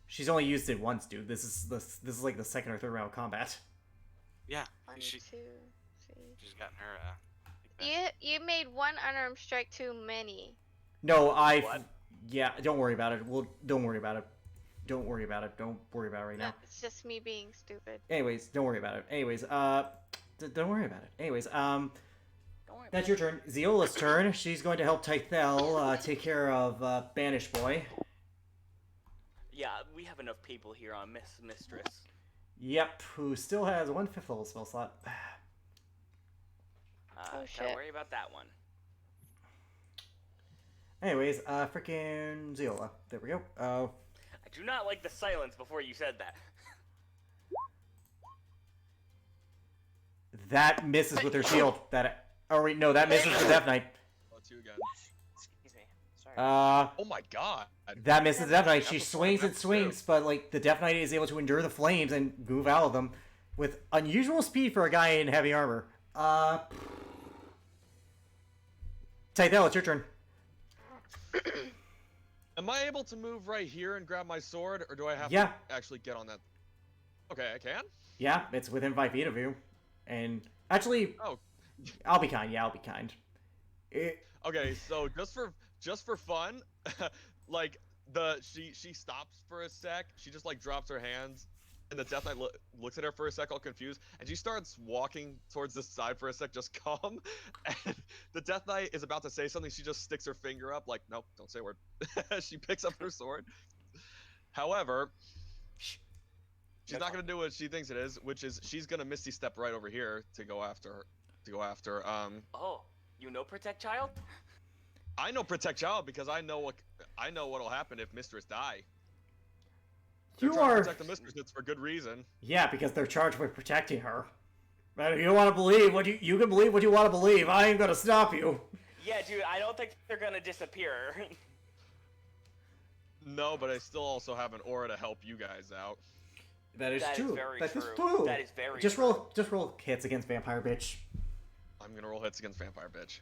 She's only used it once, dude. This is like the second or third round of combat. Yeah, 1, 2, she, 3. she's gotten her, You made one unarmed strike too many. No, What? Yeah, don't worry about it. Don't worry about it. Don't worry about it. Don't worry about it right now. It's just me being stupid. Anyways, don't worry about it. Anyways, don't worry about it. Anyways, Don't worry that's your turn. Zeola's turn. She's going to help Tythel take care of Banish Boy. Yeah, we have enough people here on Mistress. Yep, who still has 1/5 level spell slot. Oh, Don't shit. worry about that one. Anyways, frickin' Zeola. There we go. I do not like the silence before you said that. That misses with her shield. That. Oh wait, no, that misses with Death Knight. Oh, two again. Excuse me. Sorry. Oh my god. That misses the Death Knight. She That's a swings and that's swings, but like the Death Knight is able to endure the flames and move out of them with unusual speed for a guy in heavy armor. Tythel, it's your turn. Am I able to move right here and grab my sword, or do I have Yeah. to actually get on that? Okay, I can? Yeah, it's within 5 feet of you. And actually, Oh. I'll be kind. Yeah, I'll be kind. Okay, so just for fun, like she stops for a sec. She just like drops her hands, and the Death Knight looks at her for a sec, all confused, and she starts walking towards the side for a sec, just calm. And the Death Knight is about to say something. She just sticks her finger up, like, nope, don't say a word. She picks up her sword. However, she's not gonna do what she thinks it is, which is she's gonna Misty Step right over here to go after. Oh, you know Protect Child? I know Protect Child because I know what'll happen if Mistress die. They're You trying to are. protect the Mistress. It's for good reason. Yeah, because they're charged with protecting her. But if you want to believe what you can believe what you want to believe. I ain't gonna stop you. Yeah, dude, I don't think they're gonna disappear. No, but I still also have an aura to help you guys out. That is That is true. very That is true. true. That is very Just true. roll hits against Vampire Bitch. I'm gonna roll hits against Vampire Bitch.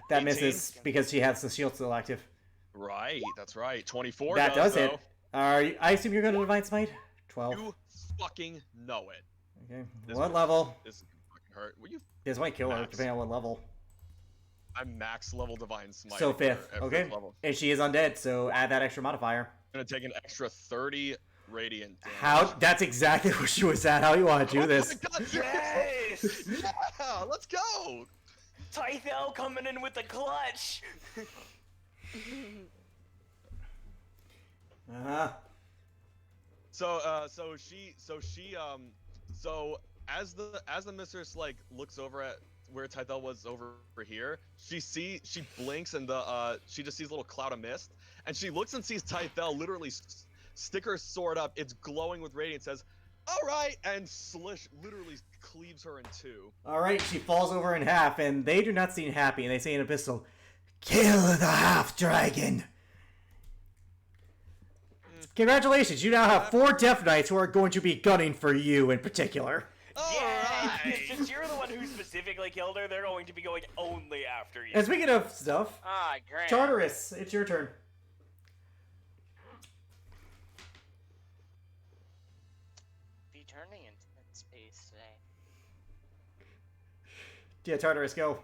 That 18? misses because she has the shield still active. Right, that's right. 24 That does though. hit. I assume you're going to Divine Smite? 12. You fucking know it. Okay. This What is- level? This is gonna fucking hurt. Will you? This might kill her, Max. depending on what level. I'm max level Divine Smite. So at 5th. fifth Okay. level. And she is undead, so add that extra modifier. I'm gonna take an extra 30 radiant damage. How? That's exactly what she was at. How you want to do this? Oh my god, Yes! yeah, let's go! Tythel coming in with the clutch! Uh-huh. So as the mistress like looks over at where Tythel was over here, she blinks and she just sees a little cloud of mist, and she looks and sees Tythel literally stick her sword up. It's glowing with radiance. Says, "All right," and literally cleaves her in two. Alright, she falls over in half, and they do not seem happy, and they say in a pistol, "Kill the half-dragon!" Congratulations, you now have 4 Death Knights who are going to be gunning for you in particular. Yeah! Since you're the one who specifically killed her, they're going to be going only after you. And speaking of stuff, Ah, great. Tartarus, it's your turn. Be turning into space today. Yeah, Tartarus, go.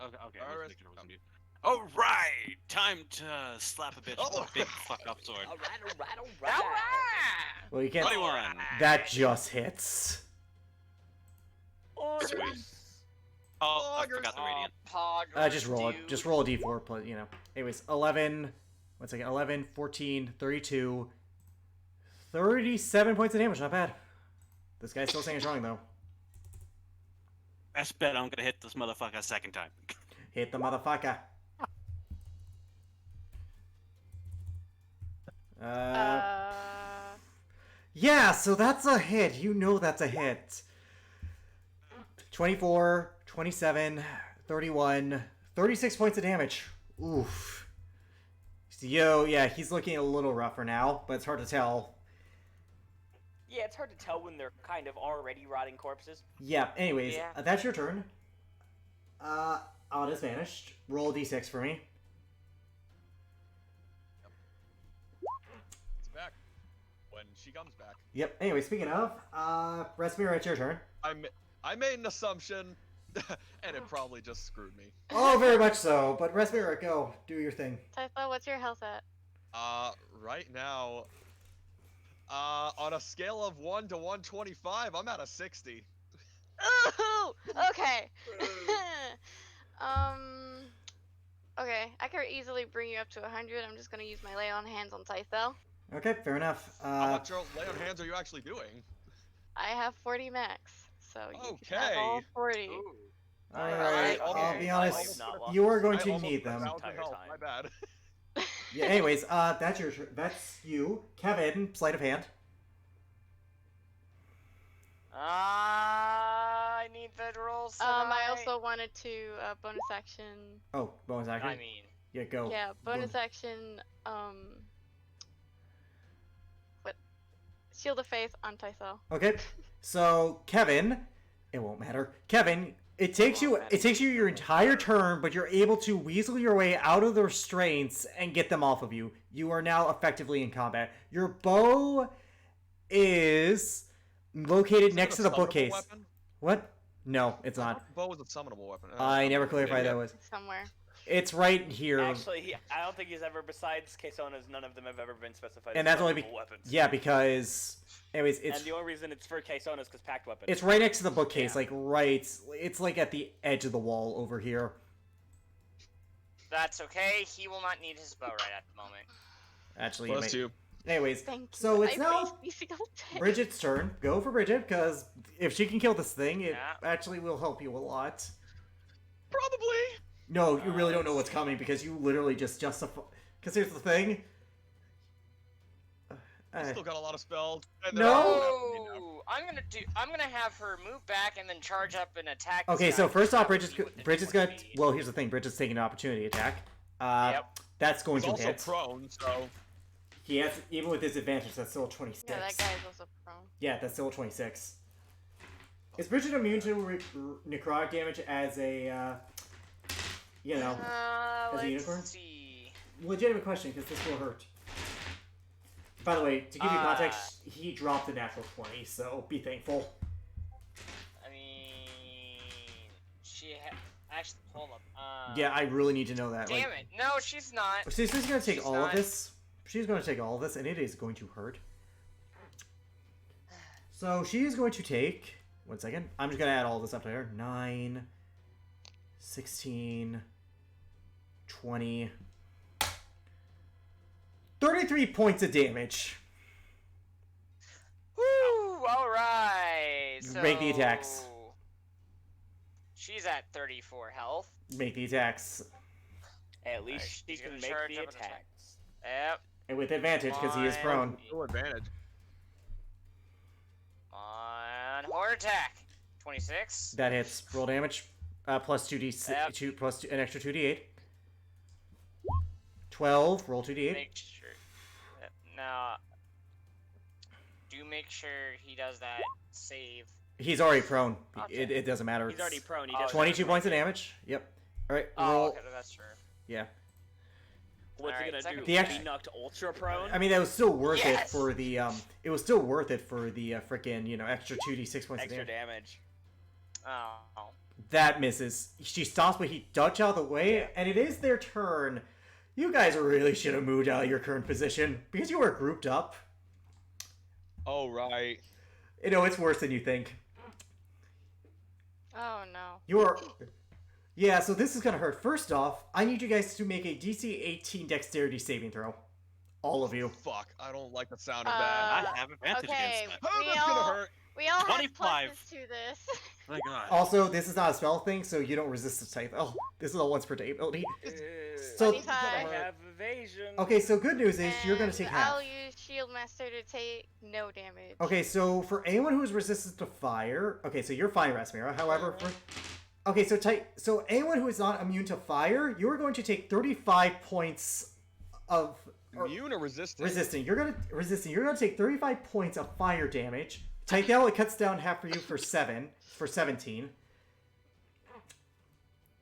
Okay. Alright. All right, time to slap a bitch with a big fuck up sword. Alright! Well, you can't... 21. That just hits. Sweet. Oh, I forgot the radiant. Pog. Just roll it. Just roll a d4, but, you know. Anyways, 11... 1 second. 11, 14, 32, 37 points of damage, not bad. This guy's still staying strong, though. Best bet I'm gonna hit this motherfucker a second time. Hit the motherfucker. Yeah, so that's a hit. You know that's a hit. 24, 27, 31, 36 points of damage. Oof. Yo, yeah, he's looking a little rougher now, but it's hard to tell. Yeah, it's hard to tell when they're kind of already rotting corpses. Yeah, anyways, Yeah. That's your turn. Odd is vanished. Roll a d6 for me. It's back. When she comes back. Yep, anyway, speaking of, Respira, it's your turn. I made an assumption, and it probably just screwed me. Oh, very much so, but Respira, go. Do your thing. Typho, what's your health at? Right now, on a scale of 1 to 125, I'm at a 60. Ooh! Okay. Okay, I could easily bring you up to 100. I'm just gonna use my lay on hands on Typho. Okay, fair enough. How much lay on hands are you actually doing? I have 40 max, so you can have Okay. all 40. Alright, I'll be honest, not you are going I to almost need ran them. out of health, my bad. Yeah, anyways, that's your turn. That's you. Kevin, sleight of hand. I need the rolls. I also wanted to bonus action. Oh, bonus action. I mean, Yeah, go. Yeah, bonus Boom. action. What? Shield of Faith on Typho. Okay, so Kevin, it won't matter. Kevin, it takes you your entire turn, but you're able to weasel your way out of the restraints and get them off of you. You are now effectively in combat. Your bow is located Is next it to a the summonable bookcase. weapon? What? No, it's I not. thought bow was a summonable weapon. I never clarified that was. Somewhere. It's right here. Actually, I don't think he's ever, besides Kaisona's, none of them have ever been specified And as that's only summonable weapons. yeah, because anyways, it's And the only reason it's for Kaisona's because packed weapons. it's right next to the bookcase, like right. It's like at the edge of the wall over here. that's okay. He will not need his bow right at the moment. Actually, you Plus might- 2. anyways, Thank you. so it's I now faced me all day. Bridget's turn. Go for Bridget, because if she can kill this thing, it Yeah. actually will help you a lot. Probably. No, you really don't know what's coming because you literally just justify. Because here's the thing. I still got a lot of spells. And No. Oh, I'm gonna have her move back and then charge up and attack. this Okay, guy so first off, probably with the Bridget's got. 20. Well, here's the thing. Bridget's taking an opportunity attack. Yep. That's going He's to also hit. prone, so... He has, even with disadvantage, that's still 26. Yeah, that guy is also prone. Yeah, that's still 26. Is Bridget immune to necrotic damage as a, you know, as a unicorn? Let's see. Legitimate question, because this will hurt. By the way, to give you context, he dropped a natural 20, so be thankful. I mean, actually, hold up. Yeah, I really need to know that. Damn it! No, she's not. She's going to take She's all not. of this. She's going to take all of this, and it is going to hurt. So she is going to take... One second. I'm just going to add all this up to her. 9, 16, 20... 33 points of damage. Woo! All right. So Make the attacks. She's at 34 health. Make the attacks. At least She's she can gonna make charge the up an attack. attacks. Yep. And with advantage, because he is Fine. prone. Full advantage. On horror attack. 26. That hits. Roll damage. Plus 2d6. Yep. An extra 2d8. 12. Roll 2d8. Make sure. Now, do make sure he does that save. He's already prone. Okay. It doesn't matter. He's already prone. He Oh, does 22 points of damage. Yep. Alright, Oh, roll. okay, that's true. Yeah. What's he Alright, gonna do? The ex- Be knocked ultra prone? I mean, that was still worth it Yes! for the, it was still worth it for the, frickin', you know, extra 2d6 points of Extra damage. damage. Oh. That misses. She stops, but he ducks out of the way, and it is their turn. You guys really should have moved out of your current position, because you were grouped up. Oh, right. You know, it's worse than you think. Oh no. You're... Yeah, so this is gonna hurt. First off, I need you guys to make a DC 18 dexterity saving throw. All of you. Fuck, I don't like the sound of that. I have advantage Okay, against that. Oh, we that's gonna all hurt. we all have 25. pluses to this. My God. Also, this is not a spell thing, so you don't resist the type. Oh, this is a once per day ability. So- 25. I have evasion. Okay, so good news is you're gonna take half. I'll use Shield Master to take no damage. Okay, so for anyone who's resistant to fire, okay, so you're fine, Rasmira. However, okay, so anyone who is not immune to fire, you are going to take 35 points of Immune or resistant? resisting. You're gonna take 35 points of fire damage. Tythel, it cuts down half for you for 17.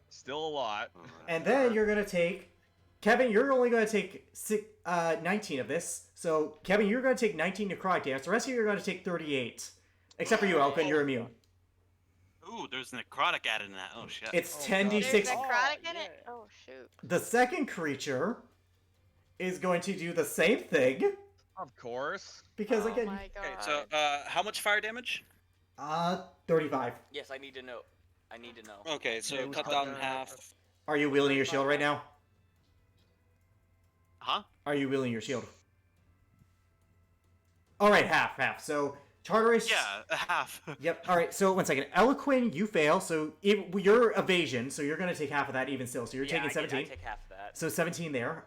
Still a lot. And then you're gonna take Kevin, you're only gonna take 19 of this. So Kevin, you're gonna take 19 necrotic damage. The rest of you are gonna take 38. Except for you, Elkin, you're immune. Ooh, there's necrotic added in that. Oh shit. It's Oh, 10d6. There's necrotic in yeah. it? Oh, shoot. The second creature is going to do the same thing. Of course. Because Oh again, my god. Okay, so how much fire damage? 35. Yes, I need to know. I need to know. Okay, so Yeah, it was cut cut down down half. Are you wielding your shield right now? Huh? Are you wielding your shield? Alright, half. So, Tartarus... Yeah, a half. Yep, alright, so 1 second. Eloquin, you fail, so your evasion, so you're gonna take half of that even still, so you're taking 17. I take half of that. So 17 there.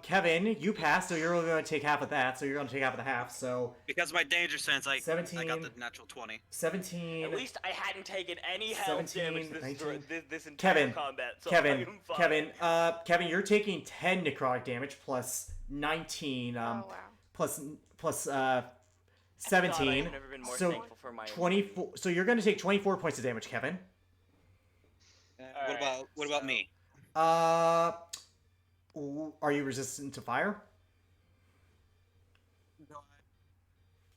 Kevin, you passed, so you're only going to take half of that, so you're going to take half of the half, so Because of my danger sense, I got 17. the natural 20. 17... At least I hadn't taken any health 17, damage this, 19. this entire Kevin, combat. So I am fine. Kevin, you're taking 10 necrotic damage plus 19, Oh, wow. plus God, 17, I've never been more so thankful for my 24, so you're going to take 24 points of damage, Kevin. What about me? Are you resistant to fire?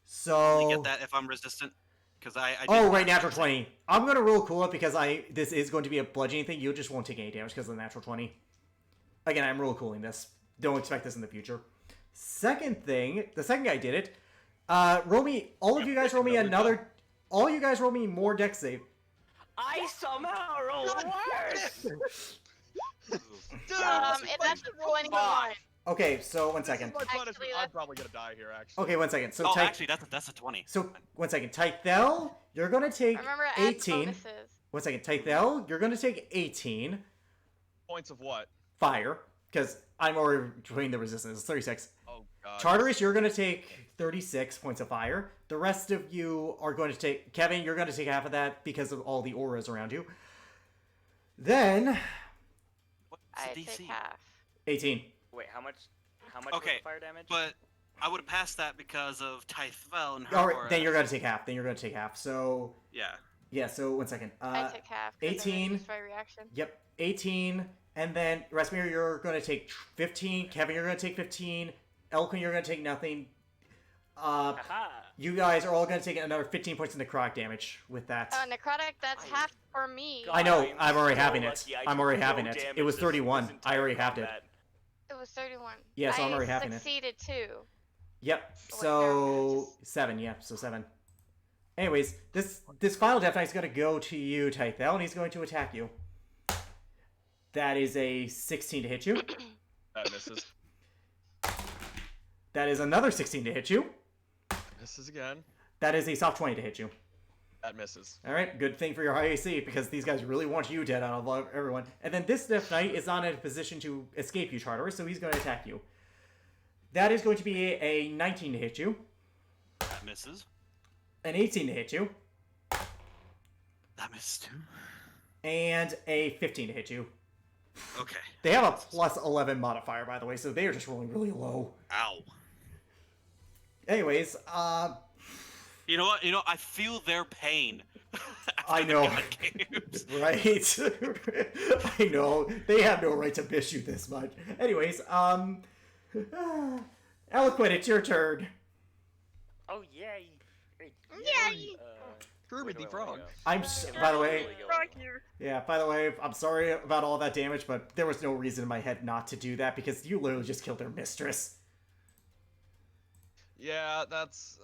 So... Only get that if I'm resistant, because I Oh, did- right, natural 20. I'm gonna roll cool it because this is going to be a bludgeoning thing. You just won't take any damage because of the natural 20. Again, I'm roll cooling this. Don't expect this in the future. Second thing, the second guy did it. Roll me, all of you guys roll me another, all you guys roll me more dex save. I somehow rolled worse. That's 21. Okay, so 1 second. This is my punishment. Actually, I'm that's- probably gonna die here, actually. Okay, 1 second. So Oh, Ty- actually, that's a 20. so 1 second. Tythel, you're gonna take Remember, add 18. bonuses. 1 second. Tythel, you're gonna take 18 Points of what? fire because I'm already between the resistance. It's 36. Oh god. Tartarus, you're going to take 36 points of fire. The rest of you are going to take... Kevin, you're going to take half of that because of all the auras around you. Then... What's I the take DC? half. 18. Wait, how much? How much Okay, was the fire damage? But I would have passed that because of Tythel and her. All right, aura. then you're going to take half. So... Yeah. Yeah, so 1 second. I take half. 'cause I 18. reduced my reaction. Yep, 18. And then, Rasmir, you're going to take 15. Kevin, you're going to take 15. Elkin, you're going to take nothing. Aha. You guys are all going to take another 15 points of necrotic damage with that. Necrotic, that's half for me. God, I know, am I'm already so having it. lucky I I'm took already no having it. damage It was this 31. I entire already halved it. combat. It was 31. Yeah, so I'm already I having it. succeeded too. Yep. Oh, wait, So 7. Yeah. So 7. Anyways, this final Death Knight's gonna go to you, Tythel, and he's going to attack you. That is a 16 to hit you. That misses. That is another 16 to hit you. Misses again. That is a soft 20 to hit you. That misses. All right, good thing for your high AC because these guys really want you dead out of everyone. And then this Death Knight is not in a position to escape you, Tartarus, so he's going to attack you. That is going to be a 19 to hit you, That misses. an 18 to hit you, That misses too. and a 15 to hit you. Okay. They have a plus 11 modifier, by the way, so they are just rolling really low. Ow. Anyways, You know what? I feel their pain. I after the know. God games. right? I know. They have no right to miss you this much. Anyways, Eloquent, it's your turn. Oh yay! Yay! Kirby the frog. By the way, yeah, by the way, I'm sorry about all that damage, but there was no reason in my head not to do that because you literally just killed their mistress. Yeah, that's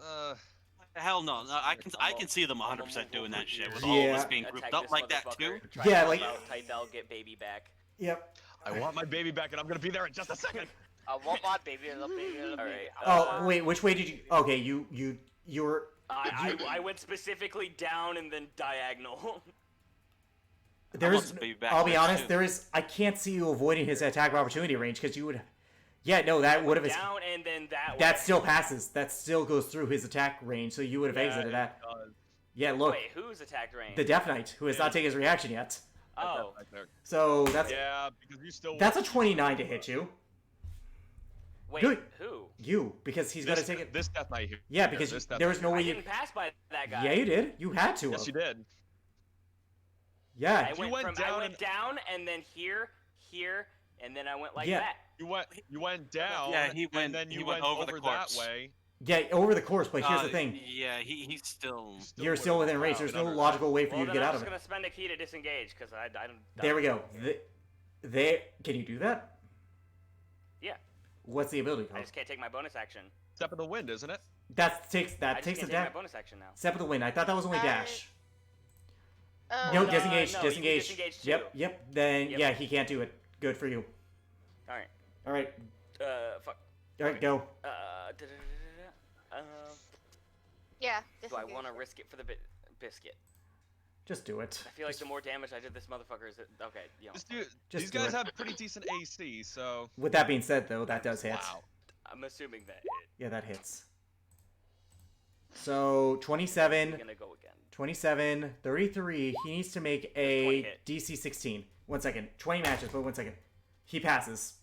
Hell no. I can see them 100% doing that shit with all of us Yeah. being grouped up like that too. Yeah, like- Tythel, get baby back. Yep. I want my baby back and I'm gonna be there in just a second. I want my baby, little baby, little baby. Alright, Oh wait, which way did you? Okay, you were. I went specifically down and then diagonal. There want is. the baby back I'll be there, honest. too. There is. I can't see you avoiding his attack of opportunity range because you would. Yeah, no, that would have. Down and then that way. That still passes. That still goes through his attack range, so you would have exited that. Yeah, look, Wait, who's attacked range? the Death Knight, who has not taken his reaction yet. Oh. So that's Yeah, because you still. that's a 29 to hit you. Wait, Good. who? You, because he's gonna take it. This Death Knight here. Yeah, because this Death there was Knight no I way you. didn't pass by that guy. Yeah, you did. You had to. Yes, you did. Yeah. I went, went down down and then here, and then I went like Yeah. that. You went down. Yeah, he went- And then he you went went over the that course. way. Yeah, over the course, but here's the thing. Yeah, he's still. You're still within range. There's no logical way for Well, you to then get I'm out of just it. gonna spend a key to disengage because I don't. There we go. Can you do that? Yeah. What's the ability I called? just can't take my bonus action. Step of the wind, isn't it? That takes I just a can't take dash. my bonus action now. Step of the wind. I thought that was only dash. Oh, No, disengage. no, you can disengage. disengage Yep. too. Yep. Then Yep. yeah, he can't do it. Good for you. All right. All right. Fuck. All right. Go. Yeah. Do I disengage. want to risk it for the biscuit? Just do it. I feel like the more damage I did this motherfucker is okay. You know, Just do, Just these do guys it. have pretty decent AC, so. With that being said, though, that does hit. Wow. I'm assuming that Yeah, that hits. So 27, it's gonna go again. 27, 33. He needs to make 20 a hit. DC 16. 1 second. 20 matches, but 1 second. He passes.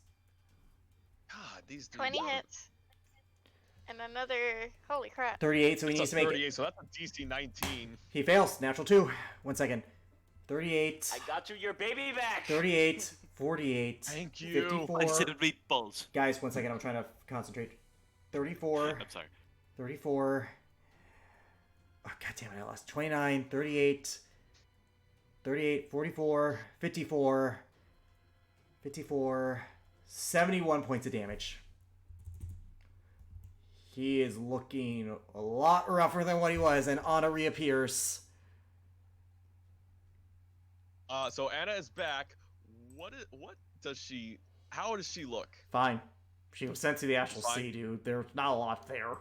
God, these dudes 20 are- hits. And another. Holy crap. 38, so he It's needs a to make 38, so that's a DC 19. He fails. Natural 2. 1 second. 38. I got your baby back. 38. 48. Thank you. 54. I said meatballs. Guys, 1 second. I'm trying to concentrate. 34. I'm sorry. 34. Oh, God damn it. I lost. 29. 38. 38. 44. 54. 54. 71 points of damage. He is looking a lot rougher than what he was, and Anna reappears. So Anna is back. What does she? How does she look? Fine. She was sent to the Astral Fine. Sea, dude. There's not a lot there.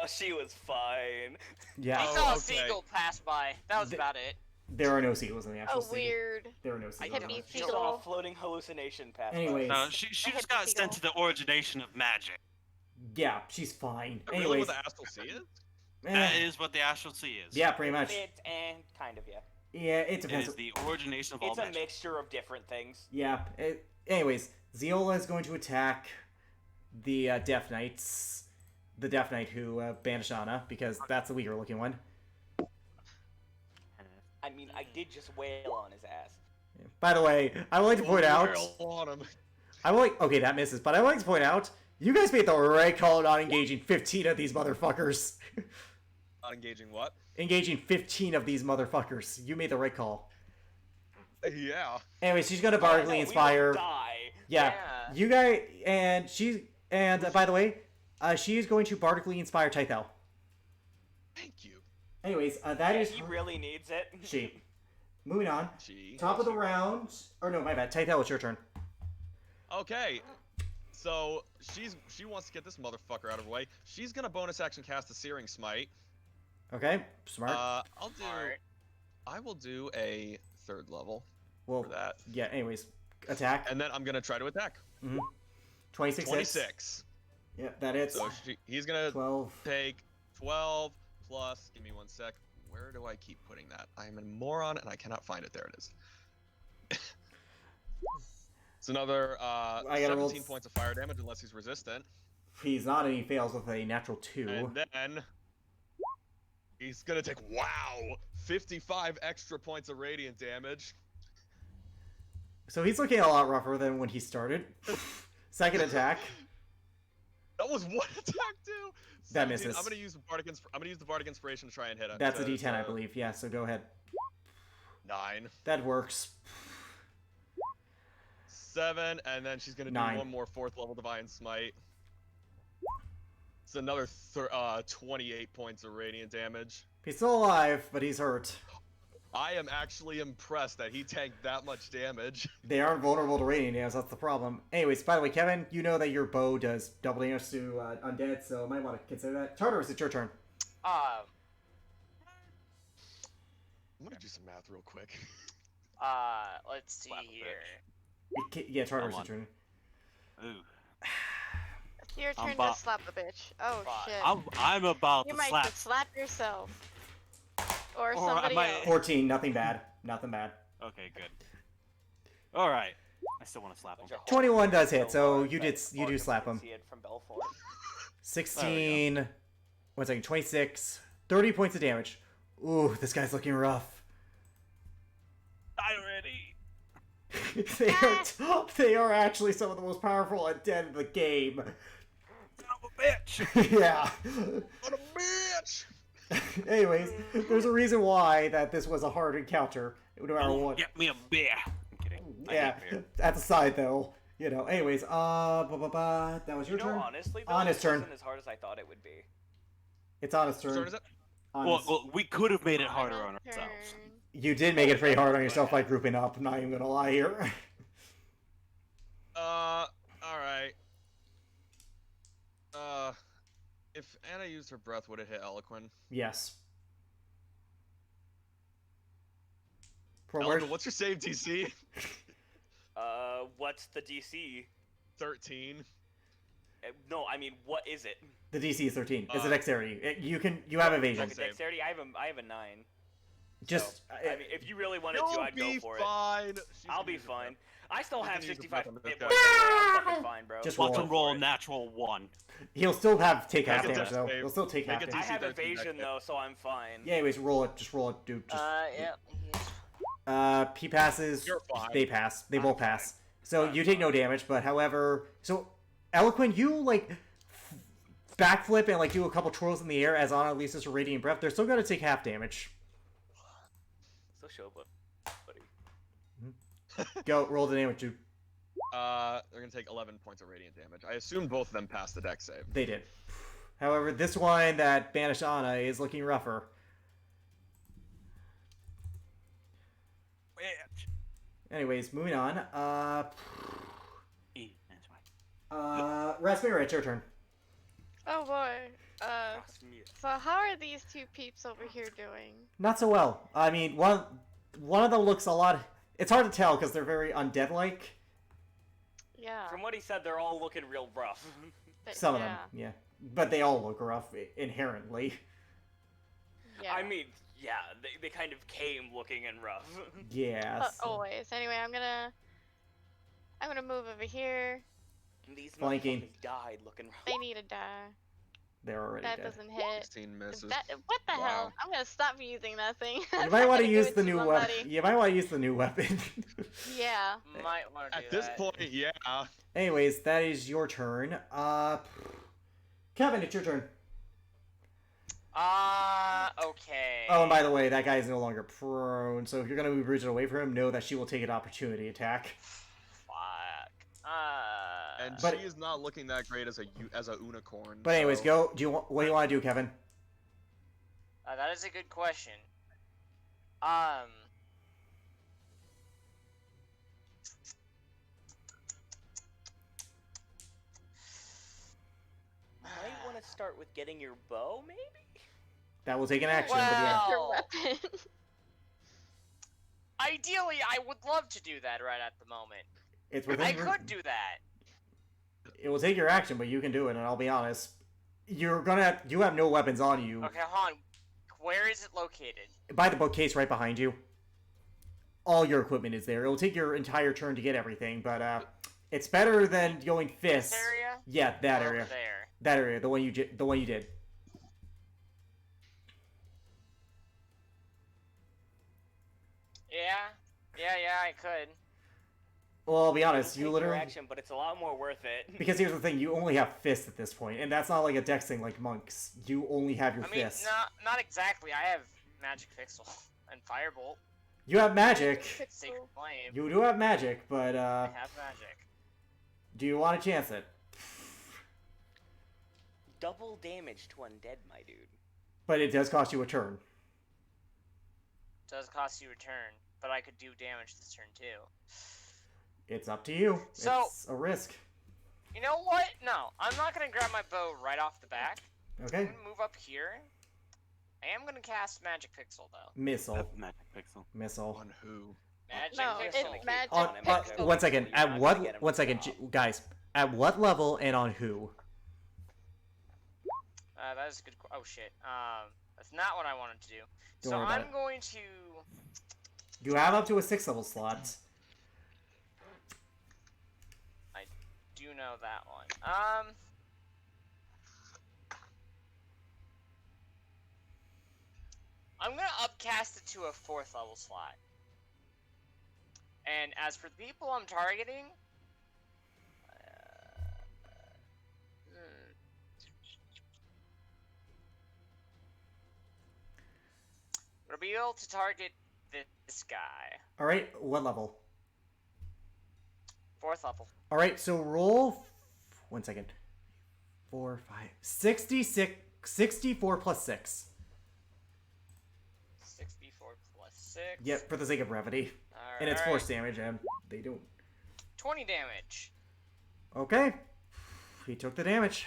She was fine. Yeah. I Oh, saw a okay. seagull pass by. That was The- about it. There are no seagulls in the Astral Oh, Sea. weird. There are no I seagulls. don't in Hippie the- She seagull. saw a floating hallucination pass Anyways. No, she I just had got the sent to the origination of magic. Yeah, she's fine. Really, Anyways. what the Astral Sea is? That eh, is what the Astral Sea is. yeah, pretty much. It and kind of, yeah. Yeah, it It depends. is the origination of all It's a magic. mixture of different things. Yeah. Anyways, Zeola is going to attack the Death Knights. The Death Knight who banished Anna, because that's the weaker looking one. I mean, I did just wail on his ass. By the way, I would like to point out. On him. I would like. Okay, that misses. But I would like to point out. You guys made the right call not engaging 15 of these motherfuckers. Not engaging what? Engaging 15 of these motherfuckers. You made the right call. Yeah. Anyways, she's gonna No, bardically we will inspire. die. Yeah. Yeah. You guys, and she, and by the way, she is going to bardically inspire Tythel. Thank you. Anyways, that Yeah, is he her- really needs it. she. Moving on. She. Top of the round. Or no, my bad. Tythel, it's your turn. Okay. So she wants to get this motherfucker out of the way. She's gonna bonus action cast a Searing Smite. Okay. Smart. Smart. I will do a 3rd level well, for that, yeah. Anyways, attack. and then I'm gonna try to attack. 26 hits. 26. Yeah, that hits. So he's gonna 12. take 12 plus. Give me 1 sec. Where do I keep putting that? I'm a moron and I cannot find it. There it is. It's another I gotta roll 17 points of fire damage unless he's resistant. He's not, and he fails with a natural 2. And then he's gonna take 55 extra points of radiant damage. So he's looking a lot rougher than when he started. Second attack. That was one attack too. That 17. misses. I'm gonna use the bardic inspiration to try and hit him. That's a because, D10, I believe. Yeah, so go ahead. 9, That works. 7, and then she's gonna do 9. one more 4th level divine smite. It's another 28 points of radiant damage. He's still alive, but he's hurt. I am actually impressed that he tanked that much damage. They aren't vulnerable to radiant damage, that's the problem. Anyways, by the way, Kevin, you know that your bow does double damage to undead, so might want to consider that. Tartarus, it's your turn. Um. I'm gonna do some math real quick. Let's see Slap a here. Yeah, Tartarus, Come it's your turn. Ooh. It's your I'm turn about- to slap a bitch. Oh Fuck. shit. I'm about You to might slap. just slap yourself. Or Or I somebody might- else. 14, nothing bad. Nothing bad. Okay, good. All right. I still want to slap him. 21 does hit, so large you that do Arkham slap can him. see it from Belfort. 16. 1 second, 26. 30 points of damage. Ooh, this guy's looking rough. Die already. they are actually some of the most powerful undead in the game. Son of a bitch. Yeah. What a bitch! Anyways, there's a reason why that this was a hard encounter, no matter what. Get me a beer. I'm kidding. I Yeah, hate beer. at the side though. You know. Anyways, that was your You know, turn. honestly, though, Honest this turn. wasn't as hard as I thought it would be. It's Honest Whose turn. turn is it? Honest. Well, we could have made it harder on Turn. ourselves. You did make it pretty hard on yourself by grouping up. I'm not even gonna lie here. Alright. If Anna used her breath, would it hit Eloquin? Yes. From where? Eloquin, what's your save DC? What's the DC? 13. No, I mean, what is it? The DC is 13. It's a Uh, dexterity. You have evasion. Okay, dexterity. I have a 9. Just So, I mean, if you really wanted to, You'll I'd go be for it. fine. She's I'll gonna be use her fine. breath. I still You have can use the 65 breath on hit this points. guy. I'm fucking fine, bro. Just Go roll. Fucking for roll it. natural 1. he'll still take half Make a damage though. dex He'll still take Make half a damage. I have 13 evasion dex though, so I'm fine. Yeah. Anyways, roll it. Just roll it, dude. Just, Yeah. he passes. You're fine. They pass. They I'm both fine. pass. So I'm you take no fine. damage, but however, so Eloquent, you like backflip and like do a couple twirls in the air as Anna releases her radiant breath. They're still gonna take half damage. So show, buddy. Go roll the damage, dude. They're gonna take 11 points of radiant damage. I assume both of them passed the dex save. They did. However, this one that banished Anna is looking rougher. Bitch. Anyways, moving on. That's fine. Rasmira, it's your turn. Oh boy. Trust me. So how are these two peeps over here doing? Not so well. I mean, one of them looks a lot. It's hard to tell because they're very undead-like. Yeah. From what he said, they're all looking real rough. Some of them, yeah. But they all look rough inherently. Yeah. I mean, yeah, they kind of came looking and rough. Yes. Always. Anyway, I'm gonna move over here. And these Flanking. motherfuckers died looking rough. They need to die. They're already That dead. doesn't hit. 16 misses. What the Wow. hell? I'm gonna stop using that thing. You might want to use the new weapon. weapon. You might want to use the new weapon. Yeah. Might want to do At this that. point, yeah. Anyways, that is your turn. Kevin, it's your turn. Okay. Oh, and by the way, that guy is no longer prone, so if you're gonna move Bridget away from him, know that she will take an opportunity attack. Fuck. And But- she is not looking that great as a unicorn. But anyways, so- go. What do you want to do, Kevin? That is a good question. Might want to start with getting your bow, maybe? That will take an action, but yeah. Your Well- weapon. Ideally, I would love to do that right at the moment. It's within I your- could do that. It will take your action, but you can do it, and I'll be honest. You have no weapons on you. Okay, hold on. Where is it located? By the bookcase right behind you. All your equipment is there. It will take your entire turn to get everything, but it's better than going fists. This area? Yeah, that Or area. Over there. That area, the one you did. Yeah, I could. Well, I'll be honest, Take you your literally action, but it's a lot more worth it. because here's the thing, you only have fists at this point, and that's not like a dex thing like monks. You only have your I mean, fists. not exactly. I have magic pixel and firebolt. You have magic. Sacred flame. You do have magic, but I have magic. do you want to chance it? Double damage to undead, my dude. But it does cost you a turn. does cost you a turn, but I could do damage this turn too. It's up to you. So- It's a risk. You know what? No, I'm not gonna grab my bow right off the back. Okay. I'm gonna move up here. I am gonna cast Magic Pixel though. Missile. Magic pixel. Missile. On who? Magic No, Pixel. it's magic On, pixel. one second. You're At not what? gonna get him One to second, stop. guys. At what level and on who? That is a good. Oh shit. That's not what I wanted to do. Don't So worry about I'm it. going to. You have up to a 6th level slot. Do know that one. I'm gonna upcast it to a 4th level slot. And as for the people I'm targeting, we'll be able to target this guy. All right. What level? 4th level. All right. So roll. 1 second. 4, 5, 66, 64 plus 6. 64 plus 6. Yep. For the sake of brevity, and it's force damage, and they don't. 20 damage. Okay. He took the damage.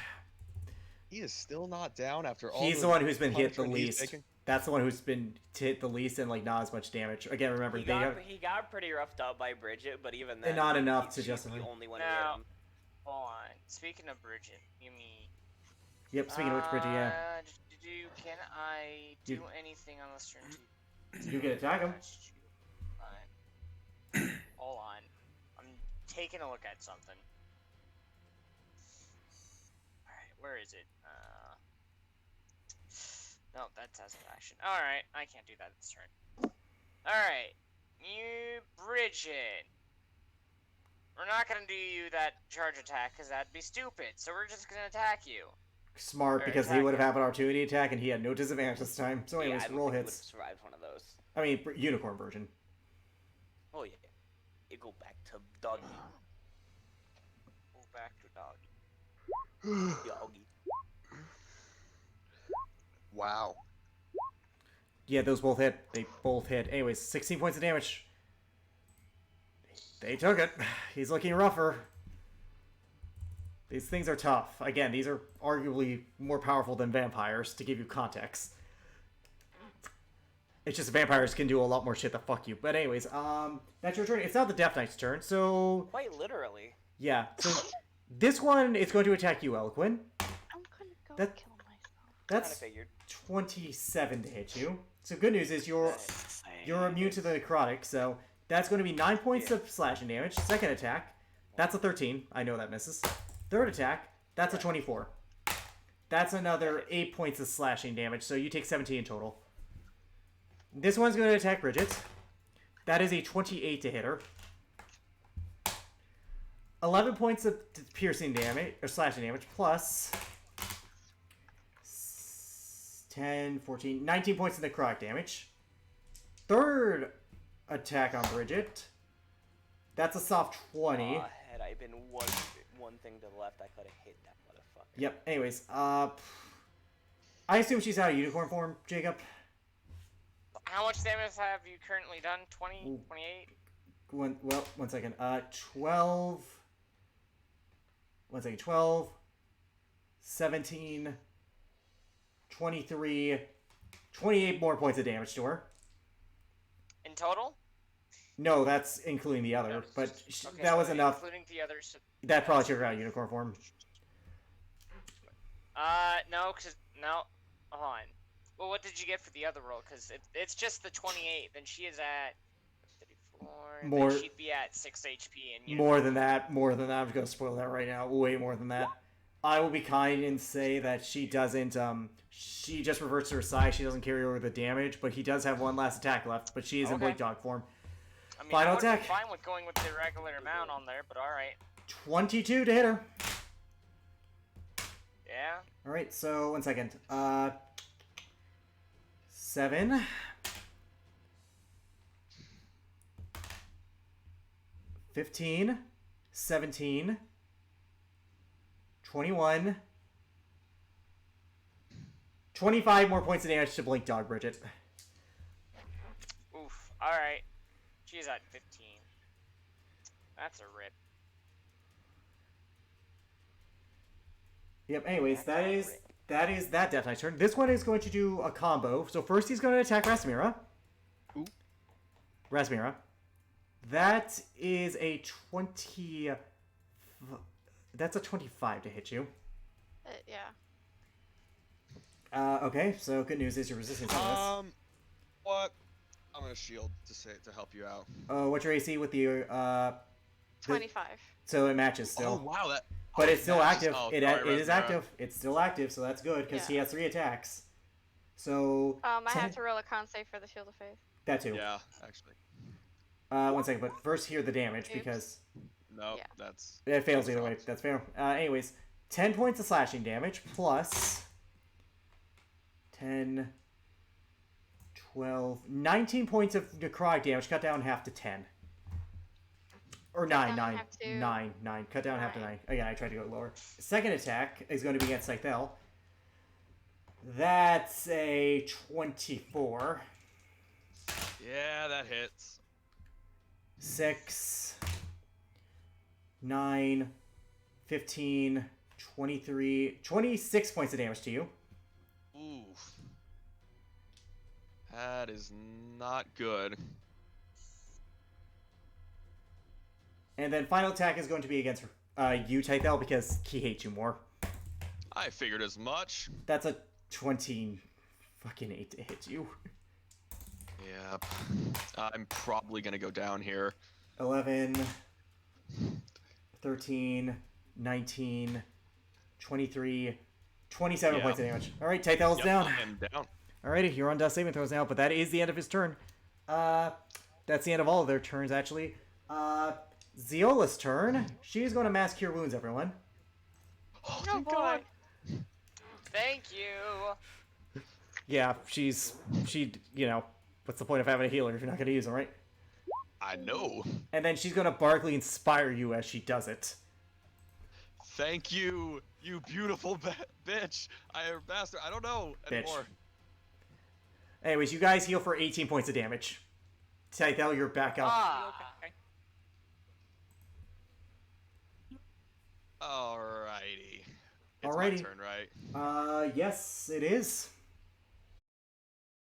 He is still not down after all. He's the one who's been hit the punishment he's least. taken? That's the one who's been hit the least and like not as much damage. Again, remember He they have. got pretty roughed up by Bridget, but even then, not enough to she's justify. the only one Now- who hit him. Hold on. Speaking of Bridget, you mean. Yep. Speaking of which, Bridget, yeah, Can I do anything on this turn? you can attack him. Fine. Hold on. I'm taking a look at something. Alright, where is it? No, that's as an action. Alright, I can't do that this turn. Alright. You, Bridget. We're not gonna do you that charge attack, because that'd be stupid. So we're just gonna attack you. Smart, Or because he attack would have him. had an opportunity attack, and he had no disadvantage this time. So, anyways, I don't roll think he hits. would've survived one of those. I mean, unicorn version. Oh yeah. You go back to doggy. Go back to doggy. Doggy. Wow. Yeah, those both hit. They both hit. Anyways, 16 points of damage. They took it. He's looking rougher. These things are tough. Again, these are arguably more powerful than vampires, to give you context. It's just vampires can do a lot more shit to fuck you. But anyways, that's your turn. It's not the Death Knight's turn, so... Quite literally. Yeah, so this one is going to attack you, Eloquin. I'm gonna go That- kill myself. Kinda That's figured. 27 to hit you. So good news is you're immune to the necrotic, so that's going to be 9 points of slashing damage. Second attack, that's a 13. I know that misses. Third attack, that's a 24. That's another 8 points of slashing damage, so you take 17 in total. This one's going to attack Bridget. That is a 28 to hit her. 11 points of piercing damage, or slashing damage, plus 10, 14, 19 points of necrotic damage. Third attack on Bridget. That's a soft 20. Had I been one thing to the left, I could have hit that motherfucker. Yep, anyways, I assume she's out of unicorn form, Jacob. How much damage have you currently done? 20? Ooh. 28? One second. 12. 1 second. 12. 17. 23. 28 more points of damage to her. In total? No, that's including the other, but Okay, that so was enough. Including the others. That probably took her out of unicorn form. No, no. Hold on. Well, what did you get for the other roll? Because it's just the 28. Then she is at 34. and More- Then she'd be at 6 HP. And More than that. I'm going to spoil that right now. Way more than that. I will be kind and say that she doesn't, she just reverts to her side. She doesn't carry over the damage, but he does have one last attack left, but she is in Okay. Blake Dog form. I mean, Final I would be attack. fine with going with the regular amount on there, but alright. 22 to hit her. Yeah. Alright, so 1 second. 7. 15. 17. 21. 25 more points of damage to Blink Dog, Bridget. Alright. She's at 15. That's a rip. Yep. Anyways, that is that Death Knight's turn. This one is going to do a combo. So first he's going to attack Rasmira. Ooh. Rasmira. That is a 20. That's a 25 to hit you. Yeah. Okay. So good news is your resistance on this. What? I'm gonna shield to help you out. What's your AC with the 25. So it matches still. Oh wow, that. But oh, it's still matches. active. Oh, It sorry, is Rasmira. active. It's still active, so that's good because he Yeah. has 3 attacks. So I have to roll a con save for the Shield of Faith. that too. Yeah, actually. 1 second, but first hear the damage Oops. because No, Yeah. that's. it fails that's either way. dropped. That's fair. Anyways, 10 points of slashing damage plus 10, 12, 19 points of necrotic damage. Cut down half to 10. Or Cut 9, down 9, half to 9, 9. Cut down half to 9. 9. Again, I tried to go lower. Second attack is going to be against Scythel. That's a 24. Yeah, that hits. 6, 9, 15, 23, 26 points of damage to you. Ooh. That is not good. And then final attack is going to be against you, Tythel, because he hates you more. I figured as much. That's a 20 fucking 8 to hit you. Yep. I'm probably gonna go down here. 11, 13, 19, 23, 27 Yeah. points of damage. Alright, Tythel's Yep, down. I am down. Alrighty, you're on death saving throws now, but that is the end of his turn. That's the end of all of their turns, actually. Zeola's turn. She's going to mass cure wounds, everyone. Oh, Oh thank boy. God. Thank you. Yeah, she, you know, what's the point of having a healer if you're not going to use them, right? I know. And then she's going to Barkley inspire you as she does it. Thank you, you beautiful bitch. Bastard. I don't know anymore. Anyways, you guys heal for 18 points of damage. Tythel, you're back up. Okay. Alrighty. It's Alrighty. my turn, right? Yes, it is.